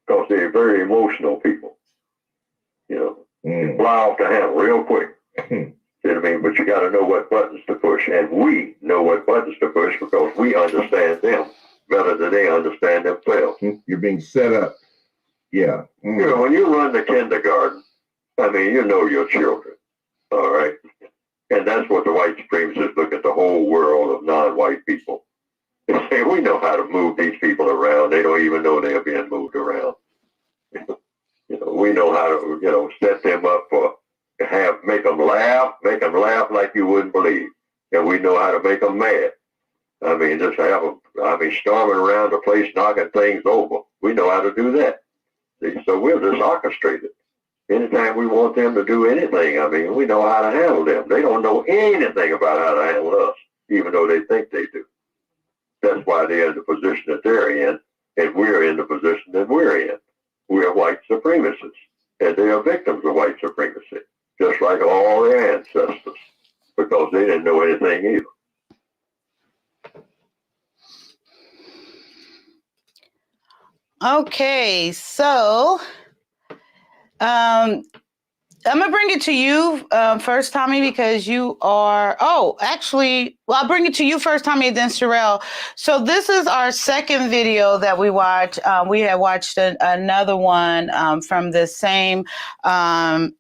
Because they're very emotional people. You know, you fly off the handle real quick. See what I mean? But you got to know what buttons to push. And we know what buttons to push because we understand them better than they understand themselves. You're being set up. Yeah. You know, when you run the kindergarten, I mean, you know your children. All right? And that's what the white supremacists look at the whole world of non-white people. They say, we know how to move these people around. They don't even know they're being moved around. You know, we know how to, you know, set them up for, make them laugh like you wouldn't believe. And we know how to make them mad. I mean, just have them, storming around the place, knocking things over. We know how to do that. See? So we'll just orchestrate it. Anytime we want them to do anything, I mean, we know how to handle them. They don't know anything about how to handle us, even though they think they do. That's why they're in the position that they're in, and we're in the position that we're in. We're white supremacists, and they are victims of white supremacy, just like all their ancestors, because they didn't know anything either. Okay, so I'm gonna bring it to you first, Tommy, because you are. Oh, actually, well, I'll bring it to you first, Tommy, then Sherelle. So this is our second video that we watched. We had watched another one from the same YouTube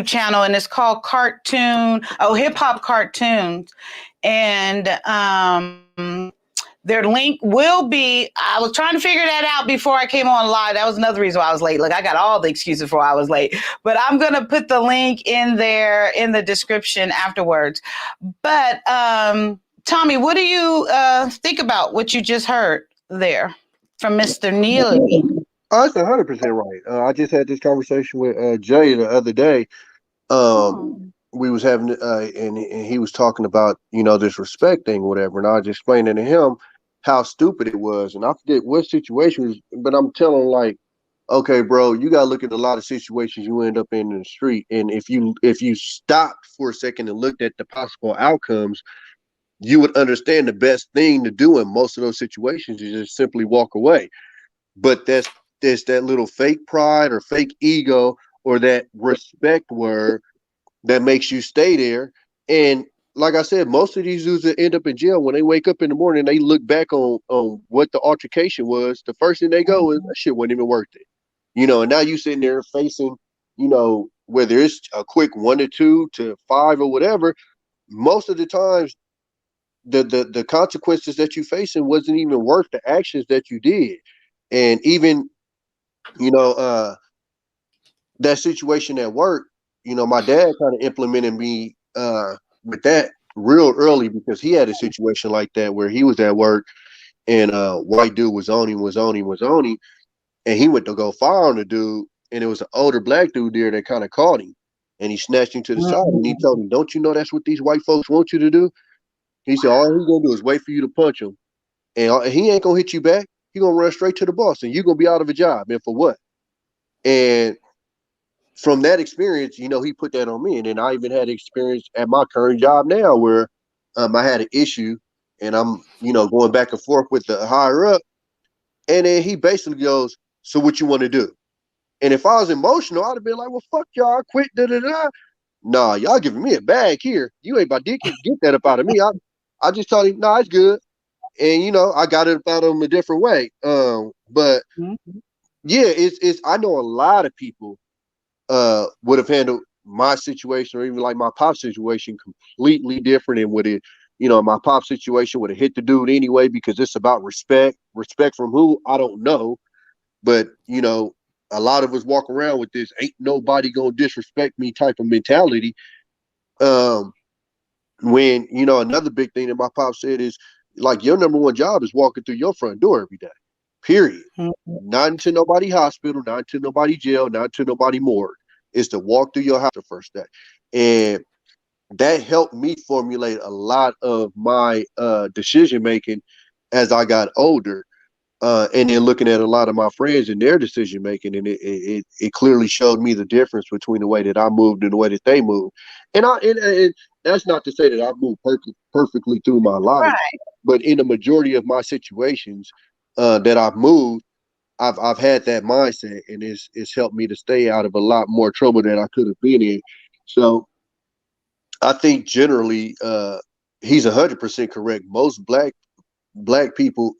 channel, and it's called Hip Hop Cartoons, and their link will be, I was trying to figure that out before I came on live. That was another reason why I was late. Look, I got all the excuses for why I was late. But I'm going to put the link in there in the description afterwards. But Tommy, what do you think about what you just heard there from Mr. Neely? Oh, that's 100% right. I just had this conversation with Jay the other day. We was having, and he was talking about, you know, this respect thing, whatever. And I was explaining to him how stupid it was. And I forget what situation was, but I'm telling like, okay, bro, you gotta look at a lot of situations you end up in the street. And if you stopped for a second and looked at the possible outcomes, you would understand the best thing to do in most of those situations is just simply walk away. But there's that little fake pride or fake ego or that respect word that makes you stay there. And like I said, most of these dudes that end up in jail, when they wake up in the morning, they look back on what the altercation was. The first thing they go is, that shit wasn't even worth it. And now you sitting there facing, whether it's a quick 1 to 2 to 5 or whatever, most of the times the consequences that you facing wasn't even worth the actions that you did. And even, you know, uh that situation at work, my dad kind of implemented me with that real early because he had a situation like that where he was at work and white dude was on him, and he went to go fire on the dude, and it was an older black dude there that kind of caught him, and he snatched him to the side and he told him, "Don't you know that's what these white folks want you to do?" He said, "All he's gonna do is wait for you to punch him, and he ain't gonna hit you back. He gonna run straight to the boss, and you gonna be out of a job. And for what?" And from that experience, he put that on me. And then I even had experience at my current job now where I had an issue and I'm, going back and forth with the higher up. And then he basically goes, "So what you want to do?" And if I was emotional, I'd have been like, "Well, fuck y'all, I quit, da da da." Nah, y'all giving me a bag here. You ain't about to get that up out of me. I just told him, "Nah, it's good." And, I got it about him a different way. But yeah, it's I know a lot of people would have handled my situation or even like my pop situation completely different and would have, my pop situation would have hit the dude anyway because it's about respect. Respect from who? I don't know. But, a lot of us walk around with this ain't nobody gonna disrespect me type of mentality. Um, when, another big thing that my pop said is like your number one job is walking through your front door every day. Period. Not into nobody hospital, not into nobody jail, not into nobody morgue. Is to walk through your house the first day. And that helped me formulate a lot of my decision making as I got older. And then looking at a lot of my friends and their decision making, and it clearly showed me the difference between the way that I moved and the way that they moved. And that's not to say that I've moved perfectly through my life, but in the majority of my situations that I've moved, I've had that mindset, and it's helped me to stay out of a lot more trouble than I could have been in. So I think generally he's 100% correct. Most black people,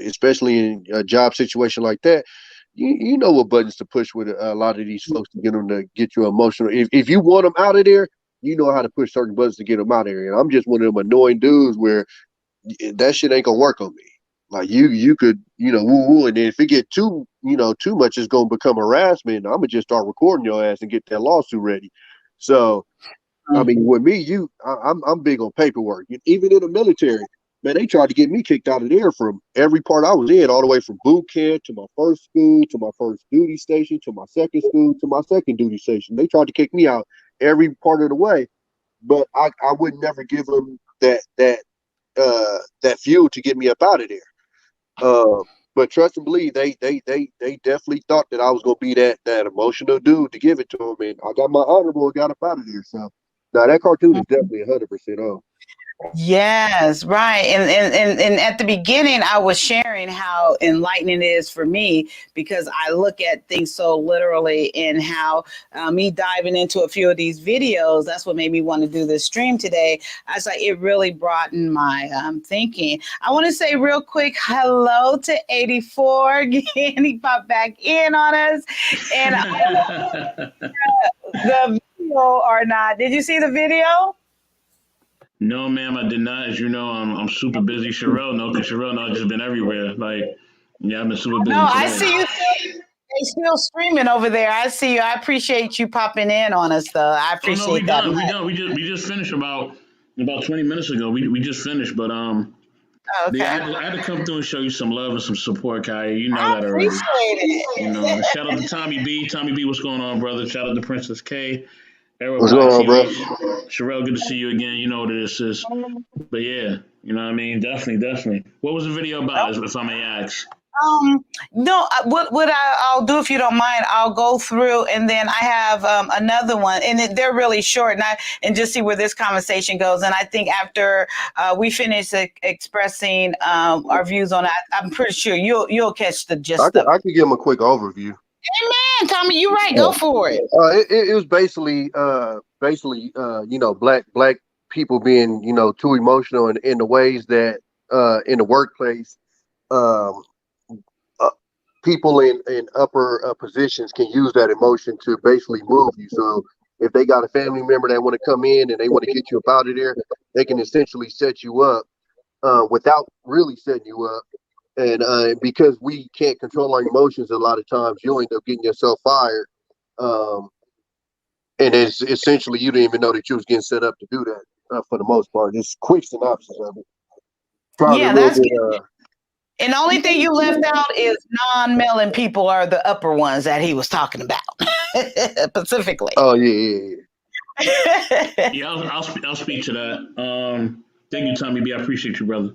especially in a job situation like that, you know what buttons to push with a lot of these folks to get them to get you emotional. If you want them out of there, you know how to push certain buttons to get them out of there. And I'm just one of them annoying dudes where that shit ain't gonna work on me. Like you could, woo woo, and then if it get too much, it's gonna become harassment. And I'm gonna just start recording your ass and get that lawsuit ready. So, I mean, with me, I'm big on paperwork. Even in the military, man, they tried to get me kicked out of there from every part I was in, all the way from boot camp to my first school, to my first duty station, to my second school, to my second duty station. They tried to kick me out every part of the way, but I would never give them that fuel to get me up out of there. But trust and believe, they definitely thought that I was gonna be that emotional dude to give it to them, and I got my honorable and got up out of there. So now that cartoon is definitely 100% on. Yes, right. And at the beginning, I was sharing how enlightening it is for me because I look at things so literally, and how me diving into a few of these videos, that's what made me want to do this stream today. I was like, it really broadened my thinking. I want to say real quick hello to 84 again. He popped back in on us. And the video or not. Did you see the video? No, ma'am, I did not. As you know, I'm super busy. Sherelle, no, because Sherelle, no, I've just been everywhere. Like, yeah, I've been super No, busy I today. see you. They still streaming over there. I see you. I appreciate you popping in on us, though. I Oh no, we appreciate that done. We much. done. We just finished about 20 minutes ago. We just finished, but Oh, yeah, okay. I had to come through and show you some love and some support, Kyia. You know I that already. appreciate it. Shout out to Tommy B. Tommy B, what's going on, brother? Shout out to Princess K. Era What's going Black on, bro? TV. Sherelle, good to see you again. You know what this is. But yeah. You know what I mean? Definitely. What was the video about, if I may ask? No, I'll do, if you don't mind, I'll go through, and then I have another one, and they're really short, and just see where this conversation goes. And I think after we finish expressing our views on it, I'm pretty sure you'll catch the gist of it. I could give them a quick overview. Amen, Tommy, you're right. Go for it. It was basically black people being too emotional in the ways that in the workplace, um, people in upper positions can use that emotion to basically move you. So if they got a family member that want to come in and they want to get you up out of there, they can essentially set you up without really setting you up. And because we can't control our emotions, a lot of times you'll end up getting yourself fired. And it's essentially you didn't even know that you was getting set up to do that for the most part. It's quick synopsis of it. Probably Yeah, that's good. And the only thing you left out is non-melanin people are the upper ones that he was talking about specifically. Oh yeah. Yeah, I'll speak to that. Thank you, Tommy B. I appreciate you, brother.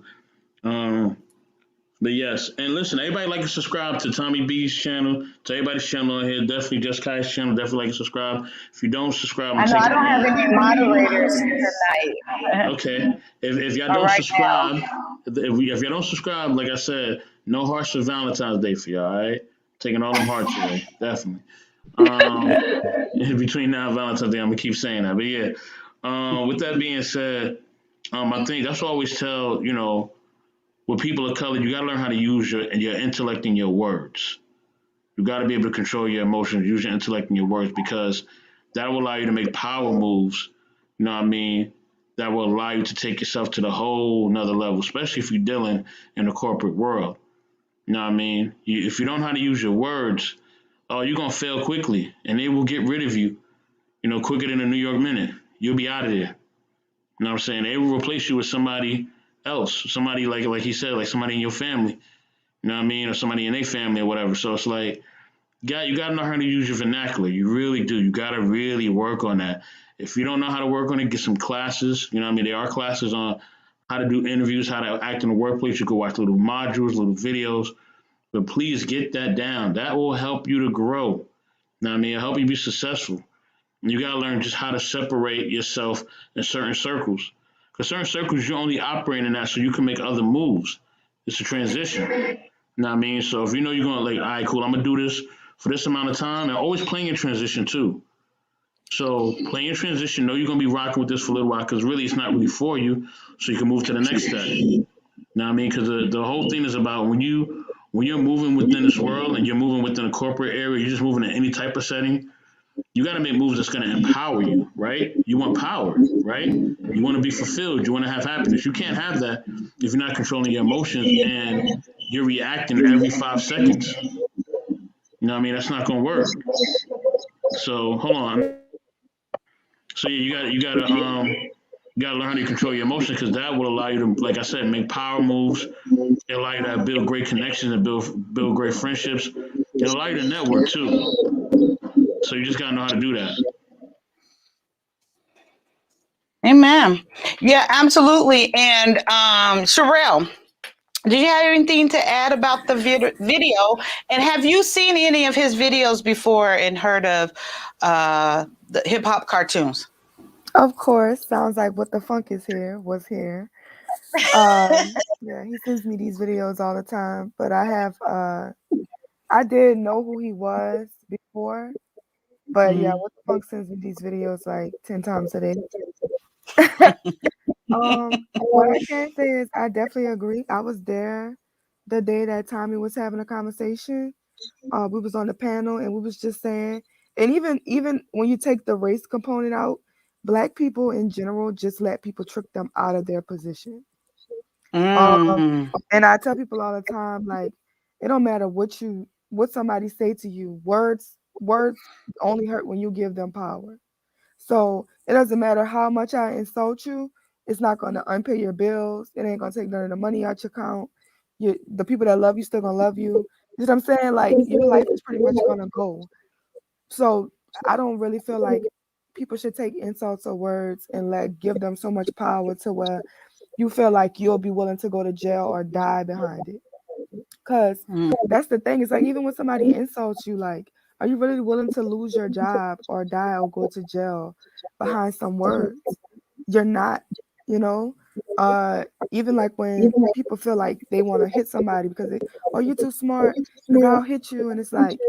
But yes, and listen, everybody like to subscribe to Tommy B's channel, to everybody's channel on here. Definitely Just Kai's channel. Definitely like to subscribe. If you don't subscribe, I know I don't have any moderators tonight. Okay, if y'all don't subscribe, if y'all don't subscribe, like I said, no hearts for Valentine's Day for y'all. All right, taking all them hearts away, definitely. Between now and Valentine's Day, I'm gonna keep saying that. But yeah, with that being said, I think that's what I always tell with people of color, you got to learn how to use your intellect and your words. You got to be able to control your emotions, use your intellect and your words, because that will allow you to make power moves. You know what I mean? That will allow you to take yourself to the whole another level, especially if you're dealing in the corporate world. You know what I mean? If you don't know how to use your words, you're going to fail quickly, and they will get rid of you, quicker than a New York minute. You'll be out of there. You know what I'm saying? They will replace you with somebody else, somebody like he said, like somebody in your family, you know what I mean, or somebody in their family or whatever. So it's like, you got to know how to use your vernacular. You really do. You got to really work on that. If you don't know how to work on it, get some classes. You know what I mean? There are classes on how to do interviews, how to act in the workplace. You can watch little modules, little videos, but please get that down. That will help you to grow. You know what I mean? It'll help you be successful. And you got to learn just how to separate yourself in certain circles. Because certain circles, you're only operating in that so you can make other moves. It's a transition. You know what I mean? So if you know you're going to, like, all right, cool, I'm going to do this for this amount of time, and always playing in transition too. So playing in transition, know you're going to be rocking with this for a little while, because really it's not really for you, so you can move to the next step. You know what I mean? Because the whole thing is about when you're moving within this world and you're moving within a corporate area, you're just moving in any type of setting, you got to make moves that's going to empower you, right? You want power, right? You want to be fulfilled. You want to have happiness. You can't have that if you're not controlling your emotions and you're reacting every 5 seconds. You know what I mean? That's not going to work. So hold on. So yeah, you got to learn how to control your emotions, because that will allow you to, like I said, make power moves. It'll allow you to build great connections and build great friendships. It'll allow you to network too. So you just got to know how to do that. Amen. Yeah, absolutely. And Sherelle, did you have anything to add about the video? And have you seen any of his videos before and heard of the hip hop cartoons? Of course. Sounds like What the Funk is here was here. Yeah, he sends me these videos all the time. But I did know who he was before. But yeah, What the Funk sends me these videos like 10 times a day. What I can say is I definitely agree. I was there the day that Tommy was having a conversation. We was on the panel and we was just saying, and even when you take the race component out, Black people in general just let people trick them out of their position. And I tell people all the time, like, it don't matter what somebody say to you. Words only hurt when you give them power. So it doesn't matter how much I insult you, it's not going to unpay your bills. It ain't going to take none of the money out your account. The people that love you still going to love you. You know what I'm saying? Like, your life is pretty much going to go. So I don't really feel like people should take insults or words and give them so much power to where you feel like you'll be willing to go to jail or die behind it. Cause Mm. that's the thing. It's like even when somebody insults you, like, are you really willing to lose your job or die or go to jail behind some words? You're not, you know. Even like when people feel like they want to hit somebody because they, oh, you're too smart, because I'll hit you, and it's like,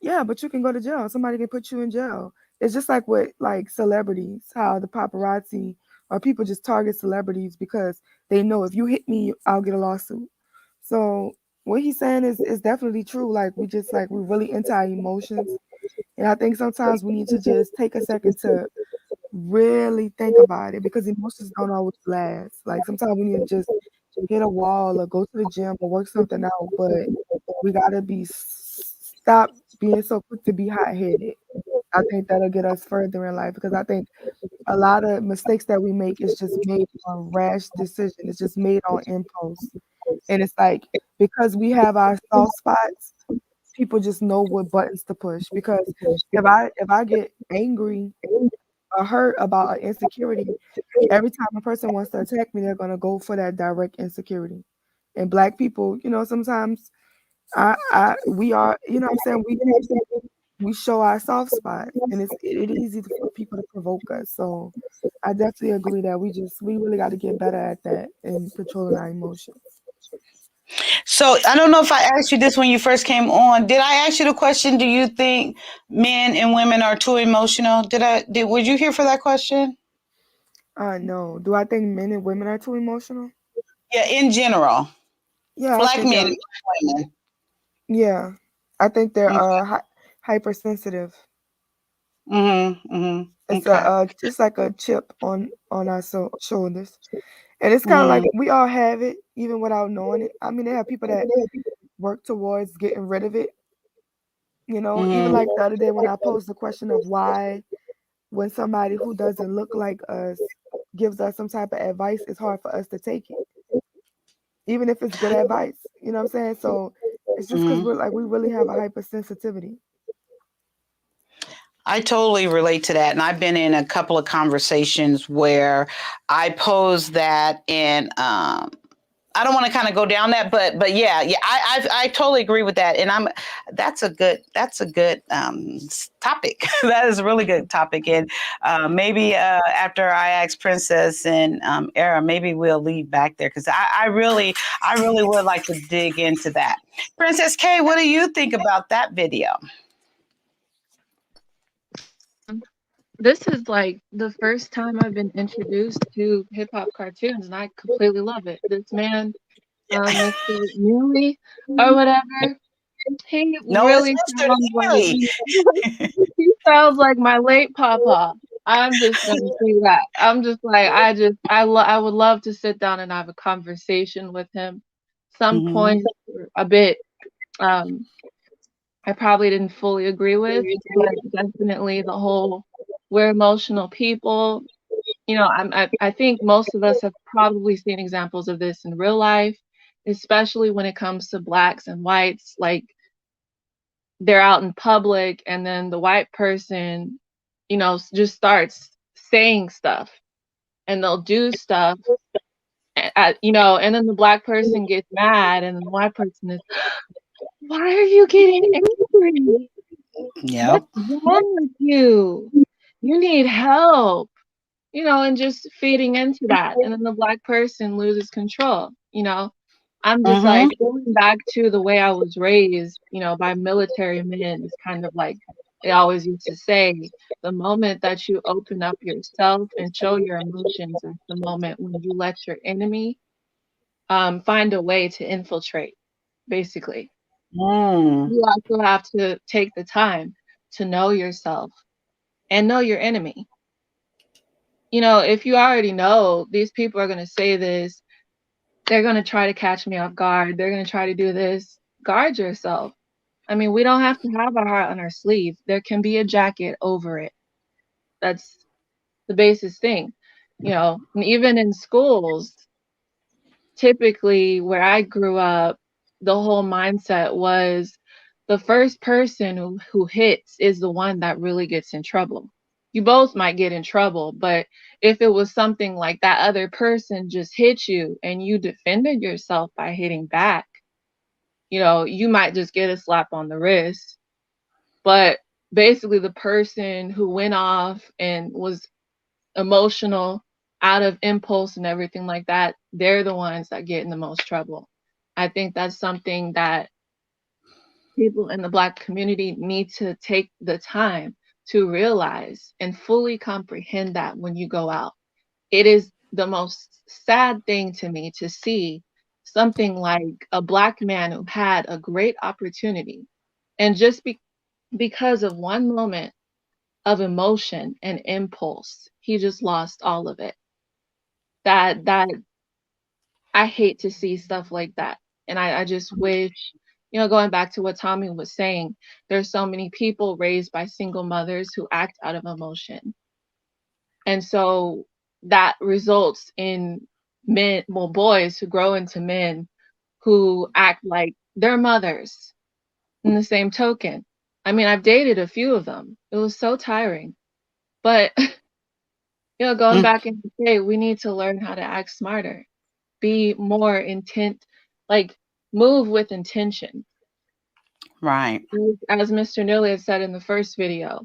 yeah, but you can go to jail. Somebody can put you in jail. It's just like with like celebrities, how the paparazzi or people just target celebrities because they know if you hit me, I'll get a lawsuit. So what he's saying is definitely true. Like we just like we're really into our emotions. And I think sometimes we need to just take a second to really think about it because emotions don't always last. Like sometimes we need to just hit a wall or go to the gym or work something out, but we gotta stop being so quick to be hot headed. I think that'll get us further in life because I think a lot of mistakes that we make is just made on rash decision. It's just made on impulse. And it's like because we have our soft spots, people just know what buttons to push. Because if I get angry or hurt about an insecurity, every time a person wants to attack me, they're gonna go for that direct insecurity. And black people, sometimes we are, what I'm saying, we show our soft spots, and it is easy for people to provoke us. So I definitely agree that we really got to get better at that and controlling our emotions. So I don't know if I asked you this when you first came on. Did I ask you the question? Do you think men and women are too emotional? Would you here for that question? No. Do I think men and women are too emotional? Yeah, in general, Yeah, I black think men they're. and black Yeah, I think they're women. hypersensitive. It's Okay. just like a chip on our shoulders, and it's kind of like Mm. we all have it even without knowing it. I mean, they have people that work towards getting rid of it. Even Mm. like the other day when I posed the question of why, when somebody who doesn't look like us gives us some type of advice, it's hard for us to take it, even if it's good advice. You know what I'm saying? So it's just because Mm. we really have a hypersensitivity. I totally relate to that. And I've been in a couple of conversations where I pose that, and I don't want to kind of go down that, but yeah, I totally agree with that. And that's a good topic. That is a really good topic. And maybe after I ask Princess and Era, maybe we'll leave back there because I really would like to dig into that. Princess K, what do you think about that video? This is like the first time I've been introduced to hip hop cartoons, and I completely love it. This man, Mr. Neely or whatever, he No, it's really Mr. sounds like Neely. he sounds like my late papa. I'm just gonna say that. I'm just like I would love to sit down and have a conversation with him. Some Mhm. points were a bit um I probably didn't fully agree with, but definitely the whole we're emotional people. I think most of us have probably seen examples of this in real life, especially when it comes to blacks and whites. Like they're out in public, and then the white person, just starts saying stuff, and they'll do stuff, and then the black person gets mad, and then the white person is, why are you getting angry? Yep. What's wrong with you? You need help, and just feeding into that. And then the black person loses control. I'm just like Mhm. going back to the way I was raised, by military men. It's kind of like they always used to say, the moment that you open up yourself and show your emotions is the moment when you let your enemy find a way to infiltrate, basically. Mm. You also have to take the time to know yourself and know your enemy. If you already know these people are going to say this, they're going to try to catch me off guard, they're going to try to do this, guard yourself. I mean, we don't have to have our heart on our sleeve. There can be a jacket over it. That's the basic thing. And even in schools, typically where I grew up, the whole mindset was the first person who hits is the one that really gets in trouble. you both might get in trouble. But if it was something like that other person just hit you and you defended yourself by hitting back, you might just get a slap on the wrist. But basically, the person who went off and was emotional, out of impulse and everything like that, they're the ones that get in the most trouble. I think that's something that people in the Black community need to take the time to realize and fully comprehend that when you go out. It is the most sad thing to me to see something like a Black man who had a great opportunity, and just because of one moment of emotion and impulse, he just lost all of it. That I hate to see stuff like that. And I just wish, going back to what Tommy was saying, there's so many people raised by single mothers who act out of emotion. And so that results in men, well, boys who grow into men who act like their mothers in the same token. I mean, I've dated a few of them. It was so tiring. But, going back in the day, we need to learn how to act smarter, be more intent, like move with intention. Right. As Mr. Neely had said in the first video,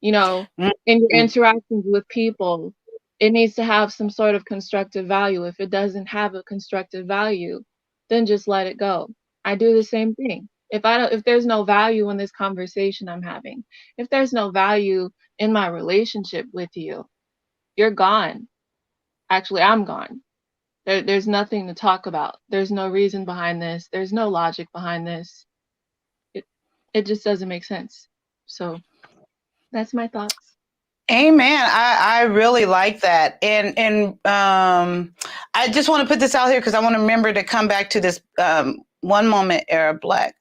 in your Mhm. interactions with people, it needs to have some sort of constructive value. If it doesn't have a constructive value, then just let it go. I do the same thing. If there's no value in this conversation I'm having, if there's no value in my relationship with you, you're gone. Actually, I'm gone. There's nothing to talk about. There's no reason behind this. There's no logic behind this. It just doesn't make sense. So that's my thoughts. Amen. I really like that. And I just want to put this out here because I want to remember to come back to this one moment, Arab Black.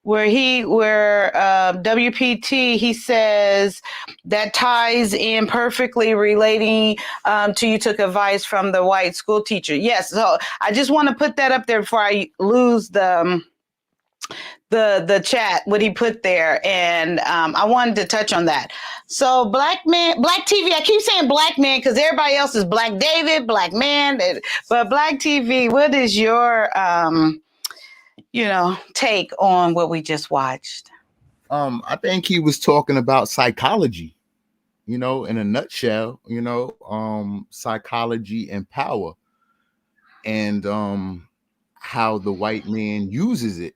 Where WPT, he says that ties in perfectly relating to you took advice from the white school teacher. Yes. So I just want to put that up there before I lose the chat, what he put there. And I wanted to touch on that. So Black TV, I keep saying Black man because everybody else is Black David, Black man, but Black TV, what is your take on what we just watched? I think he was talking about psychology, in a nutshell, psychology and power, and how the white man uses it,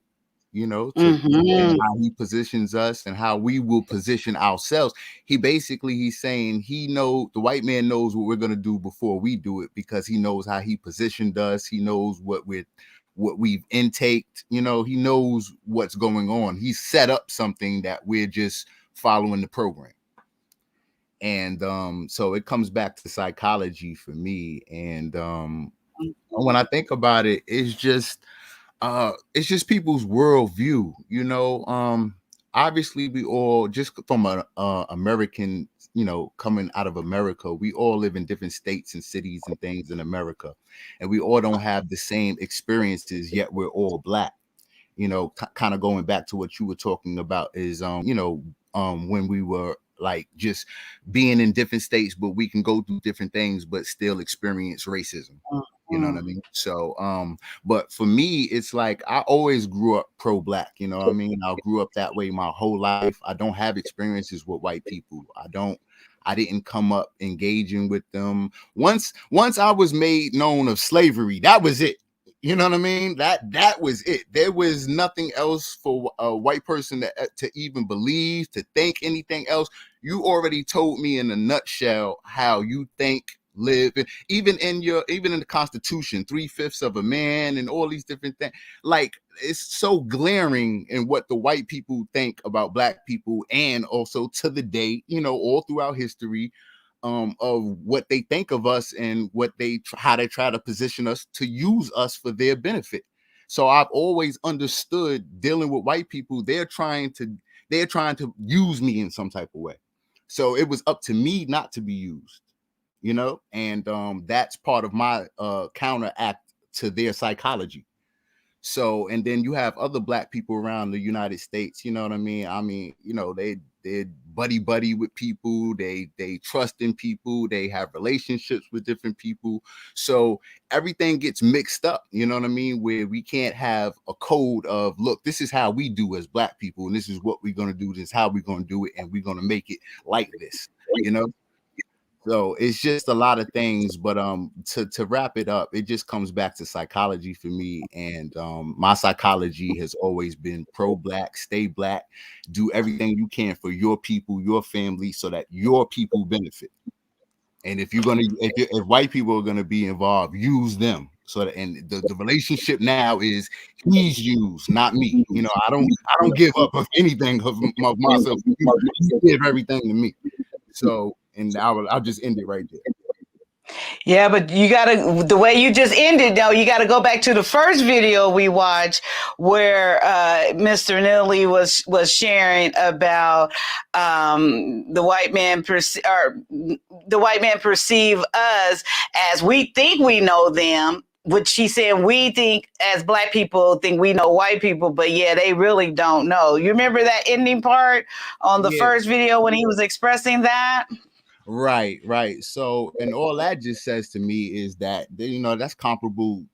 and how he positions us and how we will position ourselves. He's saying the white man knows what we're going to do before we do it, because he knows how he positioned us. He knows what we've intaked, he knows what's going on. He's set up something that we're just following the program. And so it comes back to psychology for me. And when I think about it, it's just people's worldview, obviously we all, just from a American, coming out of America, we all live in different states and cities and things in America, and we all don't have the same experiences, yet we're all Black. Kind of going back to what you were talking about is when we were like just being in different states, but we can go through different things but still experience racism. You know what I mean? So, but for me, it's like I always grew up pro-Black. You know what I mean? I grew up that way my whole life. I don't have experiences with white people. I didn't come up engaging with them. Once I was made known of slavery, that was it. You know what I mean? That was it. There was nothing else for a white person to even believe, to think anything else. You already told me in a nutshell how you think, live, even in the Constitution, 3/5 of a man and all these different things. Like, it's so glaring in what the white people think about Black people, and also to the day, all throughout history, of what they think of us and how they try to position us to use us for their benefit. So I've always understood, dealing with white people, they're trying to use me in some type of way. So it was up to me not to be used, and that's part of my counteract to their psychology. So, and then you have other Black people around the United States, you know what I mean? I mean, they're buddy with people. They trust in people. They have relationships with different people. So everything gets mixed up. You know what I mean? Where we can't have a code of, look, this is how we do as Black people, and this is what we're gonna do. This is how we're gonna do it, and we're gonna make it like this. You know. So it's just a lot of things, but to wrap it up, it just comes back to psychology for me, and my psychology has always been pro-Black, stay Black, do everything you can for your people, your family, so that your people benefit. And if white people are gonna be involved, use them. So that, and the relationship now is he's used, not me. You know, I don't give up of anything of myself. You give everything to me. So, and I'll just end it right there. Yeah, but you gotta, the way you just ended though, you gotta go back to the first video we watched where Mr. Nilly was sharing about the white man perceive us as we think we know them, which she said we think as Black people think we know white people, but yeah, they really don't know. You remember that ending part on the first video when he was expressing that? Right. So, and all that just says to me is that, you know, that's comparable.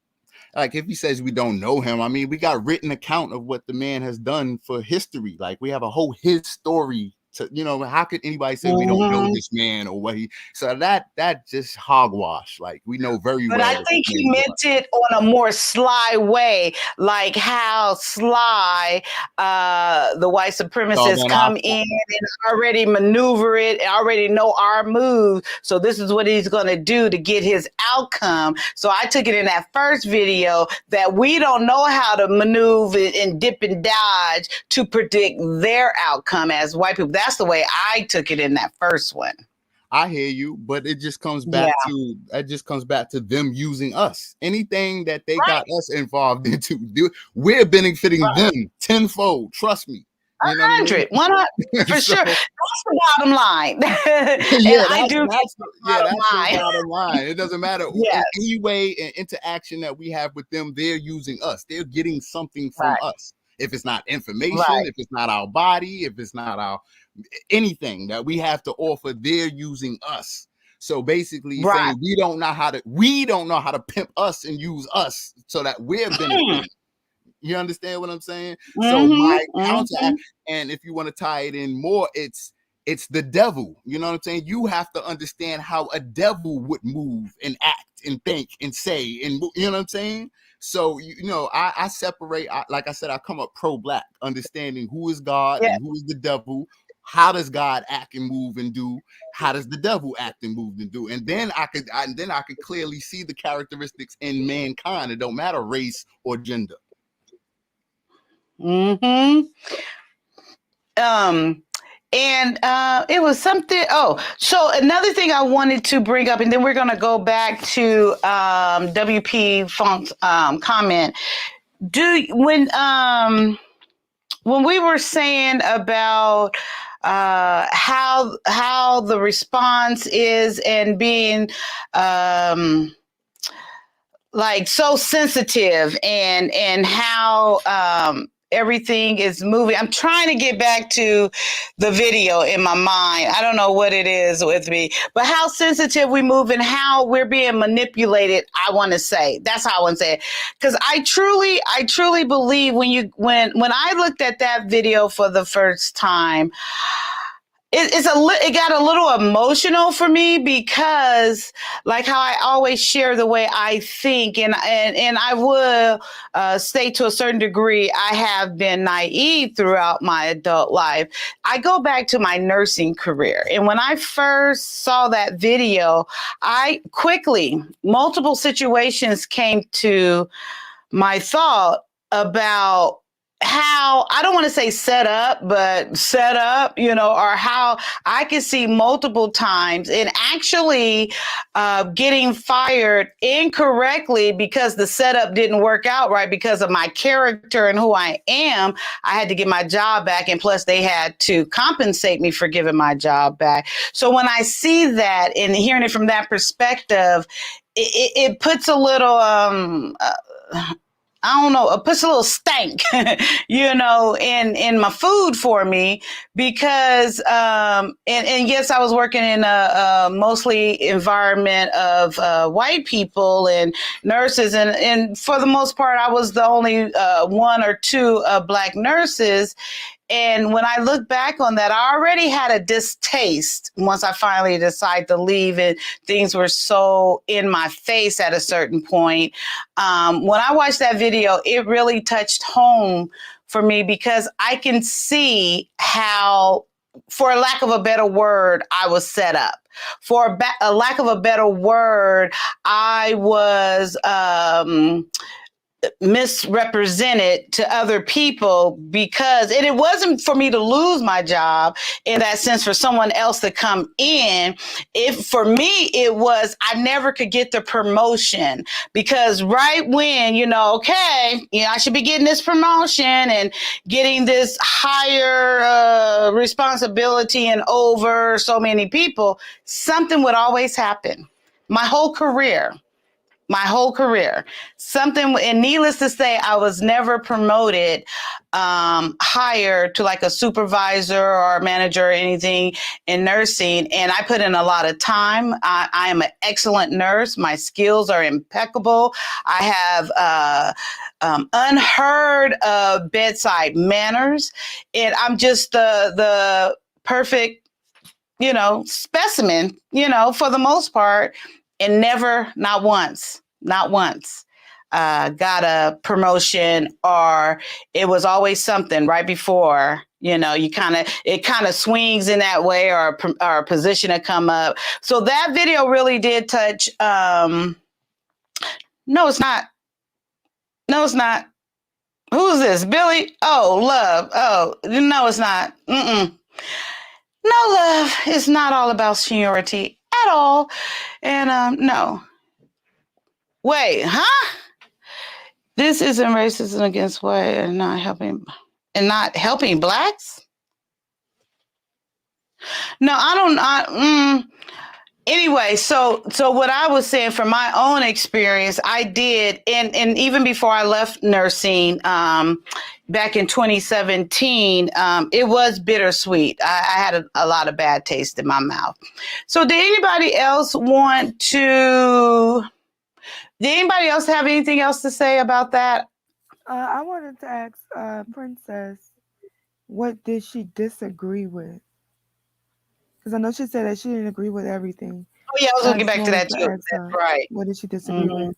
Like if he says we don't know him, I mean, we got written account of what the man has done for history. Like we have a whole his story to, you know, how could anybody say we don't know this man or what he, so that just hogwash. Like we know very well. But I think he meant it on a more sly way, like how sly the white supremacists come in and already maneuver it, already know our move. So this is what he's going to do to get his outcome. So I took it in that first video that we don't know how to maneuver and dip and dodge to predict their outcome as white people. That's the way I took it in that first one. I hear you, but it just comes back to them using us. Anything that they got us involved into, we're benefiting them tenfold. Trust me. 100, 100 for sure. That's the bottom line. That's the bottom line. It doesn't matter. Any way and interaction that we have with them, they're using us. They're getting something from us. If it's not information, if it's not our body, if it's not our anything that we have to offer, they're using us. So basically saying we don't know how to pimp us and use us so that we're benefiting. You understand what I'm saying? So my counter, and if you want to tie it in more, it's the devil. You know what I'm saying? You have to understand how a devil would move and act and think and say, and you know what I'm saying? So, you know, I separate, like I said, I come up pro-Black, understanding who is God and who is the devil. How does God act and move and do? How does the devil act and move and do? And then I could clearly see the characteristics in mankind. It don't matter race or gender. And it was something. Oh, so another thing I wanted to bring up, and then we're going to go back to WP Funk's comment. When we were saying about how the response is and being like so sensitive and how everything is moving. I'm trying to get back to the video in my mind. I don't know what it is with me, but how sensitive we move and how we're being manipulated. I want to say that's how I want to say it. Cause I truly believe when I looked at that video for the first time, it got a little emotional for me because like how I always share the way I think and I will say to a certain degree, I have been naive throughout my adult life. I go back to my nursing career. And when I first saw that video, multiple situations came to my thought about how, I don't want to say set up, you know, or how I could see multiple times and actually getting fired incorrectly because the setup didn't work out right because of my character and who I am. I had to get my job back. And plus they had to compensate me for giving my job back. So when I see that and hearing it from that perspective, it puts a little, I don't know, puts a little stank, in my food for me because, and yes, I was working in a mostly environment of white people and nurses, and for the most part, I was the only one or two black nurses. And when I look back on that, I already had a distaste once I finally decided to leave, and things were so in my face at a certain point. When I watched that video, it really touched home for me because I can see how, for lack of a better word, I was set up. For a lack of a better word, I was misrepresented to other people because, and it wasn't for me to lose my job in that sense, for someone else to come in. If for me, it was, I never could get the promotion because right when, okay, I should be getting this promotion and getting this higher responsibility and over so many people, something would always happen. My whole career, something, and needless to say, I was never promoted higher to like a supervisor or a manager or anything in nursing. And I put in a lot of time. I am an excellent nurse. My skills are impeccable. I have unheard of bedside manners, and I'm just the perfect specimen, for the most part, and never, not once, got a promotion, or it was always something right before, it kind of swings in that way, or a position to come up. So that video really did touch. No, it's not. No, it's not. Who's this? Billy? Oh, love. Oh, no, it's not. Mm-mm. No, love, it's not all about seniority at all. And no. Wait, huh? This isn't racism against white and not helping blacks? No, I don't. Anyway, so what I was saying from my own experience, I did, and even before I left nursing, back in 2017, it was bittersweet. I had a lot of bad taste in my mouth. So did anybody else have anything else to say about that? I wanted to ask Princess, what did she disagree with? Because I know she said that she didn't agree with everything. Oh yeah, I was So going to get back to that too. That's right. What did she disagree with?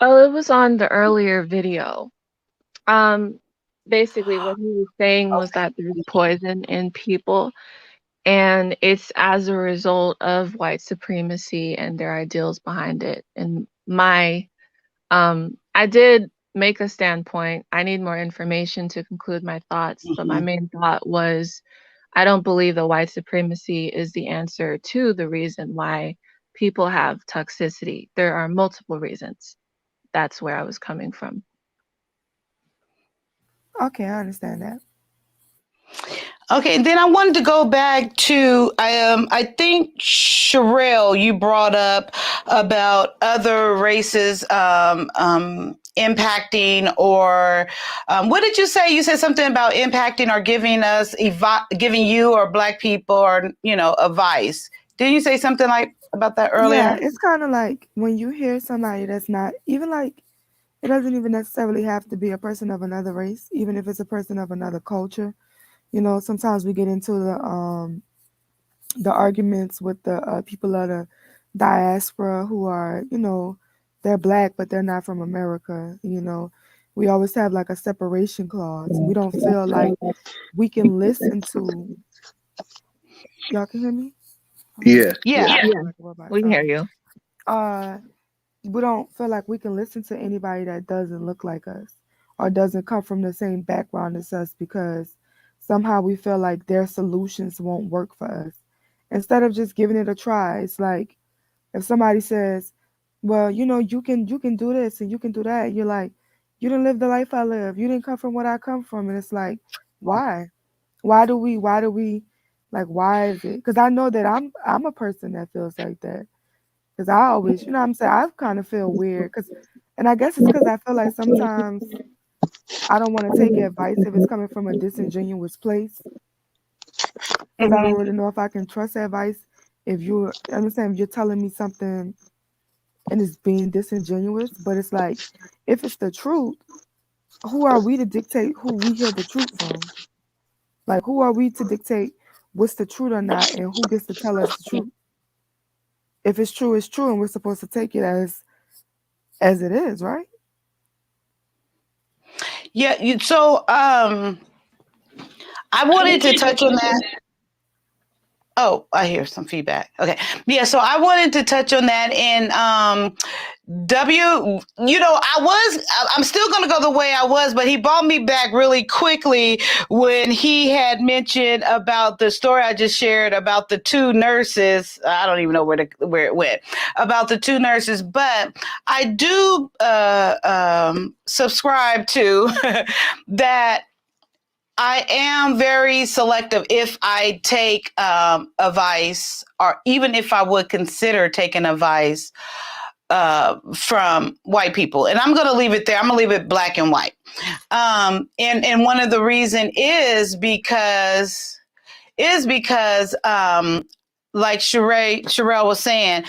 Oh, it was on the earlier video. Basically what he was saying was that there's poison in people, and it's as a result of white supremacy and their ideals behind it. And I did make a standpoint. I need more information to conclude my thoughts, but my main thought was, I don't believe that white supremacy is the answer to the reason why people have toxicity. There are multiple reasons. That's where I was coming from. Okay, I understand that. Okay, and then I wanted to go back to, I think, Sherelle, you brought up about other races impacting, or what did you say? You said something about impacting or giving you or Black people, or advice. Didn't you say something like about that earlier? Yeah, it's kind of like when you hear somebody that's not even like, it doesn't even necessarily have to be a person of another race, even if it's a person of another culture. Sometimes we get into the arguments with the people of the diaspora who are, they're Black, but they're not from America. We always have like a separation clause. We don't feel like we can listen to. Y'all can hear me? Yeah. Yeah. We can hear you. We don't feel like we can listen to anybody that doesn't look like us or doesn't come from the same background as us, because somehow we feel like their solutions won't work for us. Instead of just giving it a try, it's like if somebody says, well, you can do this and you can do that, you're like, you didn't live the life I live. You didn't come from what I come from. And it's like, why? Why do we like, why is it? Because I know that I'm a person that feels like that. Because I always, I kind of feel weird. Because And I guess it's because I feel like sometimes I don't want to take advice if it's coming from a disingenuous place. Because I don't really know if I can trust advice if you're, I'm saying, if you're telling me something and it's being disingenuous, but it's like, if it's the truth, who are we to dictate who we hear the truth from? Like, who are we to dictate what's the truth or not, and who gets to tell us the truth? If it's true, it's true, and we're supposed to take it as it is, right? Yeah. So I wanted to touch on that. Oh, I hear some feedback. Okay. Yeah, so I wanted to touch on that in I'm still going to go the way I was, but he brought me back really quickly when he had mentioned about the story I just shared about the two nurses. I don't even know where it went about the two nurses, but I do subscribe to that. I am very selective if I take advice, or even if I would consider taking advice from white people. And I'm going to leave it there. I'm going to leave it black and white. And one of the reason is because like Sherelle was saying,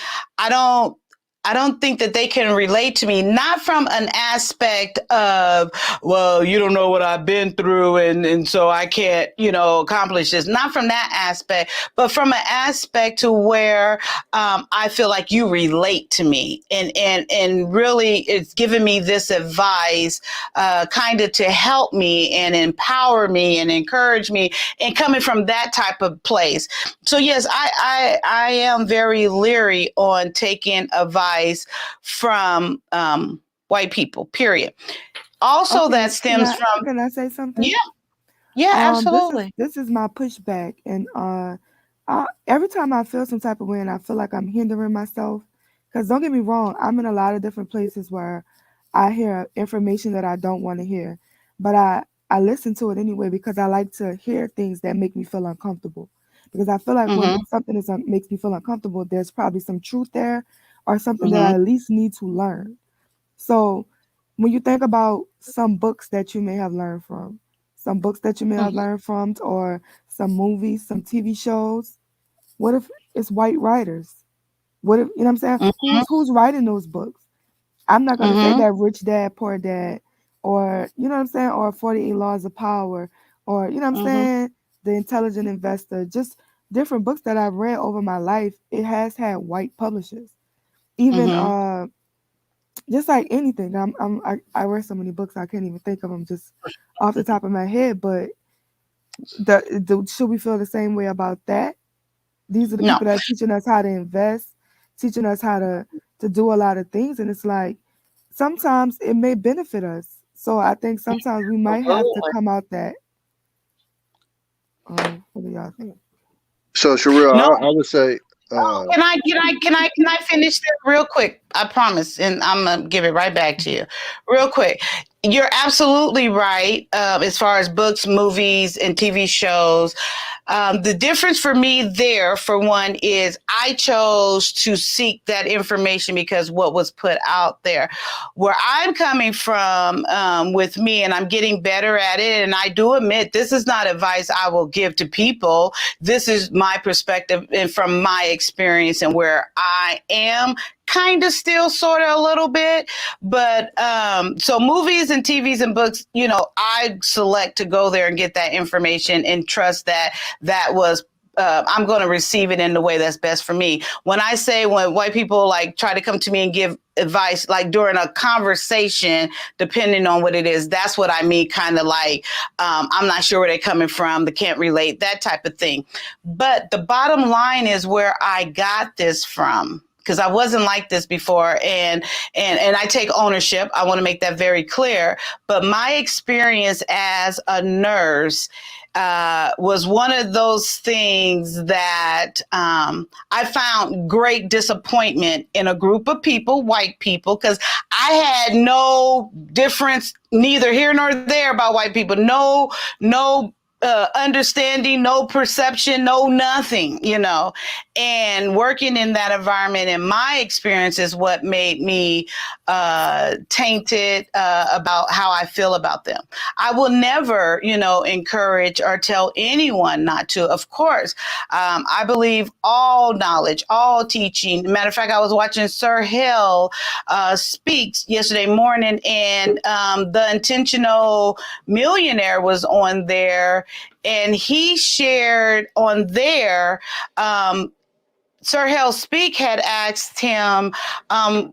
I don't think that they can relate to me, not from an aspect of, well, you don't know what I've been through, and so I can't, accomplish this. Not from that aspect, but from an aspect to where I feel like you relate to me, and really it's giving me this advice, kind of to help me and empower me and encourage me, and coming from that type of place. So yes, I am very leery on taking advice from white people, period. Also, Okay, that stems from, can I say something? yeah, This absolutely. is my pushback, and every time I feel some type of way and I feel like I'm hindering myself, because don't get me wrong, I'm in a lot of different places where I hear information that I don't want to hear, but I listen to it anyway because I like to hear things that make me feel uncomfortable. Because I feel like when Mm-hmm. something makes me feel uncomfortable, there's probably some truth there or something that I Mm-hmm. at least need to learn. So when you think about some books that you may have learned from, or some movies, some TV shows, what if it's white writers? What if, you know what I'm saying? Mm-hmm. Who's writing those books? I'm not gonna say Mm-hmm. that Rich Dad, Poor Dad, or you know what I'm saying, or 48 Laws of Power, or you know what I'm Mm-hmm. saying, The Intelligent Investor, just different books that I've read over my life. It has had white publishers. Even Mm-hmm. just like anything. I read so many books I can't even think of them just off the top of my head. But should we feel the same way about that? These are the No. people that are teaching us how to invest, teaching us how to do a lot of things, and it's like sometimes it may benefit us. So I think sometimes we might have to come out that. What do y'all think? So Sherelle, No. I would say, Can I finish that real quick? I promise, and I'm gonna give it right back to you, real quick. You're absolutely right. As far as books, movies, and TV shows, the difference for me there, for one, is I chose to seek that information because what was put out there. Where I'm coming from, with me, and I'm getting better at it, and I do admit this is not advice I will give to people. This is my perspective and from my experience and where I am kind of still sort of a little bit, but so movies and TVs and books, I select to go there and get that information and trust that was I'm going to receive it in the way that's best for me. When white people like try to come to me and give advice, like during a conversation, depending on what it is, that's what I mean. Kind of like, I'm not sure where they're coming from. They can't relate, that type of thing. But the bottom line is where I got this from, because I wasn't like this before, and I take ownership. I want to make that very clear. But my experience as a nurse was one of those things that I found great disappointment in a group of people, white people, because I had no difference, neither here nor there, about white people. No understanding, no perception, no nothing, and working in that environment in my experience is what made me tainted about how I feel about them. I will never, encourage or tell anyone not to. Of course, I believe all knowledge, all teaching. Matter of fact, I was watching Sir Hill speaks yesterday morning, and the Intentional Millionaire was on there, and he shared on there. Sir Hell Speak had asked him,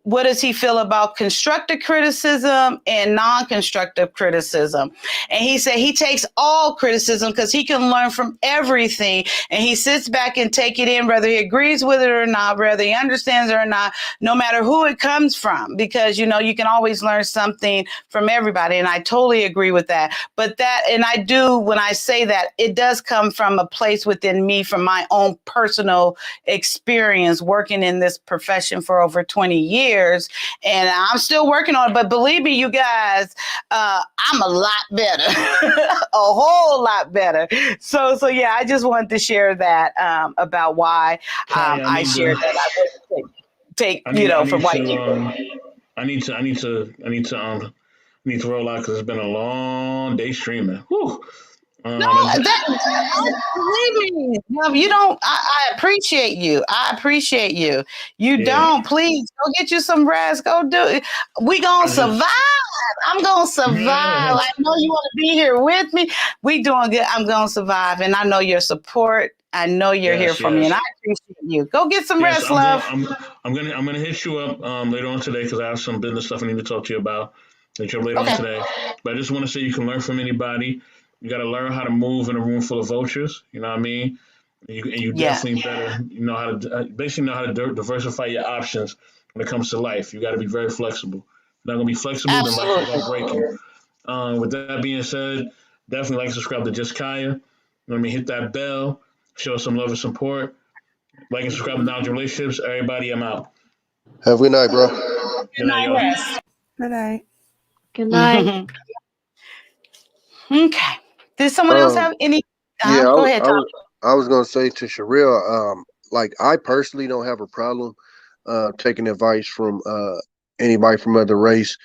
what does he feel about constructive criticism and non-constructive criticism? And he said he takes all criticism because he can learn from everything. And he sits back and take it in, whether he agrees with it or not, whether he understands it or not, no matter who it comes from, because, you can always learn something from everybody. And I totally agree with that. And I do, when I say that, it does come from a place within me, from my own personal experience working in this profession for over 20 years, and I'm still working on it. But believe me, you guys, I'm a lot better, a whole lot better. So yeah, I just wanted to share that about why I shared that. I wouldn't take from white people. I need to roll out because it's been a long day streaming. Whew. Believe me, you don't. I appreciate you. I appreciate you. You don't. Please go get you some rest. Go do it. We gonna survive. I'm gonna survive. I know you want to be here with me. We doing good. I'm gonna survive, and I know your support. I know you're here for me, and I appreciate you. Go get some rest, love. I'm gonna hit you up later on today because I have some business stuff I need to talk to you about later on today. But I just want to say you can learn from anybody. You got to learn how to move in a room full of vultures. You know what I mean? You definitely better how to diversify your options when it comes to life. You got to be very flexible. If you're not gonna be flexible, then life is gonna break you. With that being said, definitely like subscribe to Just Kyia. Let me hit that bell. Show us some love and support. Like and subscribe to Knowledge and Relationships. Everybody, I'm out. Have a good night, bro. Good night, y'all. Good night. Good night. Okay. Did someone else have any? Yeah, go ahead, Tom. I was gonna say to Sherelle, like I personally don't have a problem taking advice from anybody from other race.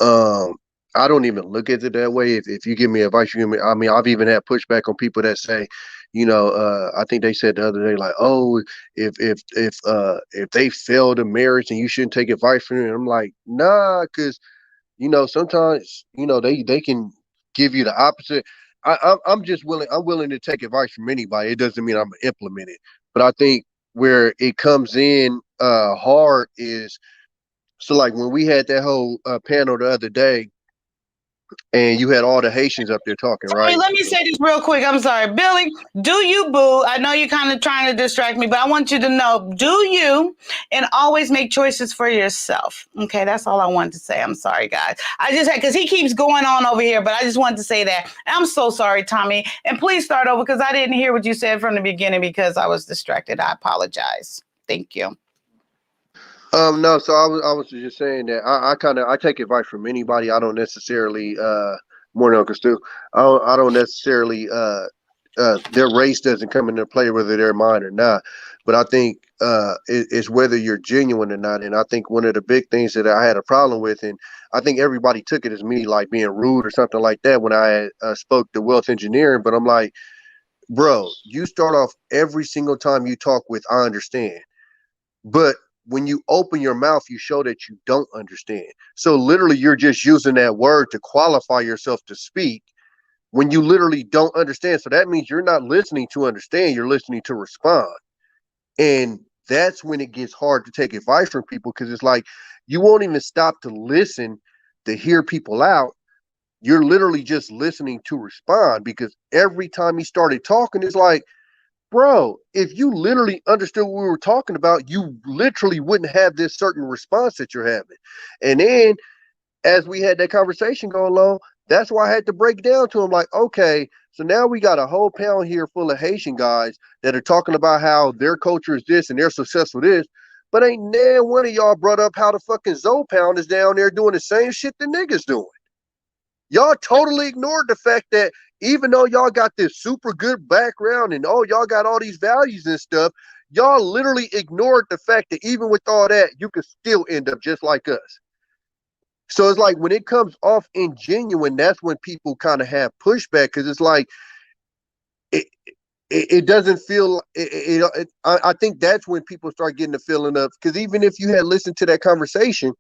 I don't even look at it that way. If you give me advice, you give me. I mean, I've even had pushback on people that say, I think they said the other day, like, oh, if they failed a marriage and you shouldn't take advice from them. I'm like, nah, because sometimes they can give you the opposite. I'm just willing. I'm willing to take advice from anybody. It doesn't mean I'm gonna implement it. But I think where it comes in hard is, so like when we had that whole panel the other day, and you had all the Haitians up there talking, right? Hey, let me say this real quick. I'm sorry, Billy. Do you, boo? I know you're kind of trying to distract me, but I want you to know, do you, and always make choices for yourself. Okay, that's all I wanted to say. I'm sorry, guys. I just had, because he keeps going on over here, but I just wanted to say that. I'm so sorry, Tommy. And please start over because I didn't hear what you said from the beginning because I was distracted. I apologize. Thank you. No, so I was just saying that I take advice from anybody. I don't necessarily more than Uncle Stu. I don't necessarily their race doesn't come into play whether they're mine or not. But I think it's whether you're genuine or not. And I think one of the big things that I had a problem with, and I think everybody took it as me like being rude or something like that when I spoke to wealth engineering. But I'm like, bro, you start off every single time you talk with "I understand," but when you open your mouth, you show that you don't understand. So literally, you're just using that word to qualify yourself to speak when you literally don't understand. So that means you're not listening to understand, you're listening to respond. And that's when it gets hard to take advice from people, because it's like you won't even stop to listen to hear people out. You're literally just listening to respond, because every time he started talking, it's like, bro, if you literally understood what we were talking about, you literally wouldn't have this certain response that you're having. And then as we had that conversation going along, that's why I had to break down to him like, okay, so now we got a whole panel here full of Haitian guys that are talking about how their culture is this and they're successful this, but ain't now one of y'all brought up how the fucking Zoe Pound is down there doing the same shit the niggas doing. Y'all totally ignored the fact that even though y'all got this super good background and y'all got all these values and stuff, y'all literally ignored the fact that even with all that, you could still end up just like us. So it's like when it comes off ingenuine, that's when people kind of have pushback, because it's like it, it doesn't feel I think that's when people start getting the feeling of, because even if you had listened to that conversation,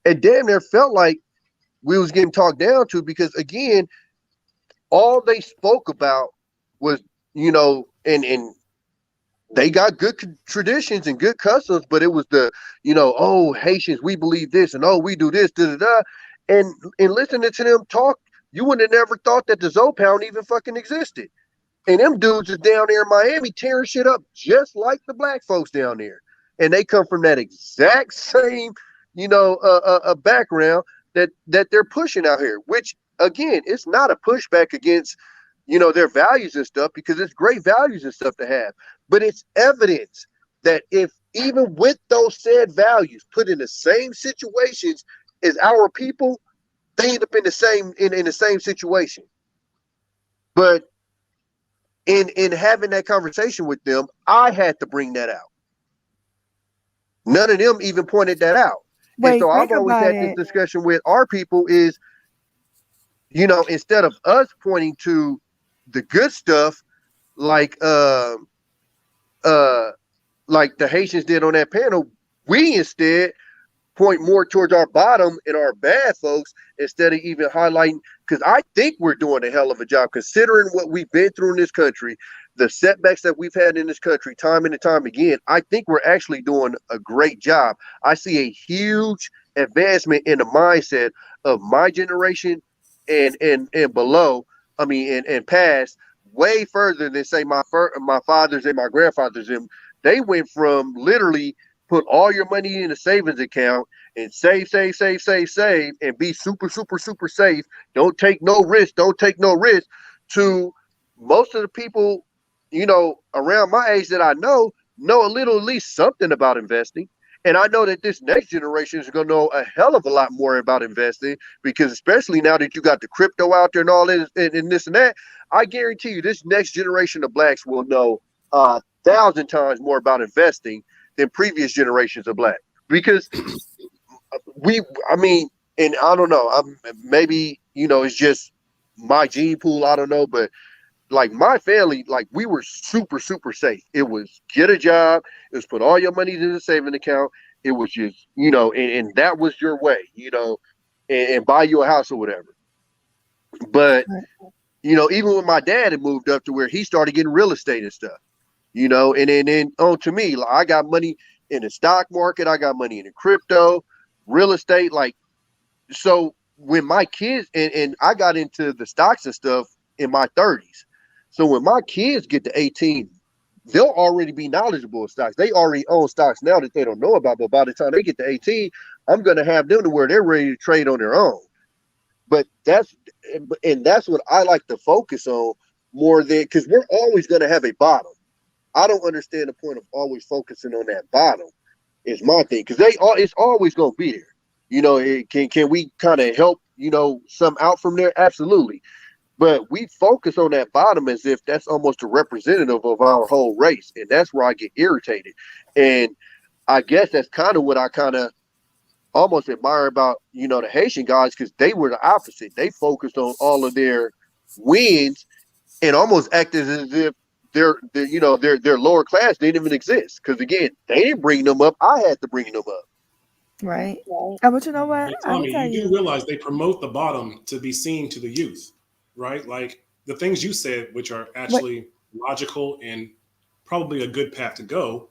it damn near felt like we was getting talked down to, because again, all they spoke about was, and they got good traditions and good customs, but it was the, oh, Haitians, we believe this, and oh, we do this, da da da. And listening to them talk, you would have never thought that the Zopound even fucking existed. And them dudes is down there in Miami tearing shit up just like the black folks down there. And they come from that exact same, background that they're pushing out here, which again, it's not a pushback against, their values and stuff, because it's great values and stuff to have. But it's evidence that if even with those said values put in the same situations as our people, they end up in the same situation. But in having that conversation with them, I had to bring that out. None of them even pointed that out. And Wait, so I've think always about had this it. discussion with our people is, instead of us pointing to the good stuff, like like the Haitians did on that panel, we instead point more towards our bottom and our bad folks, instead of even highlighting, because I think we're doing a hell of a job considering what we've been through in this country, the setbacks that we've had in this country time and time again. I think we're actually doing a great job. I see a huge advancement in the mindset of my generation and below. I mean, and past, way further than say my fathers and my grandfathers. And they went from literally put all your money in a savings account and save, and be super, super, super safe. Don't take no risk. Don't take no risk. To most of the people, around my age that I know a little, at least something about investing. And I know that this next generation is going to know a hell of a lot more about investing, because especially now that you got the crypto out there and all this and this and that, I guarantee you this next generation of blacks will know 1,000 times more about investing than previous generations of black, because I mean, and I don't know, maybe, it's just my gene pool, I don't know, but like my family, like we were super, super safe. It was get a job, it was put all your money in the saving account. It was just, and that was your way, and buy you a house or whatever. But, even when my dad had moved up to where he started getting real estate and stuff, and then on to me, like I got money in the stock market, I got money in the crypto, real estate. Like, so when my kids, and I got into the stocks and stuff in my 30s. So when my kids get to 18, they'll already be knowledgeable of stocks. They already own stocks now that they don't know about, but by the time they get to 18, I'm going to have them to where they're ready to trade on their own. But that's what I like to focus on more than, because we're always going to have a bottom. I don't understand the point of always focusing on that bottom. Is my thing, because it's always going to be there. Can we kind of help some out from there? Absolutely. But we focus on that bottom as if that's almost a representative of our whole race, and that's where I get irritated. And I guess that's kind of what I kind of almost admire about the Haitian guys, because they were the opposite. They focused on all of their wins and almost acted as if their lower class didn't even exist. Because again, they didn't bring them up. I had to bring them up. Right. But you know what? Hey, I will Tommy, tell you do you. realize they promote the bottom to be seen to the youth, right? Like the things you said, which are What? actually logical and probably a good path to go.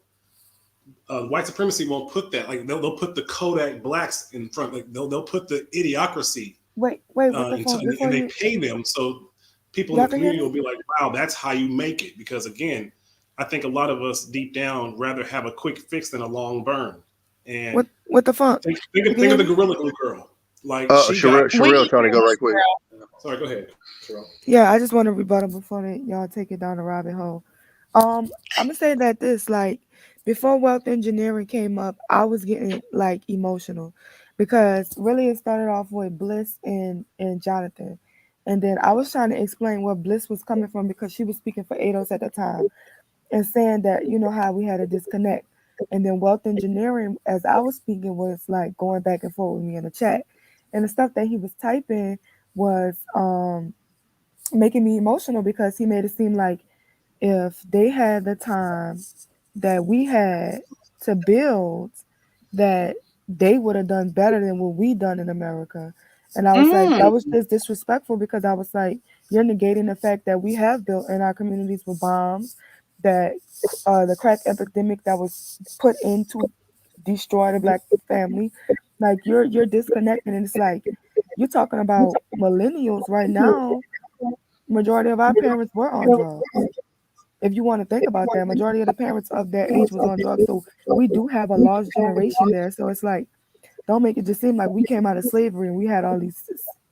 White supremacy won't put that. Like they'll put the Kodak blacks in front. Like they'll put the idiocracy, Wait. With the phone before and they you. pay them so people in Y'all the can hear community will me? be like, "Wow, that's how you make it." Because again, I think a lot of us deep down rather have a quick fix than a long burn. And With the phone. You can think hear of the me? Gorilla Glue girl. Like she got. Sherelle trying to go right quick. Sorry, go ahead, Cheryl. Yeah, I just want to rebuttal before y'all take it down the rabbit hole. I'm gonna say that this, like, before wealth engineering came up, I was getting like emotional, because really it started off with Bliss and Jonathan. And then I was trying to explain where Bliss was coming from because she was speaking for ADOS at the time and saying that, you know, how we had a disconnect. And then wealth engineering, as I was speaking, was like going back and forth with me in the chat. And the stuff that he was typing was making me emotional because he made it seem like if they had the time that we had to build, that they would have done better than what we done in America. And I was like, that was just disrespectful because I was like, you're negating the fact that we have built in our communities with bombs, that the crack epidemic that was put in to destroy the black family. Like you're disconnecting, and it's like you're talking about millennials right now. Majority of our parents were on drugs. If you want to think about that, majority of the parents of their age was on drugs. So we do have a lost generation there. So it's like, don't make it just seem like we came out of slavery and we had all these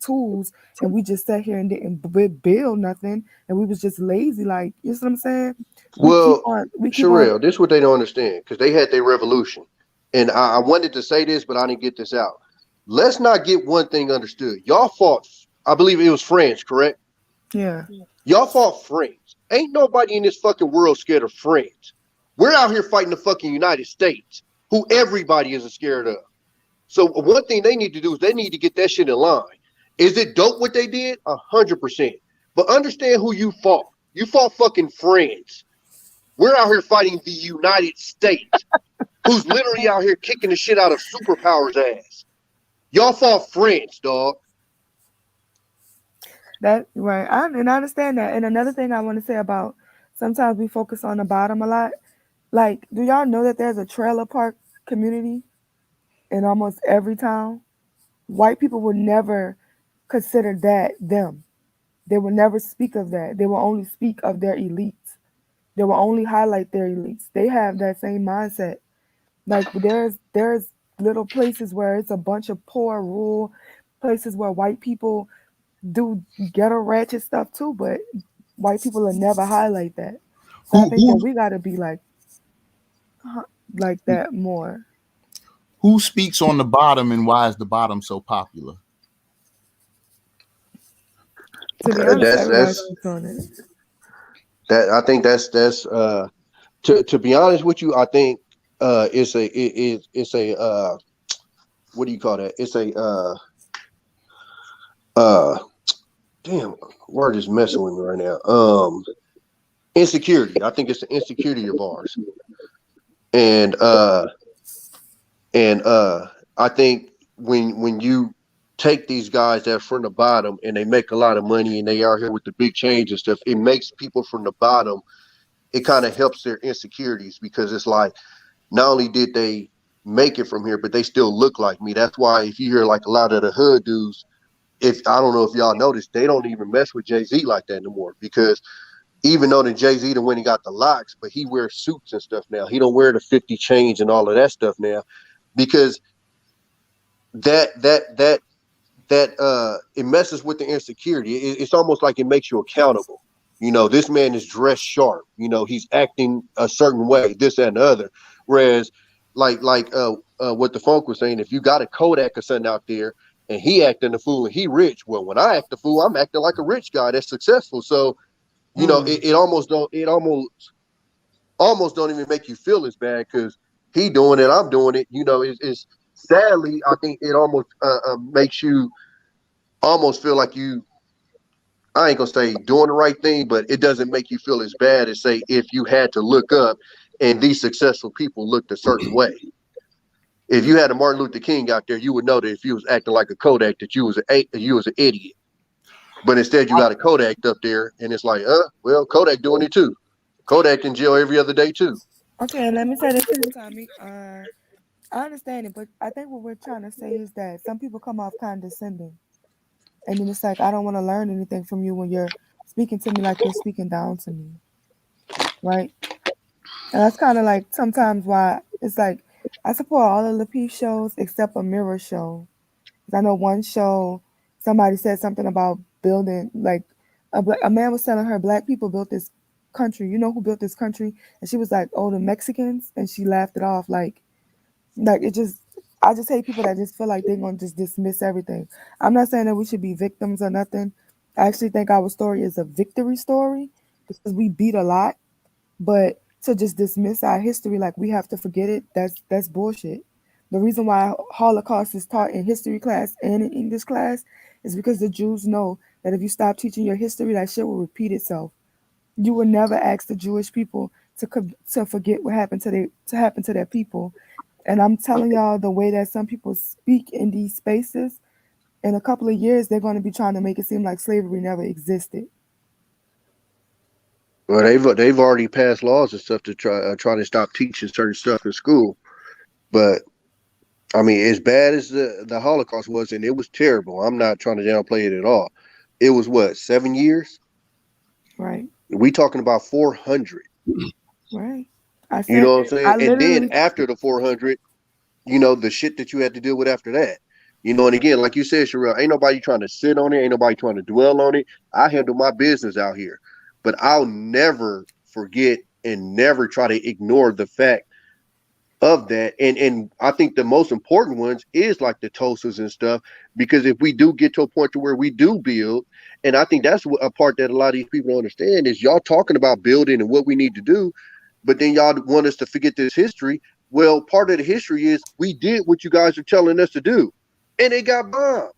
tools and we just sat here and didn't build nothing and we was just lazy. Like, you know what I'm saying? Well, We keep on. Sherelle, this is what they don't understand because they had their revolution. And I wanted to say this, but I didn't get this out. Let's not get one thing understood. Y'all fought, I believe it was France, correct? Yeah. Y'all fought France. Ain't nobody in this fucking world scared of France. We're out here fighting the fucking United States, who everybody is scared of. So one thing they need to do is they need to get that shit in line. Is it dope what they did? 100%. But understand who you fought. You fought fucking France. We're out here fighting the United States, who's literally out here kicking the shit out of superpowers' ass. Y'all fought France, dog. That right. I understand that. And another thing I want to say about sometimes we focus on the bottom a lot. Like, do y'all know that there's a trailer park community in almost every town? White people would never consider that them. They would never speak of that. They will only speak of their elites. They will only highlight their elites. They have that same mindset. Like there's little places where it's a bunch of poor rural places where white people do ghetto ratchet stuff too, but white people will never highlight that. So I think that we got to be like that more. Who speaks on the bottom and why is the bottom so popular? To be honest, everybody speaks on it. That I think that's to be honest with you, I think it's a what do you call that? It's a damn word is messing with me right now. Insecurity. I think it's an insecurity of ours. And I think when you take these guys that are from the bottom and they make a lot of money and they are here with the big change and stuff, it makes people from the bottom, it kind of helps their insecurities because it's like not only did they make it from here, but they still look like me. That's why if you hear like a lot of the hood dudes, if I don't know if y'all noticed, they don't even mess with Jay-Z like that anymore because even though the Jay-Z the when he got the locks, but he wears suits and stuff now. He don't wear the 50 chains and all of that stuff now because that it messes with the insecurity. It's almost like it makes you accountable. You know, this man is dressed sharp. You know, he's acting a certain way, this and the other. Whereas, like what the funk was saying, if you got a Kodak or something out there and he acting a fool and he rich, well, when I act a fool, I'm acting like a rich guy that's successful. So, you know, it almost don't even make you feel as bad because he doing it, I'm doing it. You know, it's sadly, I think it almost makes you almost feel like you, I ain't gonna say doing the right thing, but it doesn't make you feel as bad as say if you had to look up and these successful people looked a certain way. If you had a Martin Luther King out there, you would know that if you was acting like a Kodak, that you was an idiot. But instead, you got a Kodak up there, and it's like, well, Kodak doing it too. Kodak in jail every other day too. Okay, let me say this too, Tommy. I understand it, but I think what we're trying to say is that some people come off condescending. And then it's like, I don't want to learn anything from you when you're speaking to me like you're speaking down to me. Right? And that's kind of like sometimes why it's like, I support all of the peace shows except a mirror show. I know one show, somebody said something about building, like a man was telling her black people built this country. You know who built this country? And she was like, oh, the Mexicans. And she laughed it off like it just, I just hate people that just feel like they're going to just dismiss everything. I'm not saying that we should be victims or nothing. I actually think our story is a victory story because we beat a lot, but to just dismiss our history like we have to forget it, that's bullshit. The reason why Holocaust is taught in history class and in English class is because the Jews know that if you stop teaching your history, that shit will repeat itself. You will never ask the Jewish people to forget what happened to happen to their people. And I'm telling y'all, the way that some people speak in these spaces, in a couple of years, they're going to be trying to make it seem like slavery never existed. Well, they've already passed laws and stuff to try to stop teaching certain stuff in school. But I mean, as bad as the Holocaust was, and it was terrible. I'm not trying to downplay it at all. It was what, 7 years? Right, We talking about 400. right. I You said, know what I'm saying? I And then literally, after the 400, the shit that you had to deal with after that. And again, like you said, Sherelle, ain't nobody trying to sit on it, ain't nobody trying to dwell on it. I handle my business out here. But I'll never forget and never try to ignore the fact of that. And I think the most important ones is like the TOSAs and stuff, because if we do get to a point to where we do build, and I think that's a part that a lot of these people don't understand is y'all talking about building and what we need to do, but then y'all want us to forget this history. Well, part of the history is we did what you guys are telling us to do, and it got bombed.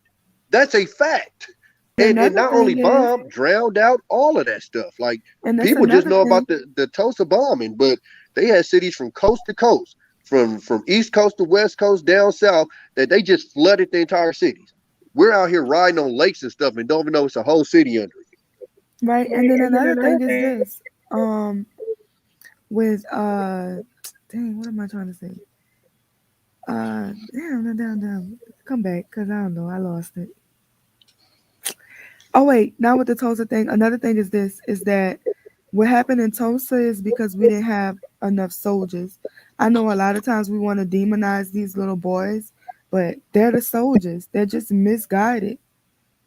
That's a fact. And another not only thing is, bombed, drowned out, all of that stuff. Like and that's people just another know thing, about the Tulsa bombing, but they had cities from coast to coast, from East Coast to West Coast, down south, that they just flooded the entire cities. We're out here riding on lakes and stuff and don't even know it's a whole city under it. right? And then another thing is this, with dang, what am I trying to say? Damn, come back, cause I don't know, I lost it. Oh wait, now with the Tulsa thing, another thing is this: is that what happened in Tulsa is because we didn't have enough soldiers. I know a lot of times we want to demonize these little boys, but they're the soldiers. They're just misguided.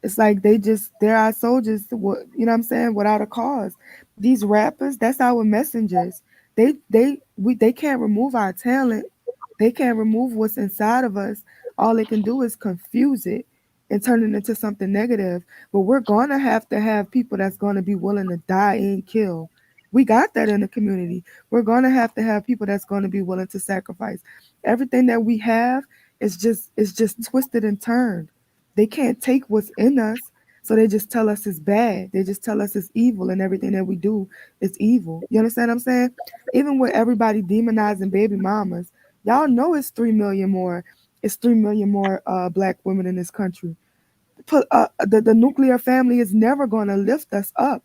It's like they're our soldiers, you know what I'm saying, without a cause. These rappers, that's our messengers. They can't remove our talent. They can't remove what's inside of us. All they can do is confuse it and turn it into something negative. But we're gonna have to have people that's gonna be willing to die and kill. We got that in the community. We're gonna have to have people that's gonna be willing to sacrifice. Everything that we have is just twisted and turned. They can't take what's in us, so they just tell us it's bad. They just tell us it's evil, and everything that we do is evil. You understand what I'm saying? Even with everybody demonizing baby mamas, y'all know it's 3 million more. It's 3 million more black women in this country. The nuclear family is never going to lift us up.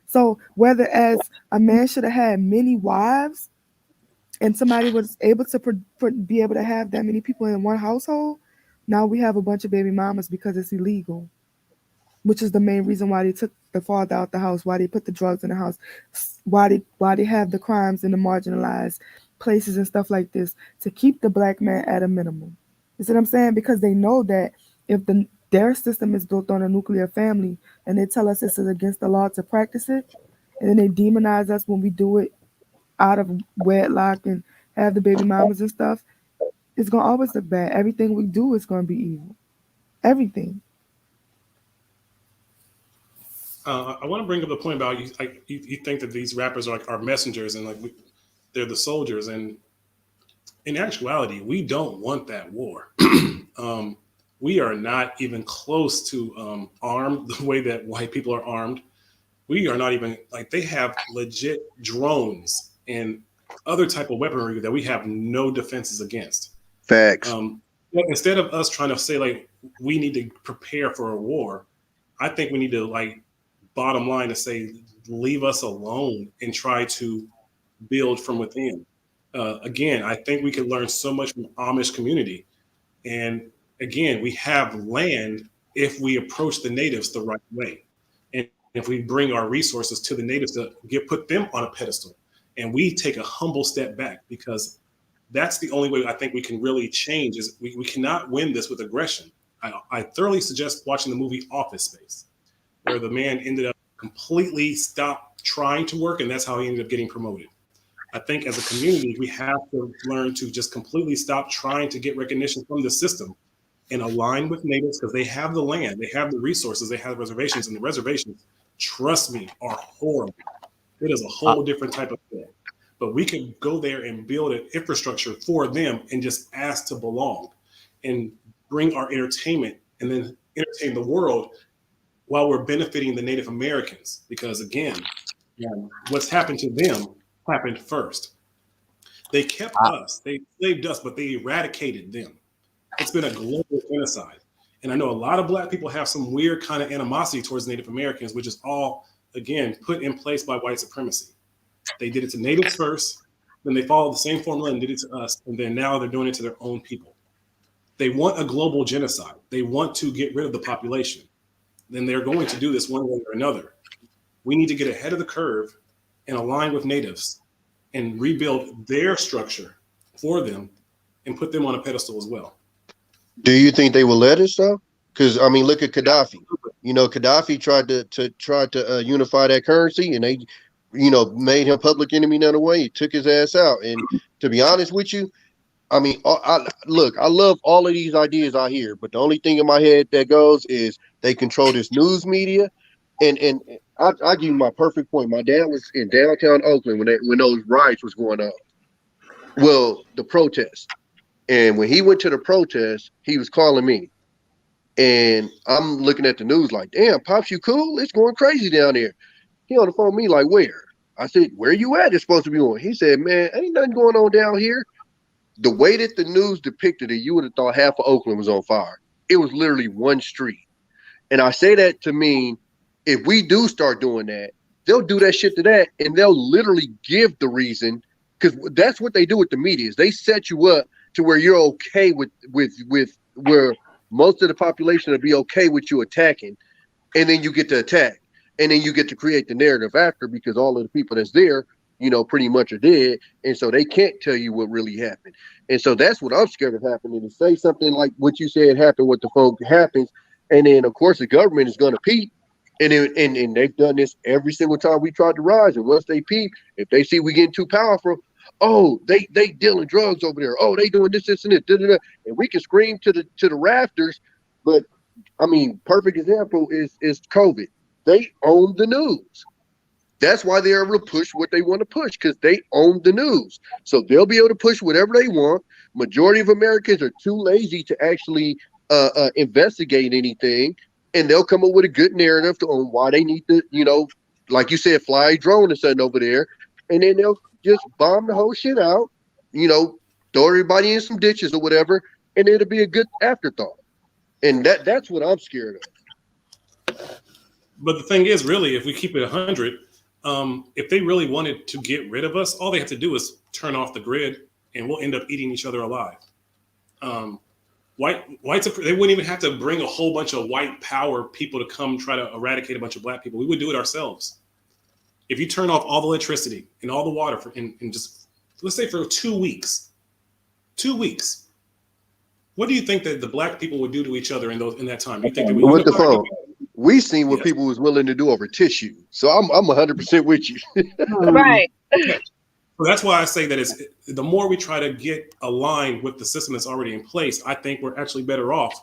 So whether as a man should have had many wives and somebody was able to be able to have that many people in one household, now we have a bunch of baby mamas because it's illegal, which is the main reason why they took the father out the house, why they put the drugs in the house, why they have the crimes in the marginalized places and stuff like this, to keep the black man at a minimum. You see what I'm saying? Because they know that if their system is built on a nuclear family and they tell us this is against the law to practice it, and then they demonize us when we do it out of wedlock and have the baby mamas and stuff, it's gonna always look bad. Everything we do is gonna be evil. Everything. I want to bring up the point about you think that these rappers are like our messengers and they're the soldiers, and in actuality, we don't want that war. We are not even close to armed the way that white people are armed. We are not even like they have legit drones and other type of weaponry that we have no defenses against. Facts. But instead of us trying to say like we need to prepare for a war, I think we need to like bottom line to say leave us alone and try to build from within. Again, I think we could learn so much from Amish community. And again, we have land if we approach the natives the right way. And if we bring our resources to the natives to put them on a pedestal and we take a humble step back, because that's the only way I think we can really change is we cannot win this with aggression. I thoroughly suggest watching the movie Office Space, where the man ended up completely stopped trying to work, and that's how he ended up getting promoted. I think as a community, we have to learn to just completely stop trying to get recognition from the system and align with natives because they have the land, they have the resources, they have reservations, and the reservations, trust me, are horrible. It is a whole different type of thing. But we can go there and build an infrastructure for them and just ask to belong and bring our entertainment and then entertain the world while we're benefiting the Native Americans. Because again, what's happened to them happened first. They kept us, they enslaved us, but they eradicated them. It's been a global genocide. And I know a lot of Black people have some weird kind of animosity towards Native Americans, which is all, again, put in place by white supremacy. They did it to natives first, then they followed the same formula and did it to us, and then now they're doing it to their own people. They want a global genocide. They want to get rid of the population. Then they're going to do this one way or another. We need to get ahead of the curve and align with natives and rebuild their structure for them and put them on a pedestal as well. Do you think they will let us though? Because I mean, look at Gaddafi. You know, Gaddafi tried to unify that currency, and they, you know, made him public enemy none away. He took his ass out. And to be honest with you, I mean, I love all of these ideas I hear, but the only thing in my head that goes is they control this news media. And I give you my perfect point. My dad was in downtown Oakland when those riots was going on. Well, the protest. And when he went to the protest, he was calling me. And I'm looking at the news like, damn, Pops, you cool? It's going crazy down there. He on the phone with me like, where? I said, where you at? It's supposed to be on. He said, man, ain't nothing going on down here. The way that the news depicted it, you would have thought half of Oakland was on fire. It was literally one street. And I say that to mean if we do start doing that, they'll do that shit to that, and they'll literally give the reason, because that's what they do with the media is they set you up to where you're okay with where most of the population will be okay with you attacking, and then you get to attack, and then you get to create the narrative after, because all of the people that's there, you know, pretty much are dead, and so they can't tell you what really happened. And so that's what I'm scared of happening, to say something like what you said happened, what the phone happens, and then of course the government is going to peep, and they've done this every single time we tried to rise, and once they peep, if they see we getting too powerful, oh, they dealing drugs over there, oh, they doing this and this, and we can scream to the rafters. But I mean, perfect example is COVID. They own the news. That's why they're able to push what they want to push, because they own the news. So they'll be able to push whatever they want. Majority of Americans are too lazy to actually investigate anything, and they'll come up with a good narrative on why they need to, you know, like you said, fly a drone or something over there, and then they'll just bomb the whole shit out, you know, throw everybody in some ditches or whatever, and it'll be a good afterthought. And that's what I'm scared of. But the thing is, really, if we keep it 100, if they really wanted to get rid of us, all they have to do is turn off the grid, and we'll end up eating each other alive. Whites, they wouldn't even have to bring a whole bunch of white power people to come try to eradicate a bunch of Black people. We would do it ourselves. If you turn off all the electricity and all the water and just, let's say for 2 weeks, what do you think that the Black people would do to each other in that time? You think that with the phone? We seen what people was willing to do over tissue. So I'm 100% with you. Right. Okay. So that's why I say that it's the more we try to get aligned with the system that's already in place, I think we're actually better off,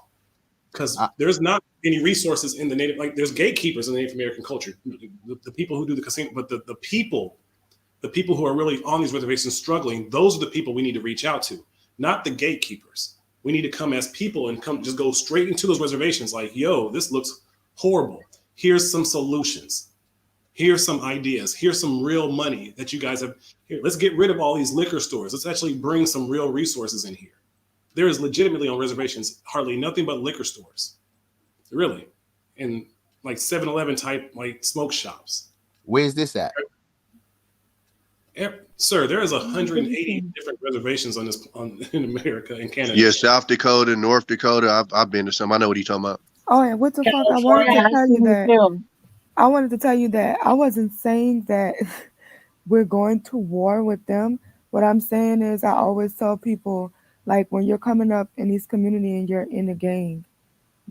because there's not any resources in the Native, like there's gatekeepers in the Native American culture, the people who do the casino, but the people who are really on these reservations struggling, those are the people we need to reach out to, not the gatekeepers. We need to come as people and just go straight into those reservations like, yo, this looks horrible. Here's some solutions. Here's some ideas. Here's some real money that you guys have. Here, let's get rid of all these liquor stores. Let's actually bring some real resources in here. There is legitimately on reservations hardly nothing but liquor stores, really, and like 7-Eleven type like smoke shops. Where's this at? Sir, there is 180 different reservations in America and Canada. Yeah, South Dakota, North Dakota. I've been to some. I know what you're talking about. Oh, and what the fuck? I wanted to tell you that. I wanted to tell you that I wasn't saying that we're going to war with them. What I'm saying is, I always tell people, like, when you're coming up in this community and you're in a gang,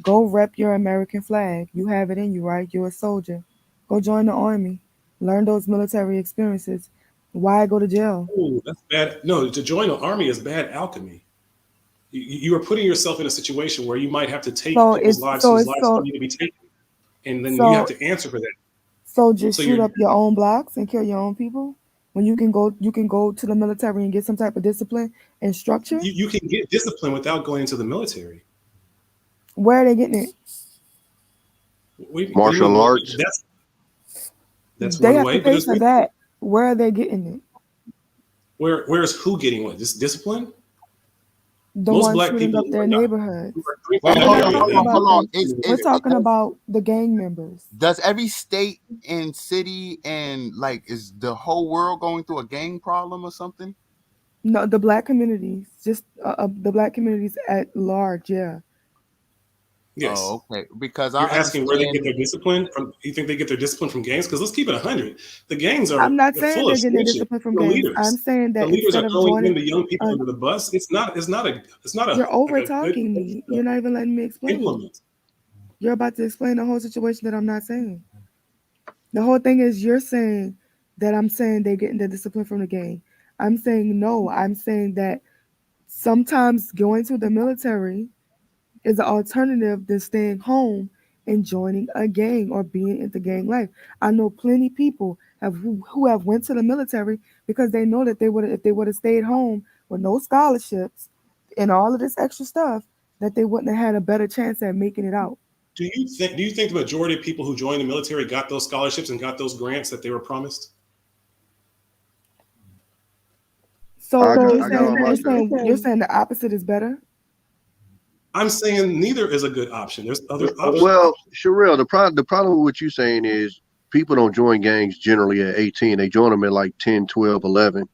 go rep your American flag. You have it in you, right? You're a soldier. Go join the army. Learn those military experiences. Why go to jail? Oh, that's bad. No, to join the army is bad alchemy. You are putting yourself in a situation where you might have to take So people's it's lives so whose it's lives so don't need to be taken, and then you have so to answer for that. so just So shoot you're up your own blocks and kill your own people when you can go to the military and get some type of discipline and structure. you can get discipline without going into the military. Where are they getting it? What do you Martial mean? arts. That's They one have to way, but pay there's for that. Where are they getting it? where's who getting what? This discipline? The Most ones black shooting people up their neighborhoods. who are drinking Wait, We're hold not on, talking hold on, about hold on. them. We're talking about the gang members. Does every state and city and like is the whole world going through a gang problem or something? No, the black communities, just the black communities at large. Yeah. Yes. Oh, okay. Because I You're asking where they get understand. their discipline from? You think they get their discipline from gangs? Because let's keep it 100. The gangs I'm are not saying full they're of getting their snitching. discipline from The gangs. I'm leaders. saying The that leaders instead are of throwing joining, in the young people under the bus. It's not a you're like over a good talking place me. to You're not even letting me explain. implement. You're about to explain the whole situation that I'm not saying. The whole thing is you're saying that I'm saying they're getting the discipline from the gang. I'm saying no. I'm saying that sometimes going to the military is an alternative than staying home and joining a gang or being into gang life. I know plenty people who have went to the military because they know that they would if they would have stayed home with no scholarships and all of this extra stuff that they wouldn't have had a better chance at making it out. Do you think the majority of people who joined the military got those scholarships and got those grants that they were promised? So I got you're one myself. saying the opposite is better? I'm saying neither is a good option. There's other options. Well, Sherelle, the problem with what you're saying is people don't join gangs generally at 18. They join them at like 10, 12, 11.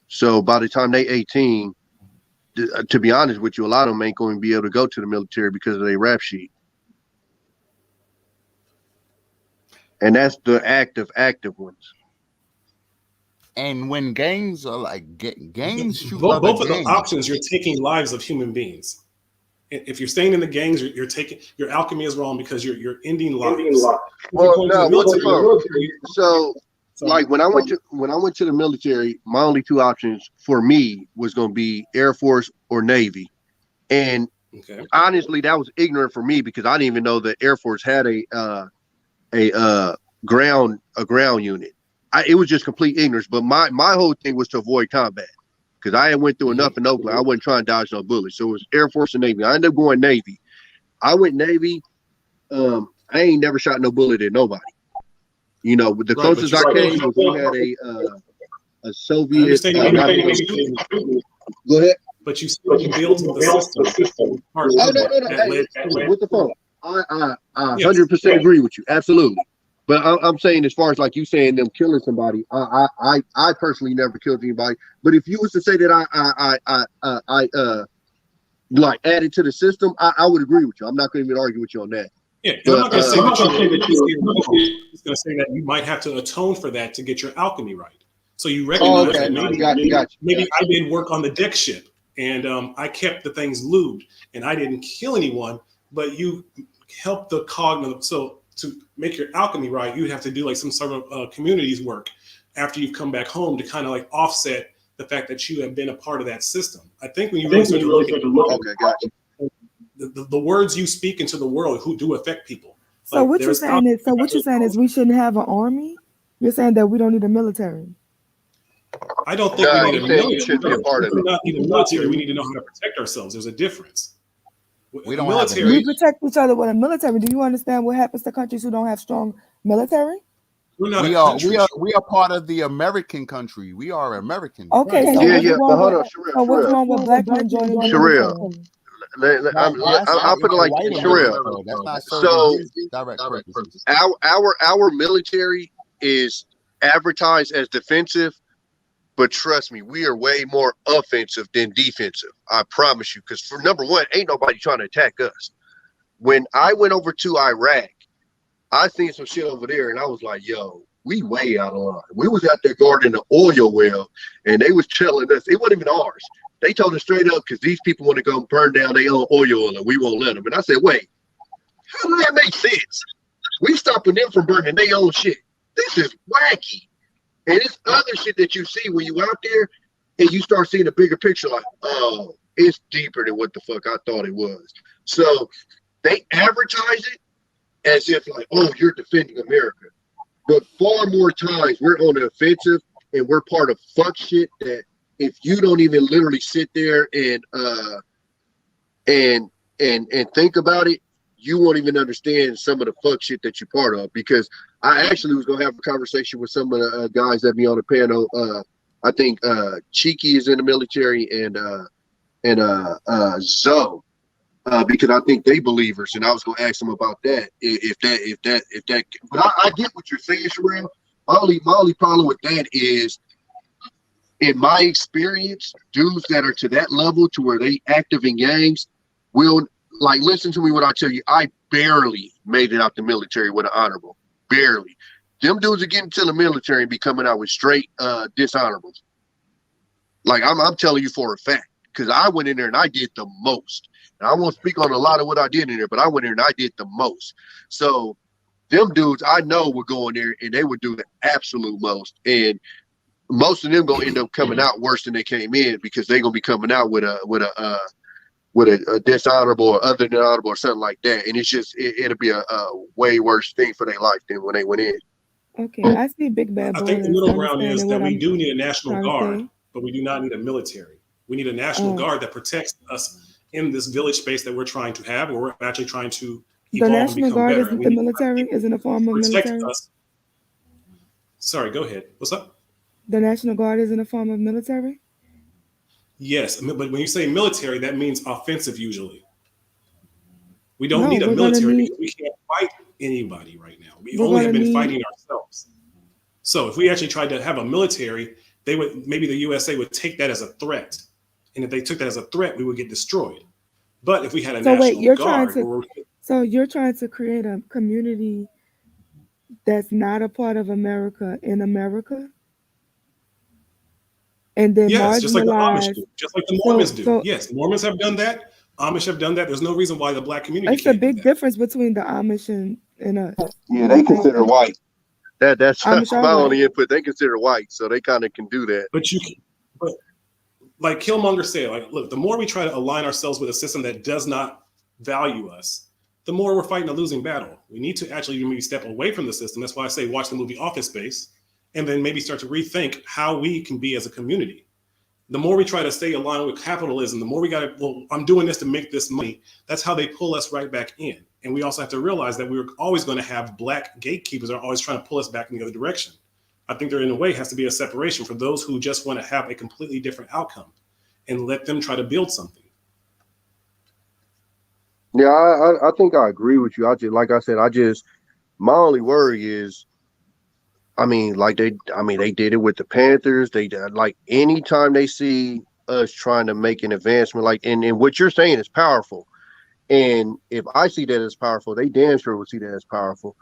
So by the time they 18, to be honest with you, a lot of them ain't going to be able to go to the military because of their rap sheet. And that's the active ones. And when gangs are like gangs shoot Both other of the gangs. options, you're taking lives of human beings. If you're staying in the gangs, you're taking your alchemy is wrong because you're ending lives. Well, no, so like when I went to the military, my only two options for me was going to be Air Force or Navy, and honestly, that was ignorant for me because I didn't even know the Air Force had a ground unit. It was just complete ignorance. But my whole thing was to avoid combat because I had went through enough in Oakland. I wasn't trying to dodge no bullets. So it was Air Force and Navy. I ended up going Navy. I went Navy. I ain't never shot no bullet at nobody. You know, the closest I came was we had a Soviet. Go ahead. But you still built the system. With the phone. I 100% agree with you. Absolutely. But I'm saying, as far as like you saying them killing somebody, I personally never killed anybody. But if you was to say that I like added to the system, I would agree with you. I'm not going to even argue with you on that. Yeah, and I'm not going to say that it's going to say that you might have to atone for that to get your alchemy right. So you recognize that maybe I did work on the deck ship and I kept the things lubed and I didn't kill anyone, but you helped the cognitive. So to make your alchemy right, you have to do like some sort of communities work after you've come back home to kind of like offset the fact that you have been a part of that system. I think when you really start to look at the words you speak into the world who do affect people. So like what you're saying is we shouldn't have an army? You're saying that we don't need a military? I don't think we need a military. We not need a military. We need to know how to protect ourselves. There's a difference. We don't military. We protect each other with a military. Do you understand what happens to countries who don't have strong military? We are part of the American country. We are American. Okay, right. But hold on, so what's wrong with black men joining the military? I'll put it like Sherelle. So our military is advertised as defensive, but trust me, we are way more offensive than defensive. I promise you. Because for number one, ain't nobody trying to attack us. When I went over to Iraq, I seen some shit over there, and I was like, "Yo, we way out of line." We was out there guarding the oil well, and they was telling us it wasn't even ours. They told us straight up because these people want to go burn down their own oil, and we won't let them. And I said, "Wait, how does that make sense? We stopping them from burning their own shit. This is wacky." And it's other shit that you see when you out there and you start seeing a bigger picture like, oh, It's deeper than what the fuck I thought it was. So they advertise it as if like, oh, you're defending America. But far more times we're on the offensive and we're part of fuck shit that if you don't even literally sit there and think about it, you won't even understand some of the fuck shit that you're part of. Because I actually was gonna have a conversation with some of the guys that be on the panel. I think Cheeky is in the military and Zoe. Because I think they believers, and I was gonna ask them about that. If that. But I get what you're saying, Sherelle. My only problem with that is, in my experience, dudes that are to that level to where they active in gangs will like listen to me when I tell you. I barely made it out the military with an honorable, barely. Them dudes are getting to the military and be coming out with straight dishonorables. Like I'm telling you for a fact, because I went in there and I did the most. And I won't speak on a lot of what I did in there, but I went in there and I did the most. So them dudes I know would go in there and they would do the absolute most. And most of them gonna end up coming out worse than they came in because they're gonna be coming out with a dishonorable or other than honorable or something like that. And it's just it'll be a way worse thing for their life than when they went in. Okay, I see Big Bad Boy. I think the middle ground is understanding that what we I'm do need a National trying to Guard, say. but we do not need a military. We need a National Guard that protects us in this village space that we're trying to have, where we're actually trying to The evolve and National become Guard better. isn't And we the need military, people isn't a form of to protect military. us. Sorry, go ahead. What's up? The National Guard isn't a form of military. Yes, but when you say military, that means offensive usually. We don't No, need a we're gonna military need because we can't fight anybody right now. We we're only gonna have been need fighting ourselves. So if we actually tried to have a military, they would maybe the USA would take that as a threat. And if they took that as a threat, we would get destroyed. But if we had a so wait, National Guard, you're trying to create a community that's not a part of America in America and then yes, just like the Amish marginalize. do, just like the Mormons do. So Yes, the Mormons have done that. Amish have done that. There's no reason why the Black community it's a can't do big that. difference between the Amish and us. Yeah, they consider white. That's Amish are my white. only input. They consider white, so they kind of can do that. But like Killmonger said, like, look, the more we try to align ourselves with a system that does not value us, the more we're fighting a losing battle. We need to actually maybe step away from the system. That's why I say watch the movie Office Space, and then maybe start to rethink how we can be as a community. The more we try to stay aligned with capitalism, the more we got to, well, I'm doing this to make this money. That's how they pull us right back in. And we also have to realize that we're always going to have Black gatekeepers that are always trying to pull us back in the other direction. I think there, in a way, has to be a separation for those who just want to have a completely different outcome and let them try to build something. Yeah, I think I agree with you. Like I said, my only worry is, they did it with the Panthers. They did, like, anytime they see us trying to make an advancement, like, and what you're saying is powerful. And if I see that as powerful, they damn sure will see that as powerful,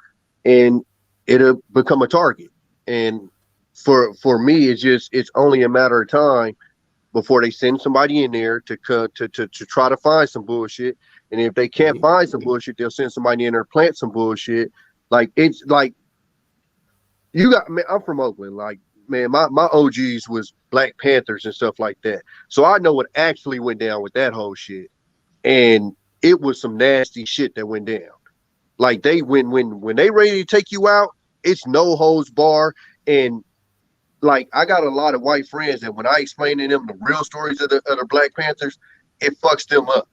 and it'll become a target. And for me, it's only a matter of time before they send somebody in there to try to find some bullshit. And if they can't find some bullshit, they'll send somebody in there to plant some bullshit. Like, it's like, man, I'm from Oakland. Like, man, my OGs was Black Panthers and stuff like that. So I know what actually went down with that whole shit. And it was some nasty shit that went down. Like, they when they ready to take you out, it's no holds bar. And like, I got a lot of white friends that when I explain to them the real stories of the Black Panthers, it fucks them up.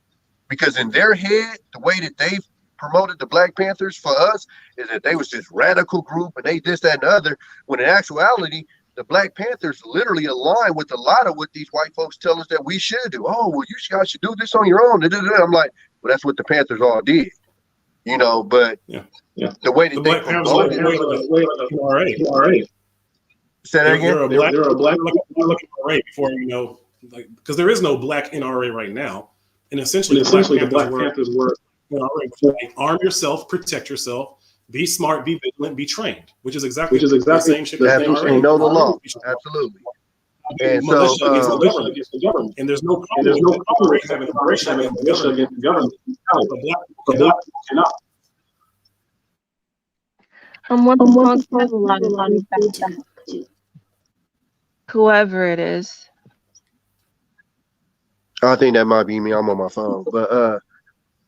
Because in their head, the way that they've promoted the Black Panthers for us is that they was this radical group and they this, that, and the other, when in actuality, the Black Panthers literally align with a lot of what these white folks tell us that we should do. Oh, well, you guys should do this on your own. I'm like, well, that's what the Panthers all did. But the way that The they Black Panthers promoted it, all right. Say that again? They're a black NRA before, like, because there is no Black NRA right now. And essentially the Black Panthers were arm yourself, protect yourself, be smart, be vigilant, be trained, which is exactly the same shit. And know the law. Absolutely. And militia so against the government. And there's no problem having militia against the government. But Black cannot. One a lot of whoever it is, I think that might be me. I'm on my phone,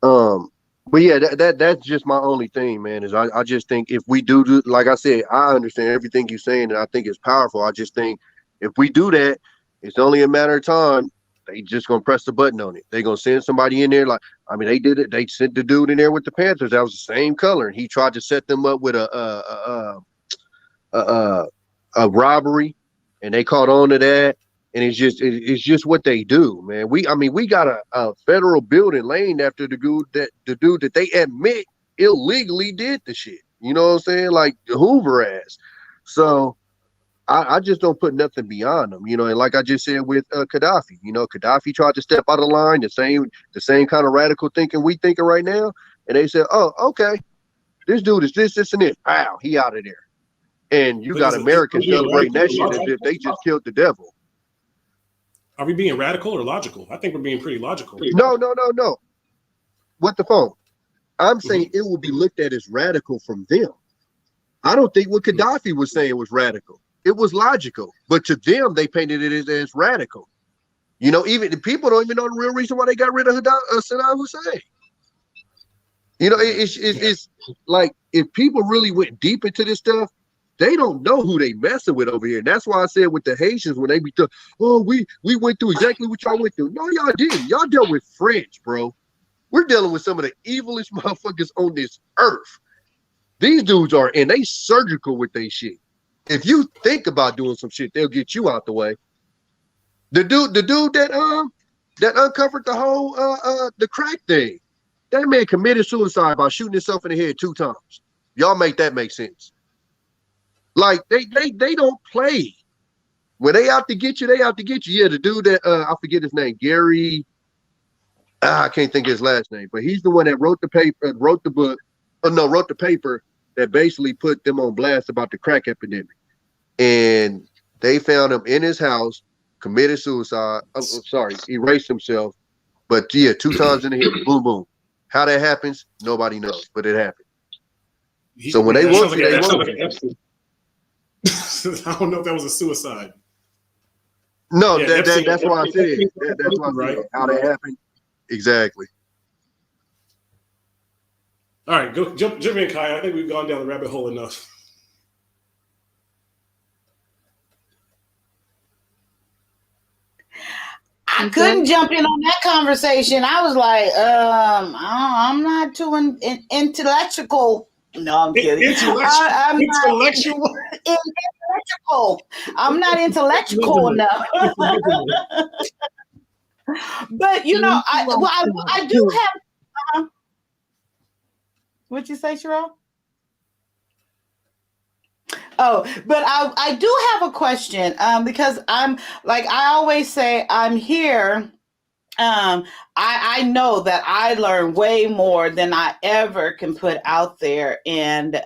um, but yeah, that's just my only thing, man. Is I just think if we do, like I said, I understand everything you're saying, and I think it's powerful. I just think if we do that, it's only a matter of time. They just gonna press the button on it. They gonna send somebody in there. Like, I mean, they did it. They sent the dude in there with the Panthers. That was the same color, and he tried to set them up with a robbery, and they caught on to that. And it's just what they do, man. We got a federal building named after the dude that they admit illegally did the shit. You know what I'm saying? Like the Hoover ass. So I just don't put nothing beyond them, you know. And like I just said with Gaddafi, you know, Gaddafi tried to step out of line, the same kind of radical thinking we thinking right now, and they said, "Oh, okay, this dude is this, and this. Wow, he out of there." And you But got is it Americans being celebrating that radical or shit as if logical? they just killed the devil. Are we being radical or logical? I think we're being pretty logical. No. What the phone? I'm saying it will be looked at as radical from them. I don't think what Gaddafi was saying was radical. It was logical, but to them, they painted it as radical. You know, even the people don't even know the real reason why they got rid of Saddam Hussein. You know, it's like if people really went deep into this stuff, they don't know who they messing with over here. And that's why I said with the Haitians when they be we went through exactly what y'all went through. No, y'all didn't. Y'all dealt with French, bro. We're dealing with some of the evilest motherfuckers on this earth. These dudes are, and they surgical with their shit. If you think about doing some shit, they'll get you out the way. The dude that uncovered the whole the crack thing, that man committed suicide by shooting himself in the head 2 times. Y'all make that make sense. Like they don't play. When they out to get you, they out to get you. Yeah, the dude that I forget his name, Gary. I can't think of his last name, but he's the one that wrote the paper, wrote the paper that basically put them on blast about the crack epidemic. And they found him in his house, committed suicide. Erased himself. But yeah, 2 times in the head, boom, boom. How that happens, nobody knows, but it happened. So when they want you, they want you. I don't know if that was a suicide. No, yeah, that's why I said. That's why I said how that happened. Exactly. All right, jump in, Kyia. I think we've gone down the rabbit hole enough. I couldn't jump in on that conversation. I was like, I'm not too intellectual. No, I'm kidding. I'm intellectual. I'm not intellectual enough. But you know, I do have. What'd you say, Cheryl? Oh, but I do have a question because I'm like I always say I'm here. I know that I learn way more than I ever can put out there, and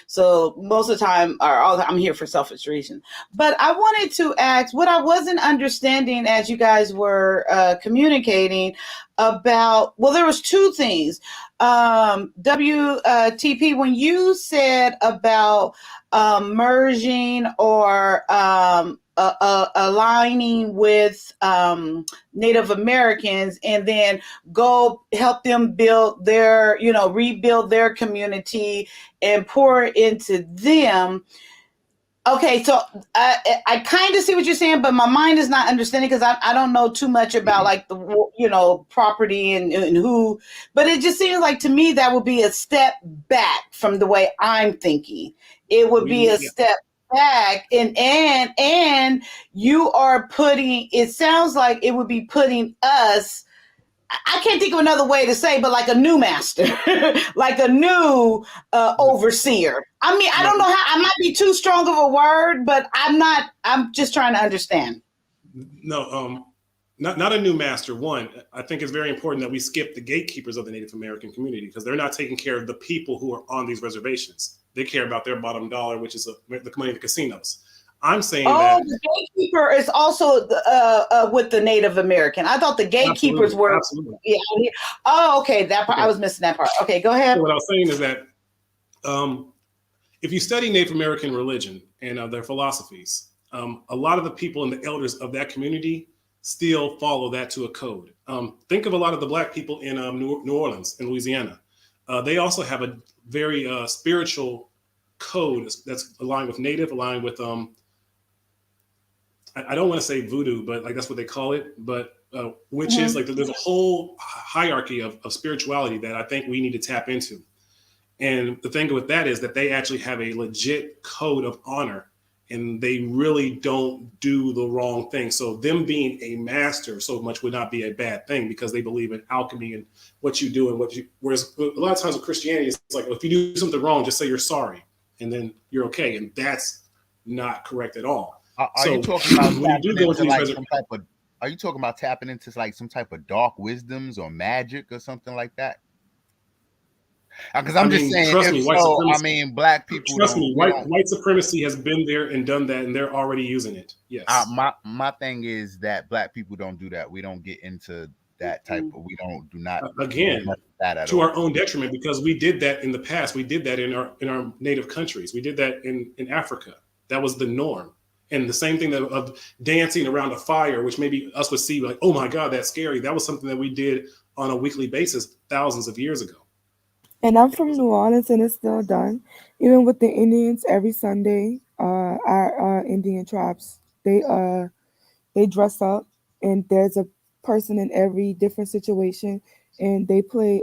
so most of the time, or all the time, I'm here for selfish reasons. But I wanted to ask what I wasn't understanding as you guys were communicating about. Well, there was 2 things. WTP, when you said about merging or aligning with Native Americans and then go help them build their, rebuild their community and pour into them. Okay, so I kind of see what you're saying, but my mind is not understanding because I don't know too much about like the property and who, but it just seems like to me that would be a step back from the way I'm thinking. It would be a step back, and you are putting. It sounds like it would be putting us. I can't think of another way to say, but like a new master, like a new overseer. I mean, I don't know how, I might be too strong of a word, but I'm just trying to understand. No, not a new master. One, I think it's very important that we skip the gatekeepers of the Native American community because they're not taking care of the people who are on these reservations. They care about their bottom dollar, which is the money of the casinos. I'm saying that the gatekeeper is also with the Native American. I thought the gatekeepers were. Absolutely. Yeah. Oh, okay. That part, I was missing that part. Okay, go ahead. So what I was saying is that if you study Native American religion and their philosophies, a lot of the people and the elders of that community still follow that to a code. Think of a lot of the black people in New Orleans in Louisiana. They also have a very spiritual code that's aligned with Native, aligned with I don't want to say voodoo, but like that's what they call it. But witches, like there's a whole hierarchy of spirituality that I think we need to tap into. And the thing with that is that they actually have a legit code of honor, and they really don't do the wrong thing. So them being a master so much would not be a bad thing because they believe in alchemy and what you do and what you. Whereas a lot of times with Christianity, it's like if you do something wrong, just say you're sorry, and then you're okay, and that's not correct at all. Are you talking about tapping into like some type of? Are you talking about tapping into like some type of dark wisdoms or magic or something like that? Because I'm just saying, trust me, white supremacy. I mean, black people. Trust me, white supremacy has been there and done that, and they're already using it. Yes. My thing is that black people don't do that. We don't get into that type of. We do not again that at to all. Our own detriment because we did that in the past. We did that in our native countries. We did that in Africa. That was the norm. And the same thing of dancing around a fire, which maybe us would see like, oh my God, that's scary. That was something that we did on a weekly basis thousands of years ago. And I'm from New Orleans, and it's still done. Even with the Indians, every Sunday, our Indian tribes, they dress up, and there's a person in every different situation, and they play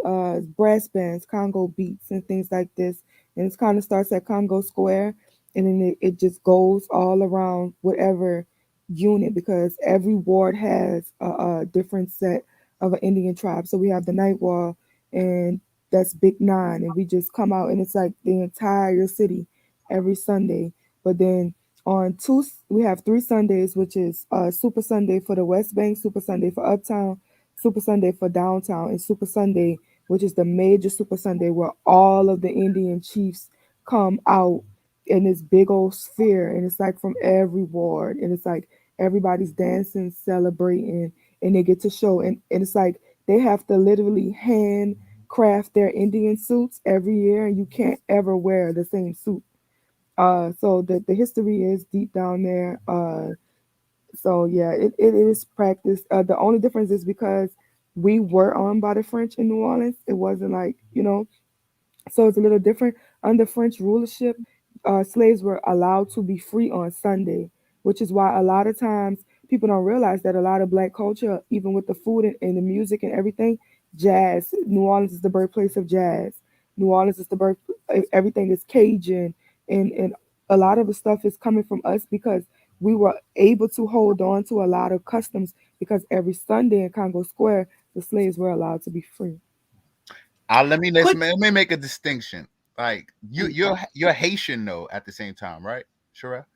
brass bands, Congo beats, and things like this. And it kind of starts at Congo Square, and then it just goes all around whatever unit because every ward has a different set of an Indian tribe. So we have the Night Wall, and that's Big Nine, and we just come out, and it's like the entire city every Sunday. But then we have 3 Sundays, which is Super Sunday for the West Bank, Super Sunday for Uptown, Super Sunday for Downtown, and Super Sunday, which is the major Super Sunday where all of the Indian chiefs come out in this big old sphere, and it's like from every ward, and it's like everybody's dancing, celebrating, and they get to show, and it's like they have to literally hand craft their Indian suits every year, and you can't ever wear the same suit. So the history is deep down there. So yeah, it is practiced. The only difference is because we were owned by the French in New Orleans. It wasn't like, so it's a little different. Under French rulership, slaves were allowed to be free on Sunday, which is why a lot of times people don't realize that a lot of Black culture, even with the food and the music and everything, jazz. New Orleans is the birthplace of jazz. New Orleans is the birth. Everything is Cajun, and a lot of the stuff is coming from us because we were able to hold on to a lot of customs because every Sunday in Congo Square, the slaves were allowed to be free. Let me make a distinction. Like you're Haitian though at the same time, right? Sure.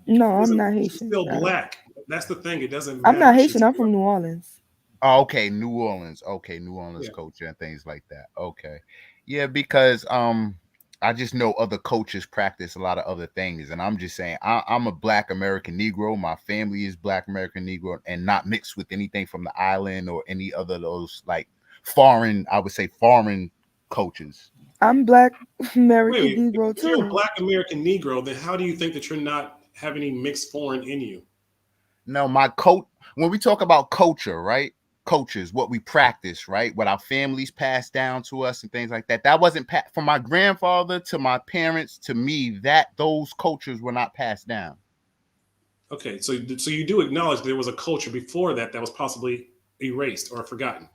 No, I'm not Haitian. Still Black. That's the thing. It doesn't matter. I'm not Haitian. I'm from New Orleans. Oh, okay, New Orleans. Okay, New Orleans culture and things like that. Okay, yeah, because I just know other cultures practice a lot of other things, and I'm just saying I'm a Black American Negro. My family is Black American Negro, and not mixed with anything from the island or any other of those like foreign. I would say foreign cultures. I'm Black American Negro if too. You're a Black American Negro, then how do you think that you're not have any mixed foreign in you? No, when we talk about culture, right? Cultures, what we practice, right? What our families pass down to us and things like that. That wasn't from my grandfather to my parents to me. Those cultures were not passed down. Okay, so you do acknowledge there was a culture before that was possibly erased or forgotten.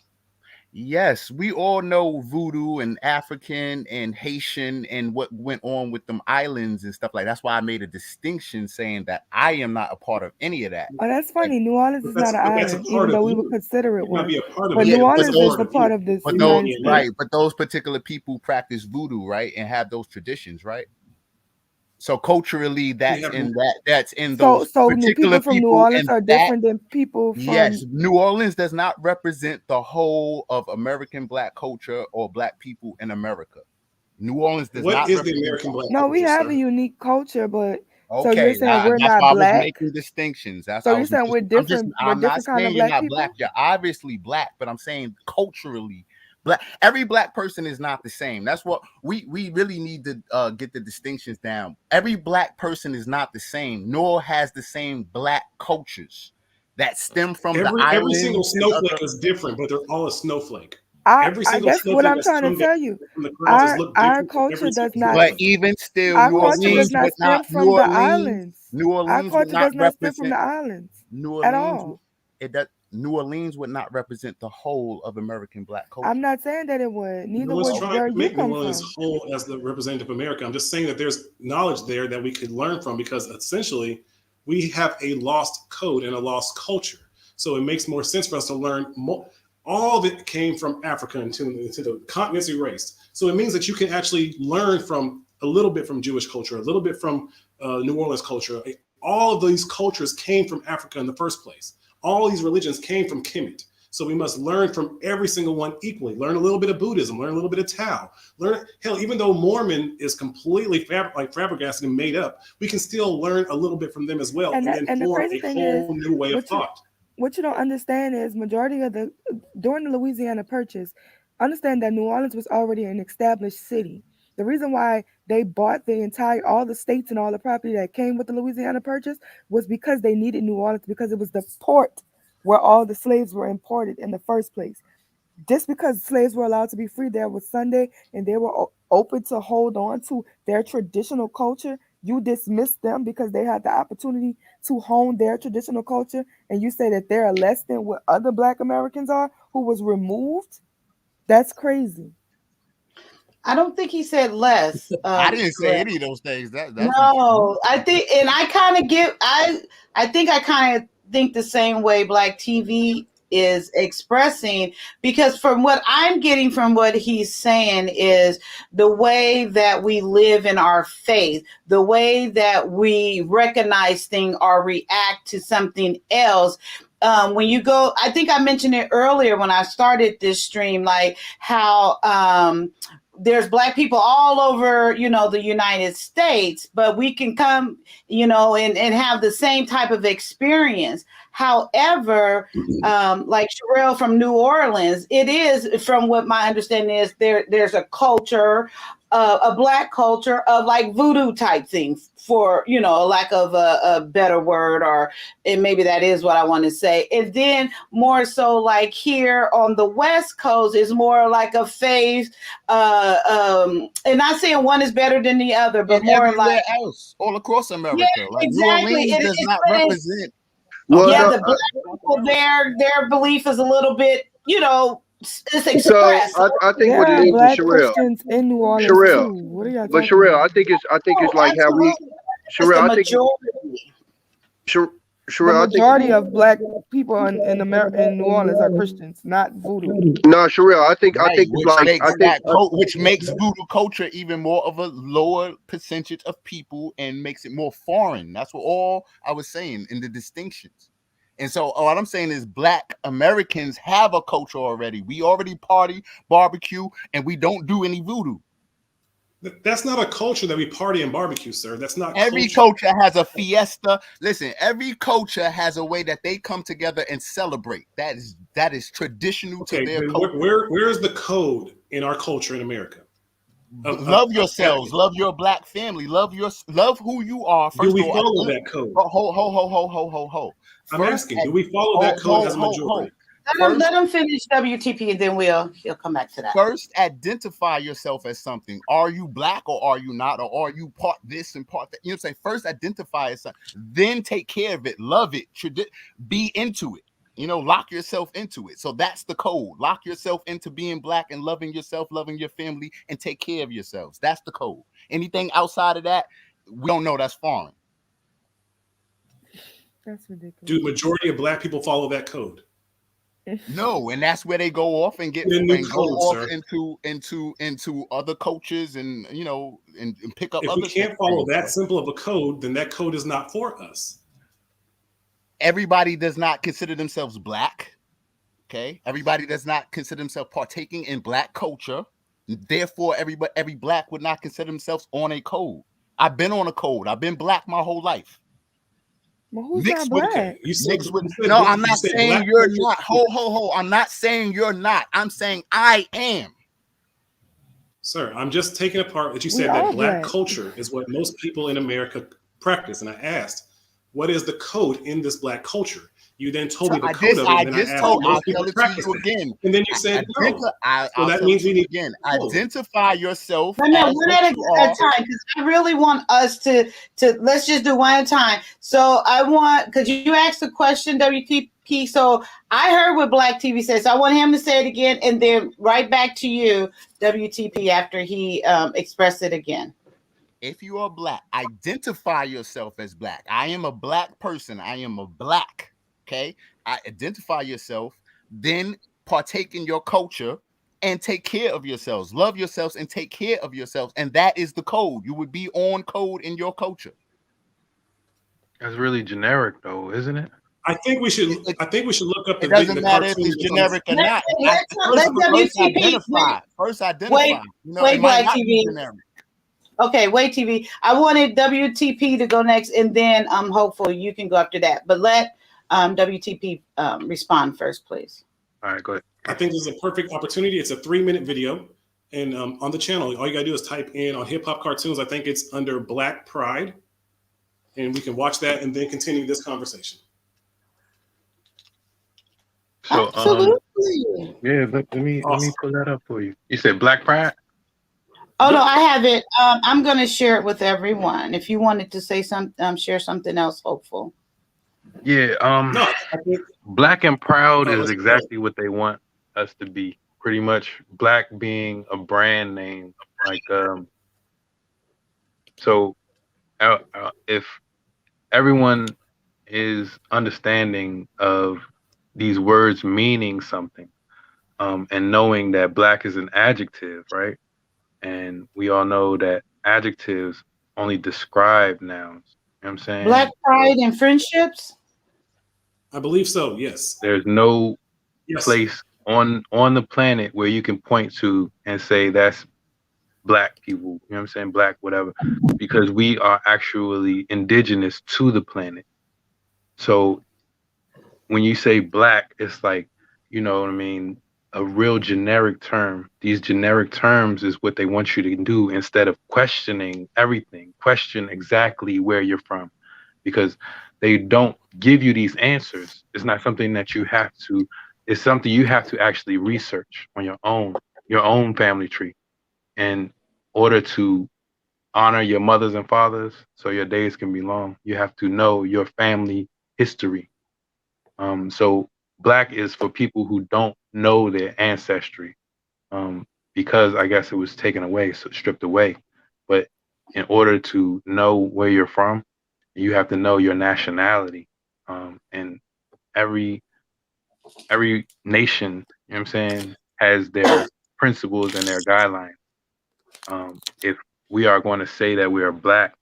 Yes, we all know voodoo and African and Haitian and what went on with them islands and stuff like that. That's why I made a distinction saying that I am not a part of any of that. Oh, that's funny. New Orleans is not an island, even though we would consider it one. But New Orleans is a part of this United States. Right, but those particular people practice voodoo, right, and have those traditions, right? So culturally, that's in those particular people from New Orleans are different than people from. Yes, New Orleans does not represent the whole of American Black culture or Black people in America. New Orleans does not. What is the American Black culture? No, we have a unique culture, but okay, so you're saying we're that's not why Black. I was making distinctions. That's so you're saying we're different. We're different kind of Black people. Black. You're obviously Black, but I'm saying culturally. Black. Every Black person is not the same. That's what we really need to get the distinctions down. Every Black person is not the same, nor has the same Black cultures. that stem from the Every single islands and snowflake other. is different, but they're all a snowflake. I Every I single that's what snowflake I'm that's trying to come down tell you. from the clouds has looked Our different from culture every does single not But snowflake. even still, our New culture does Orleans not would not stem from the islands. New Our Orleans would culture not does not stem from represent the islands New at Orleans. all. New Orleans would not represent the whole of American Black culture. I'm not saying that it would. No Neither one's would Well, trying where to you make New come Orleans from. whole as the representative of America. I'm just saying that there's knowledge there that we could learn from because essentially we have a lost code and a lost culture. So it makes more sense for us to learn all that came from Africa into the continents erased. So it means that you can actually learn from a little bit from Jewish culture, a little bit from New Orleans culture. All of these cultures came from Africa in the first place. All these religions came from Kemet. So we must learn from every single one equally. Learn a little bit of Buddhism, learn a little bit of Tao. Learn, hell, even though Mormon is completely flabbergasted and made up, we can still learn a little bit from them as well, and then And the form crazy a thing is, whole new way of thought. what you don't understand is majority of during the Louisiana Purchase, understand that New Orleans was already an established city. The reason why they bought all the states and all the property that came with the Louisiana Purchase was because they needed New Orleans because it was the port where all the slaves were imported in the first place. Just because slaves were allowed to be free there was Sunday and they were open to hold on to their traditional culture, you dismiss them because they had the opportunity to hone their traditional culture, and you say that they're less than what other Black Americans are who was removed. That's crazy. I don't think he said less. I didn't say Sherelle. any of those things. That's what you. No, I think, and I kind of I think I kind of think the same way Black TV is expressing, because from what I'm getting from what he's saying is the way that we live in our faith, the way that we recognize things or react to something else. When you go, I think I mentioned it earlier when I started this stream, like how there's Black people all over, the United States, but we can come, and have the same type of experience. However, like Sherelle from New Orleans, it is, from what my understanding is, there's a culture, a Black culture of like voodoo type things, for lack of a better word, and maybe that is what I want to say. And then more so like here on the West Coast is more like a faith, and not saying one is better than the other, but And more everywhere like, else, all across yeah, America, like New exactly. Orleans does not But represent a Well, yeah, Black no, the Black people, their belief is a little bit, it's so expressed. I think There what it are is, Black Sherelle, Christians in New Orleans Sherelle, too. What are y'all but talking Sherelle, about? I think it's Oh, like how we, absolutely. It's the Sherelle, I think, majority. Sher- The Sherelle, I think, majority of Black people in New Orleans are Christians, not voodoo. no, Sherelle, I right, think it's like, which makes voodoo culture even more of a lower percentage of people and makes it more foreign. That's what all I was saying in the distinctions. And so what I'm saying is Black Americans have a culture already. We already party, barbecue, and we don't do any voodoo. That's not a culture that we party and barbecue, sir. That's not Every culture has a fiesta. Listen, every culture has a way that they come together and celebrate. That is traditional to Okay, their then culture. where is the code in our culture in America? Love yourselves, love your Black family, love who you are. Do First we of all, follow that code? Ho. I'm asking, do we follow that code as a majority? Let him finish WTP, and then he'll come back to that. First, identify yourself as something. Are you Black or are you not? Or are you part this and part that? You know what I'm saying? First, identify as something. Then take care of it. Love it. Be into it. Lock yourself into it. So that's the code. Lock yourself into being Black and loving yourself, loving your family, and take care of yourselves. That's the code. Anything outside of that, we don't know. That's foreign. That's ridiculous. Do majority of Black people follow that code? No, and that's where they go off and into other cultures and and pick up. If we can't follow that simple of a code, then that code is not for us. Everybody does not consider themselves Black. Okay, everybody does not consider themselves partaking in Black culture. Therefore, every Black would not consider themselves on a code. I've been on a code. I've been Black my whole life. Well, who's not Black? Okay. I'm not saying you're not. Ho. I'm not saying you're not. I'm saying I am. Sir, I'm just taking apart that you said that Black culture is what most people in America practice. And I asked, what is the code in this Black culture? You then told So me the code of it, and then I asked, I'll most people tell it to practice you that. again. And then you said no. So I'll that tell means it we to you need again. code. Identify yourself No, as one what at you a are. time, because I really want us to let's just do one at a time. So I want, because you asked the question, WTP. So I heard what Black TV says. So I want him to say it again, and then right back to you, WTP, after he expressed it again. If you are Black, identify yourself as Black. I am a Black person. I am a Black. Okay. Identify yourself, then partake in your culture and take care of yourselves. Love yourselves and take care of yourselves. And that is the code. You would be on code in your culture. That's really generic, though, isn't it? I think we should look up It the doesn't matter if cartoon it's that's on the- generic or not. Let First WTP identify. First identify. Wait, it might Black not be TV. generic. Okay, wait, TV. I wanted WTP to go next, and then I'm hopeful you can go after that. But let WTP respond first, please. All right, go ahead. I think this is a perfect opportunity. It's a 3-minute video. And on the channel, all you got to do is type in on hip hop cartoons. I think it's under Black Pride. And we can watch that and then continue this conversation. So, Absolutely. yeah, let me pull that up for you. You said Black Pride? Oh, no, I have it. I'm going to share it with everyone. If you wanted to say share something else hopeful. Yeah, No, I think Black and Proud No, is let's- exactly what they want us to be. Pretty much Black being a brand name. Like, so if everyone is understanding of these words meaning something, and knowing that Black is an adjective, right? And we all know that adjectives only describe nouns. You know what I'm saying? Black Pride and Friendships? I believe so, yes. There's no Yes. place on the planet where you can point to and say that's Black people, you know what I'm saying? Black, whatever, because we are actually indigenous to the planet. So when you say Black, it's like, you know what I mean, a real generic term. These generic terms is what they want you to do instead of questioning everything. Question exactly where you're from, because they don't give you these answers. It's not something that you have to, it's something you have to actually research on your own family tree, in order to honor your mothers and fathers so your days can be long. You have to know your family history. So Black is for people who don't know their ancestry, because I guess it was taken away, so stripped away. But in order to know where you're from, you have to know your nationality. And every nation, you know what I'm saying, has their principles and their guidelines. If we are going to say that we are Black,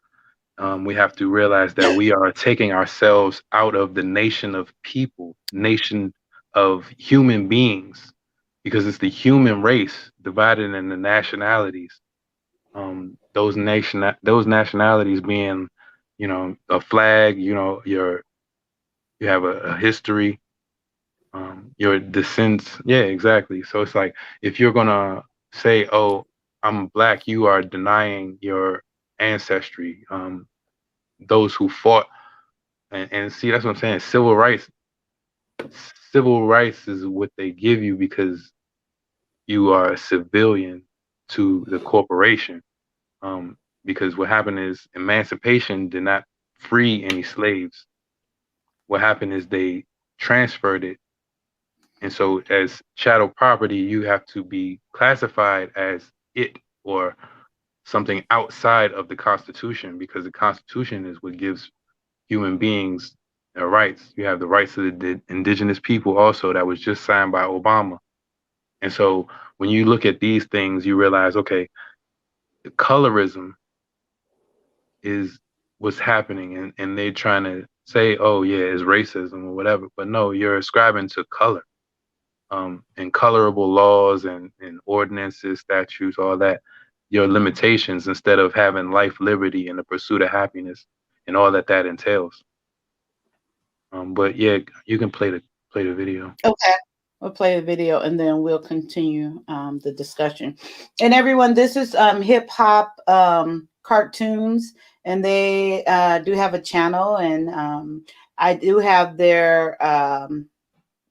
we have to realize that we are taking ourselves out of the nation of people, nation of human beings, because it's the human race divided into nationalities. Those nationalities being, you know, a flag, you know, you have a history, your descents. Yeah, exactly. So it's like, if you're gonna say, "Oh, I'm Black," you are denying your ancestry. Those who fought, and see, that's what I'm saying. Civil rights is what they give you because you are a civilian to the corporation. Because what happened is emancipation did not free any slaves. What happened is they transferred it. And so as chattel property, you have to be classified as it, or something outside of the Constitution, because the Constitution is what gives human beings their rights. You have the rights of the indigenous people also, that was just signed by Obama. And so when you look at these things, you realize, okay, the colorism is what's happening, and they're trying to say, oh yeah, it's racism or whatever. But no, you're ascribing to color, and colorable laws and ordinances, statutes, all that, your limitations, instead of having life, liberty, and the pursuit of happiness, and all that entails. But yeah, you can play the video. Okay. We'll play the video and then we'll continue the discussion. And everyone, this is hip hop cartoons, and they do have a channel, and I do have their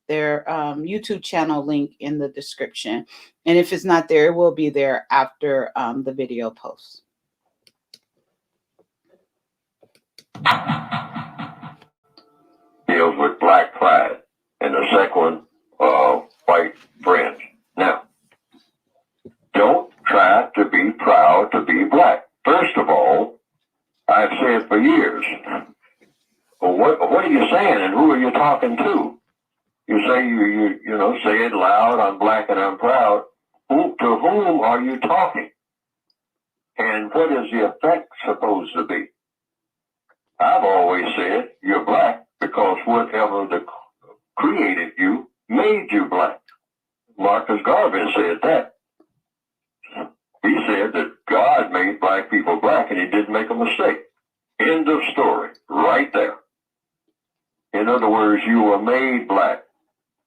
YouTube channel link in the description. And if it's not there, it will be there after the video post. Deals with black pride, and the second one, white friends. Now, don't try to be proud to be black. First of all, I've said for years, well, what are you saying and who are you talking to? You say you know, say it loud, I'm black and I'm proud. To whom are you talking? And what is the effect supposed to be? I've always said you're black because whatever that created you made you black. Marcus Garvey said that. He said that God made black people black and he didn't make a mistake. End of story. Right there. In other words, you were made black.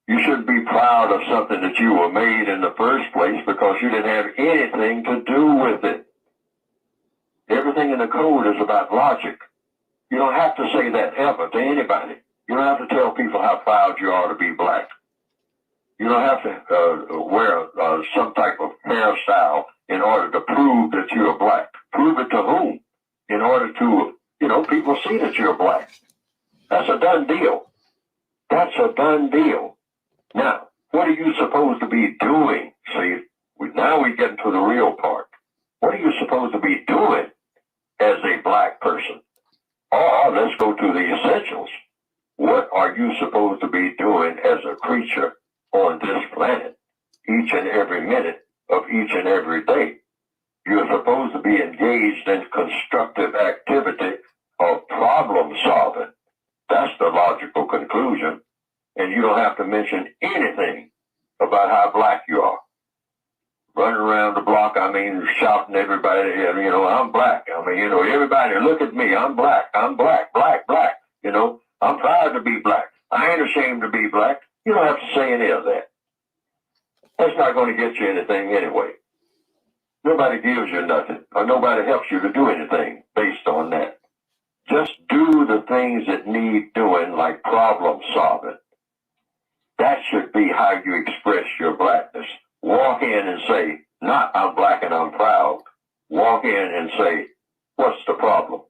You shouldn't be proud of something that you were made in the first place because you didn't have anything to do with it. Everything in the code is about logic. You don't have to say that ever to anybody. You don't have to tell people how proud you are to be black. You don't have to wear some type of hairstyle in order to prove that you're black. Prove it to whom? In order to, you know, people see that you're black. That's a done deal. That's a done deal. Now, what are you supposed to be doing? See, now we get into the real part. What are you supposed to be doing as a black person? Or let's go to the essentials. What are you supposed to be doing as a creature on this planet each and every minute of each and every day? You're supposed to be engaged in constructive activity of problem solving. That's the logical conclusion. And you don't have to mention anything about how black you are. Running around the block, I mean, shouting at everybody, you know, I'm black. I mean, you know, everybody, look at me. I'm black. I'm black, black, black. You know, I'm proud to be black. I ain't ashamed to be black. You don't have to say any of that. That's not going to get you anything anyway. Nobody gives you nothing, or nobody helps you to do anything based on that. Just do the things that need doing, like problem solving. That should be how you express your blackness. Walk in and say, not I'm black and I'm proud. Walk in and say, what's the problem?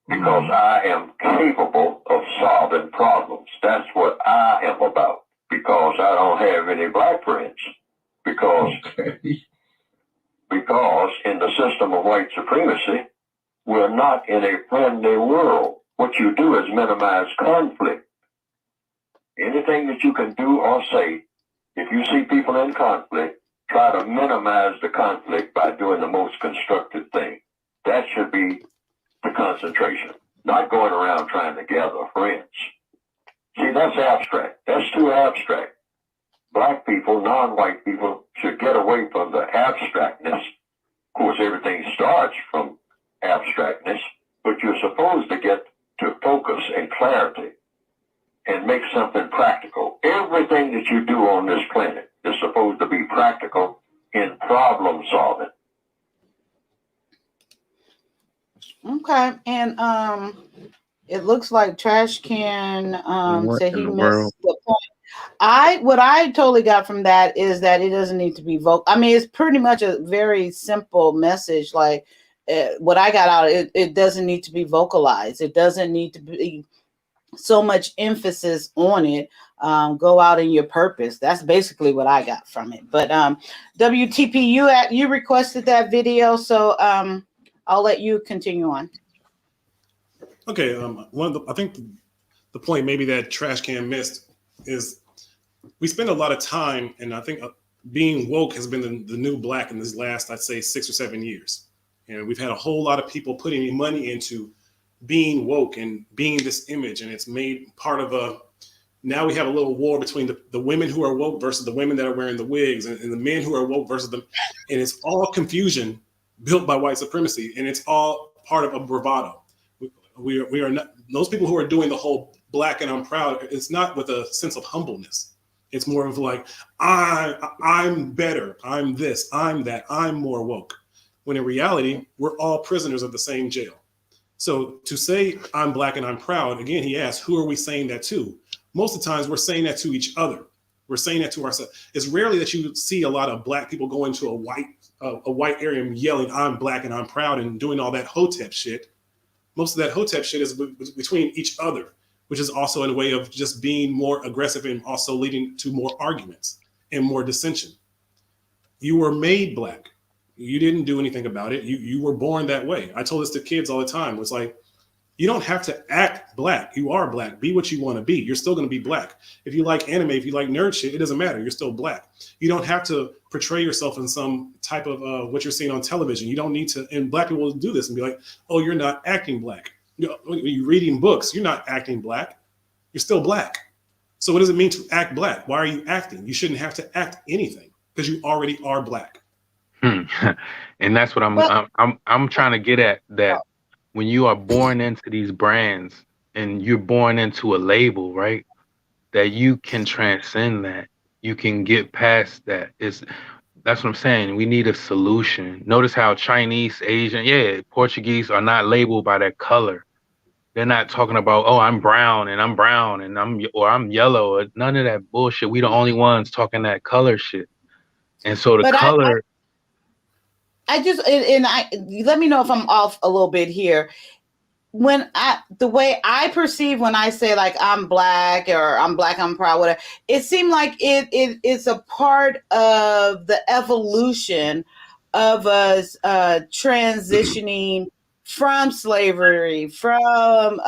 Because I am capable of solving problems. That's what I am about. Because I don't have any black friends. Because in the system of white supremacy, we're not in a friendly world. What you do is minimize conflict. Anything that you can do or say, if you see people in conflict, try to minimize the conflict by doing the most constructive thing. That should be the concentration, not going around trying to gather friends. See, that's abstract. That's too abstract. Black people, non-white people, should get away from the abstractness. Of course, everything starts from abstractness, but you're supposed to get to focus and clarity and make something practical. Everything that you do on this planet is supposed to be practical in problem solving. Okay, and it looks like Trash Can What said in he the world? missed the point. What I totally got from that is that it doesn't need to be vocal. I mean, it's pretty much a very simple message. Like what I got out, it doesn't need to be vocalized. It doesn't need to be so much emphasis on it. Go out in your purpose. That's basically what I got from it. But WTP, you requested that video, so I'll let you continue on. Okay, I think the point maybe that Trash Can missed is we spend a lot of time, and I think being woke has been the new black in this last, I'd say, 6 or 7 years. And we've had a whole lot of people putting money into being woke and being this image, and it's made part of now we have a little war between the women who are woke versus the women that are wearing the wigs, and the men who are woke versus them. And it's all confusion built by white supremacy, and it's all part of a bravado. We are not, those people who are doing the whole black and I'm proud, it's not with a sense of humbleness. It's more of like, I'm better, I'm this, I'm that, I'm more woke. When in reality, we're all prisoners of the same jail. So to say I'm black and I'm proud, again, he asked, who are we saying that to? Most of the times we're saying that to each other. We're saying that to ourselves. It's rarely that you see a lot of black people go into a white area and yelling, I'm black and I'm proud and doing all that hotep shit. Most of that hotep shit is between each other, which is also in a way of just being more aggressive and also leading to more arguments and more dissension. You were made black. You didn't do anything about it. You were born that way. I told this to kids all the time. It's like, you don't have to act black. You are black. Be what you want to be. You're still going to be black. If you like anime, if you like nerd shit, it doesn't matter. You're still black. You don't have to portray yourself in some type of what you're seeing on television. You don't need to. And black people will do this and be like, oh, you're not acting black. When you're reading books, you're not acting black. You're still black. So what does it mean to act black? Why are you acting? You shouldn't have to act anything because you already are black. And that's what I'm trying to get at, that when you are born into these brands and you're born into a label, right, that you can transcend that. You can get past that. That's what I'm saying. We need a solution. Notice how Chinese, Asian, Portuguese are not labeled by that color. They're not talking about, oh, I'm brown and I'm yellow. None of that bullshit. We the only ones talking that color shit. And so the color. I just let me know if I'm off a little bit here. The way I perceive when I say like I'm black or I'm black, I'm proud, whatever, it seemed like it's a part of the evolution of us transitioning from slavery, from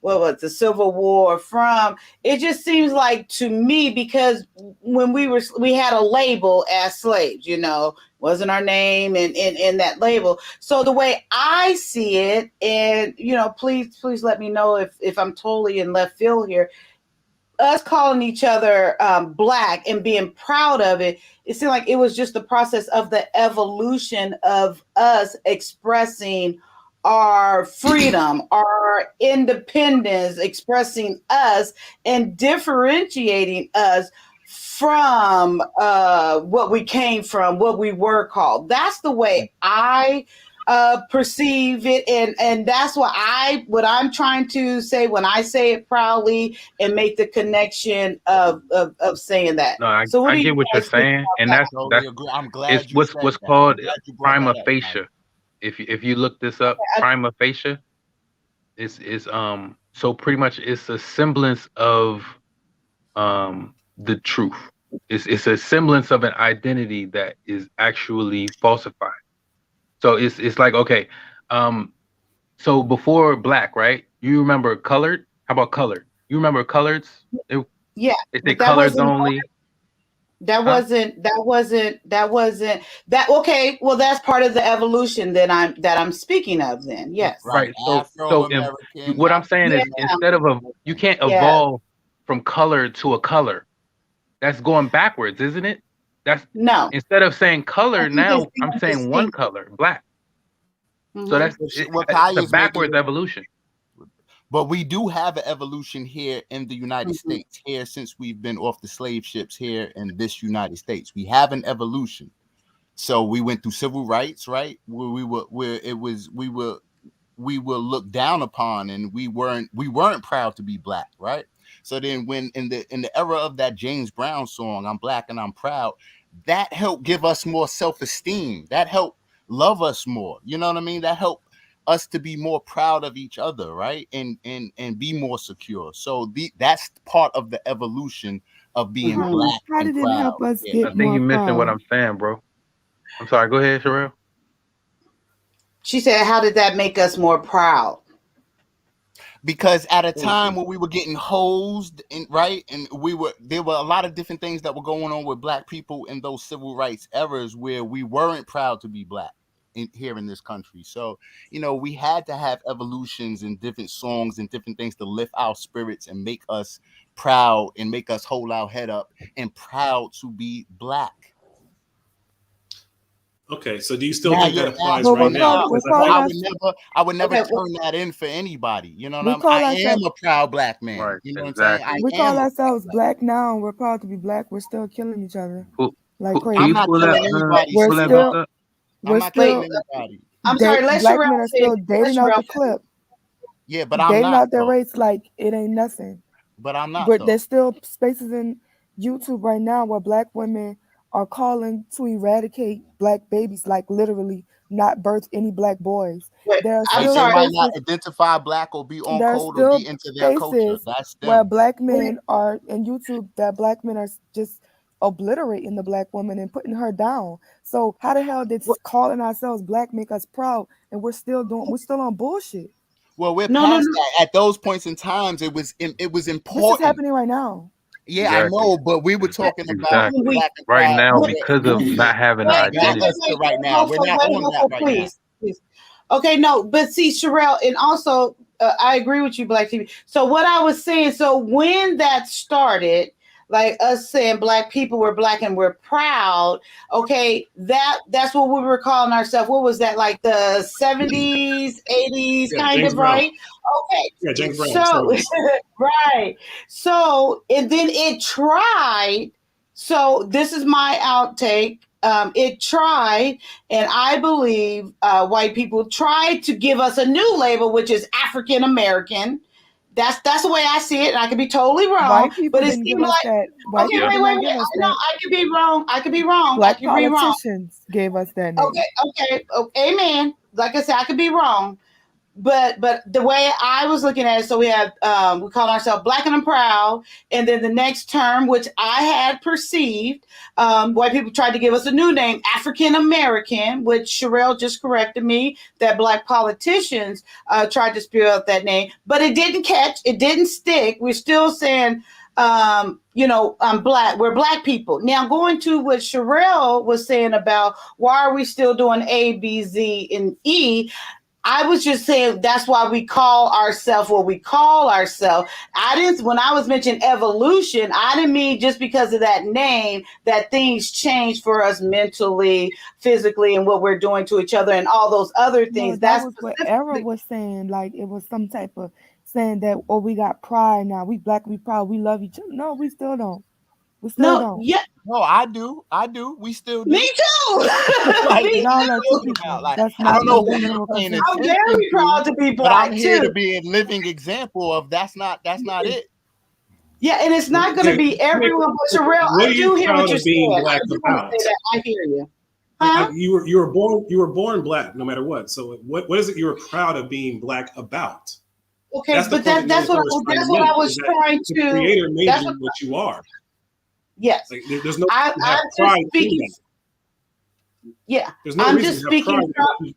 what was the Civil War, from it just seems like to me, because when we had a label as slaves, wasn't our name in that label. So the way I see it, and please let me know if I'm totally in left field here, us calling each other black and being proud of it, it seemed like it was just the process of the evolution of us expressing our freedom, our independence, expressing us and differentiating us from what we came from, what we were called. That's the way I perceive it, and that's what I'm trying to say when I say it proudly and make the connection of saying that. No, I get what you're saying, and that's I'm glad it's what's called prima facie. If you look this up, prima facie is so pretty much it's a semblance of the truth. It's a semblance of an identity that is actually falsified. So it's like, okay, so before black, right? You remember colored? How about colored? You remember coloreds? Yeah, if they coloreds only. That wasn't that. Okay, well, that's part of the evolution that I'm speaking of. Then, yes, right. So what I'm saying is, instead of you can't evolve from color to a color. That's going backwards, isn't it? That's no. Instead of saying color, now I'm saying one color, black. Mm-hmm. So that's a backwards evolution. But we do have an evolution here in the United States. Here, since we've been off the slave ships here in this United States, we have an evolution. So we went through civil rights, right? We were looked down upon, and we weren't proud to be black, right? So then when in the era of that James Brown song, I'm black and I'm proud, that helped give us more self-esteem. That helped love us more. You know what I mean? That helped us to be more proud of each other, right? And be more secure. So that's part of the evolution of being black. How did it help us get more proud? I think you're missing what I'm saying, bro. I'm sorry. Go ahead, Sherelle. She said, how did that make us more proud? Because at a time when we were getting hosed, right, and there were a lot of different things that were going on with black people in those civil rights eras where we weren't proud to be black here in this country. So, we had to have evolutions and different songs and different things to lift our spirits and make us proud and make us hold our head up and proud to be black. Okay, so do you still think that applies right now? I would never turn that in for anybody. You know what I am a proud black man. Right, you know exactly. what I'm saying? We call ourselves black now, and we're proud to be black. We're still killing each other like crazy. I'm not killing anybody. We're not killing anybody. I'm sorry. Let Black Sherelle men are say it. still Let dating out Sherelle the clip, Yeah, but I'm dating not out their though. race like it ain't nothing. But I'm not But though. there's still spaces in YouTube right now where Black women are calling to eradicate Black babies, like literally not birth any Black boys. Wait, There are I'm Like still they sorry. might not spaces. identify Black or be on There are code or be still into their culture. spaces That's where them. Black Wait, men are in YouTube that Black men are just obliterating the Black woman and putting her down. So how the hell did calling ourselves Black make us proud and we're still on bullshit? Well, we're no, no, past no. that. At those points in times, it was This is important. happening right now. Yeah, I Exactly. know, but we were talking about Exactly. We, Black and Right proud. now, wait, because of not having an Not identity. us to right now. We're not Wait, on that right now. please. Okay, no, but see, Sherelle, and also I agree with you, Black TV. So what I was saying, so when that started, like us saying Black people were Black and we're proud, okay, that's what we were calling ourselves. What was that, like the 70s, 80s, Yeah, kind James of, Brown. right? Okay, Yeah, James Brown. so 70s. right, so and then it tried. So this is my outtake. It tried, and I believe white people tried to give us a new label, which is African American. That's the way I see it, and I could be totally wrong. White people But it didn't give seemed us like, that. White okay, people Yep. did wait. not give us I know that. I could be wrong. I could be wrong. I Black could be wrong. politicians gave us that name. Okay. Amen. Like I said, I could be wrong. But the way I was looking at it, so we have we call ourselves Black and I'm Proud, and then the next term, which I had perceived, white people tried to give us a new name, African American, which Sherelle just corrected me that Black politicians tried to spew out that name, but it didn't catch, it didn't stick. We're still saying, I'm Black. We're Black people. Now going to what Sherelle was saying about why are we still doing A, B, Z, and E. I was just saying that's why we call ourselves what we call ourselves. When I was mentioning evolution, I didn't mean just because of that name that things change for us mentally, physically, and what we're doing to each other and all those other No, things. that That's was what Era specifically, was saying. Like it was some type of saying that, oh, we got pride now. We Black, we proud, we love each other. No, we still don't. We still no, don't. yeah, No, I do. We still me do. too. Like, Me what are Y'all you are two too. talking about? people. Like, That's I not don't know the who you're general paying I'm consensus. attention very to, proud to be but I'm Black here to too. be a living example of that's not it. Yeah, and it's not going to Okay, be everyone. But Sherelle, what I are you do hear what proud you're of being saying. I Black do want to about? say that. I hear you. Huh? You were born Black no matter what. So what is it you were proud of being Black about? Okay, That's the but point that that's what I 94 is was. trying to That's what I make. was Is that trying the to. Creator made That's you what. what you are. Yes, Like there's no I'm reason to have just pride in speaking. that. Yeah, There's no I'm reason just to have speaking pride. from.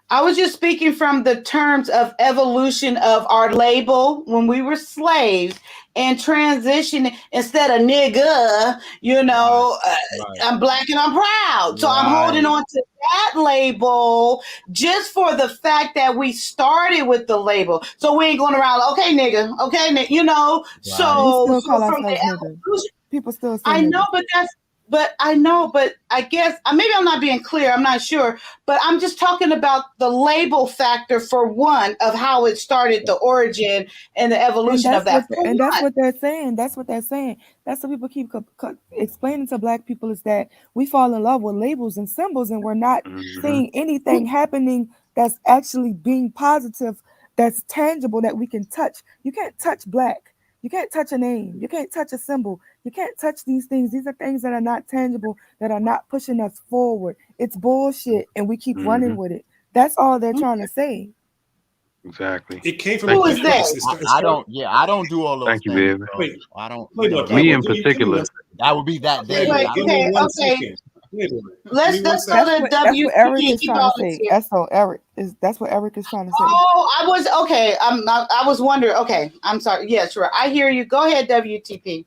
I was just speaking from the terms of evolution of our label when we were slaves and transitioning instead of nigga, Right, right, I'm Black and I'm proud. So I'm holding right, on to that label just for the fact that we started with the label. So we ain't going around, okay, nigga, right. We So still call from the ourselves niggas. evolution, People still say I know, niggas. but I know, but I guess maybe I'm not being clear. I'm not sure, but I'm just talking about the label factor for one of how it started, the origin and the And evolution of that. For that's one, what they're saying. That's what they're saying. That's what people keep explaining to Black people is that we fall in love with labels and symbols, and we're not Hmm. seeing anything happening that's actually being positive, that's tangible, that we can touch. You can't touch Black. You can't touch a name. You can't touch a symbol. You can't touch these things. These are things that are not tangible, that are not pushing us forward. It's bullshit, and we keep running Hmm. with it. That's all they're trying to say. Exactly. It came from a Thank who you, good is Shay. that? place. It I started. don't. Yeah, I don't do all those Thank you, things, baby. bro. Wait, I don't. Playboy, Okay, Me Playboy, in give me particular. one second. That would be that day. Playboy, Wait, I give don't. me okay, one okay. second. Playboy, give Let's me one let's go second. to That's what Eric WTP. is He trying to brought us say. here. That's what Eric is trying to say. Oh, I was okay. I was wondering. Okay, I'm sorry. Yeah, sure. I hear you. Go ahead, WTP.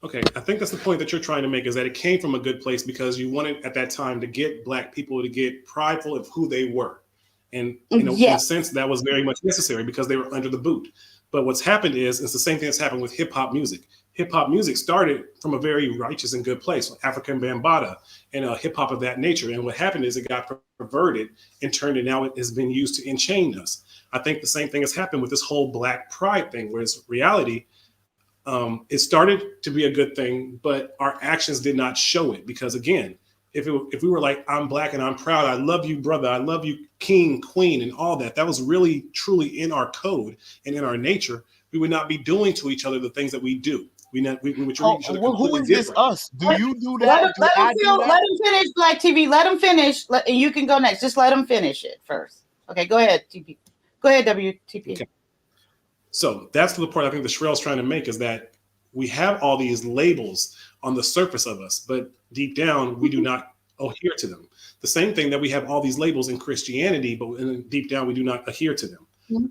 Okay, I think that's the point that you're trying to make is that it came from a good place because you wanted at that time to get Black people to get prideful of who they were. And in a Yes. sense, that was very much necessary because they were under the boot. But what's happened is it's the same thing that's happened with hip hop music. Hip hop music started from a very righteous and good place, African Bambaataa and hip hop of that nature. And what happened is it got perverted and turned, and now it has been used to enchain us. I think the same thing has happened with this whole Black pride thing, whereas reality, it started to be a good thing, but our actions did not show it because, again, if we were like, I'm black and I'm proud, I love you, brother, I love you, king, queen, and all that, that was really truly in our code and in our nature, we would not be doing to each other the things that we do. We would treat each other Well, who completely is this different. us? Do you do that? Do Let him I do feel. that? Let him finish. Black TV. Let him finish. And you can go next. Just let him finish it first. Okay, go ahead, TP. Go ahead, WTP. Okay. So that's the point I think the Shrell's trying to make, is that we have all these labels on the surface of us, but deep down, we do not adhere to them. The same thing that we have all these labels in Christianity, but deep down, we do not adhere to them.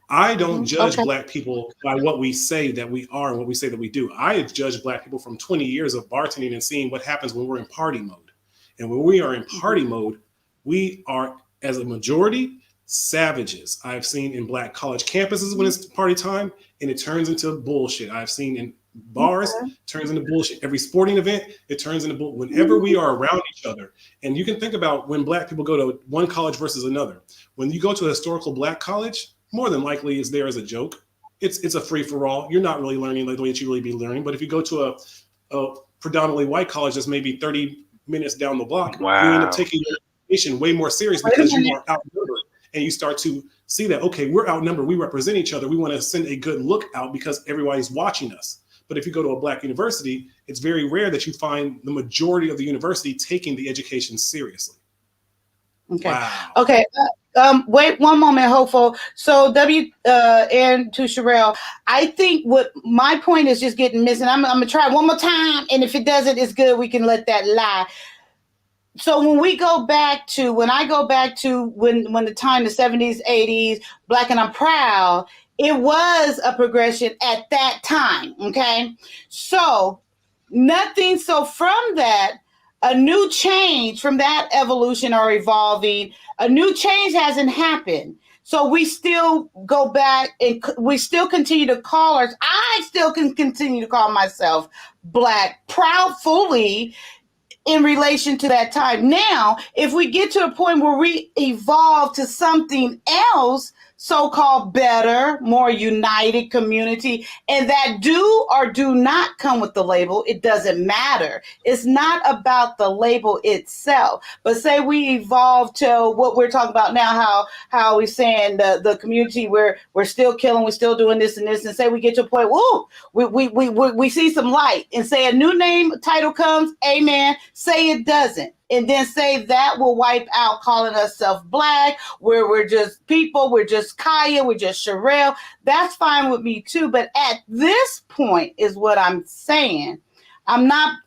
I don't judge Black people by what we say that we are and what we say that we do. I judge Black people from 20 years of bartending and seeing what happens when we're in party mode. And when we are in party mode, we are, as a majority, savages. I've seen in Black college campuses when it's party time, and it turns into bullshit. I've seen in bars, turns into bullshit. Every sporting event, it turns into bullshit. Whenever we are around each other, and you can think about when Black people go to one college versus another. When you go to a historical Black college, more than likely it's there as a joke. It's a free for all. You're not really learning the way that you really be learning. But if you go to a predominantly white college that's maybe 30 minutes down the block, you end up taking your education way more serious because you are outnumbered. And you start to see that, okay, we're outnumbered. We represent each other. We want to send a good look out because everybody's watching us. But if you go to a Black university, it's very rare that you find the majority of the university taking the education seriously. Okay. Wow. Okay. Wait one moment, Hopeful. So and to Sherelle, I think what my point is just getting missing. I'm gonna try one more time, and if it doesn't, it's good. We can let that lie. So when I go back to when the time, the 70s, 80s, Black and I'm Proud, it was a progression at that time. Okay. So nothing. So from that, a new change from that evolution or evolving, a new change hasn't happened. So we still go back and we still continue to call ours. I still can continue to call myself Black proudfully in relation to that time. Now, if we get to a point where we evolve to something else, so-called better, more united community, and that do or do not come with the label, it doesn't matter. It's not about the label itself. But say we evolve to what we're talking about now, how we're saying the community, we're still killing, we're still doing this and this, and say we get to a point, whoa, we see some light, and say a new name title comes, amen, say it doesn't. And then say that will wipe out calling us self-Black, where we're just people, we're just Kyia, we're just Sherelle. That's fine with me too. But at this point is what I'm saying. I'm not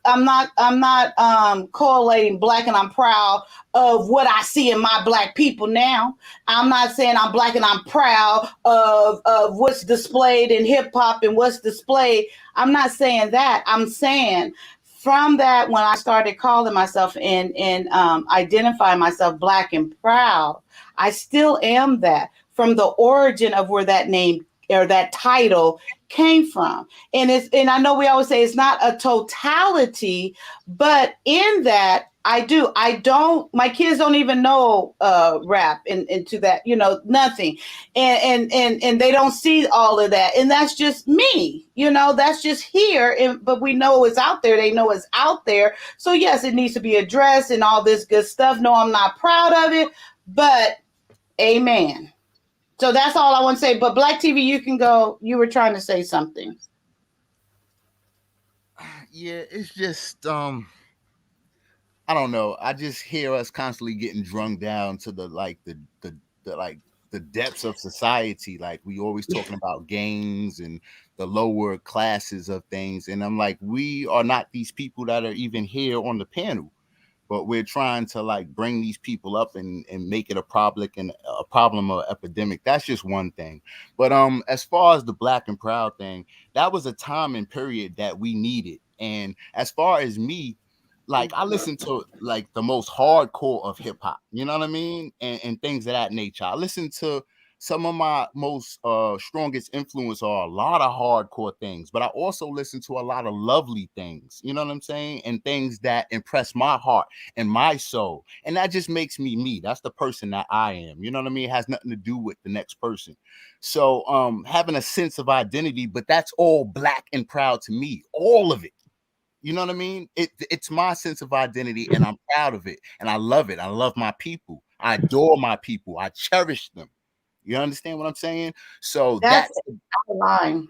correlating Black and I'm proud of what I see in my Black people now. I'm not saying I'm Black and I'm proud of what's displayed in hip hop and what's displayed. I'm not saying that. I'm saying from that, when I started calling myself and identifying myself Black and proud, I still am that from the origin of where that name or that title came from. And I know we always say it's not a totality, but in that I don't, my kids don't even know rap into that, nothing. And they don't see all of that. And that's just me, that's just here. But we know it's out there. They know it's out there. So yes, it needs to be addressed and all this good stuff. No, I'm not proud of it, but amen. So that's all I want to say. But Black TV, you can go. You were trying to say something. Yeah, it's just I don't know. I just hear us constantly getting drunk down to the depths of society. Like we always talking about gangs and the lower classes of things. And I'm like, we are not these people that are even here on the panel, but we're trying to bring these people up and make it a problem or epidemic. That's just one thing. But as far as the Black and Proud thing, that was a time and period that we needed. And as far as me, I listen to the most hardcore of hip hop, you know what I mean? And things of that nature. I listen to some of my most strongest influence are a lot of hardcore things, but I also listen to a lot of lovely things, you know what I'm saying? And things that impress my heart and my soul. And that just makes me me. That's the person that I am. You know what I mean? It has nothing to do with the next person. So having a sense of identity, but that's all Black and proud to me, all of it. You know what I mean? It's my sense of identity, and I'm proud of it, and I love it. I love my people. I adore my people. I cherish them. You understand what I'm saying? So That's the line.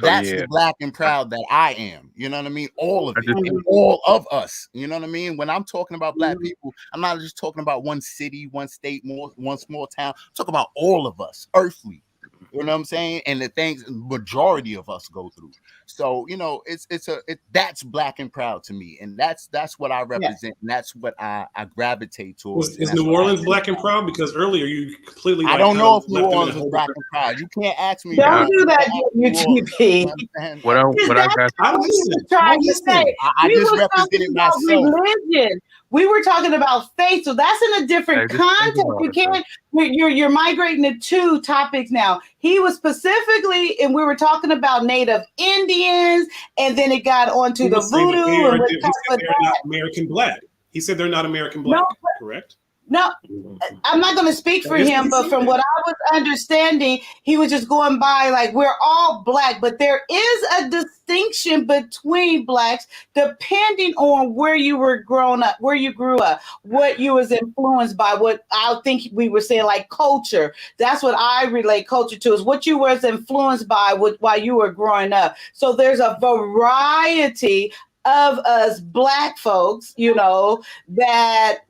That's yeah, the black and proud that I am. You know what I mean? All of I it, just and all of us. You know what I mean? When I'm talking about black people, I'm not just talking about one city, one state, one small town. I'm talking about all of us, earthly. You know what I'm saying? And the things majority of us go through. So, you know, that's black and proud to me. And that's what I represent. And that's what I gravitate towards. Is New Orleans black and proud? Because earlier you completely I don't know if New left them in a Orleans is whole black different. and proud. You can't ask me. Don't Yeah. do that, UTP. what I got. I'm What he was listening. trying I'm to listening. say. I We just were talking represented about myself. religion. We were talking about faith, so that's in a different Hey, just think context. about You it, though. can't. You're migrating to two topics now. He was specifically, and we were talking about Native Indians, and then it got onto He the was saying that voodoo and what he type said of they're not American black. He said they're not American black. No, Correct? no, I'm not going to speak for That is what him, he but said. from what I was understanding, he was just going by like we're all black, but there is a distinction between blacks depending on where you were grown up, where you grew up, what you was influenced by, what I think we were saying like culture. That's what I relate culture to, is what you was influenced by while you were growing up. So there's a variety of us black folks, you know, that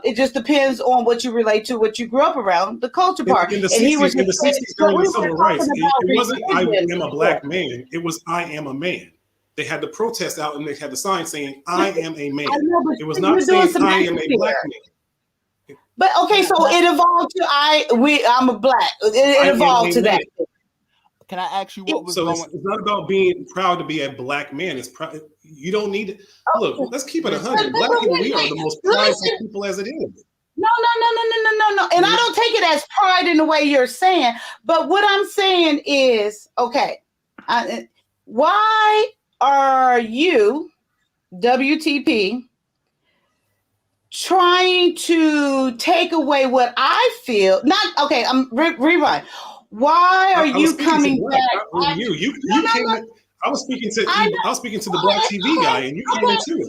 it just depends on what you relate to, what you grew up around, the culture part. In the And he was 60s, just saying, so during we the were civil talking rights, about it wasn't I religion. am a black man. It was I am a man. They had the protest out and they had the sign saying I am a man. I know, but It was you're not doing saying I am semantics a black here. man. But okay, so it evolved to I'm a black. I It am evolved a to that. man. Can I ask you what was So going? it's not about being proud to be a black man. It's you don't need to look. Let's keep it 100. Black people, we are the most prideful people as it is. No. And I don't take it as pride in the way you're saying. But what I'm saying is, okay, why are you, WTP, trying to take away what I feel? Not okay. I'm rewind. Why are you coming black, back? not you. You came in. I was speaking to the black TV guy, and you came into it.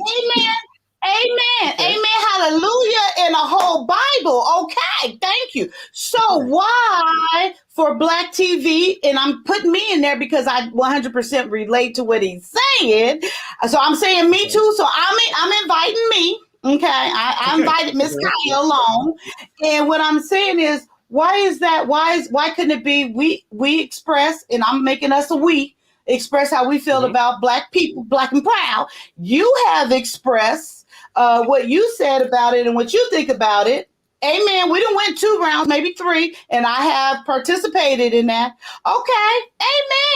Amen. Hallelujah. And a whole Bible. Okay. Thank you. So why for black TV, and I'm putting me in there because I 100% relate to what he's saying. So I'm saying me too. So I'm inviting me. Okay. I invited Miss Kyia along. And what I'm saying is, why is that? Why couldn't it be we express, and I'm making us a we express how we feel about black people, black and proud. You have expressed what you said about it and what you think about it. Amen. We done went 2 rounds, maybe 3, and I have participated in that. Okay.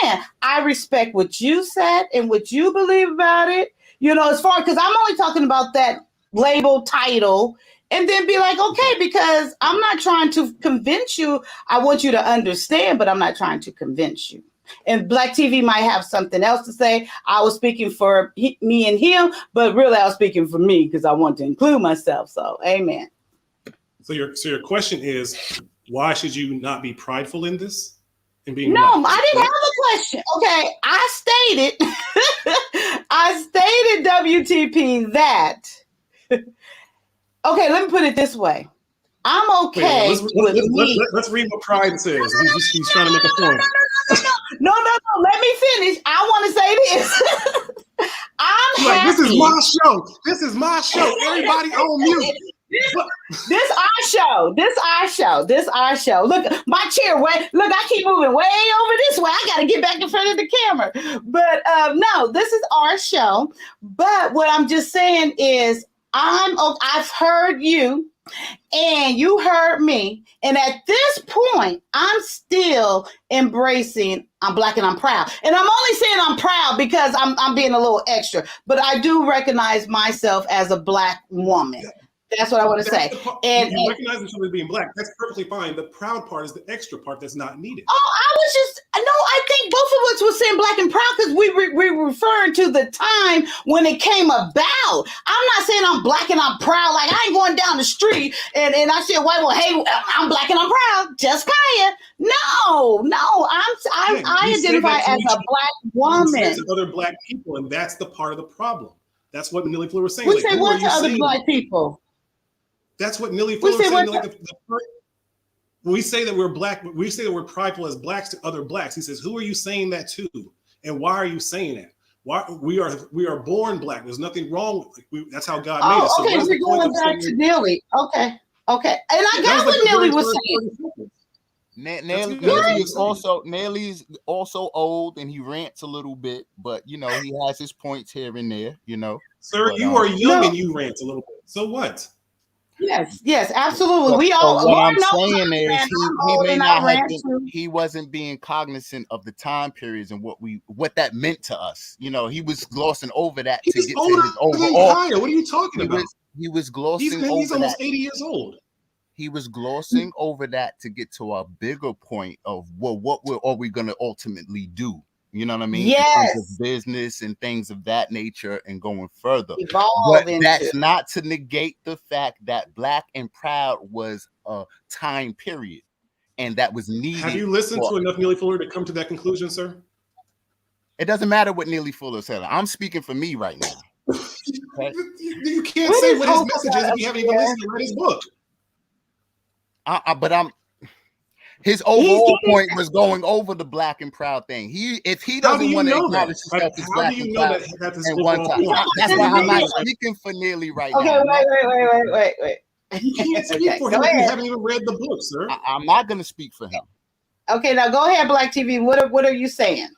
Amen. I respect what you said and what you believe about it. You know, as far because I'm only talking about that label title, and then be like, okay, because I'm not trying to convince you. I want you to understand, but I'm not trying to convince you. And Black TV might have something else to say. I was speaking for me and him, but really I was speaking for me because I want to include myself. So, amen. So your question is, why should you not be prideful in this? And being no, black? I didn't have a question. Okay, I stated WTP that. Okay, let me put it this way. I'm okay let's read what pride says. He's trying to make a point. No. Let me finish. I want to say this. I'm happy. This is my show. This is my show. Everybody on mute. This our show. Look, my chair. Look, I keep moving way over this way. I got to get back in front of the camera. But no, this is our show. But what I'm just saying is, I've heard you. And you heard me. And at this point, I'm still embracing I'm black and I'm proud. And I'm only saying I'm proud because I'm being a little extra. But I do recognize myself as a black woman. That's what I want to say. And you recognize yourself as being black. That's perfectly fine. The proud part is the extra part that's not needed. I think both of us were saying black and proud because we were referring to the time when it came about. I'm not saying I'm black and I'm proud. Like I ain't going down the street and I see a white one, hey, I'm black and I'm proud. Just Kyia. No. I identify as a black woman. To other black people, and that's the part of the problem. That's what Neely Fuller was saying. We Like, say who are what to you other saying? black people? That's what Neely We Fuller say was saying. what Like, when we say that we're black, we say that we're prideful as blacks to other blacks. He says, who are you saying that to? And why are you saying that? Why we are born black. There's nothing wrong. That's how God made us. Oh, So okay. what is We're the point going of back to saying? Neely. Okay. Okay. And I That got was like what the Neely very was first saying. 30 seconds. Nelly's also old and he rants a little bit, but you know he has his points here and there. You know, Sir, but, you are young No. and you rant a little bit. So what? Yes, absolutely. We so all. what Lord I'm knows saying is I'm he old may and not I have rant been. too. He wasn't being cognizant of the time periods and what that meant to us. You know, he was glossing over that to He's get to older his than overall. Kyia. What are you talking about? He was glossing He's over that. almost 80 years old. He was glossing over that to get to a bigger point of what are we going to ultimately do? You know what I mean? Yes. In terms of business and things of that nature and going further. Evolve But into. that's not to negate the fact that Black and Proud was a time period and that was needed. Have you listened to enough Neely Fuller to come to that conclusion, sir? It doesn't matter what Neely Fuller said. I'm speaking for me right now. Okay? You can't say what his message is if you haven't even listened to read his book. But his overall point was going over the Black and Proud thing. If he doesn't want to acknowledge himself as Black and Proud that's and one time, that's why I'm not speaking for Neely right now. Wait. You can't speak for him if you haven't even read the book, sir. I'm not going to speak for him. Okay, now go ahead, Black TV. What are you saying?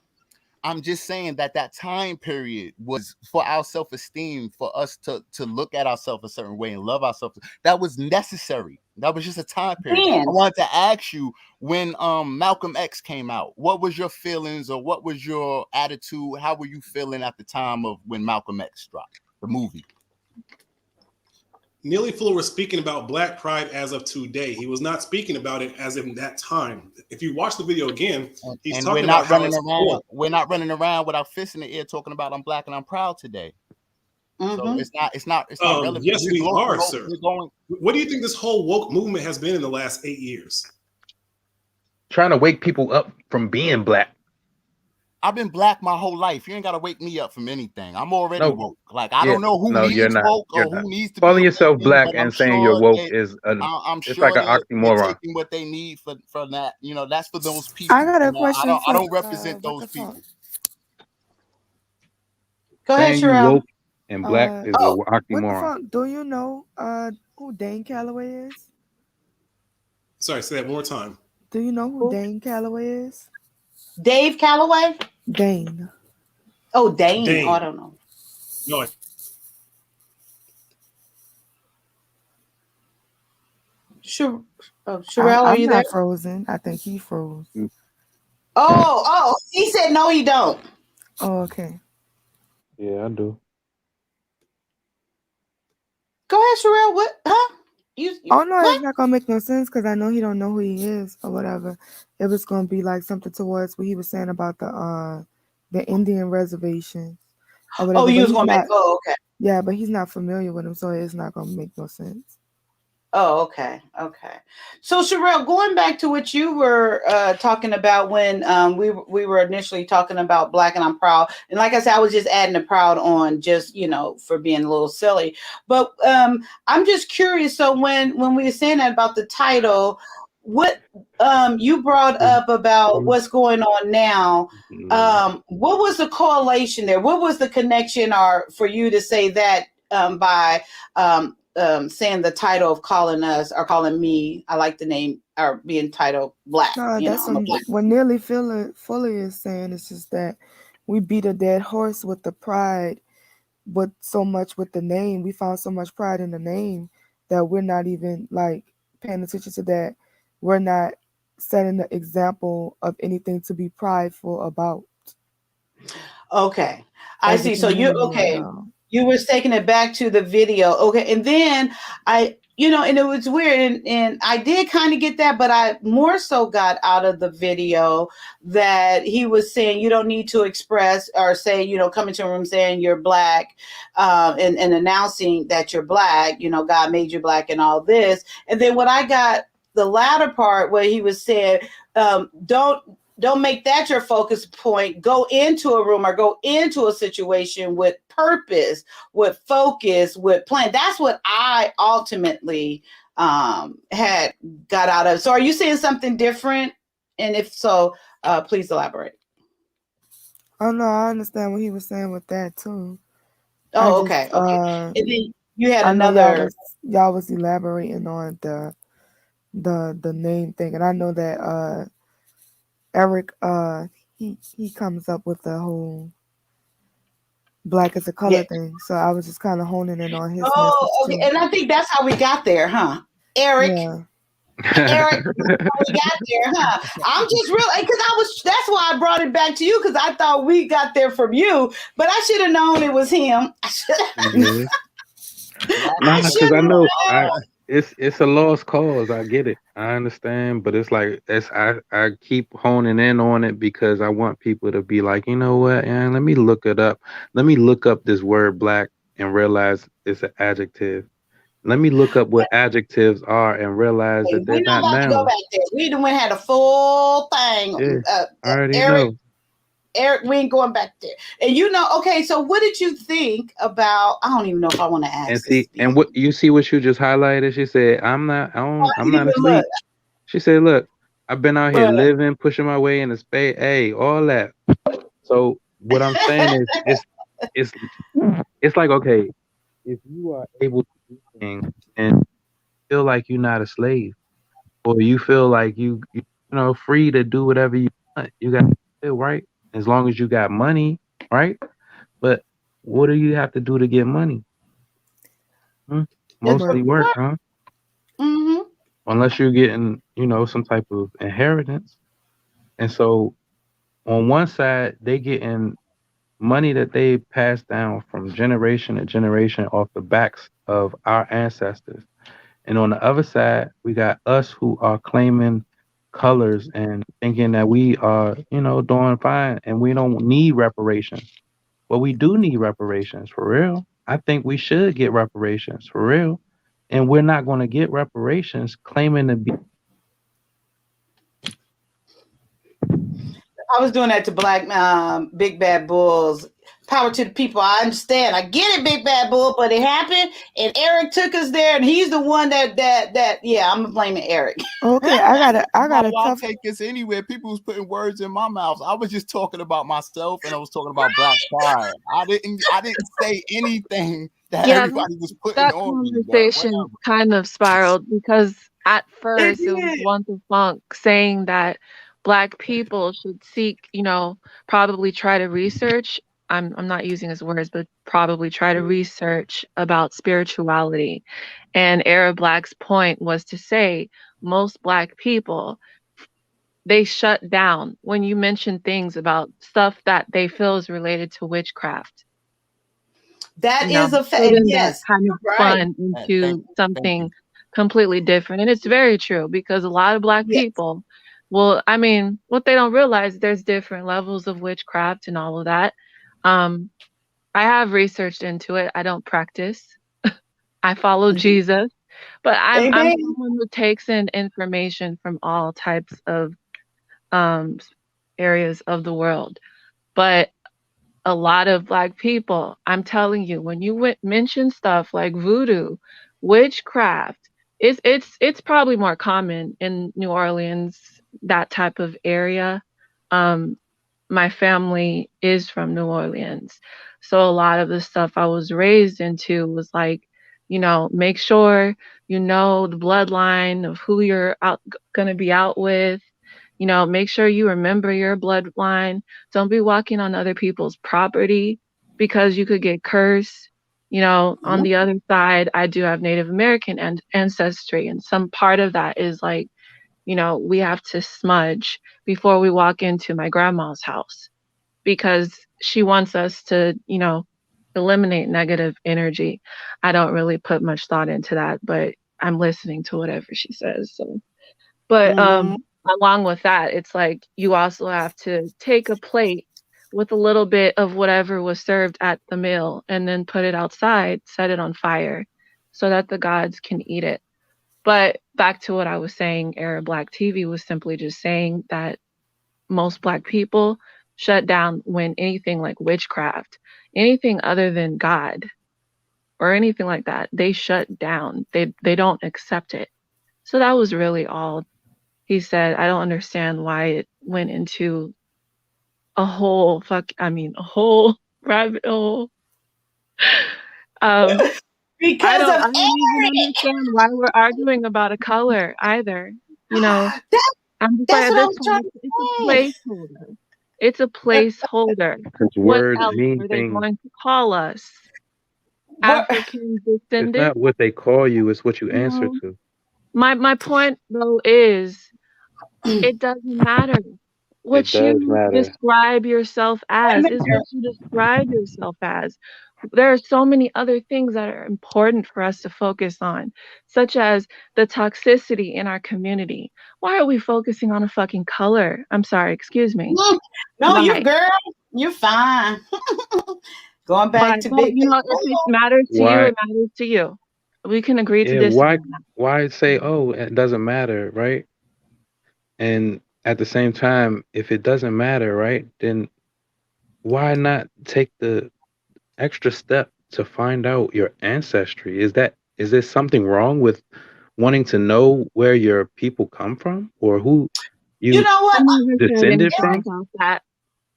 I'm just saying that time period was for our self-esteem, for us to look at ourselves a certain way and love ourselves. That was necessary. That was just a time period. I wanted to ask you, when Malcolm X came out, what was your feelings or what was your attitude? How were you feeling at the time of when Malcolm X dropped the movie? Neely Fuller was speaking about Black pride as of today. He was not speaking about it as in that time. If you watch the video again, he's talking about how it's around. We're not running around with our fists in the air talking about I'm Black and I'm proud today. So it's not relevant. Yes, we are, sir. What do you think this whole woke movement has been in the last 8 years? Trying to wake people up from being Black. I've been Black my whole life. You ain't got to wake me up from anything. I'm already woke. Like I don't know who needs woke or who needs to calling be yourself Black and saying you're woke is it's like an oxymoron. They're taking what they need from that. You know, that's for those people. I got a question. I don't represent those people. Go ahead, saying you Sherelle. woke and Black is an oxymoron. What the fuck? Do you know who Dane Calloway is? Sorry, say that one more time. Do you know who Dane Calloway is? Dave Calloway? Dane. Oh, Dane. Oh, I don't know. No. Sherelle, are you there? I'm not frozen. I think he froze. Oh, he said no, he don't. Oh, okay. Yeah, I do. Go ahead, Sherelle. What? Huh? It's not gonna make no sense because I know he don't know who he is or whatever. It was gonna be like something towards what he was saying about the Indian reservations or whatever. Oh, you was gonna make. Oh, okay. Yeah, but he's not familiar with him, so it's not gonna make no sense. Oh, okay. So, Sherelle, going back to what you were talking about when we were initially talking about Black and I'm Proud, and like I said, I was just adding the proud on just for being a little silly. But I'm just curious. So when we were saying that about the title, what you brought up about what's going on now, what was the correlation there? What was the connection, or for you to say that by saying the title of calling us or calling me, I like the name, or being titled Black. No, that's what Neely Fuller is saying. It's just that we beat a dead horse with the pride, but so much with the name. We found so much pride in the name that we're not even like paying attention to that. We're not setting the example of anything to be prideful about. Okay, I see. So you were taking it back to the video. Okay. And then and it was weird. And I did kind of get that, but I more so got out of the video that he was saying, you don't need to express or say, come into a room saying you're Black and announcing that you're Black, God made you Black and all this. And then what I got, the latter part where he was saying, don't don't make that your focus point. Go into a room or go into a situation with purpose, with focus, with plan. That's what I ultimately had got out of. So are you seeing something different? And if so, please elaborate. Oh no, I understand what he was saying with that too. Oh, okay. And then you had I know another. y'all was elaborating on the name thing, and I know that Eric he comes up with the whole black as a color thing. So I was just kind of honing in on his message Okay. too. And I think that's how we got there, huh? Eric. Yeah. Eric, we got there, huh? I'm just really because that's why I brought it back to you, because I thought we got there from you, but I should have known it was him. Yeah. Nah, because I know it's a lost cause. I get it. I understand, but it's like I keep honing in on it because I want people to be like, you know what, and let me look it up. Let me look up this word black and realize it's an adjective. Let me look up what adjectives are and realize that they're We're not not about to go nouns. back there. We done had a full thing. Yeah, I already Eric, know. Eric, we ain't going back there. And okay, so what did you think about, I don't even know if I want to And ask this. see, and what you see what you just highlighted. She said, I'm not asleep. She said, look, I've been out here living, pushing my way in the space, all that. So what I'm saying is it's like, okay, if you are able to do things and feel like you're not a slave, or you feel like you free to do whatever you want, you got to feel right as long as you got money, right? But what do you have to do to get money? Mostly work, huh? Mm-hmm. Unless you're getting, some type of inheritance. And so on one side, they getting money that they passed down from generation to generation off the backs of our ancestors. And on the other side, we got us who are claiming colors and thinking that we are, doing fine and we don't need reparations. But we do need reparations for real. I think we should get reparations for real. And we're not going to get reparations claiming to be. I was doing that to Black Big Bad Bulls. Power to the people. I understand. I get it, Big Bad Bull, but it happened, and Eric took us there, and he's the one that yeah, I'm blaming Eric. Okay, I got a tough. Take this anywhere. People was putting words in my mouth. I was just talking about myself, and I was talking about Black Pride. I didn't say anything that everybody was putting that on me. conversation kind of spiraled because at first it was One the Funk saying that Black people should seek, probably try to research. I'm not using his words, but probably try to research about spirituality. And Arab Black's point was to say most Black people, they shut down when you mention things about stuff that they feel is related to witchcraft. That is a fact. Yes, that kind of fun into something completely different. And it's very true because a lot of Black people, what they don't realize, there's different levels of witchcraft and all of that. I have researched into it. I don't practice. I follow Jesus, but I'm someone who takes in information from all types of areas of the world. But a lot of Black people, I'm telling you, when you mention stuff like voodoo, witchcraft, it's probably more common in New Orleans, that type of area. My family is from New Orleans, so a lot of the stuff I was raised into was like, make sure you know the bloodline of who you're gonna be out with. Make sure you remember your bloodline. Don't be walking on other people's property because you could get cursed. On the other side, I do have Native American ancestry, and some part of that is like, we have to smudge before we walk into my grandma's house because she wants us to, eliminate negative energy. I don't really put much thought into that, but I'm listening to whatever she says. So, but along with that, it's like you also have to take a plate with a little bit of whatever was served at the meal and then put it outside, set it on fire so that the gods can eat it. But back to what I was saying, Arab Black TV was simply just saying that most Black people shut down when anything like witchcraft, anything other than God or anything like that, they shut down. They don't accept it. So that was really all he said. I don't understand why it went into a whole a whole rabbit hole. I Because of don't even understand why we're arguing about a color either. You know, I'm just that's like, at what I this was trying point, to it's a say. placeholder. It's a placeholder. Because What words else mean are they things. going to call us? What? African It's descendant? not what they call you, it's what you answer No. to. My point though is it doesn't matter. It What does you matter. describe yourself as is what you describe yourself as. There are so many other things that are important for us to focus on, such as the toxicity in our community. Why are we focusing on a fucking color? I'm sorry, excuse me. No, you Why? girl, you're fine. Going back to But big. you know, if it matters to you, Why? it matters to you. We can agree to Yeah, disagree on that. why say, oh, it doesn't matter, right? And at the same time, if it doesn't matter, right, then why not take the extra step to find out your ancestry? Is there something wrong with wanting to know where your people come from or who You you know I what? never said descended anything from? about that.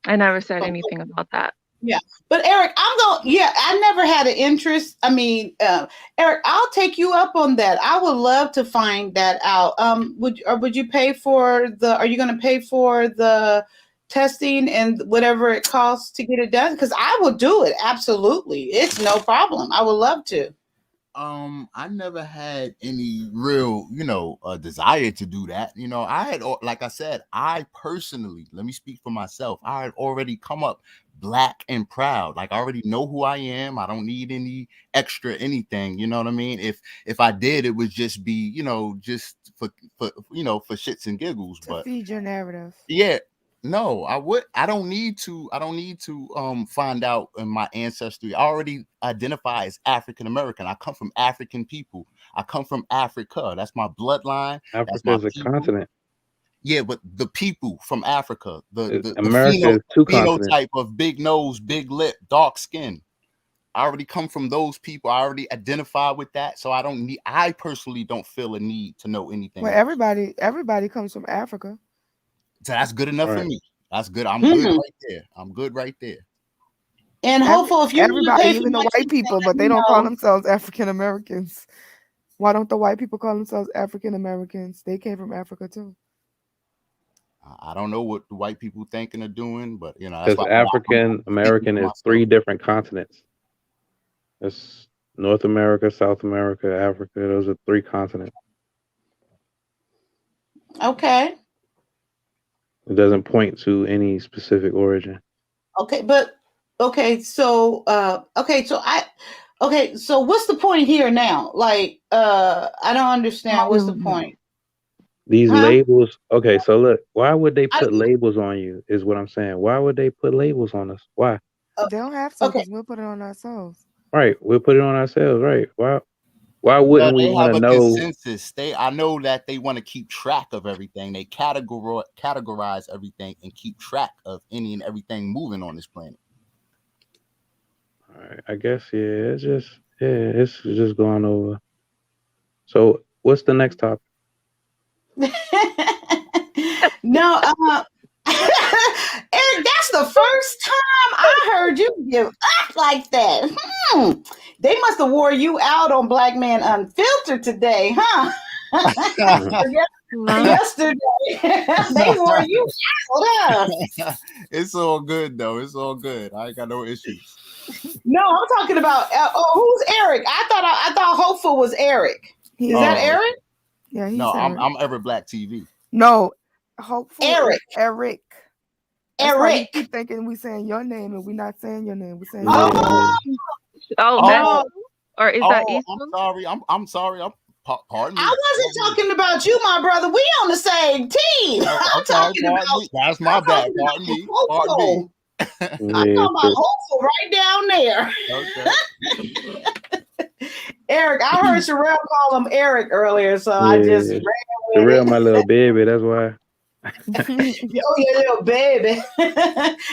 I never said anything about that. Yeah, but Eric, I'm going. Yeah, I never had an interest. I mean, Eric, I'll take you up on that. I would love to find that out. Would you pay for the? Are you going to pay for the testing and whatever it costs to get it done? Because I will do it. Absolutely, it's no problem. I would love to. I never had any real, desire to do that. I had, like I said, I personally, let me speak for myself. I had already come up Black and proud. Like I already know who I am. I don't need any extra anything. You know what I mean? If I did, it would just be, just for shits and giggles. To But feed your narrative. yeah, no, I don't need to find out in my ancestry. I already identify as African American. I come from African people. I come from Africa. That's my bloodline. That's Africa my is a people. continent. Yeah, but the people from Africa, the America is two continents. phenotype of big nose, big lip, dark skin. I already come from those people. I already identify with that. So I personally don't feel a need to know anything Well, else. everybody comes from Africa. So that's good enough for Right. me. That's good. I'm good right there. I'm good right there. And hopefully, if you want to Everybody, pay for even the my white treatment, people, but let they me don't call know. themselves African Americans. Why don't the white people call themselves African Americans? They came from Africa too. I don't know what the white people thinking of doing, but that's Because why African I'm speaking American for is myself. 3 different continents. It's North America, South America, Africa. Those are 3 continents. Okay. It doesn't point to any specific origin. Okay, but so so what's the point here now? Like, I don't understand. What's the point? These Huh? labels. Okay, so look, why would they I, put labels on you? Is what I'm saying. Why would they put labels on us? Why? They don't have to okay. because we'll put it on ourselves. Right, we'll put it on ourselves. Right? Why? Why Well, wouldn't we they want have to a know? consensus. I know that they want to keep track of everything. They categorize everything and keep track of any and everything moving on this planet. All right, I guess it's just going over. So, what's the next topic? No, Eric, that's the first time I heard you give up like that. They must have wore you out on Black Man Unfiltered today, huh? Yesterday, they wore you out. Huh? It's all good though. It's all good. I ain't got no issues. No, I'm talking about. Who's Eric? I thought Hopeful was Eric. Is that Eric? Yeah, he's No, Eric. I'm Ever Black TV. No, Hopeful Eric. is Eric. That's Eric. why you keep thinking we saying your name and we're not saying your name. We're saying That or is that East? I'm sorry. Pardon me. I wasn't talking about you, my brother. We on the same team. I'm talking about. That's my bad. Pardon me. Pardon me. I'm talking about Hopeful right down there. Okay. Eric, I heard Sherelle call him Eric earlier, so I just ran with Sherelle, it. my little baby. That's why. Oh, yeah, little baby.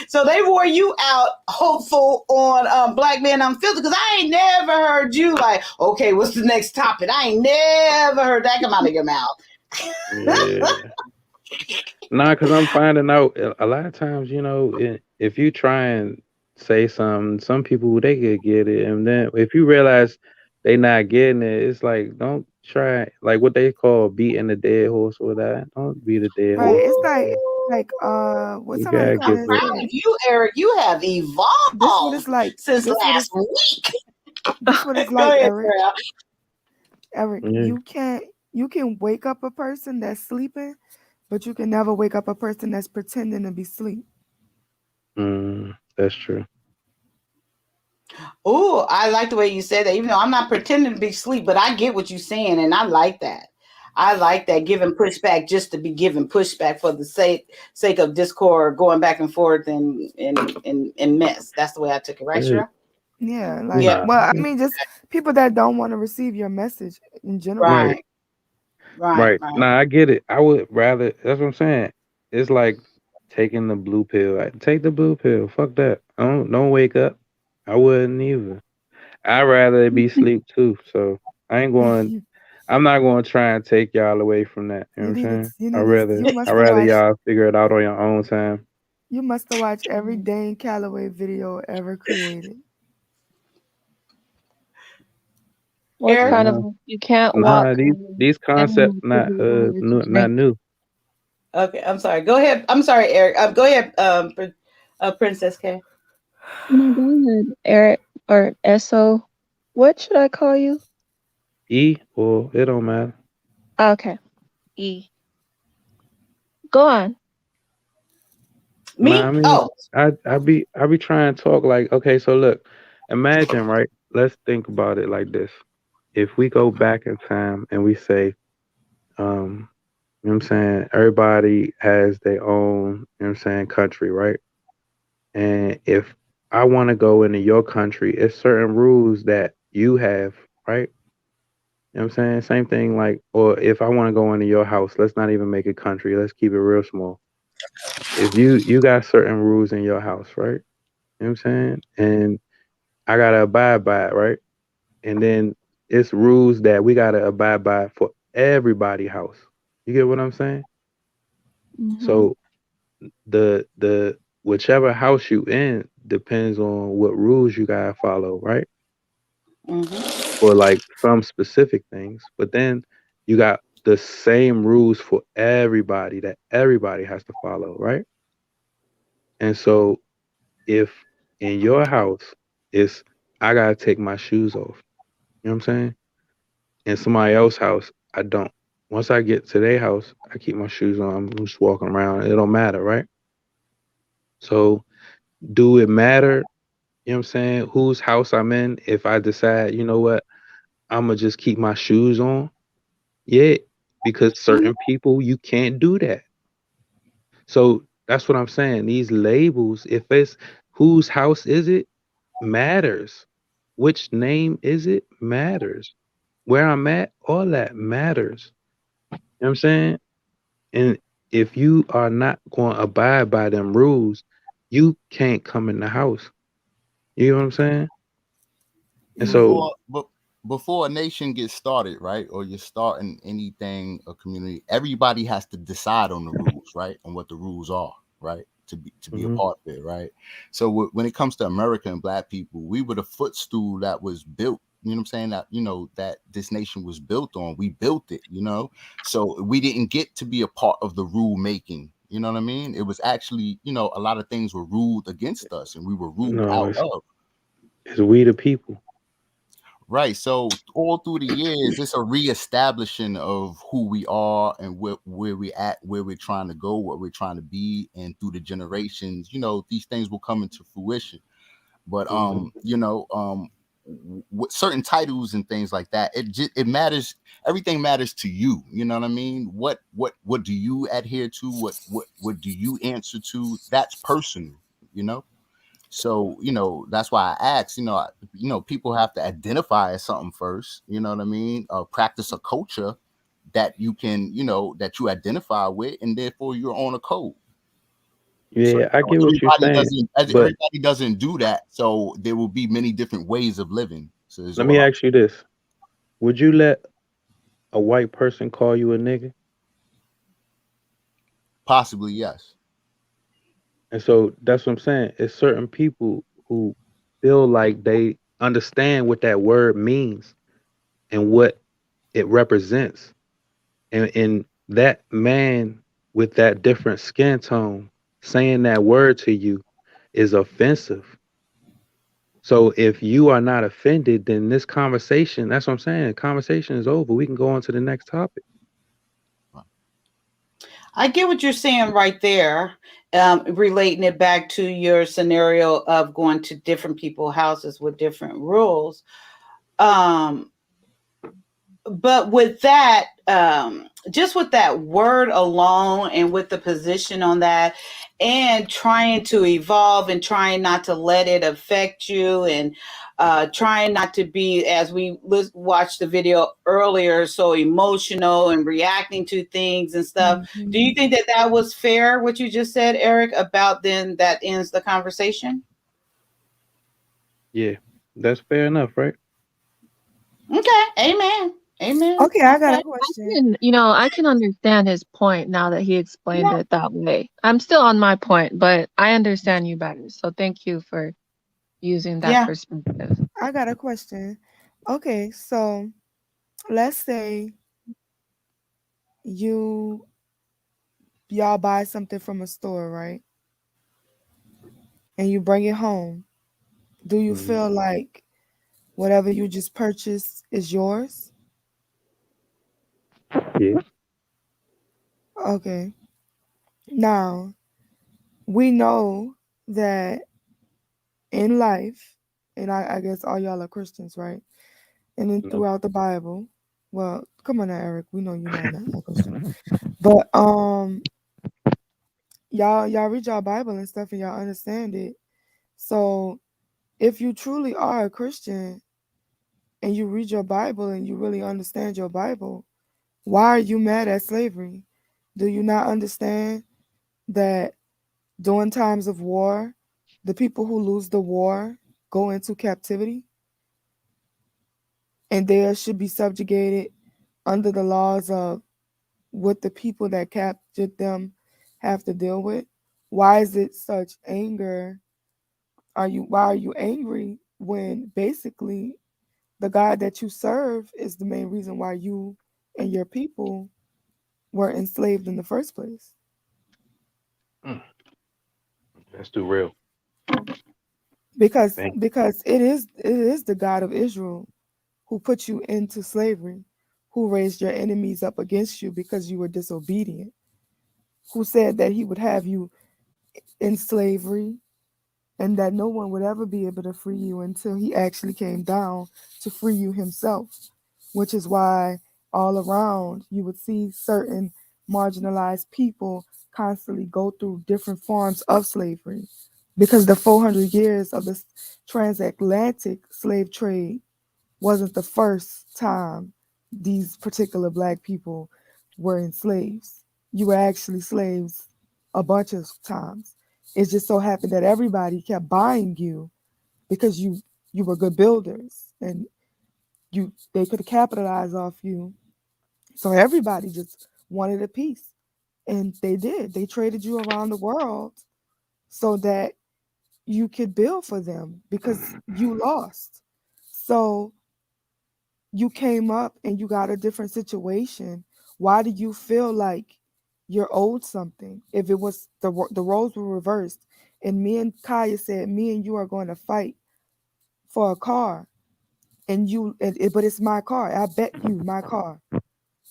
So they wore you out hopeful on Black Men Unfiltered, because I ain't never heard you like, okay, what's the next topic? I ain't never heard that come out of your mouth. Yeah. Nah, because I'm finding out a lot of times, if you try and say something, some people they could get it, and then if you realize they not getting it, it's like don't try like what they call beating the dead horse or that. Don't beat a dead Right. horse. It's like what You somebody in gotta the I'm give comments it. proud said. of you, Eric. You have This what it's evolved like. since This what last it's week. this what it's Go like, ahead, Eric. girl. Eric, Yeah, you can wake up a person that's sleeping, but you can never wake up a person that's pretending to be asleep. that's true. Oh, I like the way you said that. Even though I'm not pretending to be asleep, but I get what you're saying, and I like that. I like that, giving pushback just to be giving pushback for the sake of discord, going back and forth and mess. That's the way I took it, right, Yeah. Shira? Yeah, like Yeah, Nah. well, I mean just people that don't want to receive your message in general. Right. right, right, Right. right. Nah, I get it. I would rather. That's what I'm saying. It's like taking the blue pill. Like, take the blue pill. Fuck that. Don't wake up. I wouldn't either. I'd rather it be sleep too. So I ain't going. I'm not going to try and take y'all away from that. You know what I'm saying? You I must have rather watched y'all figure it out on your own time. every Dane Calloway video ever created. What Eric, kind of Nah, you can't walk nah. These concepts animals not not drink? new. okay, I'm sorry. Go ahead. I'm sorry, Eric. Go ahead, Princess K. No, go ahead, Eric or Eso. What should I call you? Or it don't matter. Okay, E. Go on. Nah, Me? I mean, Oh, I be trying to talk like, okay, so look, imagine, right? Let's think about it like this. If we go back in time and we say, you know what I'm saying, everybody has their own, you know what I'm saying, country, right? And if I want to go into your country, it's certain rules that you have, right? You know what I'm saying? Same thing like, or if I want to go into your house, let's not even make it country. Let's keep it real small. If you got certain rules in your house, right? You know what I'm saying? And I gotta abide by it, right? And then it's rules that we gotta abide by for everybody house. You get what I'm saying? Mm-hmm. So the whichever house you in depends on what rules you gotta follow, right? mm-hmm. For like some specific things. But then you got the same rules for everybody that everybody has to follow, right? And so if in your house it's I gotta take my shoes off, you know what I'm saying? In somebody else's house, I don't. Once I get to their house, I keep my shoes on. I'm just walking around. It don't matter, right? So do it matter, you know what I'm saying, whose house I'm in if I decide, you know what, I'm gonna just keep my shoes on? Yeah, because certain people you can't do that. So that's what I'm saying. These labels, if it's whose house is it, matters. Which name is it matters. Where I'm at, all that matters. You know what I'm saying? And if you are not going to abide by them rules, you can't come in the house. You know what I'm saying? And so, Mm-hmm. Before a nation gets started, right, or you're starting anything, a community, everybody has to decide on the rules, right, on what the rules are, right, to be a mhm, part of it, right. So when it comes to America and Black people, we were the footstool that was built. You know what I'm saying? That that this nation was built on. We built it. So we didn't get to be a part of the rule making. You know what I mean? It was actually, a lot of things were ruled against us, and we were ruled no, out of. it's we the people. Right. So all through the years, it's a reestablishing of who we are and where we at, where we're trying to go, what we're trying to be, and through the generations, these things will come into fruition. But Mhm. with certain titles and things like that, it matters. Everything matters to you. You know what I mean? What do you adhere to? What do you answer to? That's personal. You know. So, that's why I asked, people have to identify as something first, you know what I mean? Practice a culture that you can, that you identify with, and therefore you're on a code. Yeah, I get what you're saying, but everybody doesn't do that, so there will be many different ways of living. So let me ask you this: would you let a white person call you a nigga? Possibly, yes. And so that's what I'm saying. It's certain people who feel like they understand what that word means and what it represents. And that man with that different skin tone saying that word to you is offensive. So if you are not offended, then this conversation, that's what I'm saying, the conversation is over. We can go on to the next topic. I get what you're saying right there, relating it back to your scenario of going to different people's houses with different rules. But with that, just with that word alone and with the position on that, and trying to evolve and trying not to let it affect you, and trying not to be, as we watched the video earlier, so emotional and reacting to things and stuff. Mm-hmm. Do you think that that was fair, what you just said, Eric, about then that ends the conversation? Yeah, that's fair enough, right? Okay. Amen. Amen. Okay, I got Okay. a question. I can understand his point now that he explained Yeah. it that way. I'm still on my point, but I understand you better. So thank you for using that Yeah. perspective. I got a question. Okay, so let's say y'all buy something from a store, right? And you bring it home. Do you Mhm. feel like whatever you just purchased is yours? Yeah. Okay. Now, we know that in life, and I guess all y'all are Christians, right? And then No. throughout the Bible, well, come on now, Eric. We know you're not a Christian. But y'all read y'all Bible and stuff and y'all understand it. So if you truly are a Christian and you read your Bible and you really understand your Bible, why are you mad at slavery? Do you not understand that during times of war, the people who lose the war go into captivity and they should be subjugated under the laws of what the people that captured them have to deal with? Why is it such anger? Why are you angry when basically the God that you serve is the main reason why you and your people were enslaved in the first place? That's too real. Because Thank it is the God of Israel who put you into slavery, who raised your enemies up against you because you were disobedient, who said that he would have you in slavery and that no one would ever be able to free you until he actually came down to free you himself, which is why all around you would see certain marginalized people constantly go through different forms of slavery, because the 400 years of the transatlantic slave trade wasn't the first time these particular black people were enslaved. You were actually slaves a bunch of times. It just so happened that everybody kept buying you because you were good builders and they could capitalize off you. So everybody just wanted a piece. And they did. They traded you around the world so that you could build for them because you lost. So you came up and you got a different situation. Why do you feel like you're owed something? If it was the roles were reversed, and me and Kyia said, me and you are going to fight for a car, but it's my car. I bet you my car.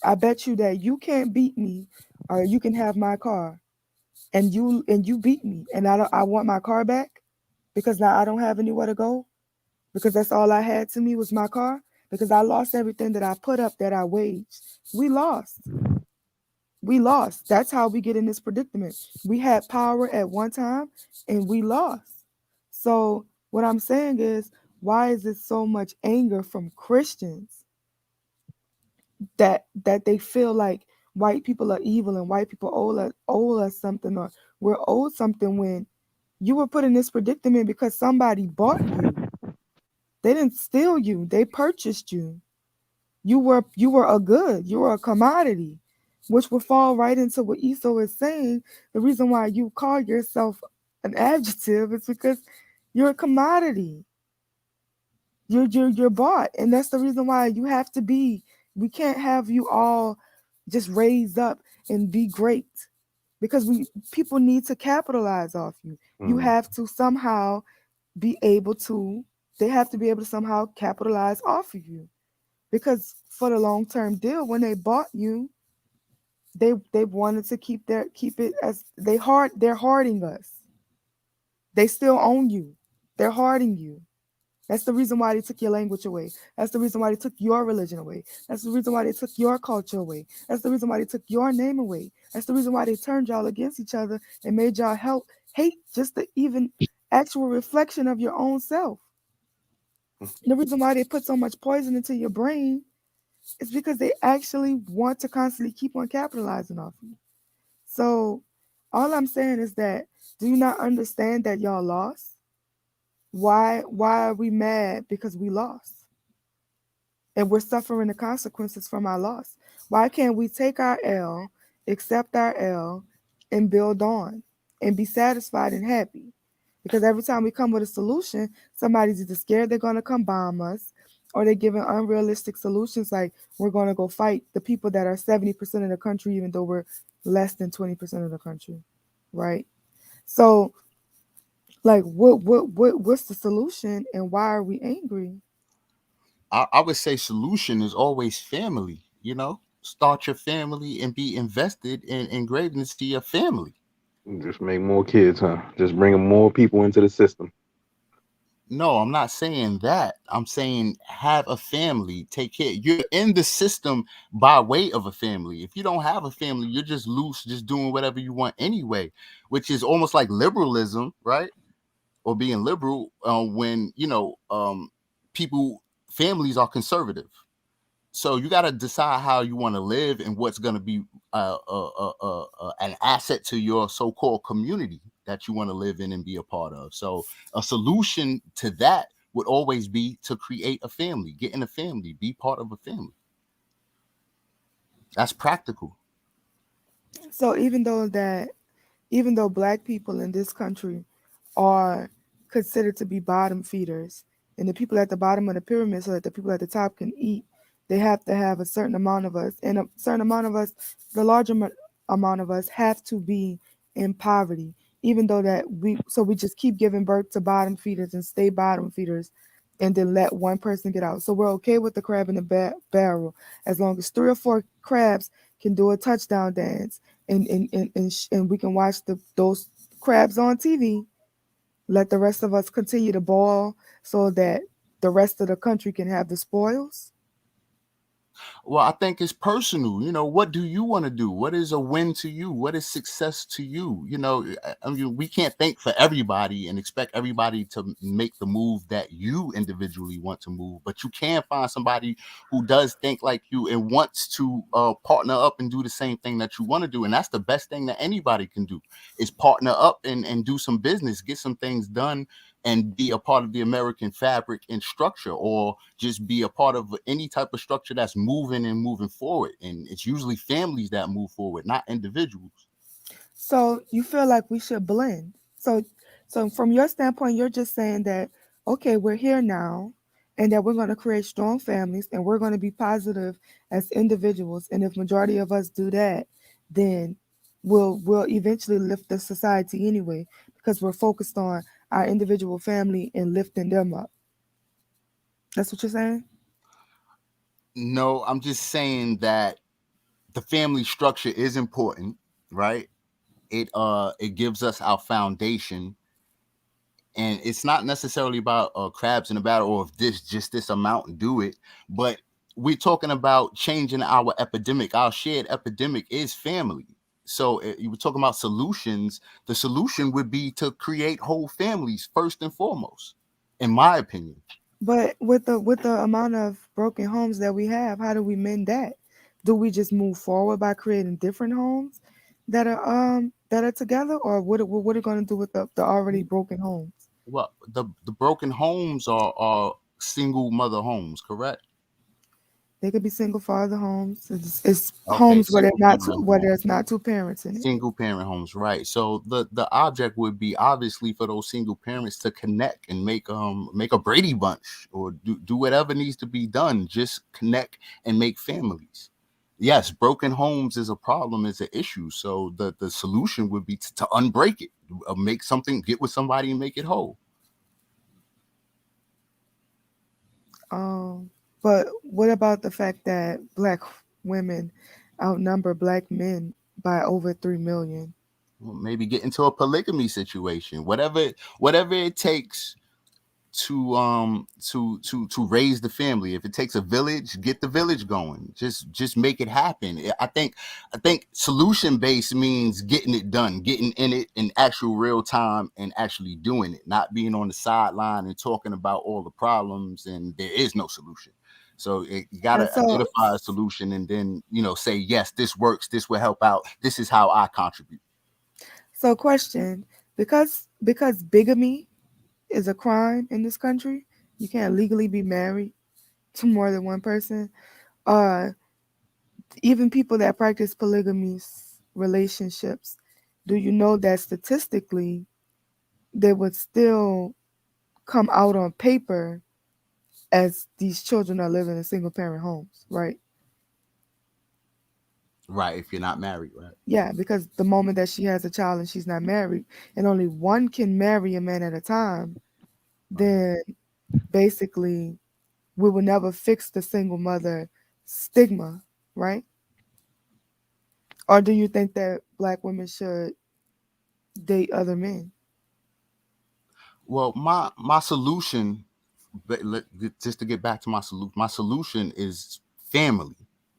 I bet you that you can't beat me, or you can have my car, and you beat me, and I want my car back because now I don't have anywhere to go, because that's all I had to me was my car, because I lost everything that I put up, that I waged. We lost. We lost. That's how we get in this predicament. We had power at one time and we lost. So what I'm saying is, why is it so much anger from Christians that they feel like white people are evil and white people owe us something, or we're owed something, when you were put in this predicament because somebody bought you. They didn't steal you, they purchased you. You were a good, you were a commodity, which will fall right into what Esau is saying. The reason why you call yourself an adjective is because you're a commodity. You're bought, and that's the reason why you have to be. We can't have you all just raised up and be great, because we people need to capitalize off you. You have to somehow be able to. They have to be able to somehow capitalize off of you, because for the long term deal, when they bought you, they wanted to keep it as they're hoarding us. They still own you. They're hoarding you. That's the reason why they took your language away. That's the reason why they took your religion away. That's the reason why they took your culture away. That's the reason why they took your name away. That's the reason why they turned y'all against each other and made y'all hate just the even actual reflection of your own self. The reason why they put so much poison into your brain is because they actually want to constantly keep on capitalizing off you. So all I'm saying is that, do you not understand that y'all lost? Why are we mad because we lost? And we're suffering the consequences from our loss. Why can't we take our L, accept our L, and build on and be satisfied and happy? Because every time we come with a solution, somebody's either scared they're going to come bomb us, or they're giving unrealistic solutions like we're going to go fight the people that are 70% of the country, even though we're less than 20% of the country, right? So, like, what's the solution, and why are we angry? I would say solution is always family. Start your family and be invested in greatness to your family. Just make more kids, huh? Just bringing more people into the system. No, I'm not saying that. I'm saying have a family, take care. You're in the system by way of a family. If you don't have a family, you're just loose, just doing whatever you want anyway, which is almost like liberalism, right? Or being liberal when people families are conservative. So you got to decide how you want to live and what's going to be an asset to your so-called community that you want to live in and be a part of. So a solution to that would always be to create a family, get in a family, be part of a family. That's practical. So even though black people in this country are considered to be bottom feeders, and the people at the bottom of the pyramid, so that the people at the top can eat, they have to have a certain amount of us, and a certain amount of us, the larger amount of us, have to be in poverty. Even though that we just keep giving birth to bottom feeders and stay bottom feeders, and then let one person get out. So we're okay with the crab in the barrel, as long as three or four crabs can do a touchdown dance, and we can watch those crabs on TV. Let the rest of us continue to boil so that the rest of the country can have the spoils. Well, I think it's personal. What do you want to do? What is a win to you? What is success to you? I mean, we can't think for everybody and expect everybody to make the move that you individually want to move, but you can find somebody who does think like you and wants to partner up and do the same thing that you want to do. And that's the best thing that anybody can do, is partner up and do some business, get some things done, and be a part of the American fabric and structure, or just be a part of any type of structure that's moving forward. And it's usually families that move forward, not individuals. So you feel like we should blend. So from your standpoint, you're just saying that, okay, we're here now, and that we're going to create strong families, and we're going to be positive as individuals. And if majority of us do that, then we'll eventually lift the society anyway, because we're focused on our individual family and lifting them up. That's what you're saying? No, I'm just saying that the family structure is important, right? It gives us our foundation, and it's not necessarily about crabs in a barrel, or if this amount and do it, but we're talking about changing our epidemic. Our shared epidemic is family. So you were talking about solutions. The solution would be to create whole families first and foremost, in my opinion. But with the amount of broken homes that we have, how do we mend that? do we just move forward by creating different homes that are together, or what are going to do with the already broken homes? Well, the broken homes are single mother homes, correct? They could be single father homes. It's Okay, homes where single family where homes. there's not two parents in it. Single parent homes, right? So the object would be obviously for those single parents to connect and make a Brady Bunch, or do whatever needs to be done. Just connect and make families. Yes, broken homes is a problem, is an issue. So the solution would be to unbreak it, make something, get with somebody and make it whole. But what about the fact that black women outnumber black men by over 3 million? Well, maybe get into a polygamy situation, whatever it takes to raise the family. If it takes a village, get the village going. Just make it happen. I think solution based means getting it done, getting in it in actual real time and actually doing it, not being on the sideline and talking about all the problems and there is no solution. So you got And to so, identify a solution and then say, yes, this works, this will help out, this is how I contribute. so question, because bigamy is a crime in this country, you can't legally be married to more than one person. Uh, Even people that practice polygamous relationships, do you know that statistically they would still come out on paper as these children are living in single parent homes, right? Right, if you're not married, right? Yeah, because the moment that she has a child and she's not married, and only one can marry a man at a time, then basically we will never fix the single mother stigma, right? Or do you think that black women should date other men? Well, my solution, just to get back to my solution is family.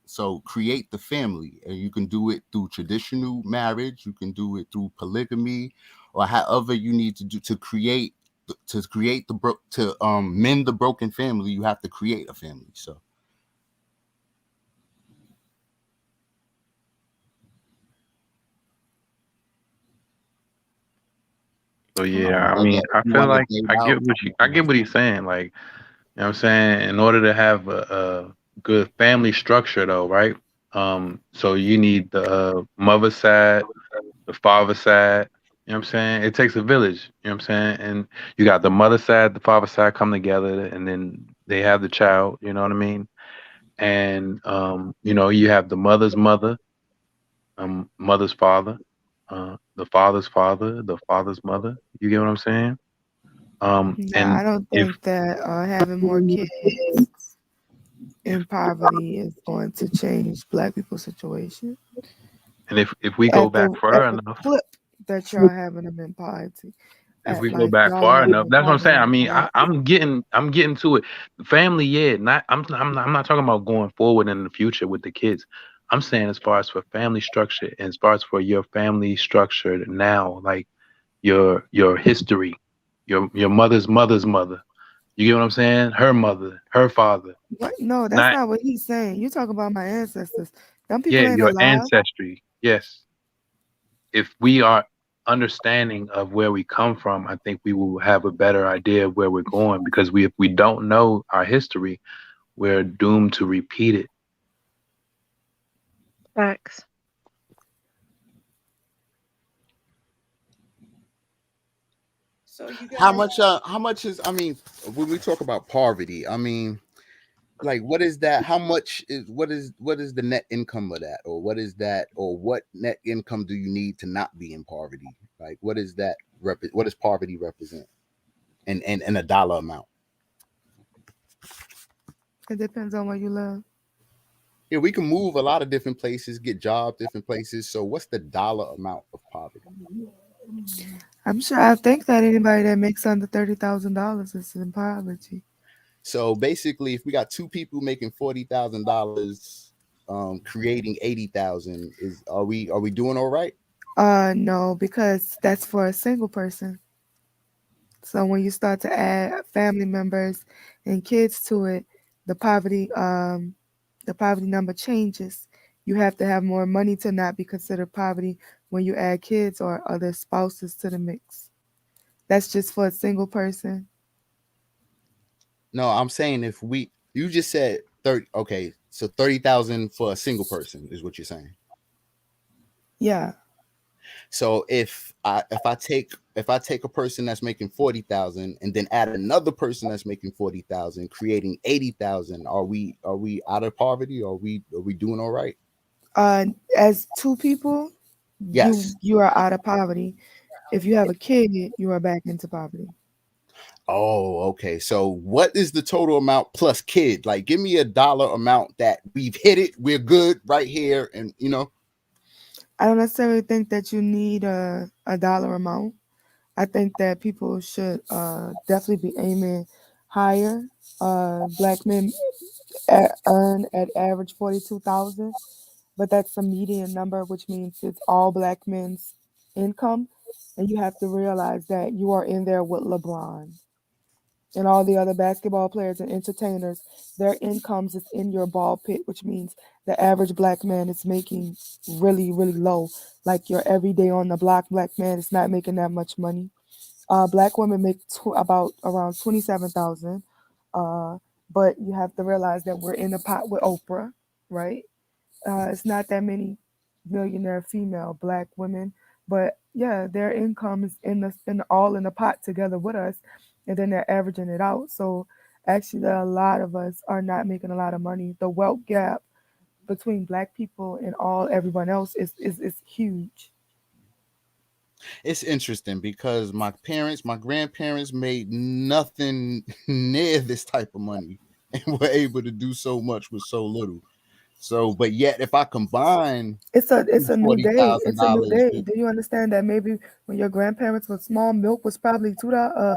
So create the family, and you can do it through traditional marriage. You can do it through polygamy, or however you need to do to create to mend the broken family. You have to create a family. So So Okay. yeah, I but mean, yeah, if I you feel want to like date I out, get I get what he's saying. Like, what I'm saying, in order to have a good family structure, though, right? So you need the mother side, the father side. You know what I'm saying? It takes a village. You know what I'm saying? And you got the mother side, the father side come together, and then they have the child. You know what I mean? And you have the mother's mother, mother's father, the father's mother. You get what I'm saying? Yeah, And I don't if think that having more kids in poverty is going to change black people's situation. if we go At back at far the enough, clip that y'all having them in poverty, if at we go like back y'all far having enough, them that's what I'm saying. I poverty mean, rate. I'm getting to it. Family, yeah. Not I'm not talking about going forward in the future with the kids. I'm saying as far as for family structure, and as far as for your family structure now, like your history, your mother's mother. You get what I'm saying? Her mother, her father. What? No, that's Not not what he's saying. You talk about my ancestors. Them people Yeah, ain't your alive. ancestry. Yes. If we are understanding of where we come from, I think we will have a better idea of where we're going, because if we don't know our history, we're doomed to repeat it. Facts. So you how guys, much? How much is? I mean, when we talk about poverty, I mean, like, what is that? How much is what is the net income of that, or what is that, or what net income do you need to not be in poverty? Like, what is that? What does poverty represent? And a dollar amount. it depends on where you live. Yeah, we can move a lot of different places, get jobs different places. So, what's the dollar amount of poverty? I'm sure. I think that anybody that makes under $30,000 is in poverty. So basically, if we got two people making $40,000, creating 80,000, are we doing all right? No, because that's for a single person. So when you start to add family members and kids to it, the poverty, the poverty number changes. You have to have more money to not be considered poverty when you add kids or other spouses to the mix. That's just for a single person. No, I'm saying if we, you just said 30. Okay, so 30,000 for a single person is what you're saying. Yeah. So if I take a person that's making 40,000 and then add another person that's making 40,000, creating 80,000, are we out of poverty? Are we doing all right? As two people, Yes. you are out of poverty. If you have a kid, you are back into poverty. Oh, okay. So what is the total amount plus kid? Like, give me a dollar amount that we've hit it. We're good right here, and I don't necessarily think that you need a dollar amount. I think that people should definitely be aiming higher. Black men earn at average 42,000, but that's a median number, which means it's all black men's income. And you have to realize that you are in there with LeBron and all the other basketball players and entertainers. Their incomes is in your ball pit, which means the average black man is making really, really low. Like your everyday on the block black man is not making that much money. Black women make about around 27,000. Uh, but you have to realize that we're in the pot with Oprah, right? It's not that many millionaire female black women, but yeah, their income is in all in the pot together with us, and then they're averaging it out. So actually, a lot of us are not making a lot of money. The wealth gap between black people and everyone else is huge. it's interesting because my grandparents made nothing near this type of money and were able to do so much with so little. So, but yet, if I combine It's a new forty day. thousand It's a new dollars day. with, Do you understand that maybe when your grandparents were small, milk was probably $2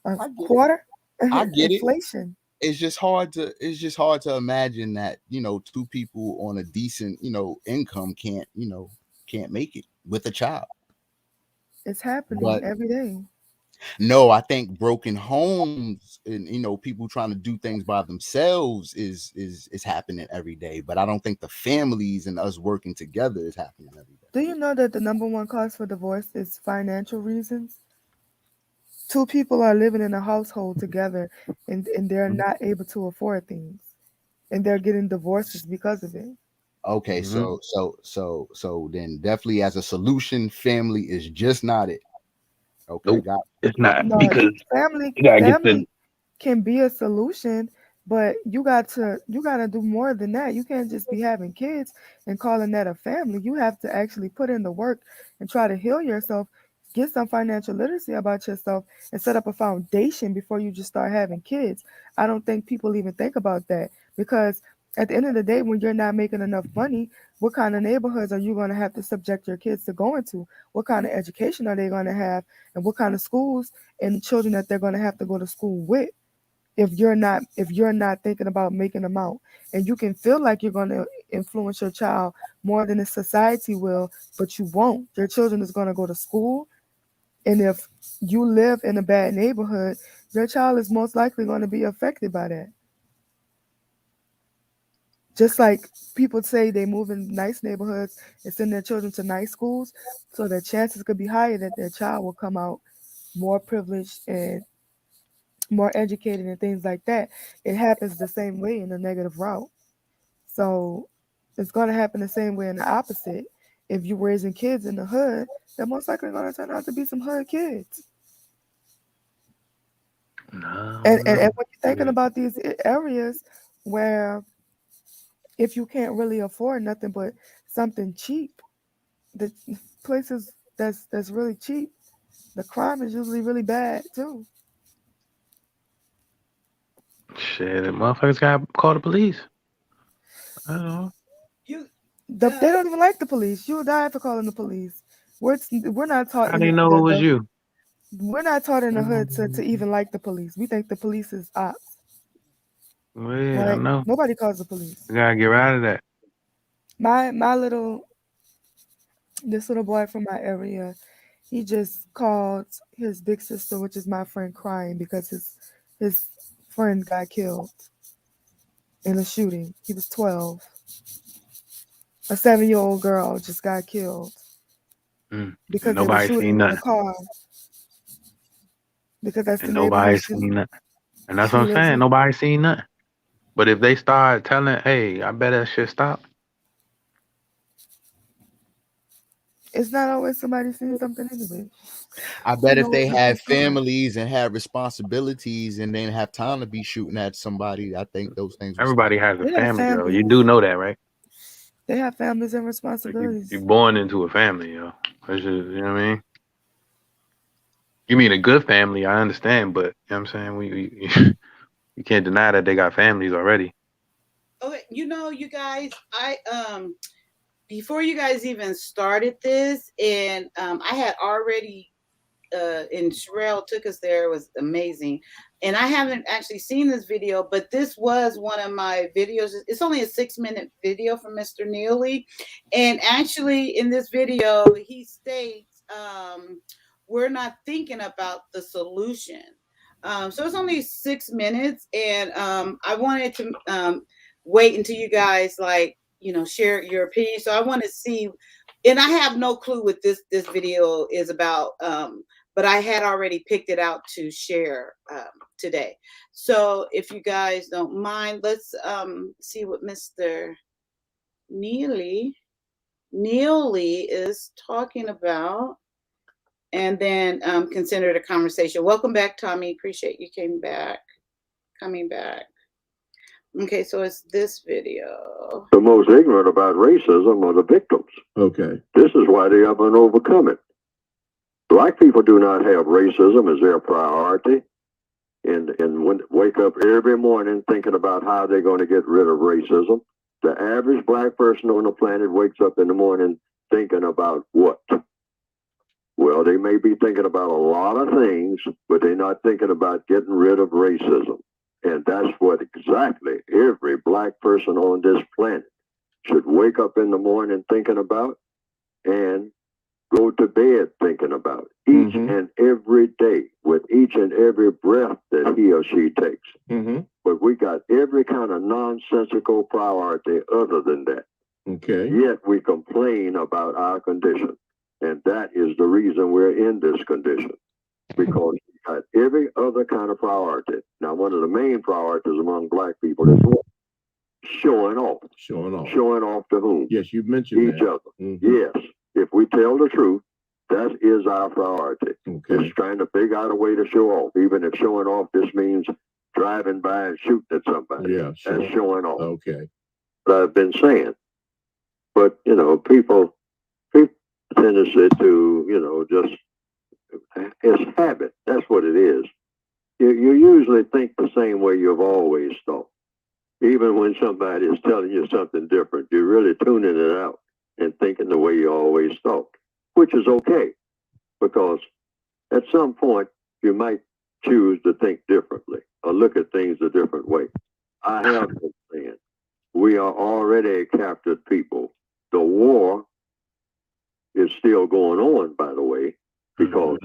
a I get it, quarter? I get it. Inflation. It's just hard to imagine that two people on a decent income can't make it with a child. It's happening But every day. no, I think broken homes and people trying to do things by themselves is happening every day. But I don't think the families and us working together is happening every day. Do you know that the number one cause for divorce is financial reasons? Two people are living in a household together and they're not able to afford things. And they're getting divorces because of it. Okay, Hmm. so then definitely as a solution, family is just not it. Okay, Nope, got it's not No, because family you gotta get the. family can be a solution, but you got to do more than that. You can't just be having kids and calling that a family. You have to actually put in the work and try to heal yourself, get some financial literacy about yourself and set up a foundation before you just start having kids. I don't think people even think about that because at the end of the day when you're not making enough money, what kind of neighborhoods are you going to have to subject your kids to going to? What kind of education are they going to have and what kind of schools and children that they're going to have to go to school with if you're not thinking about making them out, and you can feel like you're going to influence your child more than the society will, but you won't. Your children is going to go to school, and if you live in a bad neighborhood, your child is most likely going to be affected by that. Just like people say they move in nice neighborhoods and send their children to nice schools, so their chances could be higher that their child will come out more privileged and more educated and things like that. It happens the same way in a negative route. So it's going to happen the same way in the opposite. If you're raising kids in the hood, they're most likely going to turn out to be some hood kids. And No, when you're thinking yeah. about these areas where if you can't really afford nothing but something cheap, the places that's really cheap, the crime is usually really bad too. Shit, the motherfuckers got call the police. I don't know. They don't even like the police. You will die for calling the police. We're not taught How in they know it was you? we're not taught in the hood to Mm, even like the police. We think the police is ops, well, yeah, I right? know. Nobody calls the police. You gotta get out of that. My little this little boy from my area, he just called his big sister, which is my friend, crying because his friend got killed in a shooting. He was 12. A 7-year-old girl just got killed because they were Nobody shooting seen in the nothing. car. Because that's And the neighborhood nobody seen nothing. And that's she what I'm lives saying. in. Nobody seen nothing. But if they start telling, hey, I bet that shit stop. It's not always somebody seeing something anyway. I bet You if know they what had people see. families and had responsibilities and didn't have time to be shooting at somebody, I think those things would Everybody stop. has a They have family, though. You families. do know that, right? They have families and Like responsibilities. you're born into a family, yo. That's just, you know what I mean? You mean a good family, I understand, but you know what I'm saying? We you can't deny that they got families already. Okay, you guys, I before you guys even started this, and I had already and Sherelle took us there. It was amazing. And I haven't actually seen this video, but this was one of my videos. It's only a 6-minute video from Mr. Neely. And actually in this video, he states, we're not thinking about the solution. So it's only 6 minutes. And I wanted to wait until you guys share your opinion. So I want to see, and I have no clue what this video is about. But I had already picked it out to share today. So if you guys don't mind, let's see what Mr. Neely is talking about, and then consider the conversation. Welcome back, Tommy. Appreciate you coming back. Okay, so it's this video. The most ignorant about racism are the victims. Okay. This is why they haven't overcome it. Black people do not have racism as their priority and wake up every morning thinking about how they're going to get rid of racism. The average black person on the planet wakes up in the morning thinking about what? Well, they may be thinking about a lot of things, but they're not thinking about getting rid of racism. And that's what exactly every black person on this planet should wake up in the morning thinking about and go to bed thinking about each and every day with each and every breath that he or she takes. But we got every kind of nonsensical priority other than that. Okay. Yet we complain about our condition. And that is the reason we're in this condition. Because we got every other kind of priority. Now, one of the main priorities among black people is what? Showing off. Showing off. Showing off to whom? Yes, you mentioned each other. Yes. If we tell the truth, that is our priority. Okay. It's trying to figure out a way to show off, even if showing off just means driving by and shooting at somebody. Yeah, sure. That's showing off. Okay. But I've been saying. But, people tendency to, just, it's habit. That's what it is. You usually think the same way you've always thought. Even when somebody is telling you something different, you're really tuning it out and thinking the way you always thought, which is okay, because at some point you might choose to think differently or look at things a different way. I have been saying we are already a captured people. The war is still going on, by the way, because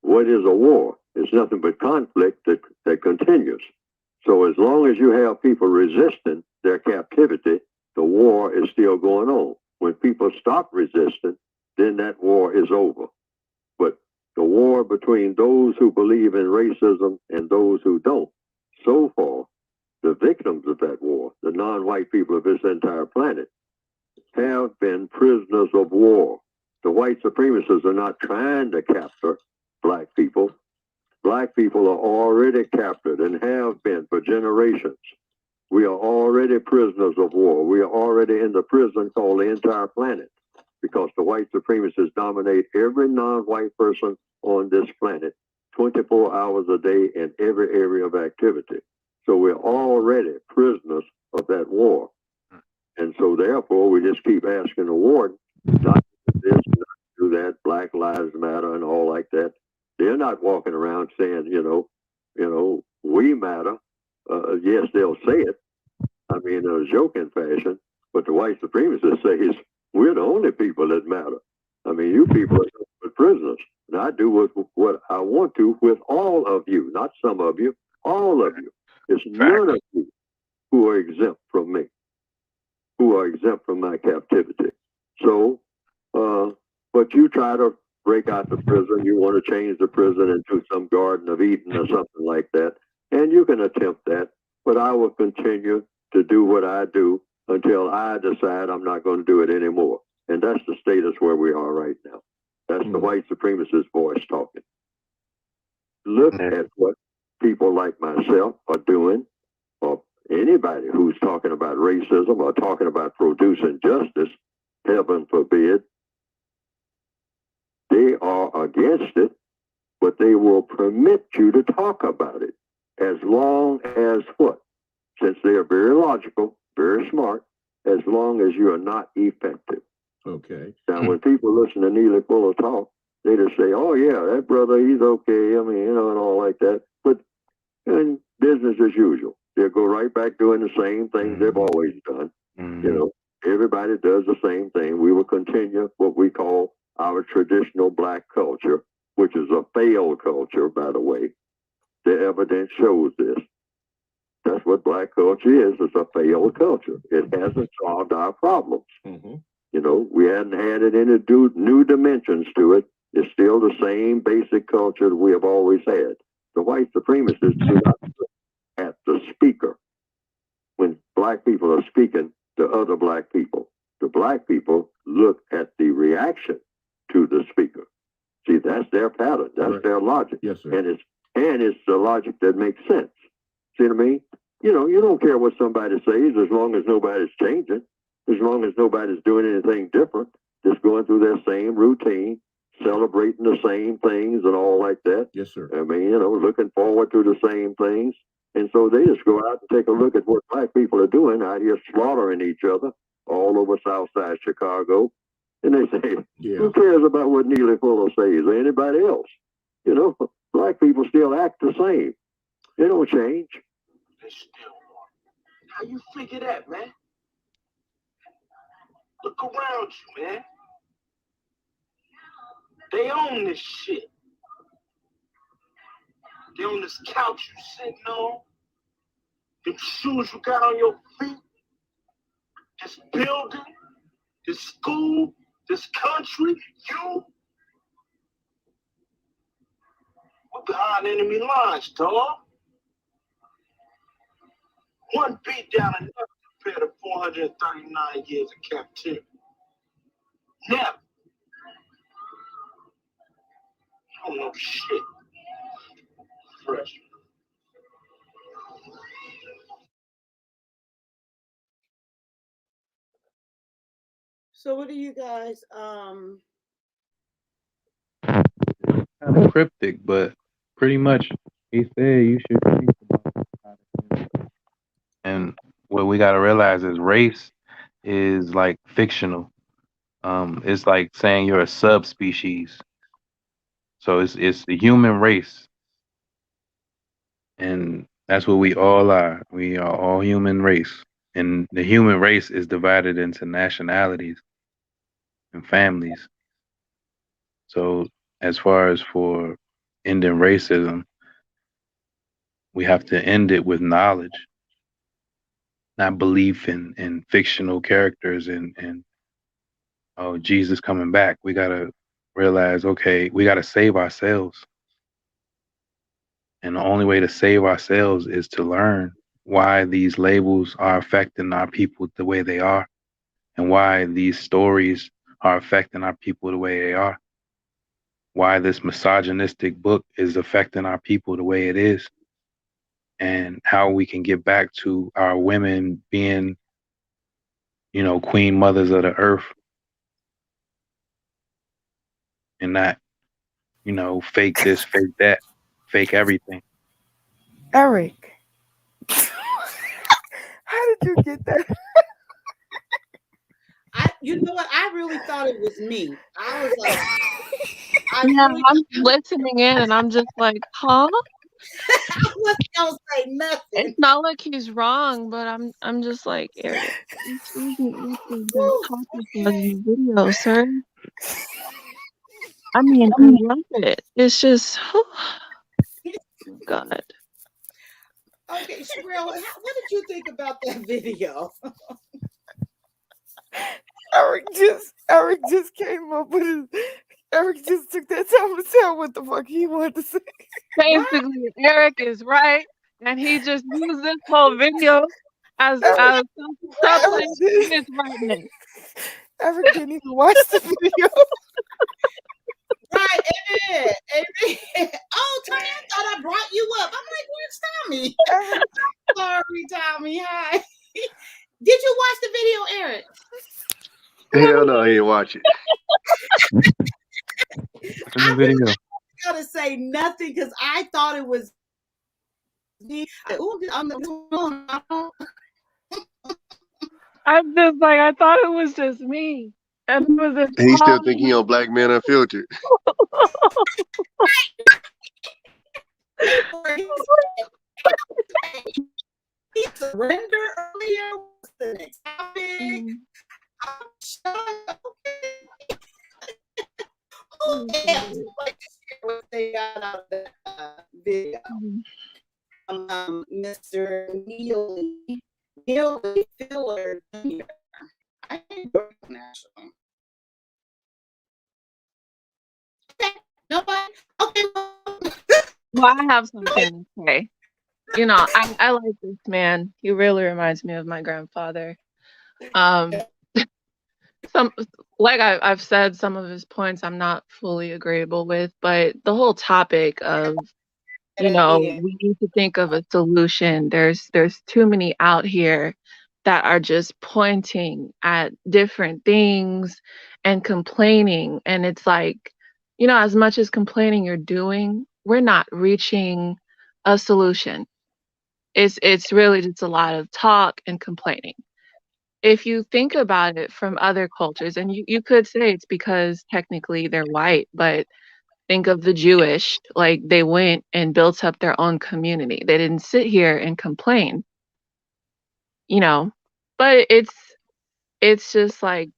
what is a war? It's nothing but conflict that continues. So as long as you have people resisting their captivity, the war is still going on. When people stop resisting, then that war is over. But the war between those who believe in racism and those who don't, so far, the victims of that war, the non-white people of this entire planet, have been prisoners of war. The white supremacists are not trying to capture black people. Black people are already captured and have been for generations. We are already prisoners of war. We are already in the prison called the entire planet, because the white supremacists dominate every non-white person on this planet 24 hours a day in every area of activity. So we're already prisoners of that war. And so therefore, we just keep asking the warden not to do this, not to do that, Black Lives Matter and all like that. They're not walking around saying, we matter. Yes, they'll say it. I mean, in a joking fashion, but the white supremacists say we're the only people that matter. I mean, you people are prisoners. And I do what I want to with all of you, not some of you, all of you. It's none of you who are exempt from me. who are exempt from my captivity. So, but you try to break out the prison, you want to change the prison into some Garden of Eden or something like that, and you can attempt that, but I will continue to do what I do until I decide I'm not going to do it anymore. And that's the status where we are right now. That's the white supremacist voice talking. Look at what people like myself are doing, or anybody who's talking about racism or talking about producing justice, heaven forbid. They are against it, but they will permit you to talk about it as long as what? Since they are very logical, very smart, as long as you are not effective. Okay. Now, when people listen to Neely Fuller talk, they just say, oh, yeah, that brother, he's okay. I mean, you know, and all like that. But in business as usual, they'll go right back doing the same things they've always done. You know, everybody does the same thing. We will continue what we call our traditional black culture, which is a failed culture, by the way. The evidence shows this. That's what black culture is. It's a failed culture. It hasn't solved our problems. You know, we hadn't added any new dimensions to it. It's still the same basic culture that we have always had. The white supremacists do not look at the speaker when black people are speaking to other black people. The black people look at the reaction to the speaker. See, that's their pattern. That's their logic. Yes, sir. And it's the logic that makes sense. See what I mean? You know, you don't care what somebody says as long as nobody's changing, as long as nobody's doing anything different, just going through their same routine, celebrating the same things and all like that. Yes, sir. I mean, you know, looking forward to the same things. And so they just go out and take a look at what black people are doing out here, slaughtering each other all over Southside Chicago. And they say, who cares about what Neely Fuller says or anybody else? You know, black people still act the same. They don't change. They still want. How you figure that, man? Look around you, man. They own this shit. They own this couch you sitting on, the shoes you got on your feet, this building, this school, this country, you. We're behind enemy lines, dog. One beat down and never compared to 439 years of captivity. Never. I don't know shit. Fresh. So what do you guys kind of cryptic, but pretty much he said you should think about it. And what we got to realize is race is like fictional. It's like saying you're a subspecies. So it's the human race, and that's what we all are. We are all human race, and the human race is divided into nationalities and families. So as far as for ending racism, we have to end it with knowledge, not belief in fictional characters and oh, Jesus coming back. We gotta realize, okay, we gotta save ourselves. And the only way to save ourselves is to learn why these labels are affecting our people the way they are, and why these stories are affecting our people the way they are, why this misogynistic book is affecting our people the way it is, and how we can get back to our women being, you know, queen mothers of the earth and not, you know, fake this, fake that, fake everything. Eric, how did you get that? You know what? I really thought it was me. I was like, I'm listening in and I'm just like, huh? I wasn't gonna say nothing. It's not like he's wrong, but I'm just like, Eric, the topic was in the video, sir. I mean, I love it. It's just, oh, God. Okay, Sherelle, what did you think about that video? Eric just came up with his. Eric just took that time to tell what the fuck he wanted to say. Basically, Eric is right, and he just used this whole video as Eric, Eric, supplement to did, his rightness. Eric didn't even watch the video. Right, amen. Amen. Oh, Tommy, I thought I brought you up. I'm like, where's Tommy? Eric, Sorry, Tommy. Hi. Did you watch the video, Eric? Hell no, he didn't watch it. In the video. I'm gonna say nothing because I thought it was me. I'm just like, I thought it was just me. And it was this And he still think he on Black Man Unfiltered. He surrendered earlier. What's the next topic? Like what they got out of the video. Mr. Neely Filler Jr. I ain't working actually. Okay, nobody. Okay. Well, I have something to say. You know, I like this man. He really reminds me of my grandfather. Some like I've said, some of his points I'm not fully agreeable with, but the whole topic of, you know, we need to think of a solution. There's too many out here that are just pointing at different things and complaining, and it's like, you know, as much as complaining you're doing, we're not reaching a solution. It's really just a lot of talk and complaining. If you think about it from other cultures, and you could say it's because technically they're white, but think of the Jewish, like they went and built up their own community. They didn't sit here and complain, you know. But it's just like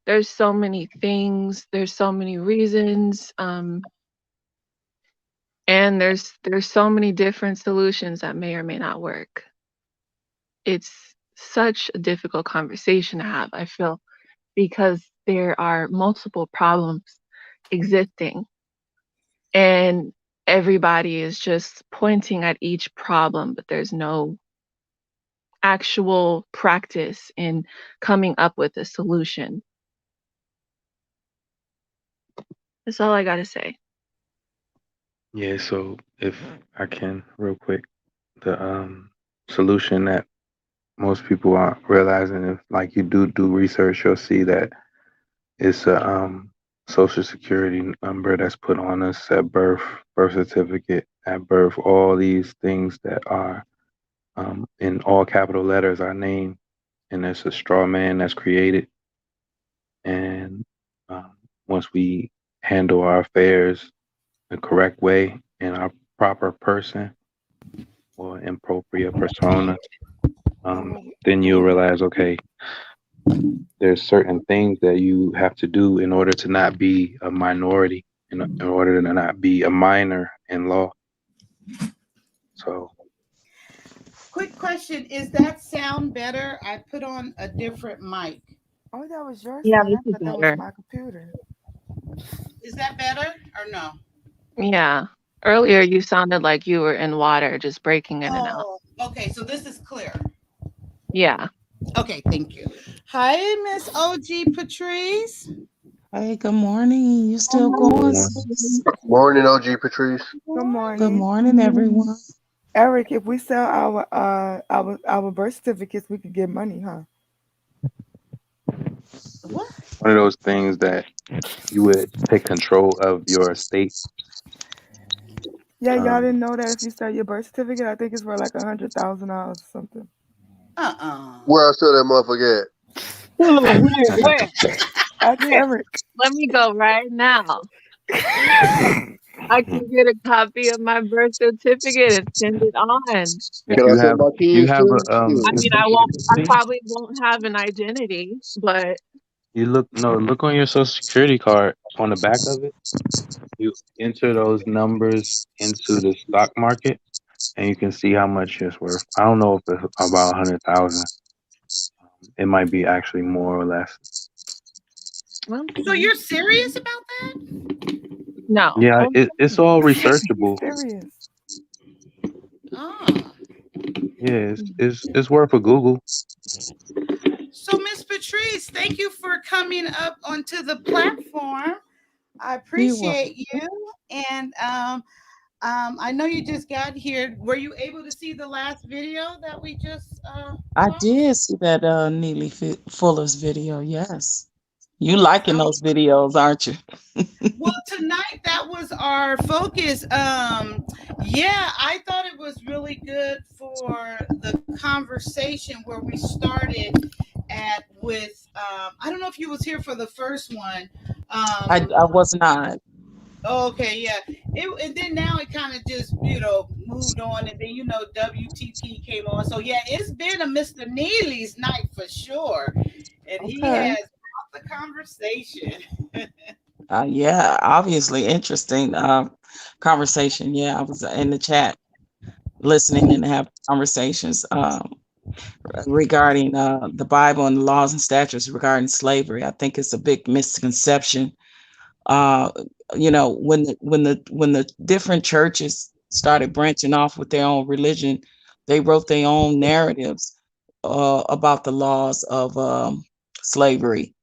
there's so many things, there's so many reasons, and there's so many different solutions that may or may not work. It's such a difficult conversation to have, I feel, because there are multiple problems existing and everybody is just pointing at each problem, but there's no actual practice in coming up with a solution. That's all I gotta say. Yeah, so if I can real quick, the solution that most people aren't realizing, if like you do research, you'll see that it's a social security number that's put on us at birth, birth certificate at birth, all these things that are in all capital letters are named, and there's a straw man that's created. And once we handle our affairs the correct way in our proper person or appropriate persona, then you'll realize, okay, there's certain things that you have to do in order to not be a minority, in order to not be a minor in law. So, Quick question: is that sound better? I put on a different mic. Oh, that was your Yeah, sound. I this is thought that better. was my computer. Is that better or no? Yeah. Earlier you sounded like you were in water, just breaking in and out. Oh, okay. So this is clear. Yeah. Okay, thank you. Hi, Miss OG Patrice. Hey, good morning. You still going? Morning, OG Patrice. Good morning. Good morning, everyone. Eric, if we sell our birth certificates, we could get money, huh? What? one of those things that you would take control of your estate. Yeah, y'all didn't know that if you sell your birth certificate, I think it's for like $100,000 or something. Where I sell that motherfucker at? Where? Ask Eric. Let me go right now. I can get a copy of my birth certificate and send it on. If you have, I mean, I probably won't have an identity, but look on your social security card on the back of it. You enter those numbers into the stock market, and you can see how much it's worth. I don't know if it's about 100,000, it might be actually more or less. So you're serious about that? No. Yeah, it's all researchable. Serious. Oh. Yeah, it's worth a Google. So Miss Patrice, thank you for coming up onto the platform. I You were. appreciate you. And I know you just got here. Were you able to see the last video that we just I watched? did see that Neely Fuller's video. Yes. You liking I'm those videos, aren't you? Well, tonight that was our focus. Yeah, I thought it was really good for the conversation where we started at with I don't know if you was here for the first one. I was not. Okay, yeah. And then now it kind of just, moved on. And then, WTP came on. So, yeah, it's been a Mr. Neely's night for sure. And he Okay. has brought the conversation. Yeah, obviously interesting conversation. Yeah, I was in the chat listening and having conversations regarding the Bible and the laws and statutes regarding slavery. I think it's a big misconception. Uh, when the different churches started branching off with their own religion, they wrote their own narratives about the laws of slavery.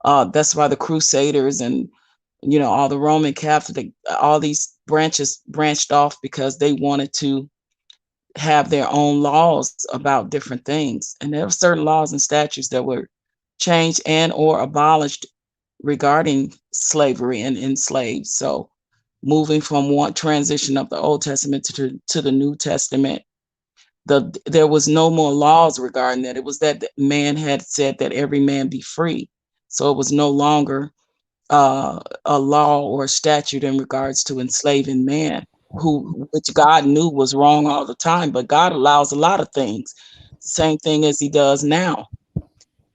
That's why the Crusaders and all the Roman Catholic, all these branches branched off because they wanted to have their own laws about different things. And there were certain laws and statutes that were changed and or abolished regarding slavery and enslaved. So moving from one transition of the Old Testament to the New Testament, there was no more laws regarding that. It was that man had said that every man be free. So it was no longer a law or a statute in regards to enslaving man, which God knew was wrong all the time. But God allows a lot of things, same thing as He does now.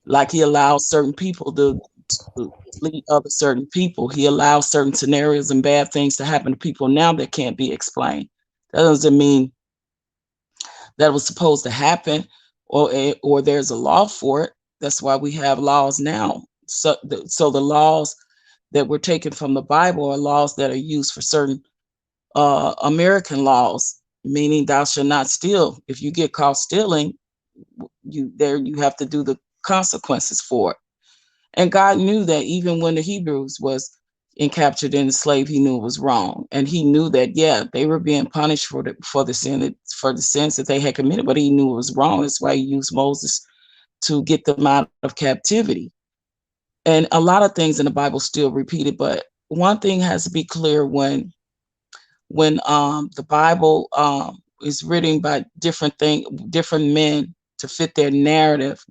Like He allows certain people to lead other certain people. He allows certain scenarios and bad things to happen to people now that can't be explained. That doesn't mean that was supposed to happen, or there's a law for it. That's why we have laws now. So the laws that were taken from the Bible are laws that are used for certain American laws, meaning thou shalt not steal. If you get caught stealing, you have to do the consequences for it. And God knew that even when the Hebrews was captured and enslaved, He knew it was wrong, and He knew that they were being punished for the sins that they had committed, but He knew it was wrong. That's why He used Moses to get them out of captivity. And a lot of things in the Bible still repeated, but one thing has to be clear: when the Bible is written by different men to fit their narrative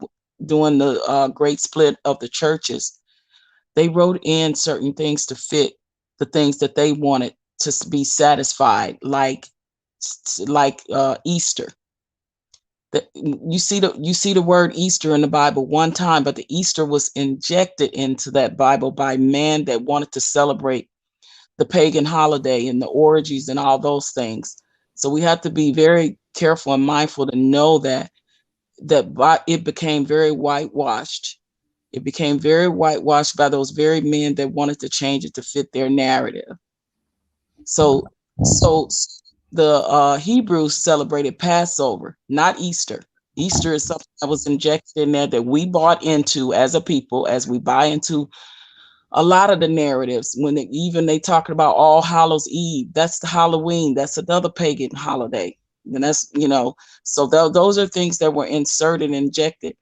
during the great split of the churches, they wrote in certain things to fit the things that they wanted to be satisfied, like Easter. You see the word Easter in the Bible one time, but the Easter was injected into that Bible by man that wanted to celebrate the pagan holiday and the orgies and all those things. So we have to be very careful and mindful to know that it became very whitewashed. It became very whitewashed by those very men that wanted to change it to fit their narrative. So the Hebrews celebrated Passover, not Easter. Easter is something that was injected in there that we bought into as a people, as we buy into a lot of the narratives. When they talking about All Hallows Eve, that's the Halloween. That's another pagan holiday, and that's So those are things that were inserted and injected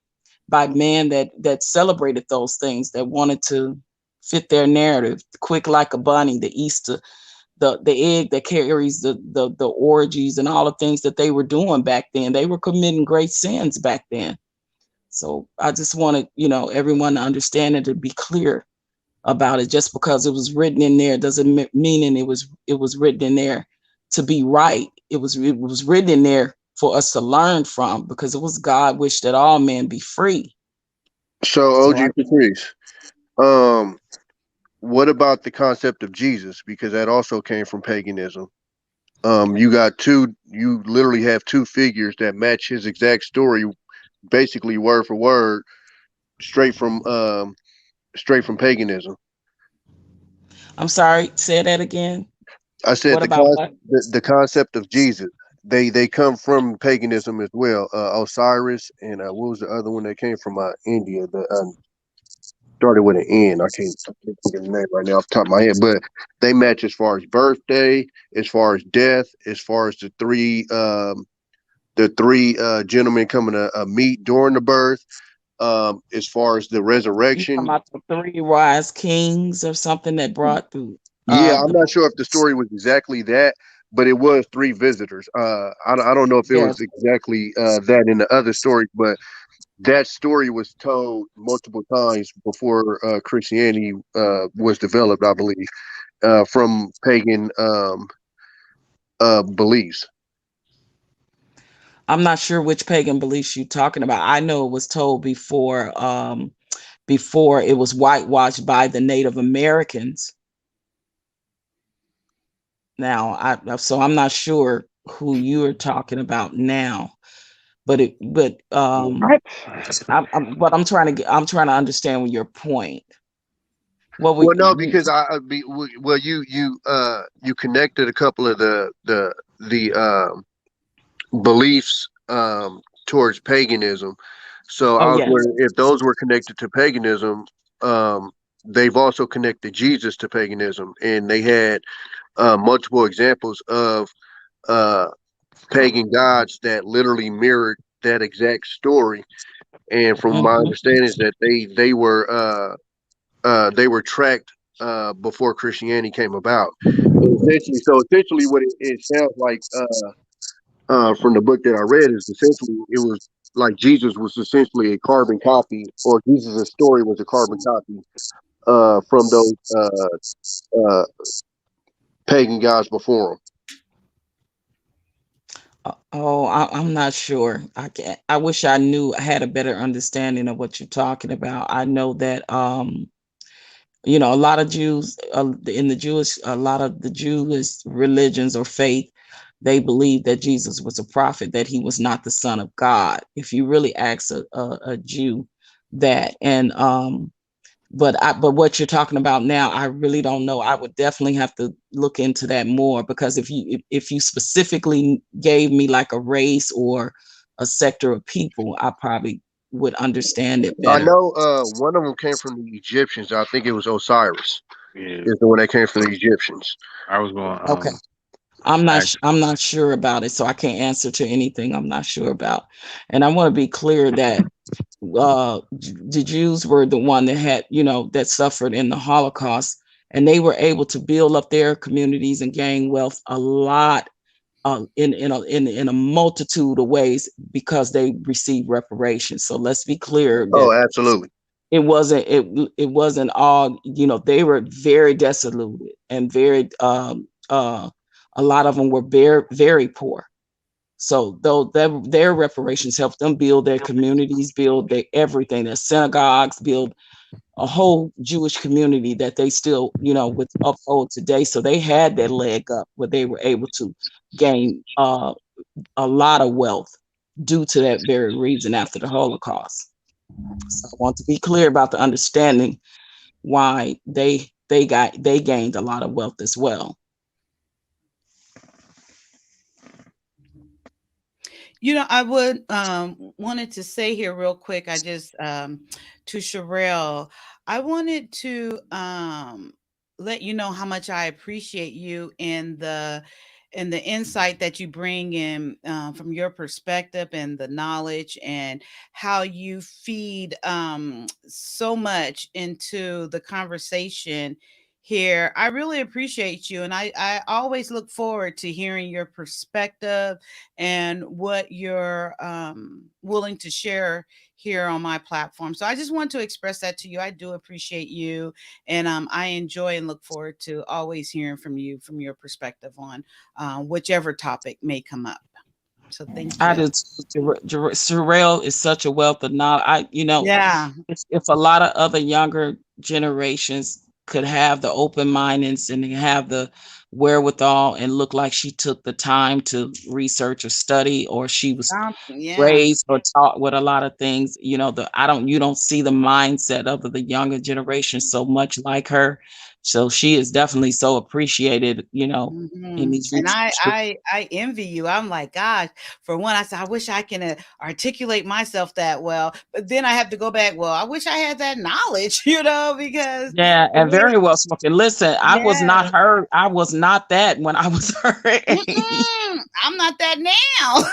by man that celebrated those things, that wanted to fit their narrative. Quick like a bunny, the Easter, the egg that carries the orgies and all the things that they were doing back then. They were committing great sins back then. So I just wanted everyone to understand and to be clear about it. Just because it was written in there doesn't mean it was written in there to be right. It was written in there for us to learn from, because it was God wished that all men be free. So, So OG Patrice, what about the concept of Jesus? Because that also came from paganism. You literally have two figures that match his exact story, basically word for word. straight from paganism. I'm sorry, say that again. I said What about what? the concept of Jesus. They come from paganism as well. Osiris and what was the other one that came from India? The started with an N. I can't think of the name right now off the top of my head, but they match as far as birthday, as far as death, as far as the three gentlemen coming to meet during the birth, as far as the You talking resurrection. about the three wise kings or something that brought through Yeah, I'm the not sure if the story was exactly that, but it was three visitors. I don't know if it was yes. exactly that in the other story, but that story was told multiple times before Christianity was developed, I believe, from pagan beliefs. I'm not sure which pagan beliefs you're talking about. I know it was told before it was whitewashed by the Native Americans. Now, so I'm not sure who you're talking about now, but What? I'm trying to understand your point. What Well, no, we because you connected a couple of the beliefs towards paganism. So oh I was yes. wondering if those were connected to paganism. Um, they've also connected Jesus to paganism, and they had multiple examples of uh, pagan gods that literally mirrored that exact story. And from my Mhm. understanding, is that they were tracked before Christianity came about. And essentially, what it sounds like from the book that I read is essentially it was like Jesus was essentially a carbon copy, or Jesus' story was a carbon copy from those uh, pagan gods before him. Oh, I'm not sure. I can't. I wish I had a better understanding of what you're talking about. I know that a lot of Jews a lot of the Jewish religions or faith, they believe that Jesus was a prophet, that he was not the son of God. If you really ask a Jew that, and but what you're talking about now, I really don't know. I would definitely have to look into that more, because if you specifically gave me like a race or a sector of people, I probably would understand it I better. know one of them came from the Egyptians. I think it was Osiris Yeah, is the one that came from the Egyptians. I was going Okay. ask. I'm not sure about it, so I can't answer to anything I'm not sure about. And I want to be clear that the Jews were the one that had, that suffered in the Holocaust, and they were able to build up their communities and gain wealth a lot, in a multitude of ways, because they received reparations. So let's be clear Oh, that absolutely. it wasn't all, they were very desolate and very a lot of them were very, very poor. So though their reparations helped them build their communities, build their everything, their synagogues, build a whole Jewish community that they still, would uphold today. So they had that leg up where they were able to gain a lot of wealth due to that very reason after the Holocaust. So I want to be clear about the understanding why they gained a lot of wealth as well. I would wanted to say here real quick. I just to Sherelle, I wanted to let you know how much I appreciate you in the insight that you bring in from your perspective and the knowledge, and how you feed so much into the conversation here. I really appreciate you, and I always look forward to hearing your perspective and what you're willing to share here on my platform. So I just want to express that to you. I do appreciate you, and I enjoy and look forward to always hearing from you, from your perspective on whichever topic may come up. So thank I you. just Sherelle is such a wealth of knowledge. Yeah. If a lot of other younger generations could have the open mindedness and have the wherewithal and looked like she took the time to research or study, or she was Yeah. raised or taught with a lot of things. You know, you don't see the mindset of the younger generation so much like her. So she is definitely so appreciated, you know, in these And I, research. I I envy you. I'm like, gosh, for one, I said, I wish I can articulate myself that well. But then I have to go back. Well, I wish I had that knowledge, because Yeah, the and way, very well spoken. Listen, I was yeah, not her. I was not that when I was her age. I'm not that now.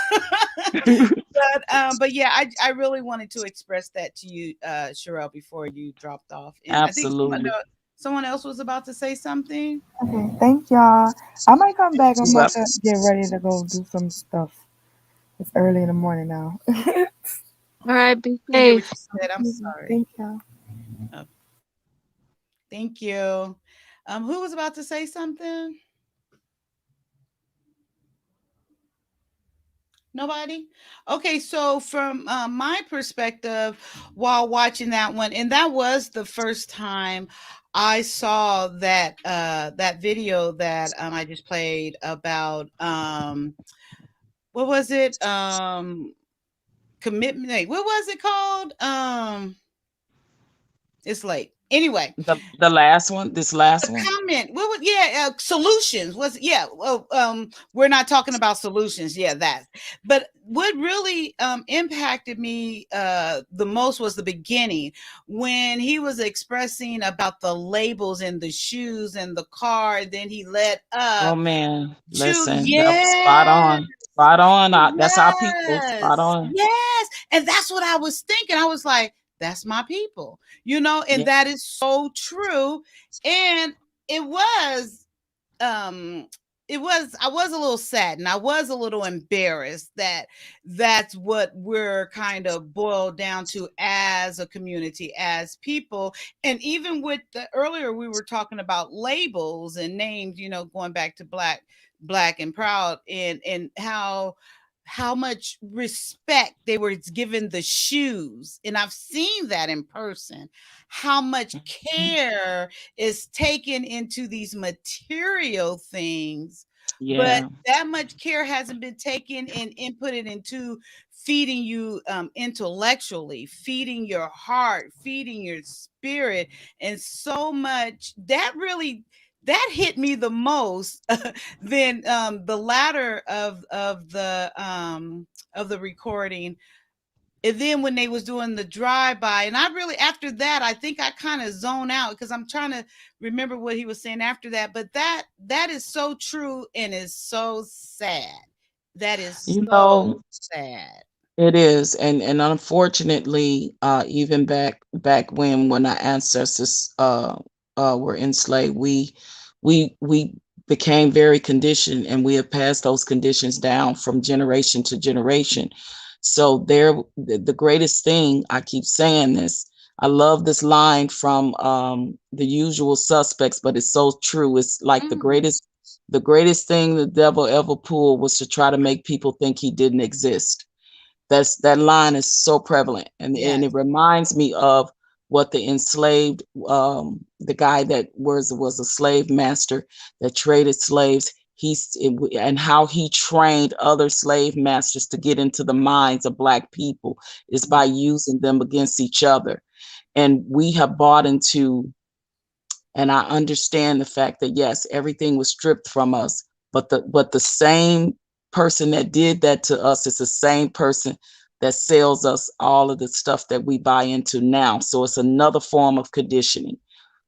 But yeah, I really wanted to express that to you, Sherelle, before you dropped off. And I think Absolutely. someone else was about to say something. Okay, thank y'all. I might come back. I'm You're about to welcome. get ready to go do some stuff. It's early in the morning now. All right, be I hear what safe. you said. I'm sorry. Thank y'all. Oh, thank you. Who was about to say something? Nobody? Okay, so from my perspective, while watching that one, and that was the first time I saw that video that I just played about what was it? Commitment. What was it called? It's late. Anyway, The last one, this last one. comment. What was, yeah, solutions was, yeah. Well, we're not talking about solutions. Yeah, that. But what really impacted me the most was the beginning when he was expressing about the labels and the shoes and the car. Then he led Oh up man, to, listen, that was spot yes, on. Spot on. That's our people. Spot yes, on. yes. And that's what I was thinking. I was like, that's my people, and Yeah. that is so true. And it was, um, I was a little sad and I was a little embarrassed that that's what we're kind of boiled down to as a community, as people. And even with the earlier, we were talking about labels and names, going back to black and proud, and how much respect they were given the shoes. And I've seen that in person, how much Mhm. care is taken into these material things, but Yeah. that much care hasn't been taken and inputted into feeding you intellectually, feeding your heart, feeding your spirit. And so much that really, that hit me the most than the latter of the recording. And then when they was doing the drive-by, and I really, after that, I think I kind of zone out because I'm trying to remember what he was saying after that. But that is so true and is so sad. That is You so know, sad. it is, and unfortunately, even back when our ancestors were enslaved, we became very conditioned, and we have passed those conditions down from generation to generation. So the greatest thing, I keep saying this. I love this line from The Usual Suspects, but it's so true. It's like the greatest thing the devil ever pulled was to try to make people think he didn't exist. That line is so prevalent, and Yes. it reminds me of what the enslaved, the guy that was a slave master that traded slaves, and how he trained other slave masters to get into the minds of Black people is by using them against each other. And we have bought into, and I understand the fact that yes, everything was stripped from us, but the same person that did that to us is the same person that sells us all of the stuff that we buy into now. So it's another form of conditioning.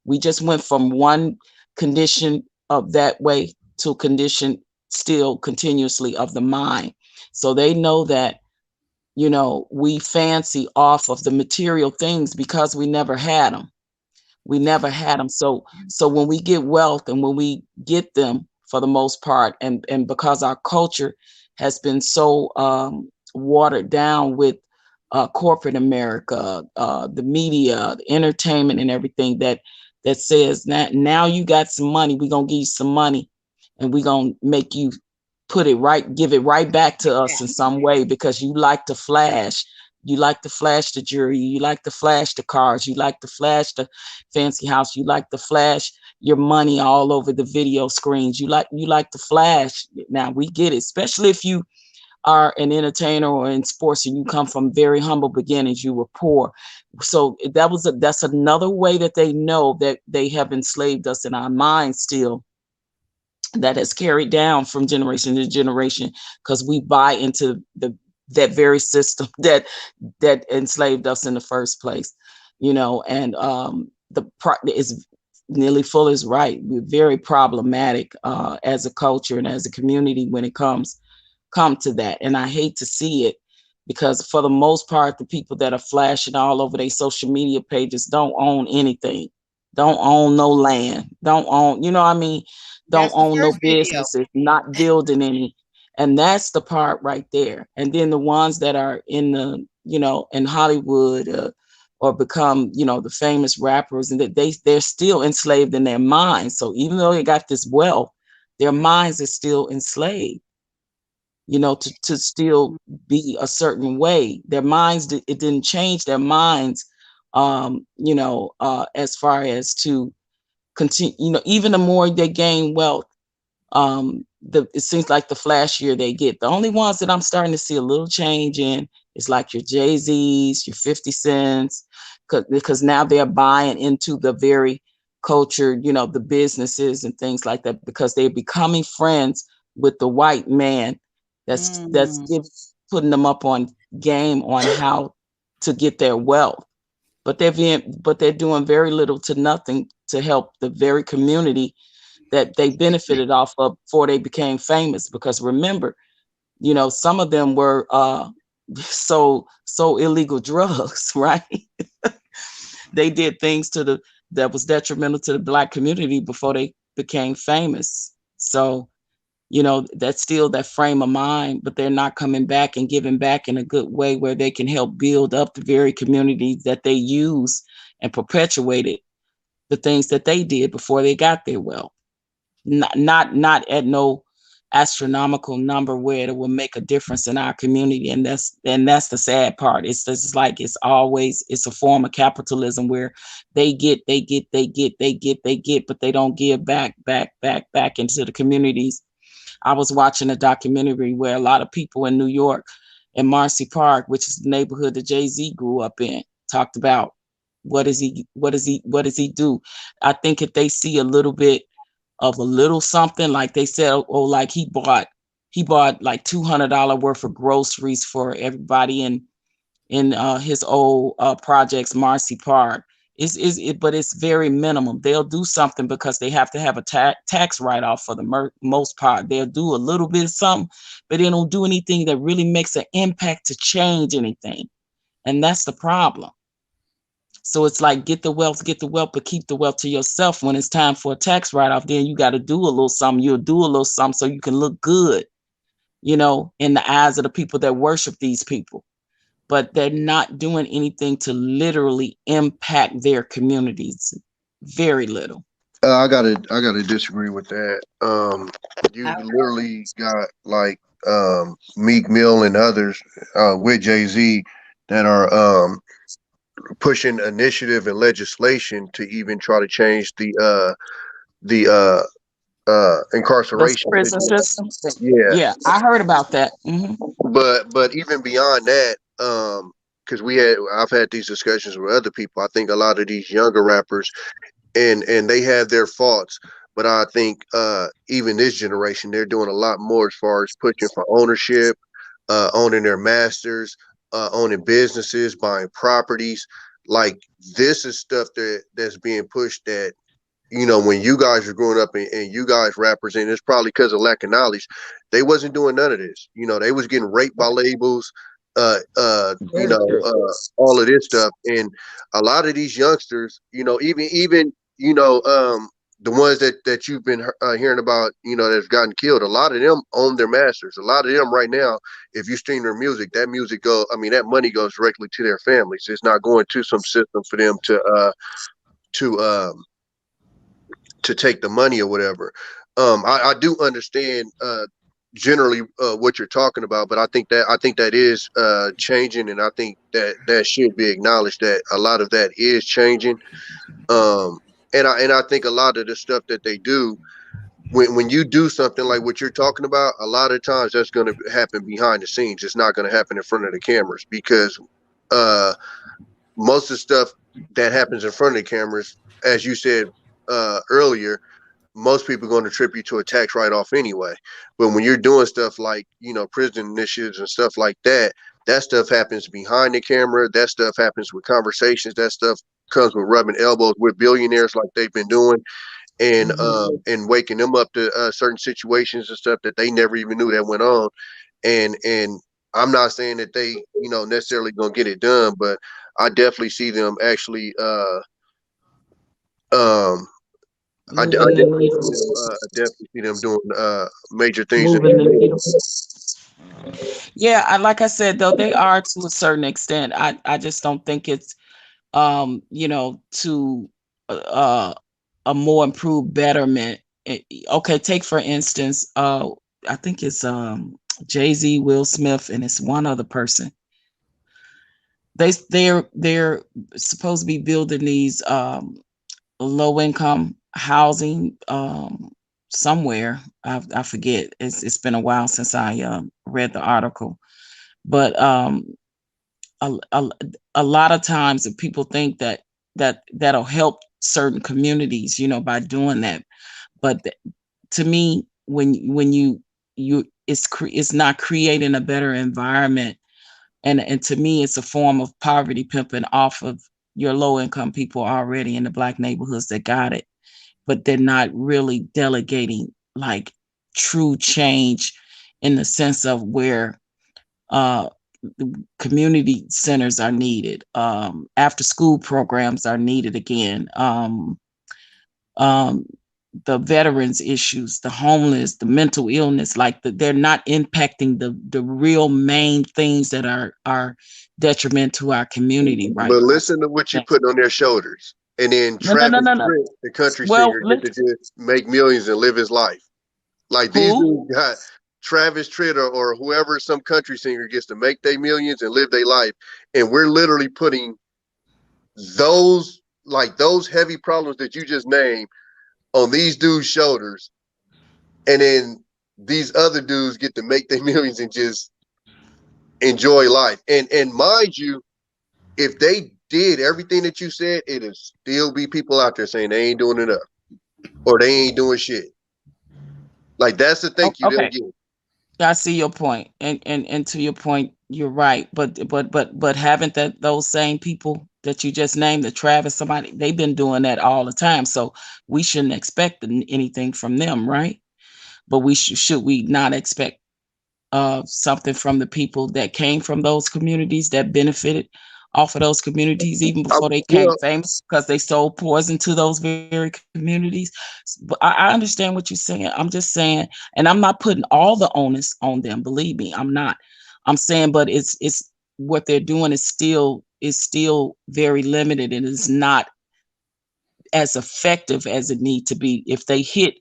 We just went from one condition of that way to a condition still continuously of the mind. So they know that, we fancy off of the material things because we never had them. We never had them. So when we get wealth and when we get them, for the most part, and because our culture has been so watered down with corporate America, the media, the entertainment, and everything that says that now you got some money, we're gonna give you some money, and we're gonna make you give it right back to us in some way because you like to flash. You like to flash the jewelry, you like to flash the cars, you like to flash the fancy house, you like to flash your money all over the video screens. You like to flash. Now we get it, especially if you are an entertainer or in sports and you come from very humble beginnings, you were poor. So that's another way that they know that they have enslaved us in our minds still, that has carried down from generation to generation, because we buy into that very system that enslaved us in the first place, and is Nearly Full is right. We're very problematic as a culture and as a community when it come to that. And I hate to see it, because for the most part, the people that are flashing all over their social media pages don't own anything, don't own no land, don't own, don't That's the own no first video. businesses, not building any. And that's the part right there. And then the ones that are in the, in Hollywood, or become, the famous rappers, and that they're still enslaved in their minds. So even though they got this wealth, their minds are still enslaved, to still be a certain way. Their minds, it didn't change their minds, as far as to continue, even the more they gain wealth, it seems like the flashier they get. The only ones that I'm starting to see a little change in is like your Jay-Z's, your 50 Cents, because now they're buying into the very culture, the businesses and things like that, because they're becoming friends with the white man that's putting them up on game on how to get their wealth. But they're doing very little to nothing to help the very community that they benefited off of before they became famous. Because remember, some of them were so illegal drugs, right? They did things that was detrimental to the Black community before they became famous. So, that's still that frame of mind, but they're not coming back and giving back in a good way where they can help build up the very communities that they use and perpetuated the things that they did before they got their wealth. Not at no astronomical number where it will make a difference in our community. And that's the sad part. It's just like it's a form of capitalism where they get, but they don't give back into the communities. I was watching a documentary where a lot of people in New York in Marcy Park, which is the neighborhood that Jay-Z grew up in, talked about what does he do? I think if they see a little bit of a little something, like they said, like he bought like $200 worth of groceries for everybody in his old projects, Marcy Park. But it's very minimum. They'll do something because they have to have a tax write-off for the most part. They'll do a little bit of something, but they don't do anything that really makes an impact to change anything. And that's the problem. So it's like, get the wealth, but keep the wealth to yourself. When it's time for a tax write-off, then you got to do a little something. You'll do a little something so you can look good, in the eyes of the people that worship these people. But they're not doing anything to literally impact their communities. Very little. I gotta disagree with that. You literally got like Meek Mill and others with Jay-Z that are pushing initiative and legislation to even try to change the incarceration prison system. system. Yeah, I heard about that. Mm-hmm. But even beyond that, because I've had these discussions with other people. I think a lot of these younger rappers, and they have their faults, but I think even this generation, they're doing a lot more as far as pushing for ownership, owning their masters, owning businesses, buying properties. Like, this is stuff that's being pushed that, when you guys were growing up and you guys rappers, and it's probably because of lack of knowledge, they wasn't doing none of this. They was getting raped by labels, all of this stuff. And a lot of these youngsters, even the ones that you've been hearing about, that's gotten killed, a lot of them own their masters. A lot of them right now, if you stream their music, that money goes directly to their families. It's not going to some system for them to take the money or whatever. I do understand generally what you're talking about, but I think that is changing, and I think that should be acknowledged that a lot of that is changing. And I think a lot of the stuff that they do, when you do something like what you're talking about, a lot of times that's going to happen behind the scenes. It's not going to happen in front of the cameras, because uh most of the stuff that happens in front of the cameras, as you said earlier, most people are going to trip you to a tax write-off anyway. But when you're doing stuff like, prison initiatives and stuff like that, that stuff happens behind the camera. That stuff happens with conversations. That stuff comes with rubbing elbows with billionaires like they've been doing, and waking them up to certain situations and stuff that they never even knew that went on. And I'm not saying that they, necessarily gonna get it done, but I definitely see them actually um I moving the needle. definitely see them doing major things. Moving the needle. Yeah, like I said, though, they are to a certain extent. I just don't think it's to a more improved betterment. Okay, take for instance, I think it's Jay-Z, Will Smith, and it's one other person. They're supposed to be building these low income housing somewhere. I forget. It's been a while since I read the article, but a, a, a lot of times people think that'll help certain communities, by doing that. But to me, when it's not creating a better environment, and to me, it's a form of poverty pimping off of your low income people already in the Black neighborhoods that got it, but they're not really delegating like true change in the sense of where community centers are needed, after school programs are needed again, the veterans issues, the homeless, the mental illness, they're not impacting the real main things that are detriment to our community right But now. listen to what you put on their shoulders, and then Travis No. Tritt, the country Well, singer, get to just make millions and live his life. Like these who? dudes got Travis Tritt or whoever, some country singer gets to make their millions and live their life, and we're literally putting those heavy problems that you just named on these dudes' shoulders, and then these other dudes get to make their millions and just enjoy life. And mind you, if they did everything that you said, it'd still be people out there saying they ain't doing enough or they ain't doing shit. Like that's the thank you they'll Okay. get. I see your point, and to your point, you're right. But haven't those same people that you just named, the Travis, somebody, they've been doing that all the time. So we shouldn't expect anything from them, right? But should we not expect something from the people that came from those communities that benefited off of those communities even before they became Well, famous because they sold poison to those very communities? But I understand what you're saying. I'm just saying, and I'm not putting all the onus on them. Believe me, I'm not. I'm saying, but it's what they're doing is still very limited and is not as effective as it need to be. If they hit,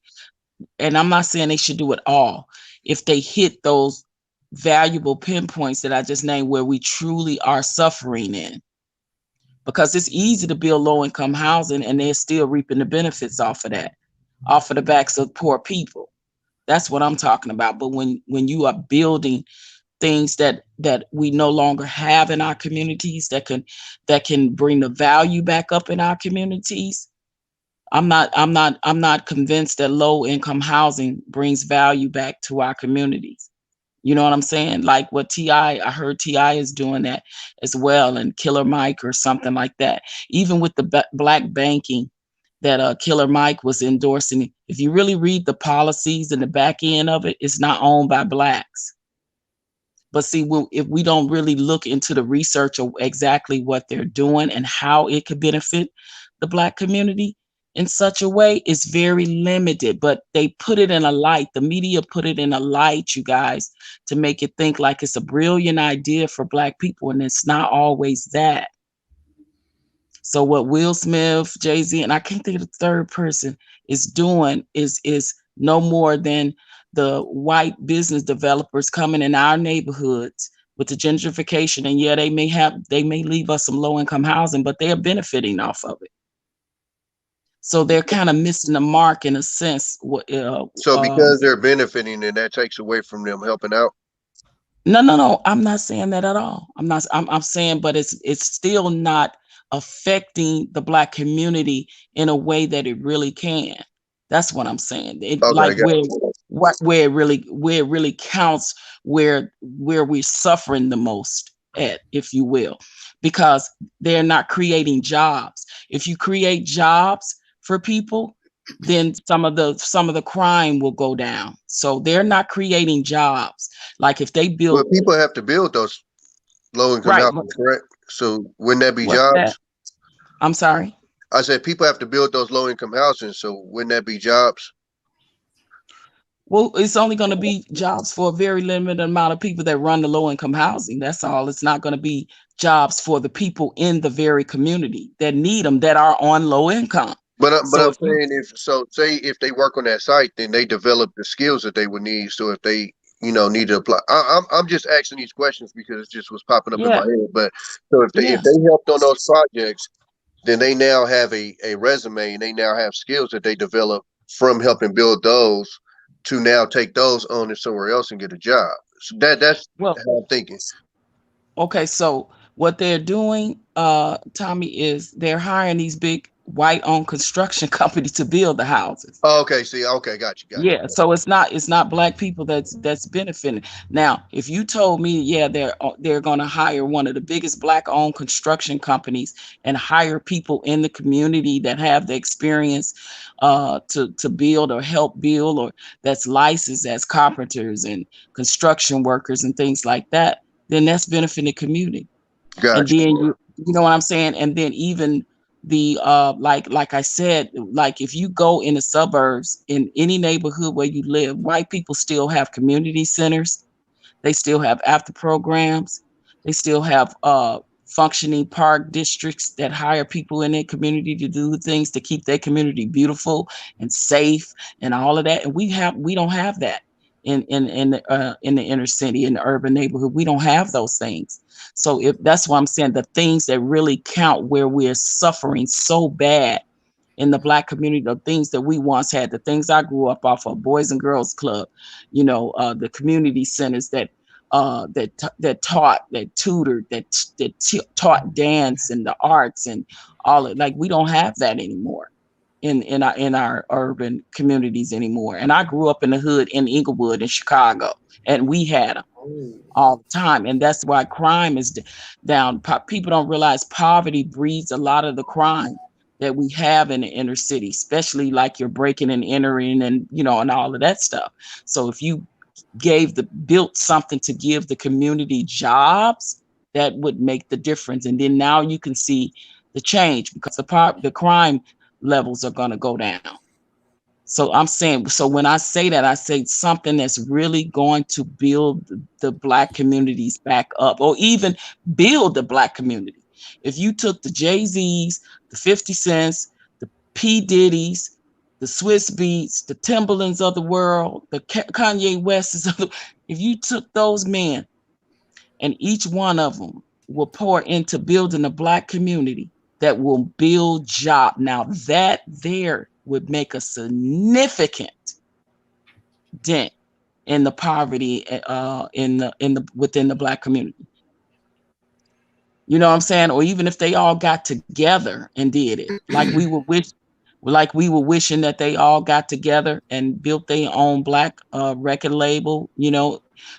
and I'm not saying they should do it all, if they hit those valuable pinpoints that I just named where we truly are suffering in, because it's easy to build low income housing and they're still reaping the benefits off of that, off of the backs of poor people. That's what I'm talking about. But when you are building things that we no longer have in our communities that can bring the value back up in our communities, I'm not convinced that low income housing brings value back to our communities. You know what I'm saying? Like what I heard T.I. is doing that as well, and Killer Mike or something like that. Even with the black banking that Killer Mike was endorsing, if you really read the policies and the back end of it, it's not owned by blacks. But see, if we don't really look into the research of exactly what they're doing and how it could benefit the Black community in such a way, it's very limited. But they put it in a light, the media put it in a light, you guys, to make it think like it's a brilliant idea for Black people, and it's not always that. So what Will Smith, Jay-Z, and I can't think of the third person is doing is no more than the white business developers coming in our neighborhoods with the gentrification. And yeah, they may leave us some low income housing, but they are benefiting off of it. So they're kind of missing the mark in a sense. So because they're benefiting, and that takes away from them helping out. No. I'm not saying that at all. I'm saying, but it's still not affecting the Black community in a way that it really can. That's what I'm saying. It Okay, like got you. where it really counts, where we're suffering the most at, if you will, because they're not creating jobs. If you create jobs for people, then some of the crime will go down. So they're not creating jobs. Like if they build, But people have to build those low-income right? houses, correct? So wouldn't that be What's that? jobs? I'm sorry. I said people have to build those low-income houses, so wouldn't that be jobs? Well, it's only going to be jobs for a very limited amount of people that run the low income housing. That's all. It's not going to be jobs for the people in the very community that need them, that are on low income. But So I'm if you, saying, say if they work on that site, then they develop the skills that they would need. So if they need to apply, I'm just asking these questions because it just was popping up in my yeah, head. But so if yeah. they helped on those projects, then they now have a resume, and they now have skills that they develop from helping build those to now take those on and somewhere else and get a job. So that's Well, how I'm thinking. okay. So what they're doing, Tommy, is they're hiring these big white owned construction companies to build the houses. Oh, okay, see, okay, got you. Yeah, so it's not Black people that's benefiting. Now, if you told me, yeah, they're going to hire one of the biggest Black-owned construction companies and hire people in the community that have the experience to build or help build, or that's licensed as carpenters and construction workers and things like that, then that's benefiting the community. And Gotcha. then you know what I'm saying? And then even the like I said, like if you go in the suburbs, in any neighborhood where you live, white people still have community centers. They still have after programs. They still have functioning park districts that hire people in their community to do things to keep their community beautiful and safe and all of that. And we don't have that in the inner city, in the urban neighborhood. We don't have those things. So if that's why I'm saying the things that really count, where we're suffering so bad in the Black community, the things that we once had, the things I grew up off of, Boys and Girls Club, the community centers that taught, that tutored, taught dance and the arts and all it. Like we don't have that anymore in our urban communities anymore. And I grew up in the hood in Inglewood in Chicago, and we had them all the time. And that's why crime is down. People don't realize poverty breeds a lot of the crime that we have in the inner city, especially like you're breaking and entering and and all of that stuff. So if you built something to give the community jobs, that would make the difference. And then now you can see the change, because the crime levels are going to go down. So I'm saying, so when I say that, I say something that's really going to build the Black communities back up, or even build the Black community. If you took the Jay-Z's, the 50 Cents, the P. Diddy's, the Swiss Beats, the Timberlands of the world, the Kanye West's if you took those men and each one of them will pour into building a Black community that will build job. Now that there would make a significant dent in the poverty within the Black community. You know what I'm saying? Or even if they all got together and did it, like we were wishing that they all got together and built their own Black record label,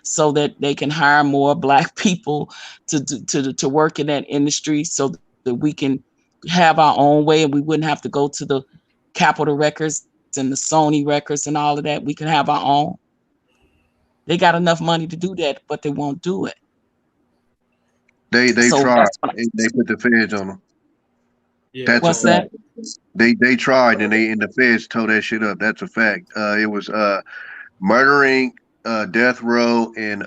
so that they can hire more Black people to work in that industry, so that we can have our own way, and we wouldn't have to go to the Capitol Records and the Sony Records and all of that. We can have our own. They got enough money to do that, but they won't do it. They So tried. that's what They put the feds on them. Yeah. That's What's a fact. that? They tried, and the feds tore that shit up. That's a fact. It was murdering, death row, and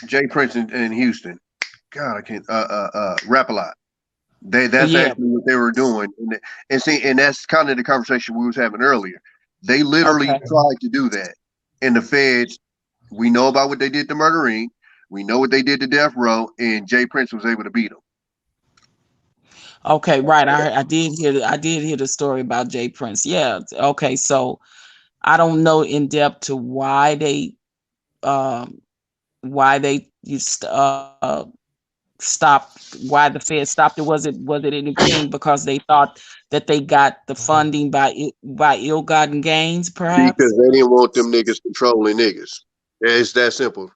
Jay Prince in Houston. God, I can't rap a lot. That's Yeah. actually what they were doing, and that's kind of the conversation we was having earlier. They literally Okay. tried to do that, and the feds. We know about what they did to Murdering. We know what they did to Death Row, and Jay Prince was able to beat them. Okay, right. I did hear the story about Jay Prince. Yeah. Okay, so I don't know in depth to um why they used stopped, why the Fed stopped it. Was it anything because they thought that they got the funding by ill-gotten gains, Because perhaps? they didn't want them niggas controlling niggas. It's that simple.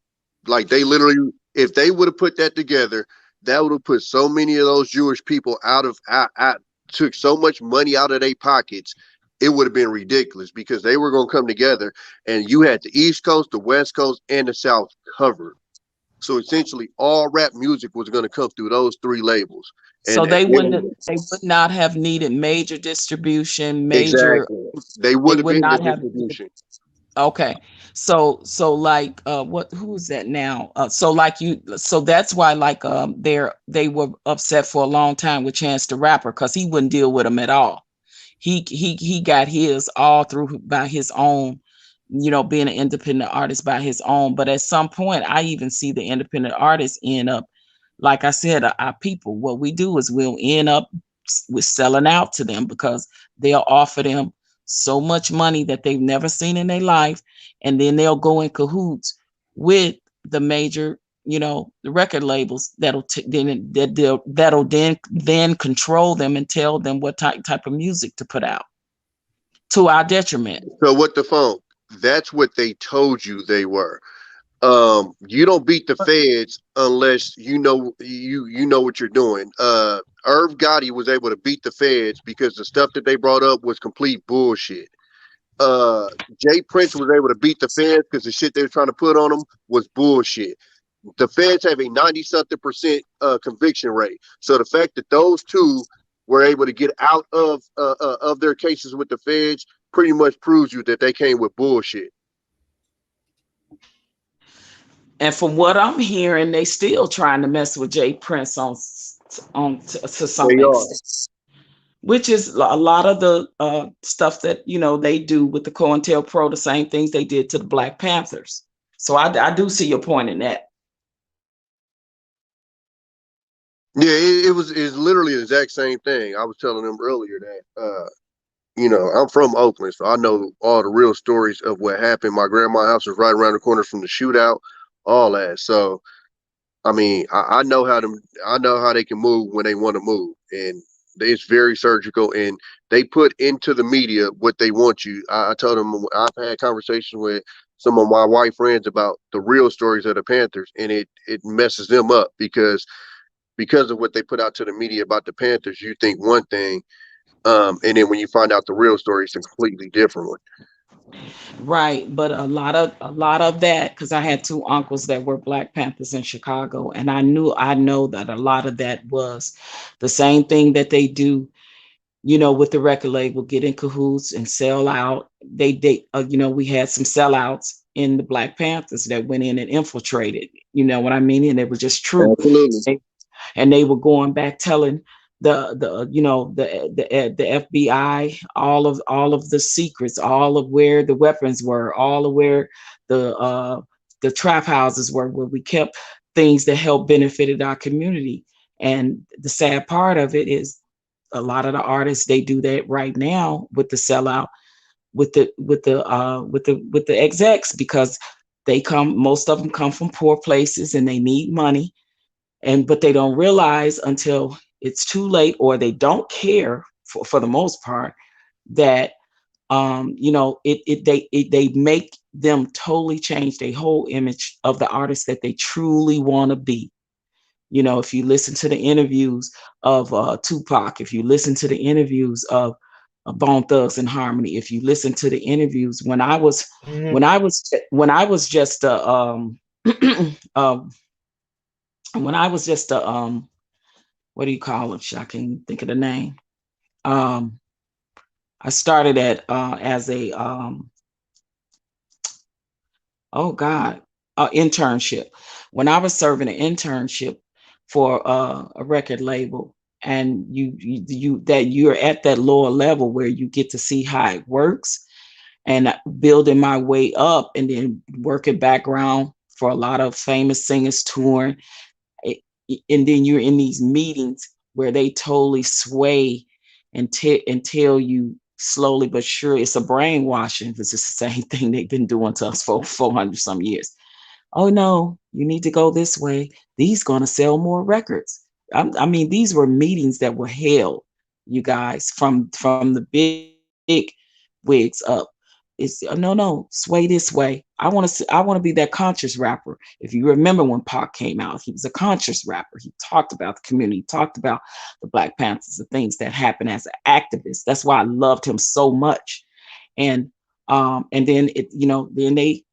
Like they literally, if they would have put that together, that would have put so many of those Jewish people out, took so much money out of their pockets. It would have been ridiculous because they were going to come together, and you had the East Coast, the West Coast, and the South covered. So essentially, all rap music was going to come through those three labels, So and they would not have needed major distribution, exactly, they they would have would been the not have. distribution. Okay. So like who's that now? So that's why like they were upset for a long time with Chance the Rapper because he wouldn't deal with them at all. He got his all through by his own, being an independent artist by his own. But at some point I even see the independent artists end up, like I said, our people, what we do is we'll end up with selling out to them because they'll offer them so much money that they've never seen in their life, and then they'll go in cahoots with the major, the record labels that'll then control them and tell them what type of music to put out to our detriment. So what the funk? That's what they told you they were. You don't beat the feds unless you know what you're doing. Irv Gotti was able to beat the feds because the stuff that they brought up was complete bullshit. Uh, Jay Prince was able to beat the feds because the shit they were trying to put on him was bullshit. The feds have a 90-something% conviction rate. So the fact that those two were able to get out of their cases with the feds pretty much proves you that they came with bullshit. And from what I'm hearing, they still trying to mess with Jay Prince to some They are. extent, which is a lot of the stuff that they do with the COINTELPRO, the same things they did to the Black Panthers. So I do see your point in that. Yeah, it's literally the exact same thing. I was telling them earlier that I'm from Oakland, so I know all the real stories of what happened. My grandma's house was right around the corner from the shootout, all that. So I mean, I know how they can move when they want to move, and it's very surgical. And they put into the media what they want you. I told them I've had conversations with some of my white friends about the real stories of the Panthers, and it messes them up because of what they put out to the media about the Panthers. You think one thing, and then when you find out the real story, it's a completely different one. Right, but a lot of that, because I had two uncles that were Black Panthers in Chicago, and I know that a lot of that was the same thing that they do, with the record label, get in cahoots and sell out. We had some sellouts in the Black Panthers that went in and infiltrated. You know what I mean? And it was just true. Absolutely. And they were going back telling the FBI all of the secrets, all of where the weapons were, all of where the trap houses were, where we kept things that helped benefited our community. And the sad part of it is a lot of the artists, they do that right now with the sellout, with the execs, because most of them come from poor places and they need money, but they don't realize until it's too late, or they don't care for the most part, that they make them totally change their whole image of the artist that they truly want to be. If you listen to the interviews of Tupac, if you listen to the interviews of Bone Thugs and Harmony, if you listen to the interviews when I was just when I was just a what do you call it? I can't think of the name. Um, I started as a oh God, internship. When I was serving an internship for a record label, and you're at that lower level where you get to see how it works, and building my way up, and then working background for a lot of famous singers touring, and then you're in these meetings where they totally sway and tell you slowly but surely. It's a brainwashing. It's the same thing they've been doing to us for 400 some years. Oh no, you need to go this way. These going to sell more records. I mean, these were meetings that were held, you guys, from the big wigs up. It's no, sway this way. I want to be that conscious rapper. If you remember when Pac came out, he was a conscious rapper. He talked about the community, talked about the Black Panthers, the things that happened as an activist. That's why I loved him so much. And then then they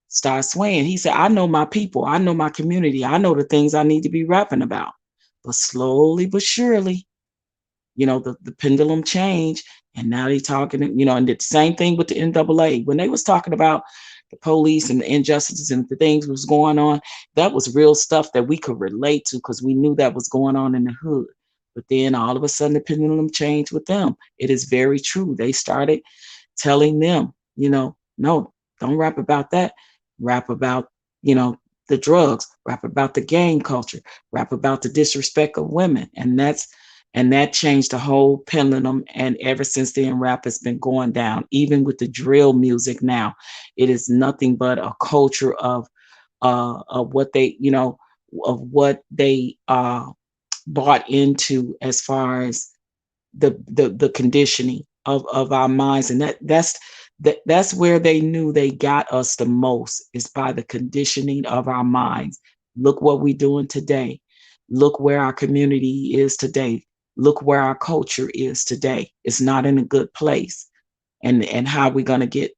start swaying. He said, I know my people, I know my community, I know the things I need to be rapping about. But slowly but surely, the pendulum changed, and now they talking, and the same thing with the NAA. When they was talking about the police and the injustices and the things was going on, that was real stuff that we could relate to because we knew that was going on in the hood. But then all of a sudden the pendulum changed with them. It is very true. They started telling them, no, don't rap about that. Rap about, the drugs, rap about the gang culture, rap about the disrespect of women. And that changed the whole pendulum. And ever since then, rap has been going down. Even with the drill music now, it is nothing but a culture of what they, of what they bought into as far as the conditioning of our minds. And that's where they knew they got us the most, is by the conditioning of our minds. Look what we're doing today. Look where our community is today. Look where our culture is today. It's not in a good place. And how we're going to get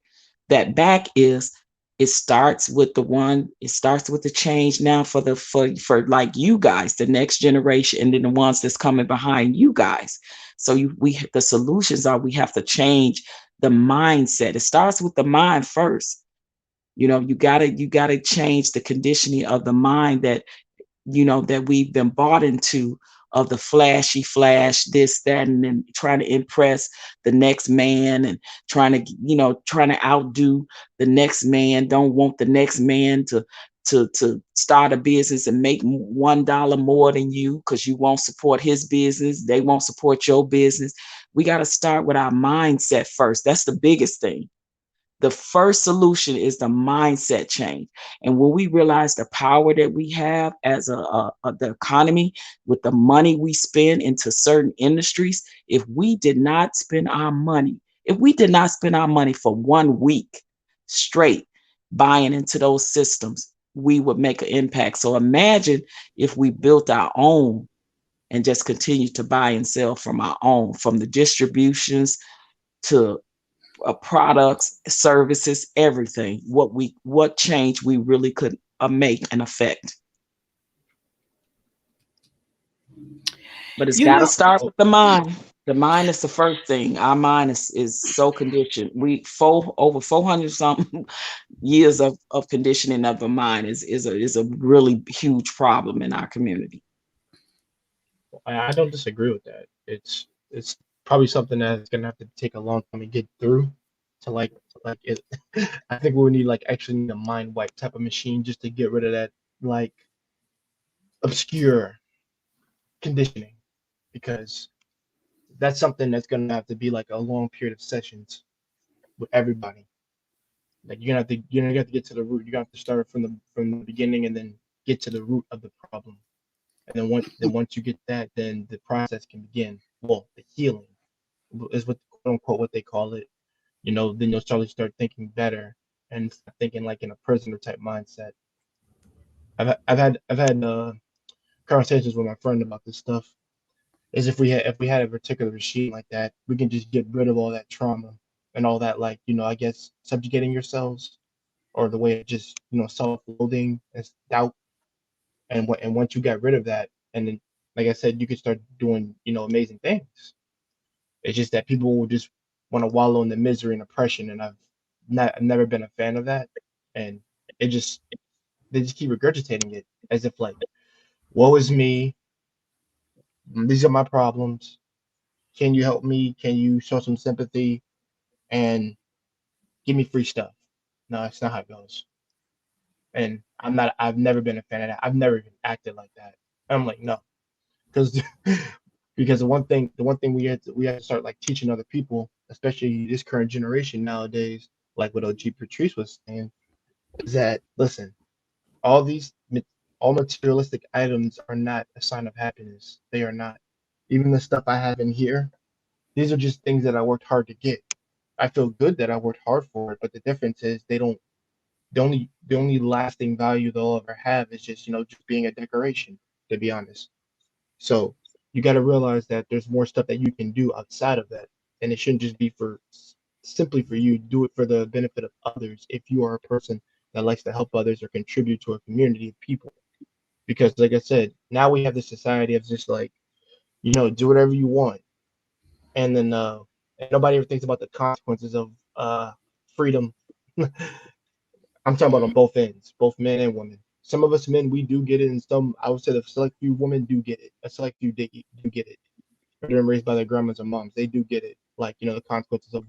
that back is, it starts with the change now for like you guys, the next generation, and then the ones that's coming behind you guys. So the solutions are, we have to change the mindset. It starts with the mind first. You gotta change the conditioning of the mind that we've been bought into, of the flashy flash, this, that, and then trying to impress the next man, and trying to outdo the next man. Don't want the next man to start a business and make $1 more than you, because you won't support his business. They won't support your business. We got to start with our mindset first. That's the biggest thing. The first solution is the mindset change. And when we realize the power that we have as the economy, with the money we spend into certain industries, if we did not spend our money for 1 week straight buying into those systems, we would make an impact. So imagine if we built our own and just continue to buy and sell from our own, from the distributions to products, services, everything. What change we really could make and affect. But it's got to start with the mind. The mind is the first thing. Our mind is so conditioned. Over 400 something years of conditioning of the mind is a really huge problem in our community. I don't disagree with that. It's probably something that's gonna have to take a long time to get through. To like it. I think we need actually need a mind wipe type of machine just to get rid of that obscure conditioning, because that's something that's gonna have to be a long period of sessions with everybody. You're gonna have to get to the root. You're gonna have to start from the beginning and then get to the root of the problem. And then once you get that, then the process can begin. Well, the healing is what, quote unquote, what they call it. Then you'll start thinking better and thinking in a prisoner type mindset. I've had conversations with my friend about this stuff. Is if we had a particular regime like that, we can just get rid of all that trauma and all that I guess subjugating yourselves, or the way of just self-loathing and doubt. And once you got rid of that, and then like I said, you could start doing amazing things. It's just that people will just want to wallow in the misery and oppression, and I've never been a fan of that. And they just keep regurgitating it as if woe is me, these are my problems. Can you help me? Can you show some sympathy and give me free stuff? No, it's not how it goes. And I've never been a fan of that. I've never even acted like that. I'm like, no, because Because the one thing we have to start like teaching other people, especially this current generation nowadays, like what OG Patrice was saying, is that listen, all these all materialistic items are not a sign of happiness. They are not. Even the stuff I have in here, these are just things that I worked hard to get. I feel good that I worked hard for it, but the difference is they don't. The only lasting value they'll ever have is just just being a decoration. To be honest, so you got to realize that there's more stuff that you can do outside of that, and it shouldn't just be for simply for you. Do it for the benefit of others. If you are a person that likes to help others or contribute to a community of people, because like I said, now we have this society of just like do whatever you want, and then and nobody ever thinks about the consequences of freedom. I'm talking about on both ends, both men and women. Some of us men, we do get it, and some, I would say, the select few women do get it. A select few do get it. They're raised by their grandmas and moms. They do get it, like the consequences of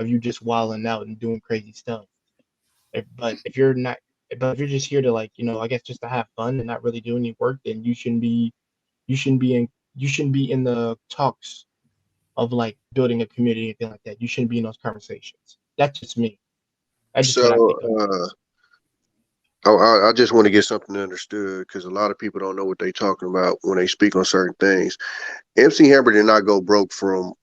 you just wilding out and doing crazy stuff. But if you're not, but if you're just here to like, I guess just to have fun and not really do any work, then you shouldn't be in, you shouldn't be in the talks of like building a community, anything like that. You shouldn't be in those conversations. That's just me. That's just what I think. I just want to get something understood because a lot of people don't know what they're talking about when they speak on certain things. MC Hammer did not go broke from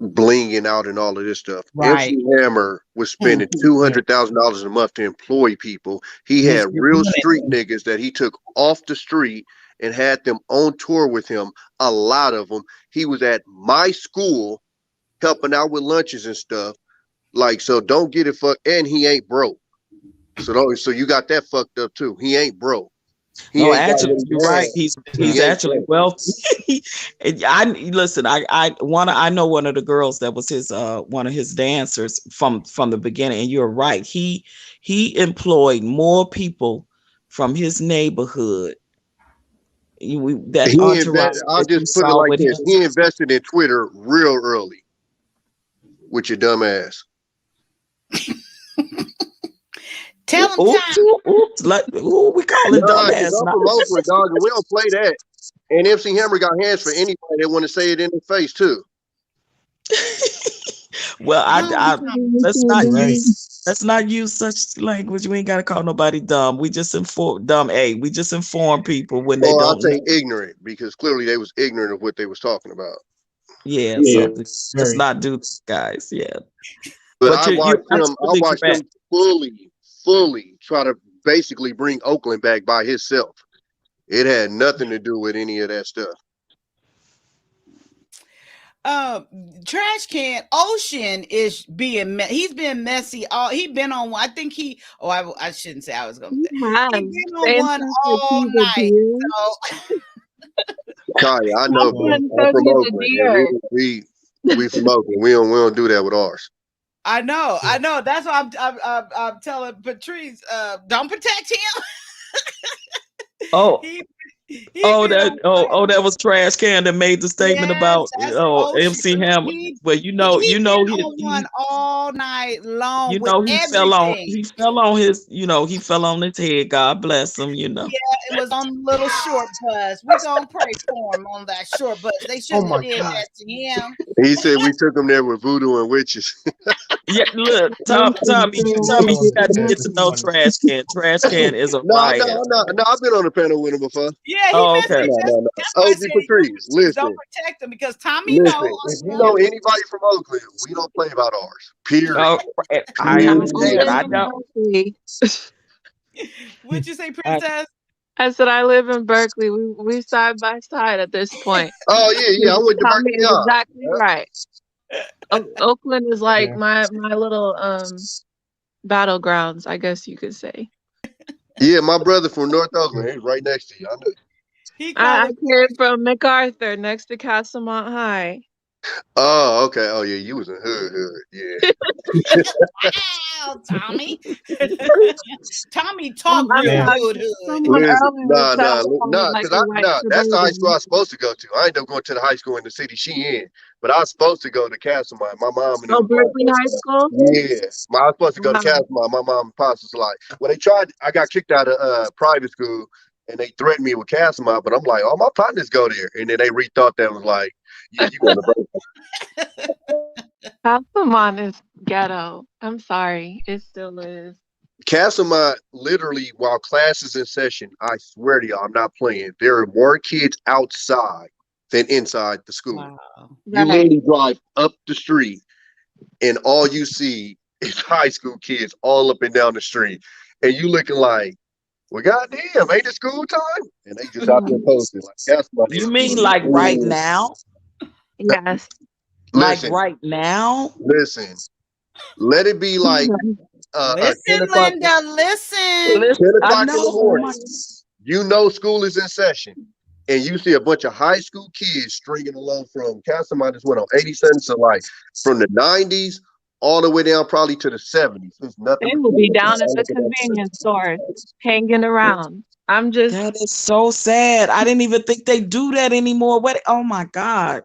blinging out and all of this stuff. Right. MC Hammer was spending $200,000 a month to employ people. He had real street niggas that he took off the street and had them on tour with him. A lot of them. He was at my school helping out with lunches and stuff. Like, so don't get it fucked. And he ain't broke. So you got that fucked up too. He ain't broke. No, actually, you're right. He's actually wealthy. I know one of the girls that was his one of his dancers from the beginning, and you're right. He employed more people from his neighborhood. I'll just put it like this: he invested in Twitter real early with your dumb ass. Tell him we call it dumbass. I'm from Oakland, dog, and we don't play that. And MC Hammer got hands for anybody that want to say it in their face too. Well, let's not use such language. We ain't gotta call nobody dumb. We just inform We just inform people when they don't. I'll say ignorant because clearly they was ignorant of what they was talking about. Yeah. So let's not do this, guys. Yeah. But I watched him fully try to basically bring Oakland back by himself. It had nothing to do with any of that stuff. Trash Can Ocean is he's been messy he been on one. I think I shouldn't say I was gonna say he's been on one all night. So Kyia, I know, I'm from Oakland. We from Oakland. We don't do that with ours. I know. That's why I'm telling Patrice, don't protect him. That was Trash Can that made the statement about MC Hammer. Well, he won all night long. He fell on his head. God bless him. Yeah, it was on the little short bus. We're gonna pray for him on that short bus. They shouldn't have did that to him. He said we took him there with voodoo and witches. Yeah, look, Tommy, you got to get to know Trash Can. Trash Can is a riot. No, I've been on the panel with him before. Yeah, okay. No. OG Patrice, listen. Don't protect him because Tommy knows. If you know anybody from Oakland, we don't play about ours. Period. I understand. I know. What'd you say, Princess? I said I live in Berkeley. We side by side at this point. Oh yeah. I went to Tommy Berkeley. is exactly right. Oakland is like my little battlegrounds, I guess you could say. Yeah, my brother from North Oakland, he's right next to you. I know. I came from MacArthur, next to Castlemont High. Oh, okay. Oh yeah, you was in hood. Yeah. Wow, Tommy. Tommy talk real good. That's the high school I was supposed to go to. I ended up going to the high school in the city she in, but I was supposed to go to Castlemont. My mom and Berkeley High School. Yeah, I was supposed to go to Castlemont. My mom and pops was like, I got kicked out of private school, and they threatened me with Casamount, but I'm like, all my partners go there. And then they rethought that was like, yeah, you got to Altamont is ghetto. I'm sorry. It still is. Casamount, literally, while class is in session, I swear to y'all, I'm not playing. There are more kids outside than inside the school. Wow. You Right. literally drive up the street, and all you see is high school kids all up and down the street. And you looking like, well, goddamn, ain't it school time? And they just out there posting. Like, Casamount You is mean getting like right full. now? Yes. Like Listen, right now? listen. Let it be like 10 Listen, o'clock. Linda, listen. 10 I o'clock in the know. morning. You know school is in session, and you see a bunch of high school kids stringing along from Casamount is what on 87, so like from the 90s all the way down probably to the 70s. There's nothing They but will be kids down at all the up and down the street. convenience stores, hanging around. I'm just That is so sad. I didn't even think they do that anymore. What? Oh my God.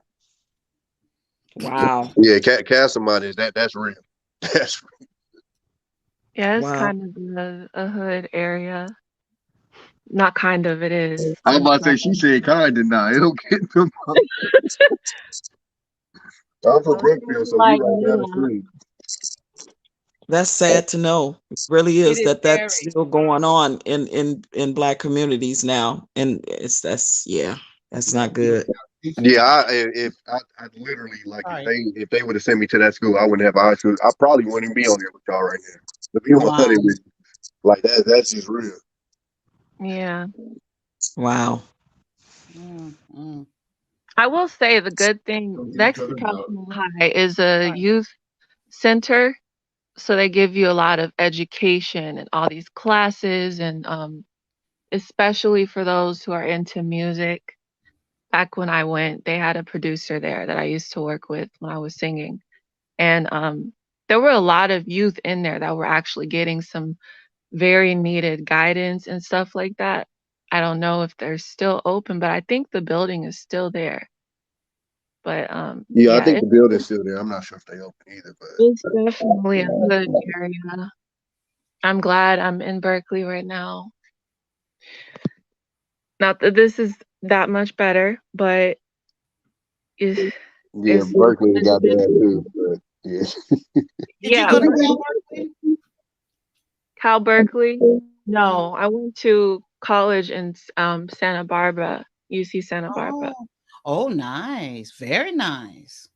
Wow. Yeah, Casamount is that's real. That's real. yeah, it's Wow. kind of a hood area. Not kind of, it is. I'm about to say Like, she said kind of now. It'll get them. I'm from Brookfield, so we like right down the yeah, street. That's sad to know. It really It is is that very. that's still going on in Black communities now, and that's not good. Yeah, I literally like Sorry. if they would have sent me to that school, I wouldn't have high school. I probably wouldn't even be on here with y'all right now. To be Wow. 100 with you. Like that's just real. yeah. Wow. Mm. I will say the good thing next to Calhoun High is a youth center. So they give you a lot of education and all these classes and especially for those who are into music. Back when I went, they had a producer there that I used to work with when I was singing. And there were a lot of youth in there that were actually getting some very needed guidance and stuff like that. I don't know if they're still open, but I think the building is still there. But Yeah, I yeah, think the building's still there. I'm not sure if they open either, but it's definitely a good area. I'm glad I'm in Berkeley right now. Not that this is that much better, but yeah, it's Berkeley got that too. But yeah. Did you yeah, go to Berkeley, Cal Berkeley? Cal Berkeley. No, I went to college in Santa Barbara, UC Santa Barbara. Oh, nice. Very nice.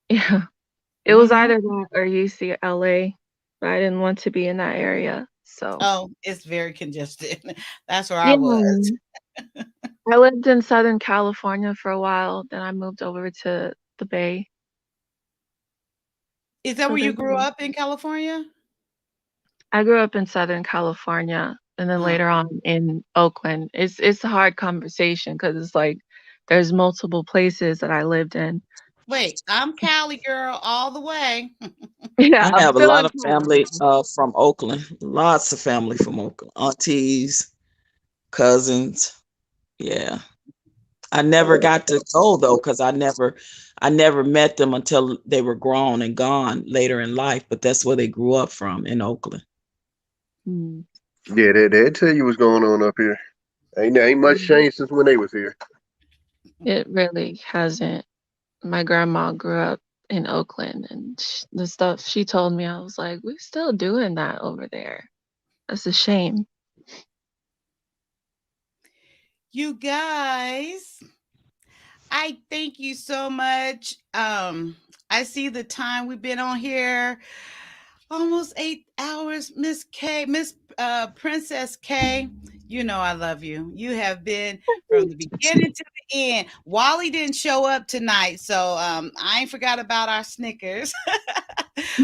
Yeah, it was either that or UCLA, but I didn't want to be in that area. So Oh, it's very congested. That's where I yeah, was. I lived in Southern California for a while. Then I moved over to the Bay. Is that So where you there's grew up in California? I grew up in Southern California and then later on in Oakland. It's a hard conversation because it's like there's multiple places that I lived in. Wait, I'm Cali girl all the way. Yeah, I I'm have a still lot in of family from Oakland. Lots of family from Oakland. Aunties, cousins. Yeah. I never got to go though, because I never met them until they were grown and gone later in life. But that's where they grew up from, in Oakland. Yeah, they tell you what's going on up here. Ain't much changed since when they was here. It really hasn't. My grandma grew up in Oakland, and the stuff she told me, I was like, we're still doing that over there. That's a shame. You guys, I thank you so much. I see the time we've been on here. Almost 8 hours, Miss K, Miss Princess K. You know I love you. You have been from the beginning to the end. Wally didn't show up tonight, so I ain't forgot about our Snickers.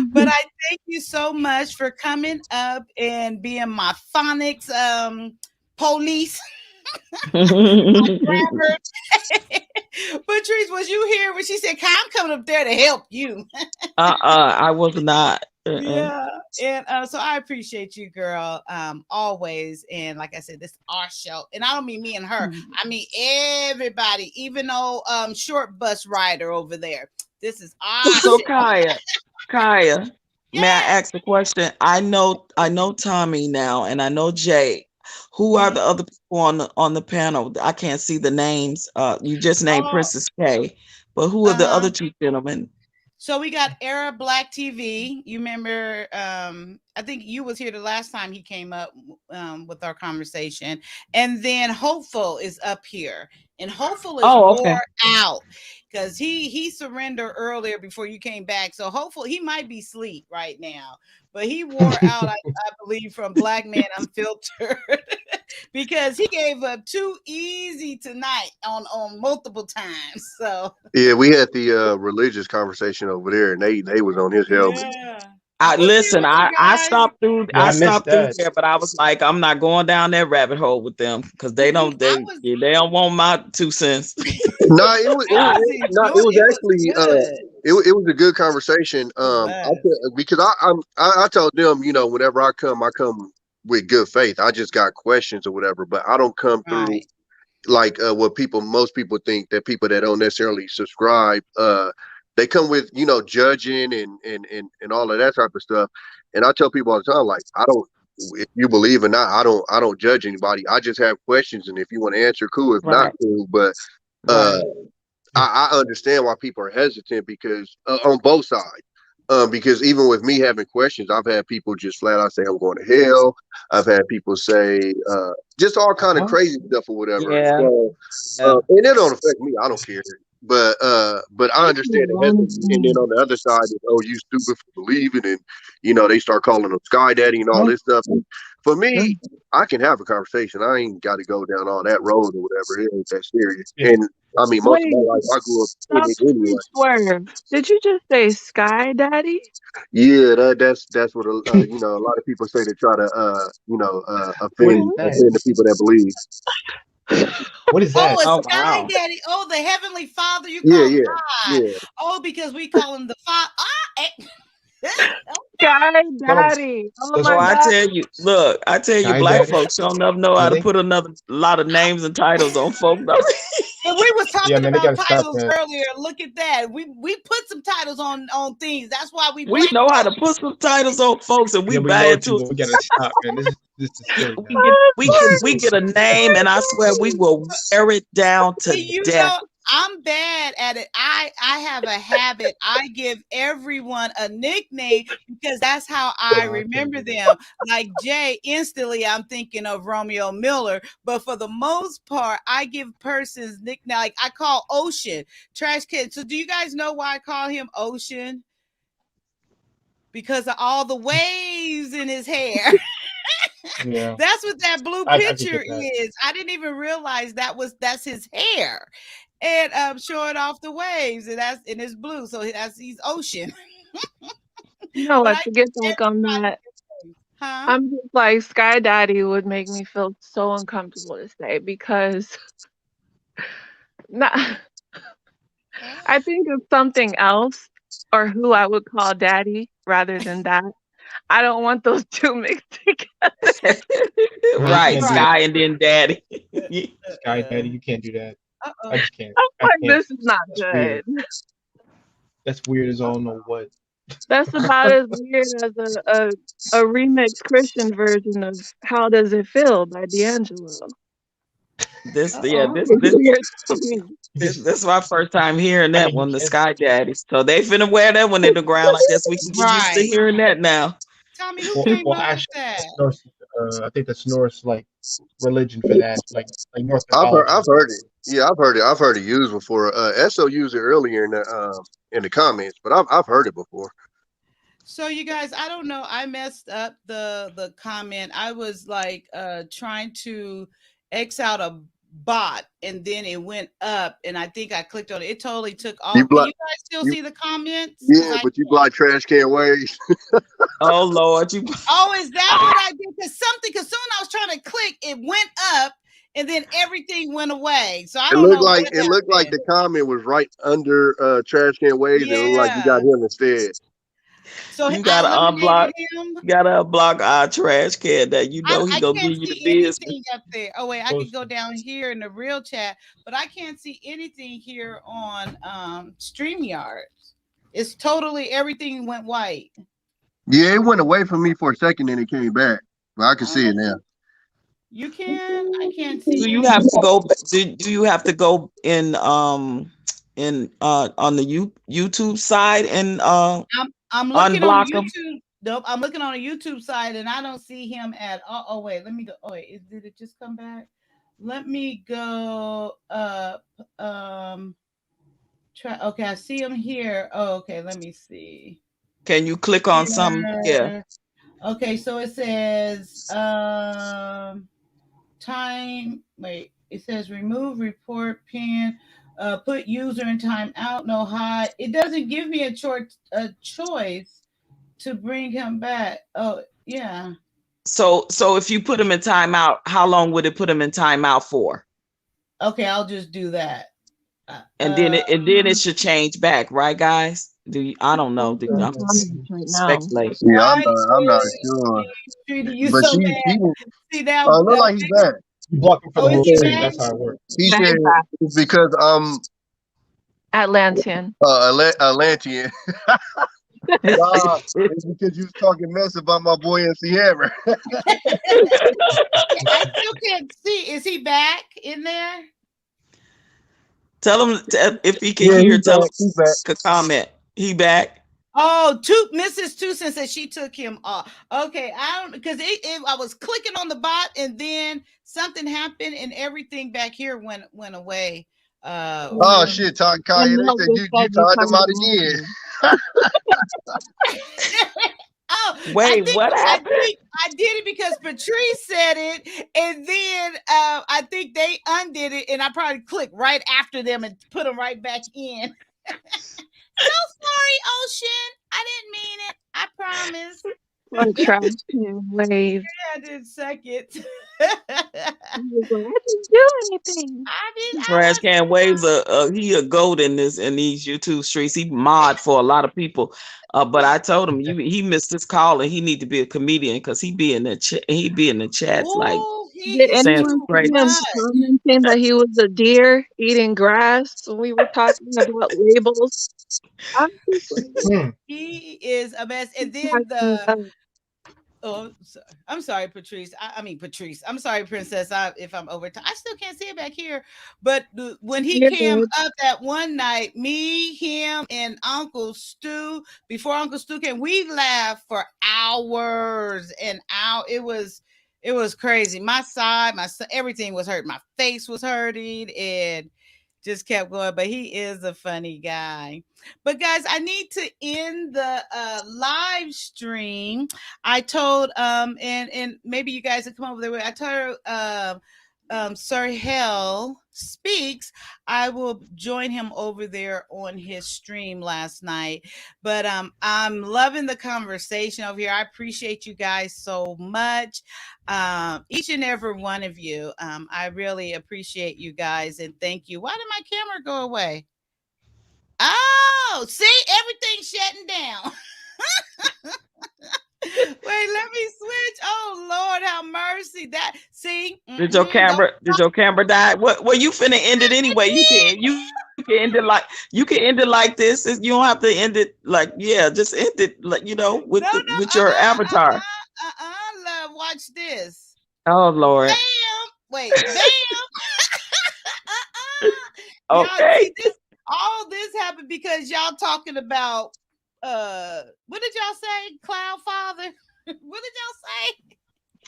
But I thank you so much for coming up and being my phonics police. Grammar. Patrice, was you here when she said, I'm coming up there to help you? I was not. Yeah. And so I appreciate you, girl, always. And like I said, this is our show. And I don't mean me and her. I mean everybody, even though short bus rider over there. This is our So show. Kyia, may I ask a question? I know Tommy now, and I know Jay. Who are the other people on the panel? I can't see the names. You just named Princess K, but who are the other two gentlemen? So we got Era Black TV. You remember? I think you was here the last time he came up with our conversation, and then Hopeful is up here, and Hopeful is wore out because he surrendered earlier before you came back. So Hopeful, he might be asleep right now, but he wore out, I believe, from Black Man Unfiltered because he gave up too easy tonight on multiple times. So Yeah, we had the religious conversation over there, and they was on his helmet. yeah. I stopped through. Yeah, I I missed stopped through that. there, but I was like, I'm not going down that rabbit hole with them because they don't want my 2 cents. No, it was actually it was a good conversation. Because I told them, you know, whenever I come with good faith. I just got questions or whatever, but I don't come through like what most people think, that people that don't necessarily subscribe, they come with, you know, judging and all of that type of stuff. And I tell people all the time, like, I don't, if you believe or not, I don't judge anybody. I just have questions, and if you want to answer, cool. If not, cool. But I understand why people are hesitant because on both sides. Because even with me having questions, I've had people just flat out say I'm going to hell. I've had people say just all kind of crazy stuff or whatever. Yeah. So, and it don't affect me. I don't care. But I understand the hesitancy. And then on the other side is, oh, you stupid for believing, and you know, they start calling them Sky Daddy and all this stuff. And for me, I can have a conversation. I ain't got to go down all that road or whatever. It ain't that serious. And I mean, most of my life I grew up in it anyway. Swerve. Did you just say Sky Daddy? Yeah, that's what you know, a lot of people say to try to offend the people that believe. What is that? Oh, a Sky Daddy. Oh, the Heavenly Father. You call him God. Yeah. Oh, because we call him the Father. Sky Daddy. Oh my God. I tell you, black folks don't know how to put a lot of names and titles on folks. And we was talking about titles earlier. Look at that. We put some titles on things. That's why we know how to put some titles on folks, and we buy into it. We gotta stop, man. This is silly. We get a name, and I swear we will wear it down to death. Know, I'm bad at it. I have a habit. I give everyone a nickname because that's how I remember them. Like Jay, instantly I'm thinking of Romeo Miller. But for the most part, I give persons nickname. Like I call Ocean Trash Kid. So do you guys know why I call him Ocean? Because of all the waves in his hair. Yeah. That's what that blue picture is. I didn't even realize that's his hair. And showing off the waves, and it's blue, so he's Ocean. No, let's get back on that. Huh? I'm just like, Sky Daddy would make me feel so uncomfortable to say because I think of something else or who I would call Daddy rather than that. I don't want those two mixed together. Right, Sky and then Daddy. Sky Daddy, you can't do that. I just can't. I'm like, this is not good. That's weird as all know what. That's about as weird as a remix Christian version of "How Does It Feel" by D'Angelo. This my first time hearing that one, the Sky Daddy. So they finna wear that one in the ground. I guess we can get used to hearing that now. Tommy, who came up with that? I think that's Norse like religion for that, like North. I've heard it. Yeah, I've heard it. I've heard it used before. SO used it earlier in the comments, but I've heard it before. So you guys, I don't know. I messed up the comment. I was like trying to X out a bot, and then it went up, and I think I clicked on it. It totally took off. Can you guys still see the comments? Yeah, but you block trash can waves. Oh Lord, you. Oh, is that what I did? Because soon I was trying to click, it went up, and then everything went away. So I don't know. It looked like the comment was right under trash can waves, and it looked like you got him instead. So you gotta unblock. You gotta unblock our trash can that you know he gonna give you the business. Up there. Oh wait, I can go down here in the real chat, but I can't see anything here on StreamYard. It's totally everything went white. Yeah, it went away from me for a second and it came back, but I can see it now. You can? I can't Do see you any. have to go? Do you have to go in on the YouTube side and I'm looking on the unblock them? YouTube. Nope, I'm looking on the YouTube side and I don't see him at all. Oh wait, let me go. Oh wait, did it just come back? Let me go up. Try. Okay, I see him here. Oh, okay. Let me see. Can you click on some? Yeah. Here. Okay, so it says time. Wait, it says remove report pin. Put user in timeout. No hide. It doesn't give me a choice to bring him back. Oh yeah. So if you put him in timeout, how long would it put him in timeout for? Okay, I'll just do that. And then it should change back, right, guys? I don't know. I'm Right now. speculating. Yeah, Why I'm not sure. treating you But so he bad? See now, look like he's back. You block him for Oh, the is whole he stream. back? That's how it works. He Yeah, said he's back. it's because I'm Atlantean. Atlantean. Nah, it's because you was talking mess about my boy MC Hammer. I still can't see. Is he back in there? Tell him if he can Yeah, hear. he's Tell back. him He's back. to comment. He back. Oh, Mrs. Tucson said she took him off. Okay, I don't because I was clicking on the bot and then something happened and everything back here went away. Oh shit, Kyia, they said you tied them out again. Oh, Wait, what happened? I did it because Patrice said it, and then I think they undid it, and I probably clicked right after them and put them right back in. So sorry, Ocean. I didn't mean it. I promise. Like trash can wave. Yeah, I did second. I didn't do anything. Trash can waves he a goat in these YouTube streets. He mod for a lot of people. But I told him he missed his call and he need to be a comedian because he be in the chats like Did saying anyone some see crazy him commenting that he was a deer eating grass when we were talking about labels? I'm just like, He is a mess. And then I'm sorry, Patrice. I mean, Patrice. I'm sorry, Princess. If I'm over time, I still can't see it back here. But when he came up that one night, me, him, and Uncle Stu, before Uncle Stu came, we laughed for hours and hours. It was crazy. My side, everything was hurt. My face was hurting, and just kept going. But he is a funny guy. But guys, I need to end the live stream. I told and maybe you guys will come over there. I told her Sir Hell Speaks, I will join him over there on his stream last night. But I'm loving the conversation over here. I appreciate you guys so much. Each and every one of you. I really appreciate you guys and thank you. Why did my camera go away? Oh, see, everything's shutting down. Wait, let me switch. Oh Lord, have mercy. That Did your camera die? Well, you finna end it anyway. You can end it like this. You don't have to end it like just end it like with your avatar. Love, watch this. Oh Lord. Bam. Wait, bam. Okay. See, all this happened because y'all talking about what did y'all say? Cloud Father? What did y'all say?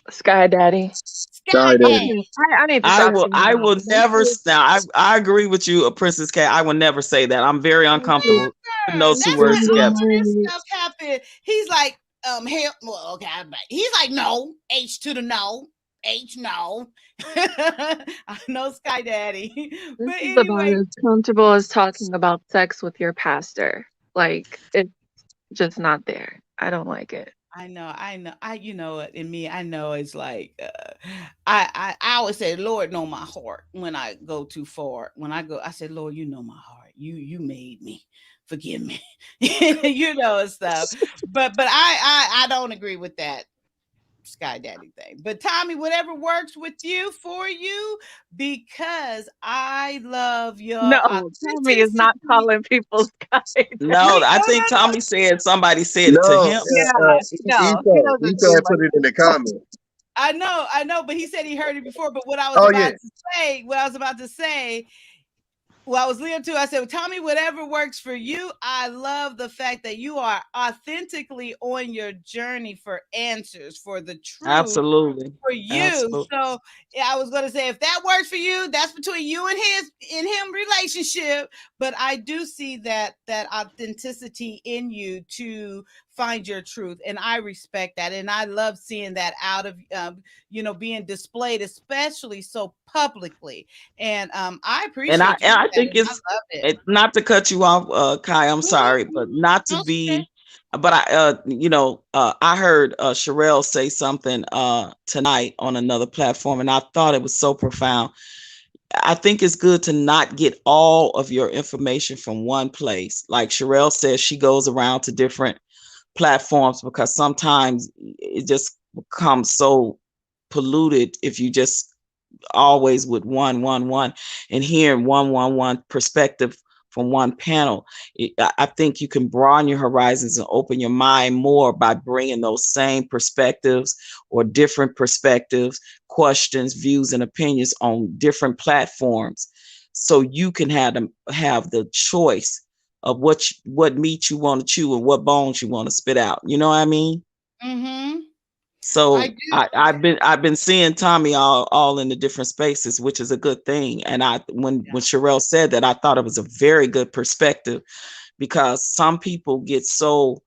Sky Daddy. Sky Daddy. I need to I will never now. I agree with you, Princess Cat. I will never say that. I'm very uncomfortable with those two words together. This stuff happened. He's like, hell, well, okay. He's like, no, H to the no. H no. I know Sky Daddy. This is about as comfortable as talking about sex with your pastor. Like it's just not there. I don't like it. I know. You know it in me. I know it's like I always say, Lord, know my heart when I go too far. When I go, I said, Lord, you know my heart. You made me. Forgive me. You know stuff. But I don't agree with that Sky Daddy thing. But Tommy, whatever works with you for you, because I love your Tommy is not calling people Sky Daddy. No, I think Tommy said somebody said it to him. Esau put it in the comments. I know, but he said he heard it before. But what I was Oh about yeah. to say, well, I was leading to, I said, Tommy, whatever works for you. I love the fact that you are authentically on your journey for answers, for the truth. Absolutely. For you. Absolutely. So yeah, I was going to say, if that works for you, that's between you and him relationship. But I do see that authenticity in you to find your truth, and I respect that, and I love seeing that out of being displayed, especially so publicly. And I appreciate And I that, think and I love it. not to cut you off, Kai, I'm sorry, but not to No, it's okay. be, but I heard Sherelle say something tonight on another platform, and I thought it was so profound. I think it's good to not get all of your information from one place. Like Sherelle says, she goes around to different platforms because sometimes it just becomes so polluted if you just always with one and hearing one perspective from one panel. I think you can broaden your horizons and open your mind more by bringing those same perspectives or different perspectives, questions, views, and opinions on different platforms, so you can have the choice of what meat you want to chew and what bones you want to spit out. You know what I mean? Mm-hmm. I So do. I've been seeing Tommy all in the different spaces, which is a good thing. And when Sherelle said that, I thought it was a very good perspective, because some people get so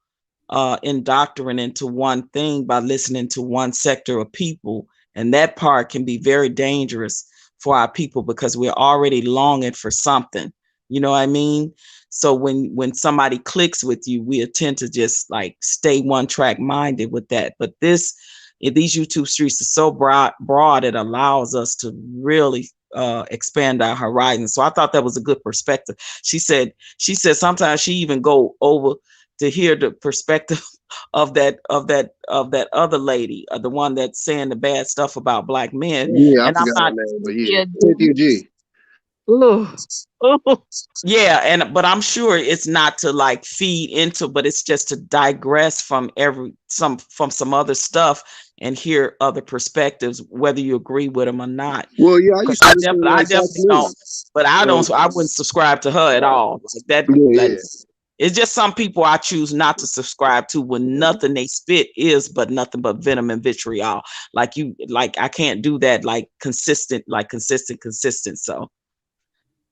indoctrinated into one thing by listening to one sector of people, and that part can be very dangerous for our people because we're already longing for something. You know what I mean? So when somebody clicks with you, we tend to just like stay one track minded with that. But these YouTube streets are so broad, it allows us to really expand our horizons. So I thought that was a good perspective. She said sometimes she even go over to hear the perspective of that other lady, the one that's saying the bad stuff about Black men. Yeah, I And I'm forgot her not name, but yeah, yeah, TTG. yeah, but I'm sure it's not to like feed into, but it's just to digress from some other stuff and hear other perspectives, whether you agree with them or not. Well, yeah, I Because used to listen to I like Fox definitely don't, News. but I wouldn't subscribe to her at all. Like that, Yeah. it's just some people I choose not to subscribe to when nothing they spit is but nothing but venom and vitriol. Like I can't do that consistent. So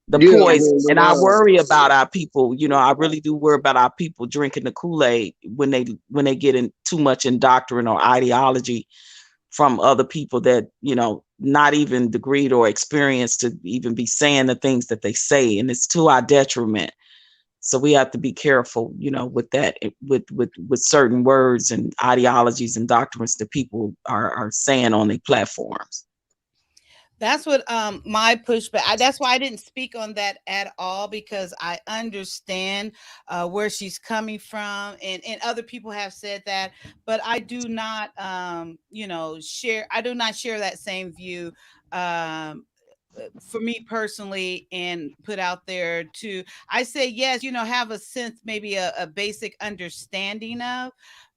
the Yeah, poison, man, and but I worry about our people. I really do worry about our people drinking the Kool-Aid when they get in too much in doctrine or ideology from other people that not even degreed or experienced to even be saying the things that they say, and it's to our detriment. So we have to be careful, with that, with certain words and ideologies and doctrines that people are saying on their platforms. That's what my pushback. That's why I didn't speak on that at all, because I understand where she's coming from, and other people have said that, but I do not share. I do not share that same view. For me personally, and put out there to, I say yes, have a sense, maybe a basic understanding of,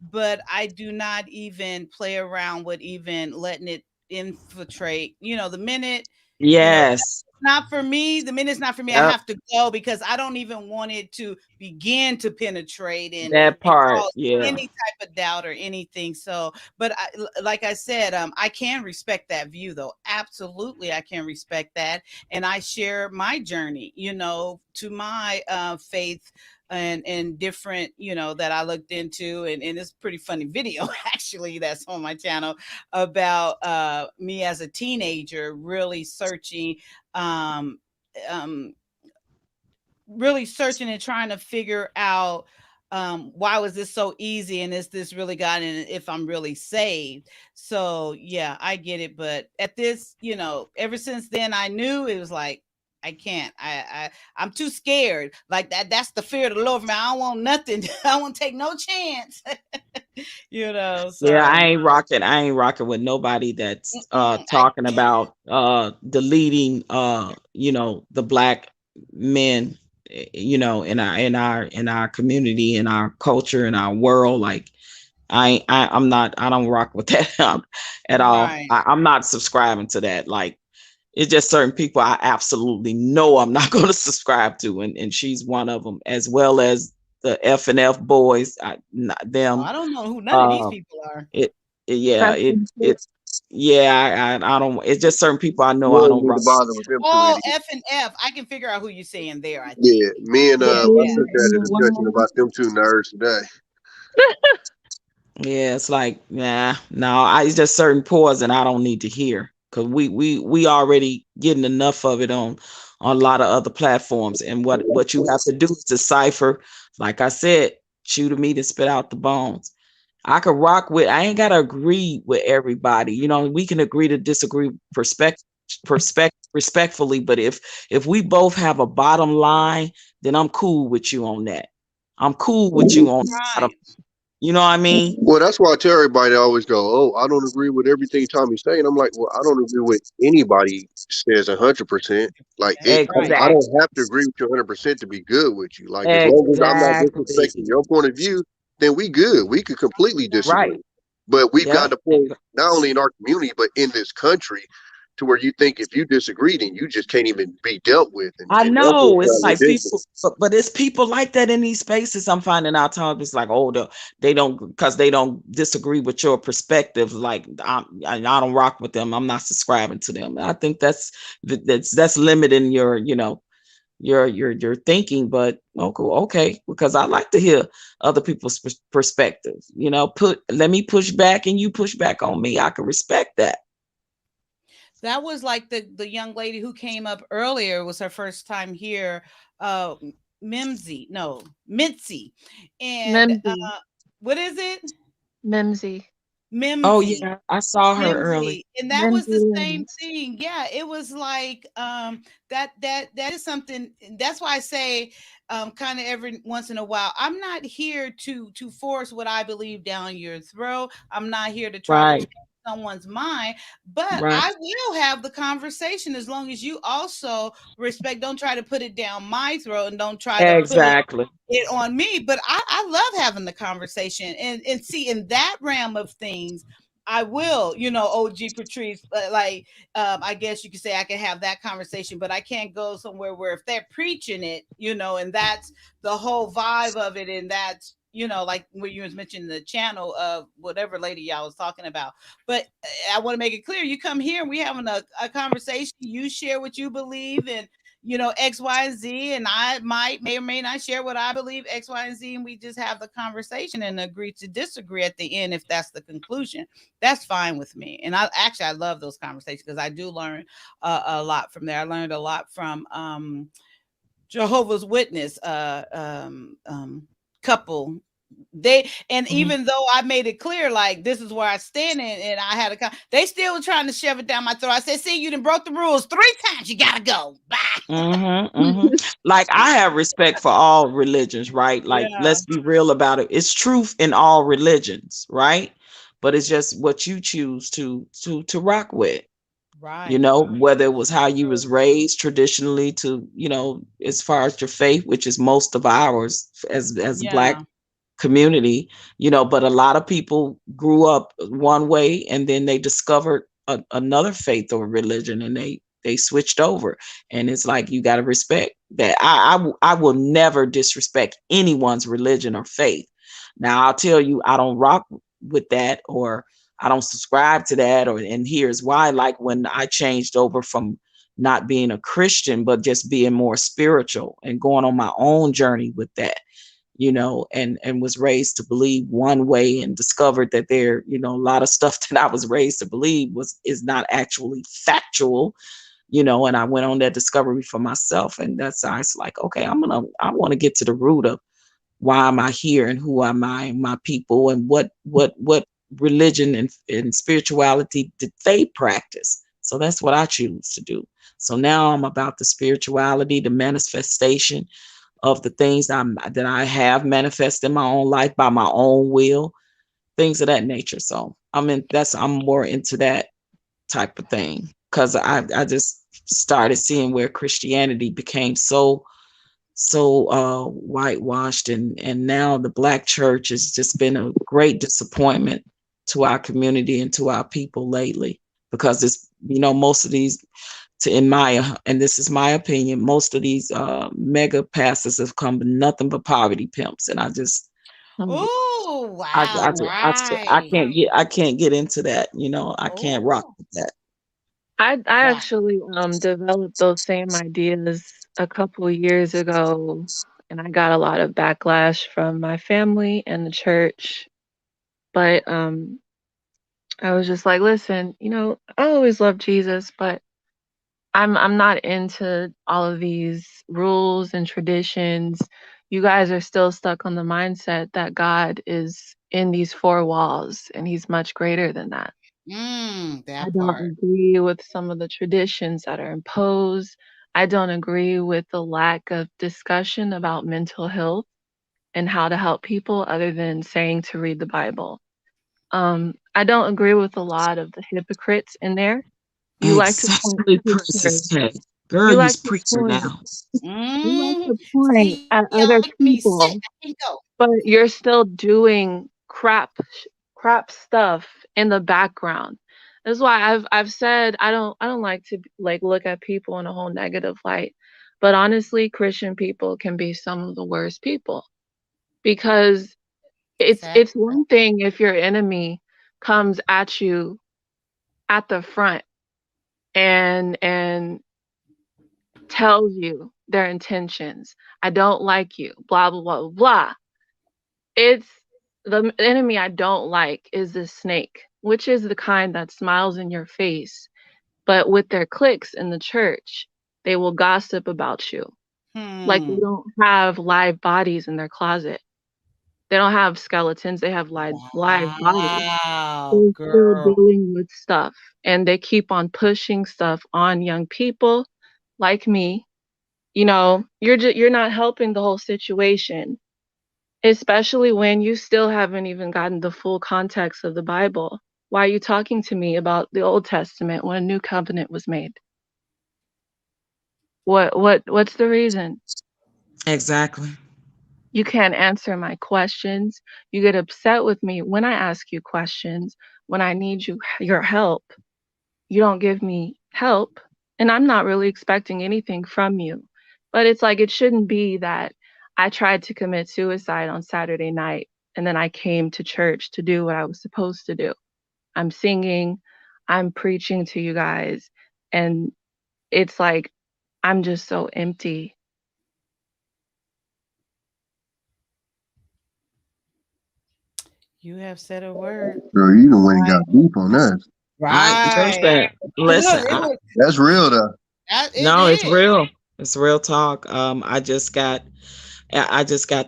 but I do not even play around with even letting it infiltrate. The minute, Yes. not for me. The minute's not for me. I Yep. have to go, because I don't even want it to begin to penetrate and That part, cause yeah. any type of doubt or anything. So, but like I said, I can respect that view, though. Absolutely, I can respect that, and I share my journey, to my faith and different, that I looked into, and it's a pretty funny video actually that's on my channel about me as a teenager really searching, really searching and trying to figure out why was this so easy, and is this really God, and if I'm really saved. So yeah, I get it, but at this, ever since then, I knew it was like, I can't. I'm too scared. Like that's the fear of the Lord for me. I don't want nothing. I won't take no chance. So Yeah, I ain't rocking with nobody that's talking about deleting the Black men, in our community, in our culture, in our world. Like, I don't rock with that at all. Right. I'm not subscribing to that. Like, it's just certain people I absolutely know I'm not going to subscribe to, and she's one of them, as well as the F and F boys. Not Oh, them. I don't know who none of these Uh, people are. yeah, Preston Sturges. it's yeah. I don't. It's just certain people I know You I don't don't need to rock. bother with them two Oh, idiots. F and F. I can figure out who you're saying there, I think. Yeah, me and Yeah, my yeah. sister had a discussion about them two nerds today. Yeah, it's like, nah, no, it's just certain poison I don't need to hear, because we already getting enough of it on a lot of other platforms. And what you have to do is decipher. Like I said, chew the meat and spit out the bones. I could rock with. I ain't gotta agree with everybody. You know, we can agree to disagree respectfully. But if we both have a bottom line, then I'm cool with you on that. I'm cool with you on bottom. Right. You know what I mean? Well, that's why I tell everybody, I always go, "Oh, I don't agree with everything Tommy's saying." I'm like, "Well, I don't agree with anybody says 100%. Like Right. I Exactly. don't have to agree with you 100% to be good with you. Like as long as I'm not Exactly. disrespecting your point of view, then we good. We could completely Right. disagree. But we've Yep. gotten to point not only in our community but in this country to where you think if you disagree, then you just can't even be dealt with, I and that's what's know it's kind of like people, ridiculous. but it's people like that in these spaces. I'm finding out times it's like, oh, they don't, because they don't disagree with your perspective. Like I don't rock with them. I'm not subscribing to them. I think that's limiting your, your thinking. But okay, because I like to hear other people's perspective. Let me push back and you push back on me. I can respect that. That was like the young lady who came up earlier. It was her first time here. Uh, Mimsy, no, Mitzi, and Mimsy. what is it? Mimsy. Oh Mimsy. yeah, I saw her early. Mimsy, and that was Mimsy the same Lins. thing. Yeah, it was like that is something. That's why I say kind of every once in a while, I'm not here to force what I believe down your throat. I'm not here to try to Right. change someone's mind, but Right. I will have the conversation as long as you also respect. Don't try to put it down my throat, and don't try to put Exactly. it on me. But I love having the conversation, and see, in that realm of things, I will, OG Patrice, like, I guess you could say I can have that conversation, but I can't go somewhere where if they're preaching it, and that's the whole vibe of it, and that's, like where you was mentioning the channel of whatever lady y'all was talking about. But I want to make it clear, you come here and we having a conversation, you share what you believe, and X, Y, and Z, and I may or may not share what I believe, X, Y, and Z, and we just have the conversation and agree to disagree at the end if that's the conclusion. That's fine with me. And I love those conversations because I do learn a lot from there. I learned a lot from Jehovah's Witness couple. Even though I made it clear, like, this is where I stand, and I had they still were trying to shove it down my throat. I said, see, you done broke the rules 3 times, you gotta go, bye. Like, I have respect for all religions, right? Like, Yeah. let's be real about it. It's truth in all religions, right? But it's just what you choose to rock with. Right. Whether it was how you was raised traditionally to, as far as your faith, which is most of ours as Black Yeah. community, but a lot of people grew up one way and then they discovered another faith or religion, and they switched over. And it's like, you got to respect that. I will never disrespect anyone's religion or faith. Now, I'll tell you, I don't rock with that, or I don't subscribe to that, and here's why. Like, when I changed over from not being a Christian but just being more spiritual and going on my own journey with that, and was raised to believe one way, and discovered that there, a lot of stuff that I was raised to believe is not actually factual, and I went on that discovery for myself. And that's how it's like, okay, I want to get to the root of why am I here, and who am I, and my people, and what religion and spirituality did they practice. So that's what I choose to do. So now I'm about the spirituality, the manifestation of the things that I have manifested in my own life by my own will, things of that nature. So I'm more into that type of thing, because I just started seeing where Christianity became so so whitewashed, and now the Black church has just been a great disappointment to our community and to our people lately, because it's, most of these, and this is my opinion, most of these mega pastors have come nothing but poverty pimps, and I just Oh, I, wow, I right. can't get into that. I can't rock Oh, with that. I wow. actually developed those same ideas a couple years ago, and I got a lot of backlash from my family and the church. But I was just like, listen, I always loved Jesus, but I'm not into all of these rules and traditions. You guys are still stuck on the mindset that God is in these four walls and he's much greater than that. I That don't part. agree with some of the traditions that are imposed. I don't agree with the lack of discussion about mental health and how to help people other than saying to read the Bible. I don't agree with a lot of the hypocrites in there. You like to point Exactly, pictures. Princess K. Girl, You you's like to preaching point. now. You like Mm. to point See, at y'all other make me sick. people, I can't go. but you're still doing crap stuff in the background. That's why I've said I don't like to like look at people in a whole negative light. But honestly, Christian people can be some of the worst people, because Sad. it's one thing if your enemy comes at you at the front and tells you their intentions. I don't like you, blah blah blah blah. It's the enemy I don't like is the snake, which is the kind that smiles in your face, but with their cliques in the church, they will gossip about you. Like they Hmm. don't have live bodies in their closet. They don't have skeletons, they have live bodies. Wow, They're still girl. dealing with stuff, and they keep on pushing stuff on young people like me. You're not helping the whole situation, especially when you still haven't even gotten the full context of the Bible. Why are you talking to me about the Old Testament when a new covenant was made? What's the reason? Exactly. You can't answer my questions. You get upset with me when I ask you questions, when I need your help. You don't give me help, and I'm not really expecting anything from you. But it's like it shouldn't be that I tried to commit suicide on Saturday night and then I came to church to do what I was supposed to do. I'm singing, I'm preaching to you guys, and it's like I'm just so empty. You have said a word. Girl, you done went and got deep on us. I Right. listen, listen. That's real though. It No, it's is. real. It's real talk. I just got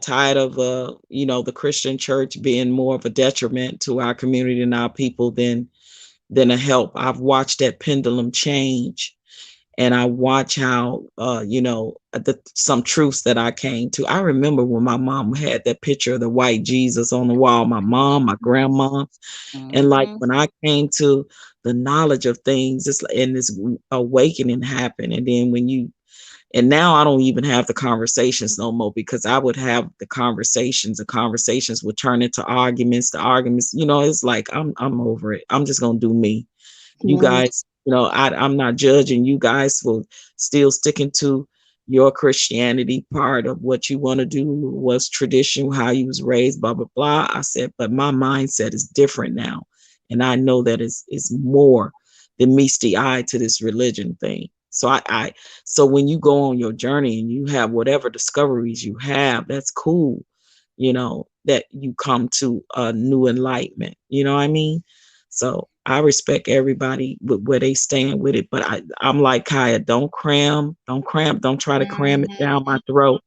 tired of the Christian church being more of a detriment to our community and our people than a help. I've watched that pendulum change, and I watch how some truths that I came to. I remember when my mom had that picture of the white Jesus on the wall, my mom, my grandma, and like Mm-hmm. when I came to the knowledge of things, and this awakening happened. And now I don't even have the conversations no more, because I would have the conversations would turn into arguments. The arguments, it's like I'm over it. I'm just gonna do me. You Mm, guys, I'm not judging you guys for still sticking to your Christianity part of what you want to do, what's tradition, how you was raised, blah blah blah. I said, but my mindset is different now, and I know that it's more than meets the eye to this religion thing. So when you go on your journey and you have whatever discoveries you have, that's cool. That you come to a new enlightenment. You know what I mean? So I respect everybody with where they stand with it. But I'm like Kyia, don't cram, don't try to cram it down my throat.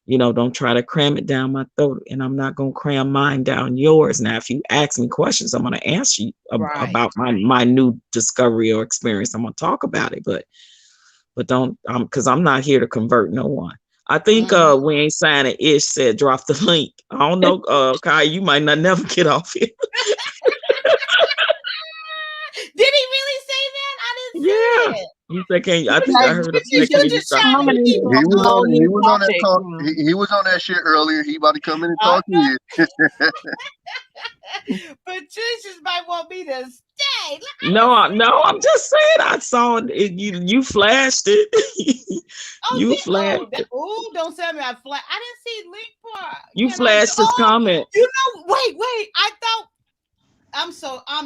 Don't try to cram it down my throat. And I'm not gonna cram mine down yours. Now, if you ask me questions, I'm gonna answer you Right. about my new discovery or experience. I'm gonna talk about it, but don't because I'm not here to convert no one. I think Mm-hmm. we ain't signing Ish said drop the link. I don't know, Kai, you might not never get off here. Did he really say that? I didn't see Yeah. it. You said, can you? I think I Like, heard him say, you're can you just stop? trying to Commenting keep on it the whole He new was on that topic talk. now. He was on that shit earlier. He about to come in and I talk to you. Patricia's might want me to stay. No, I'm just saying. I saw it. You flashed it. Oh, You did flashed it. don't tell me I flat. I didn't see link part. You Can I? flashed his comment. You know, wait. I thought. I'm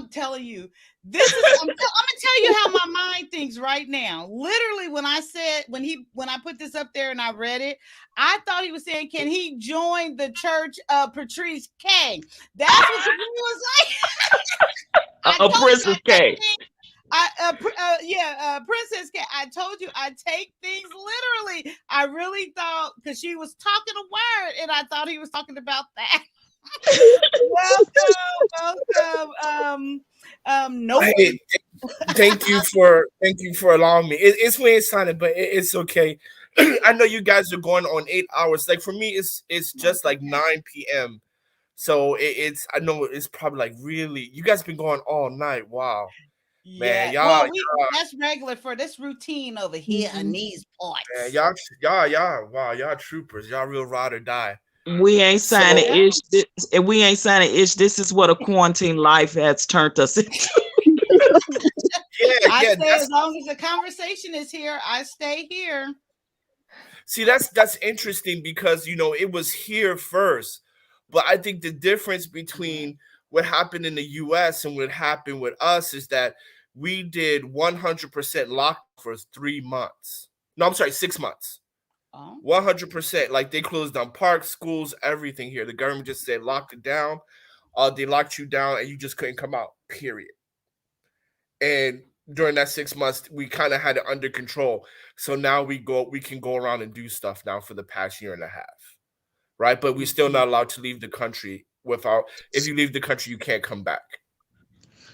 telling you, this is. I'm gonna tell you how my mind thinks right now. Literally, when I put this up there and I read it, I thought he was saying, "Can he join the church of Patrice K?" That's what he was like. I told you Princess I take K. things, Princess K. I told you I take things literally. I really thought because she was talking a word, and I thought he was talking about that. welcome. Nope. Hey, thank you for allowing me. It's when it's signing, but it's okay. I know you guys are going on 8 hours. Like for me, it's just like 9 p.m. So it's I know it's probably like really you guys been going all night. Wow. Man, Yeah. Well, that's regular for this routine over here in these parts. Man, wow, y'all troopers. Y'all real ride or die. We ain't signing So- ish. We ain't signing ish. This is what a quarantine life has turned us into. I stay as long as the conversation is here. I stay here. See, that's interesting because it was here first, but I think the difference between what happened in the U.S. and what happened with us is that we did 100% lockdown for 3 months. No, I'm sorry, 6 months. 100%. Like they closed down parks, schools, everything here. The government just said lock it down. They locked you down and you just couldn't come out. Period. And during that 6 months, we kind of had it under control. So now we can go around and do stuff now for the past year and a half, right? But we're still not allowed to leave the country if you leave the country, you can't come back.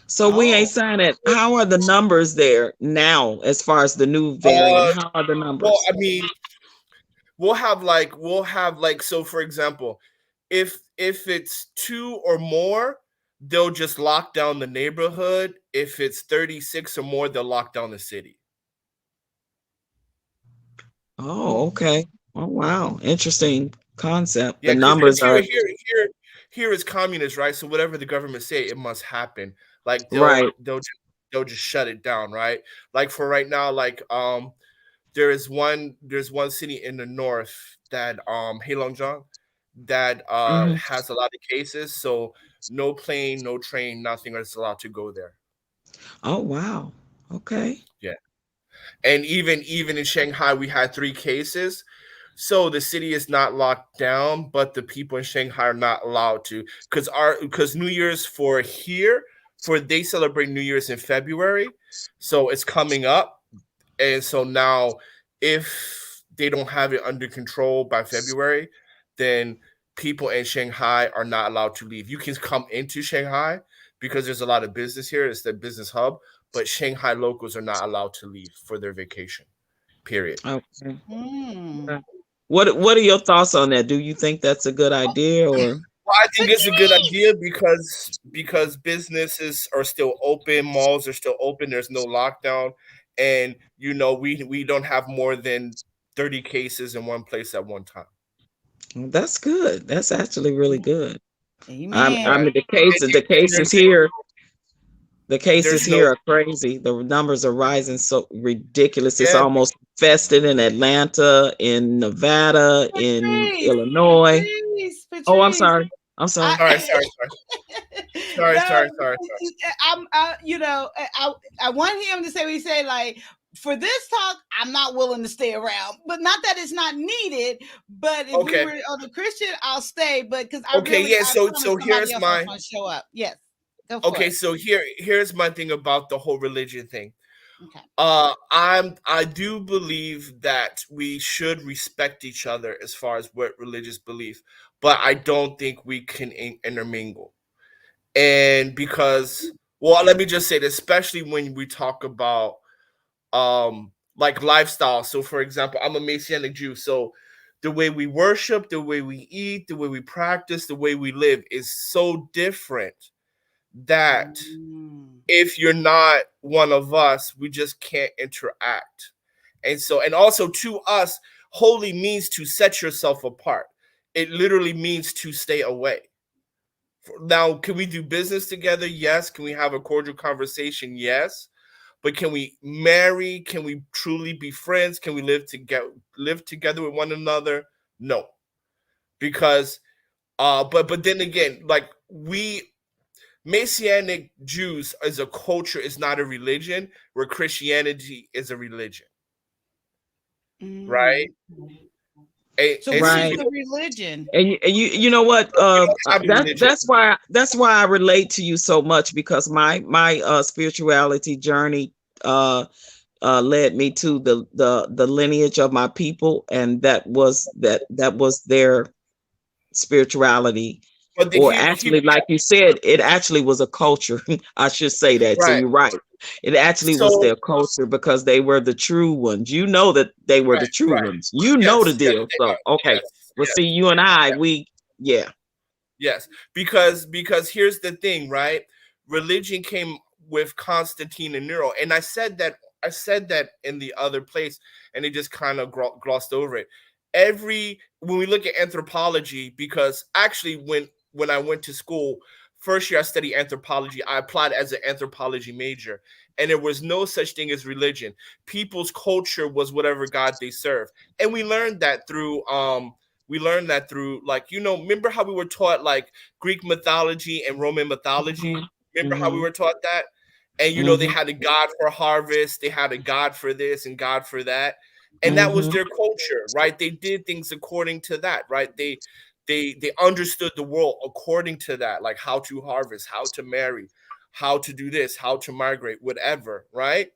So we ain't signing. How are the numbers there now as far as the new variant? How are the numbers? Well, I mean, we'll have like so for example, if it's 2 or more, they'll just lock down the neighborhood. If it's 36 or more, they'll lock down the city. Oh, okay. Oh, wow. Interesting concept. Yeah, The numbers are here is communist, right? So whatever the government say, it must happen. Like right. they'll just shut it down, right? Like for right now, like there's one city in the north that Heilongjiang that has a lot of cases. So no plane, no train, nothing is allowed to go there. Oh, wow. Okay. Yeah. And even in Shanghai, we had 3 cases. So the city is not locked down, but the people in Shanghai are not allowed to because New Year's they celebrate New Year's in February. So it's coming up. And so now if they don't have it under control by February, then people in Shanghai are not allowed to leave. You can come into Shanghai because there's a lot of business here. It's the business hub, but Shanghai locals are not allowed to leave for their vacation, period. Okay. What are your thoughts on that? Do you think that's a good idea or? Well, I think it's a good idea because businesses are still open, malls are still open, there's no lockdown, and we don't have more than 30 cases in one place at one time. Well, that's good. That's actually really good. Amen. I mean, the cases here. The cases here are crazy. The numbers are rising so ridiculous. It's almost infested in Atlanta, in Nevada, in Illinois. Patrice. Oh, I'm sorry. Sorry. I want him to say what he said. Like for this talk, I'm not willing to stay around, but not that it's not needed. But if we were on the Christian, I'll stay. But because so here's my show up. Yes. Okay, so here's my thing about the whole religion thing. Okay. I do believe that we should respect each other as far as what religious belief, but I don't think we can intermingle. And because, well, let me just say this, especially when we talk about like lifestyle. So for example, I'm a Messianic Jew, so the way we worship, the way we eat, the way we practice, the way we live is so different that if you're not one of us, we just can't interact. And so, and also to us, holy means to set yourself apart. It literally means to stay away. Now, can we do business together? Yes. Can we have a cordial conversation? Yes. But can we marry? Can we truly be friends? Can we live together with one another? No. Because but then again, like Messianic Jews as a culture is not a religion, where Christianity is a religion. Right? So And what so is Right. the religion? And you know what? That's why I relate to you so much, because my spirituality journey led me to the lineage of my people, and that was their spirituality. But Or actually, like you said, it actually was a culture. I should say that. So Right. you're right. It actually was So- their culture, because they were the true ones. You know that they were the true ones. You know the deal. So okay. Well, see, you and I, Yes, because here's the thing, right? Religion came with Constantine and Nero, and I said that in the other place, and they just kind of glossed over it. When we look at anthropology, because actually when I went to school, first year I studied anthropology, I applied as an anthropology major, and there was no such thing as religion. People's culture was whatever God they serve, and we learned that through like, remember how we were taught like Greek mythology and Roman mythology? Remember how we were taught that? And they had a god for harvest, they had a god for this and god for that. And that was their culture, right? They did things according to that, right? They understood the world according to that, like how to harvest, how to marry, how to do this, how to migrate, whatever, right?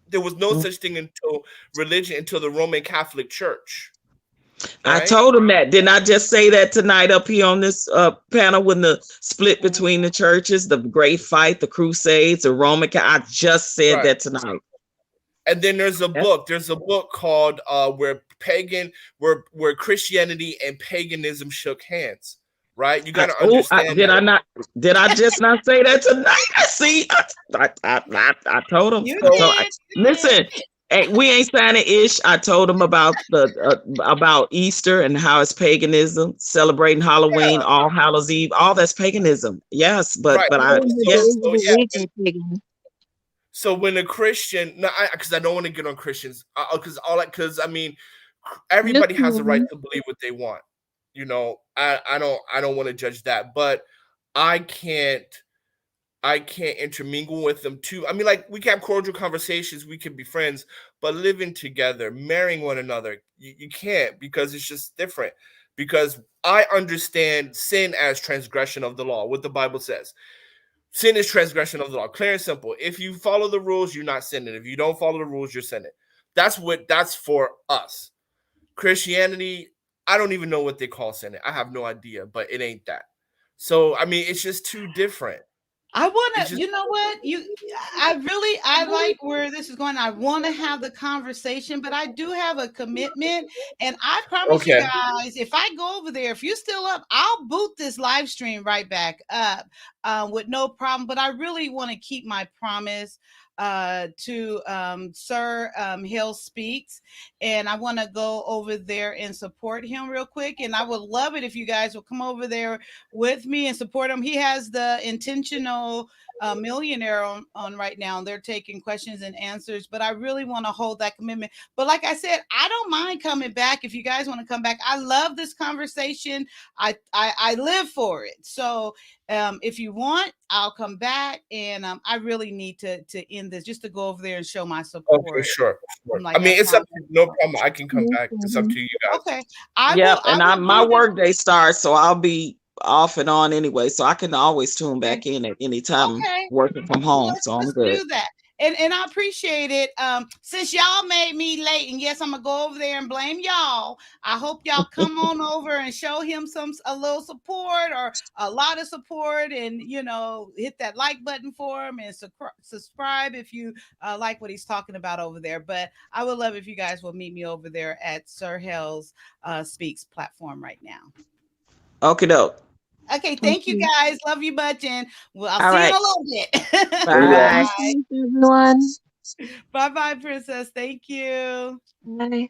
There was no such thing until religion, until the Roman Catholic Church. I told him that. Didn't I just say that tonight up here on this panel, when the split between the churches, the great fight, the Crusades, the Roman? I just said that tonight. And then there's a book. There's a book called where Christianity and paganism shook hands. Right? You got to understand. Did I just not say that tonight? See, I told him. Listen. Hey, we ain't signing ish. I told him about about Easter and how it's paganism, celebrating Halloween, All Hallows Eve, all that's paganism. Yes, but So when a Christian, because I don't want to get on Christians, because I mean, everybody has the right to believe what they want. I don't want to judge that, but I can't intermingle with them too. I mean, like, we can have cordial conversations, we can be friends, but living together, marrying one another, you can't, because it's just different. Because I understand sin as transgression of the law, what the Bible says. Sin is transgression of the law, clear and simple. If you follow the rules, you're not sinning. If you don't follow the rules, you're sinning. That's for us. Christianity, I don't even know what they call sinning. I have no idea, but it ain't that. So, I mean, it's just too different. I want to, you know what? I like where this is going. I want to have the conversation, but I do have a commitment. And I promise you guys, if I go over there, if you're still up, I'll boot this live stream right back up with no problem. But I really want to keep my promise to Sir Hill Speaks, and I want to go over there and support him real quick. And I would love it if you guys will come over there with me and support him. He has the Intentional Millionaire on right now, and they're taking questions and answers, but I really want to hold that commitment. But like I said, I don't mind coming back if you guys want to come back. I love this conversation. I live for it. So if you want, I'll come back, and I really need to end this just to go over there and show my support. Okay, sure. Like, I mean, it's up to you. No problem. I can come back. It's up to you guys. Okay. My work day starts, so I'll be off and on anyway, so I can always tune back in at any time working from home. So I'm good. Do that. And I appreciate it. Since y'all made me late, and yes, I'm gonna go over there and blame y'all. I hope y'all come on over and show him a little support, or a lot of support, and hit that like button for him, and subscribe if you like what he's talking about over there. But I would love if you guys will meet me over there at Sir Hill's Speaks platform right now. Okay, doke. Okay, thank you guys. Love you much, and I'll All see you in right. a little bit. Bye. Bye. Everyone. Bye, Princess. Thank you. Bye.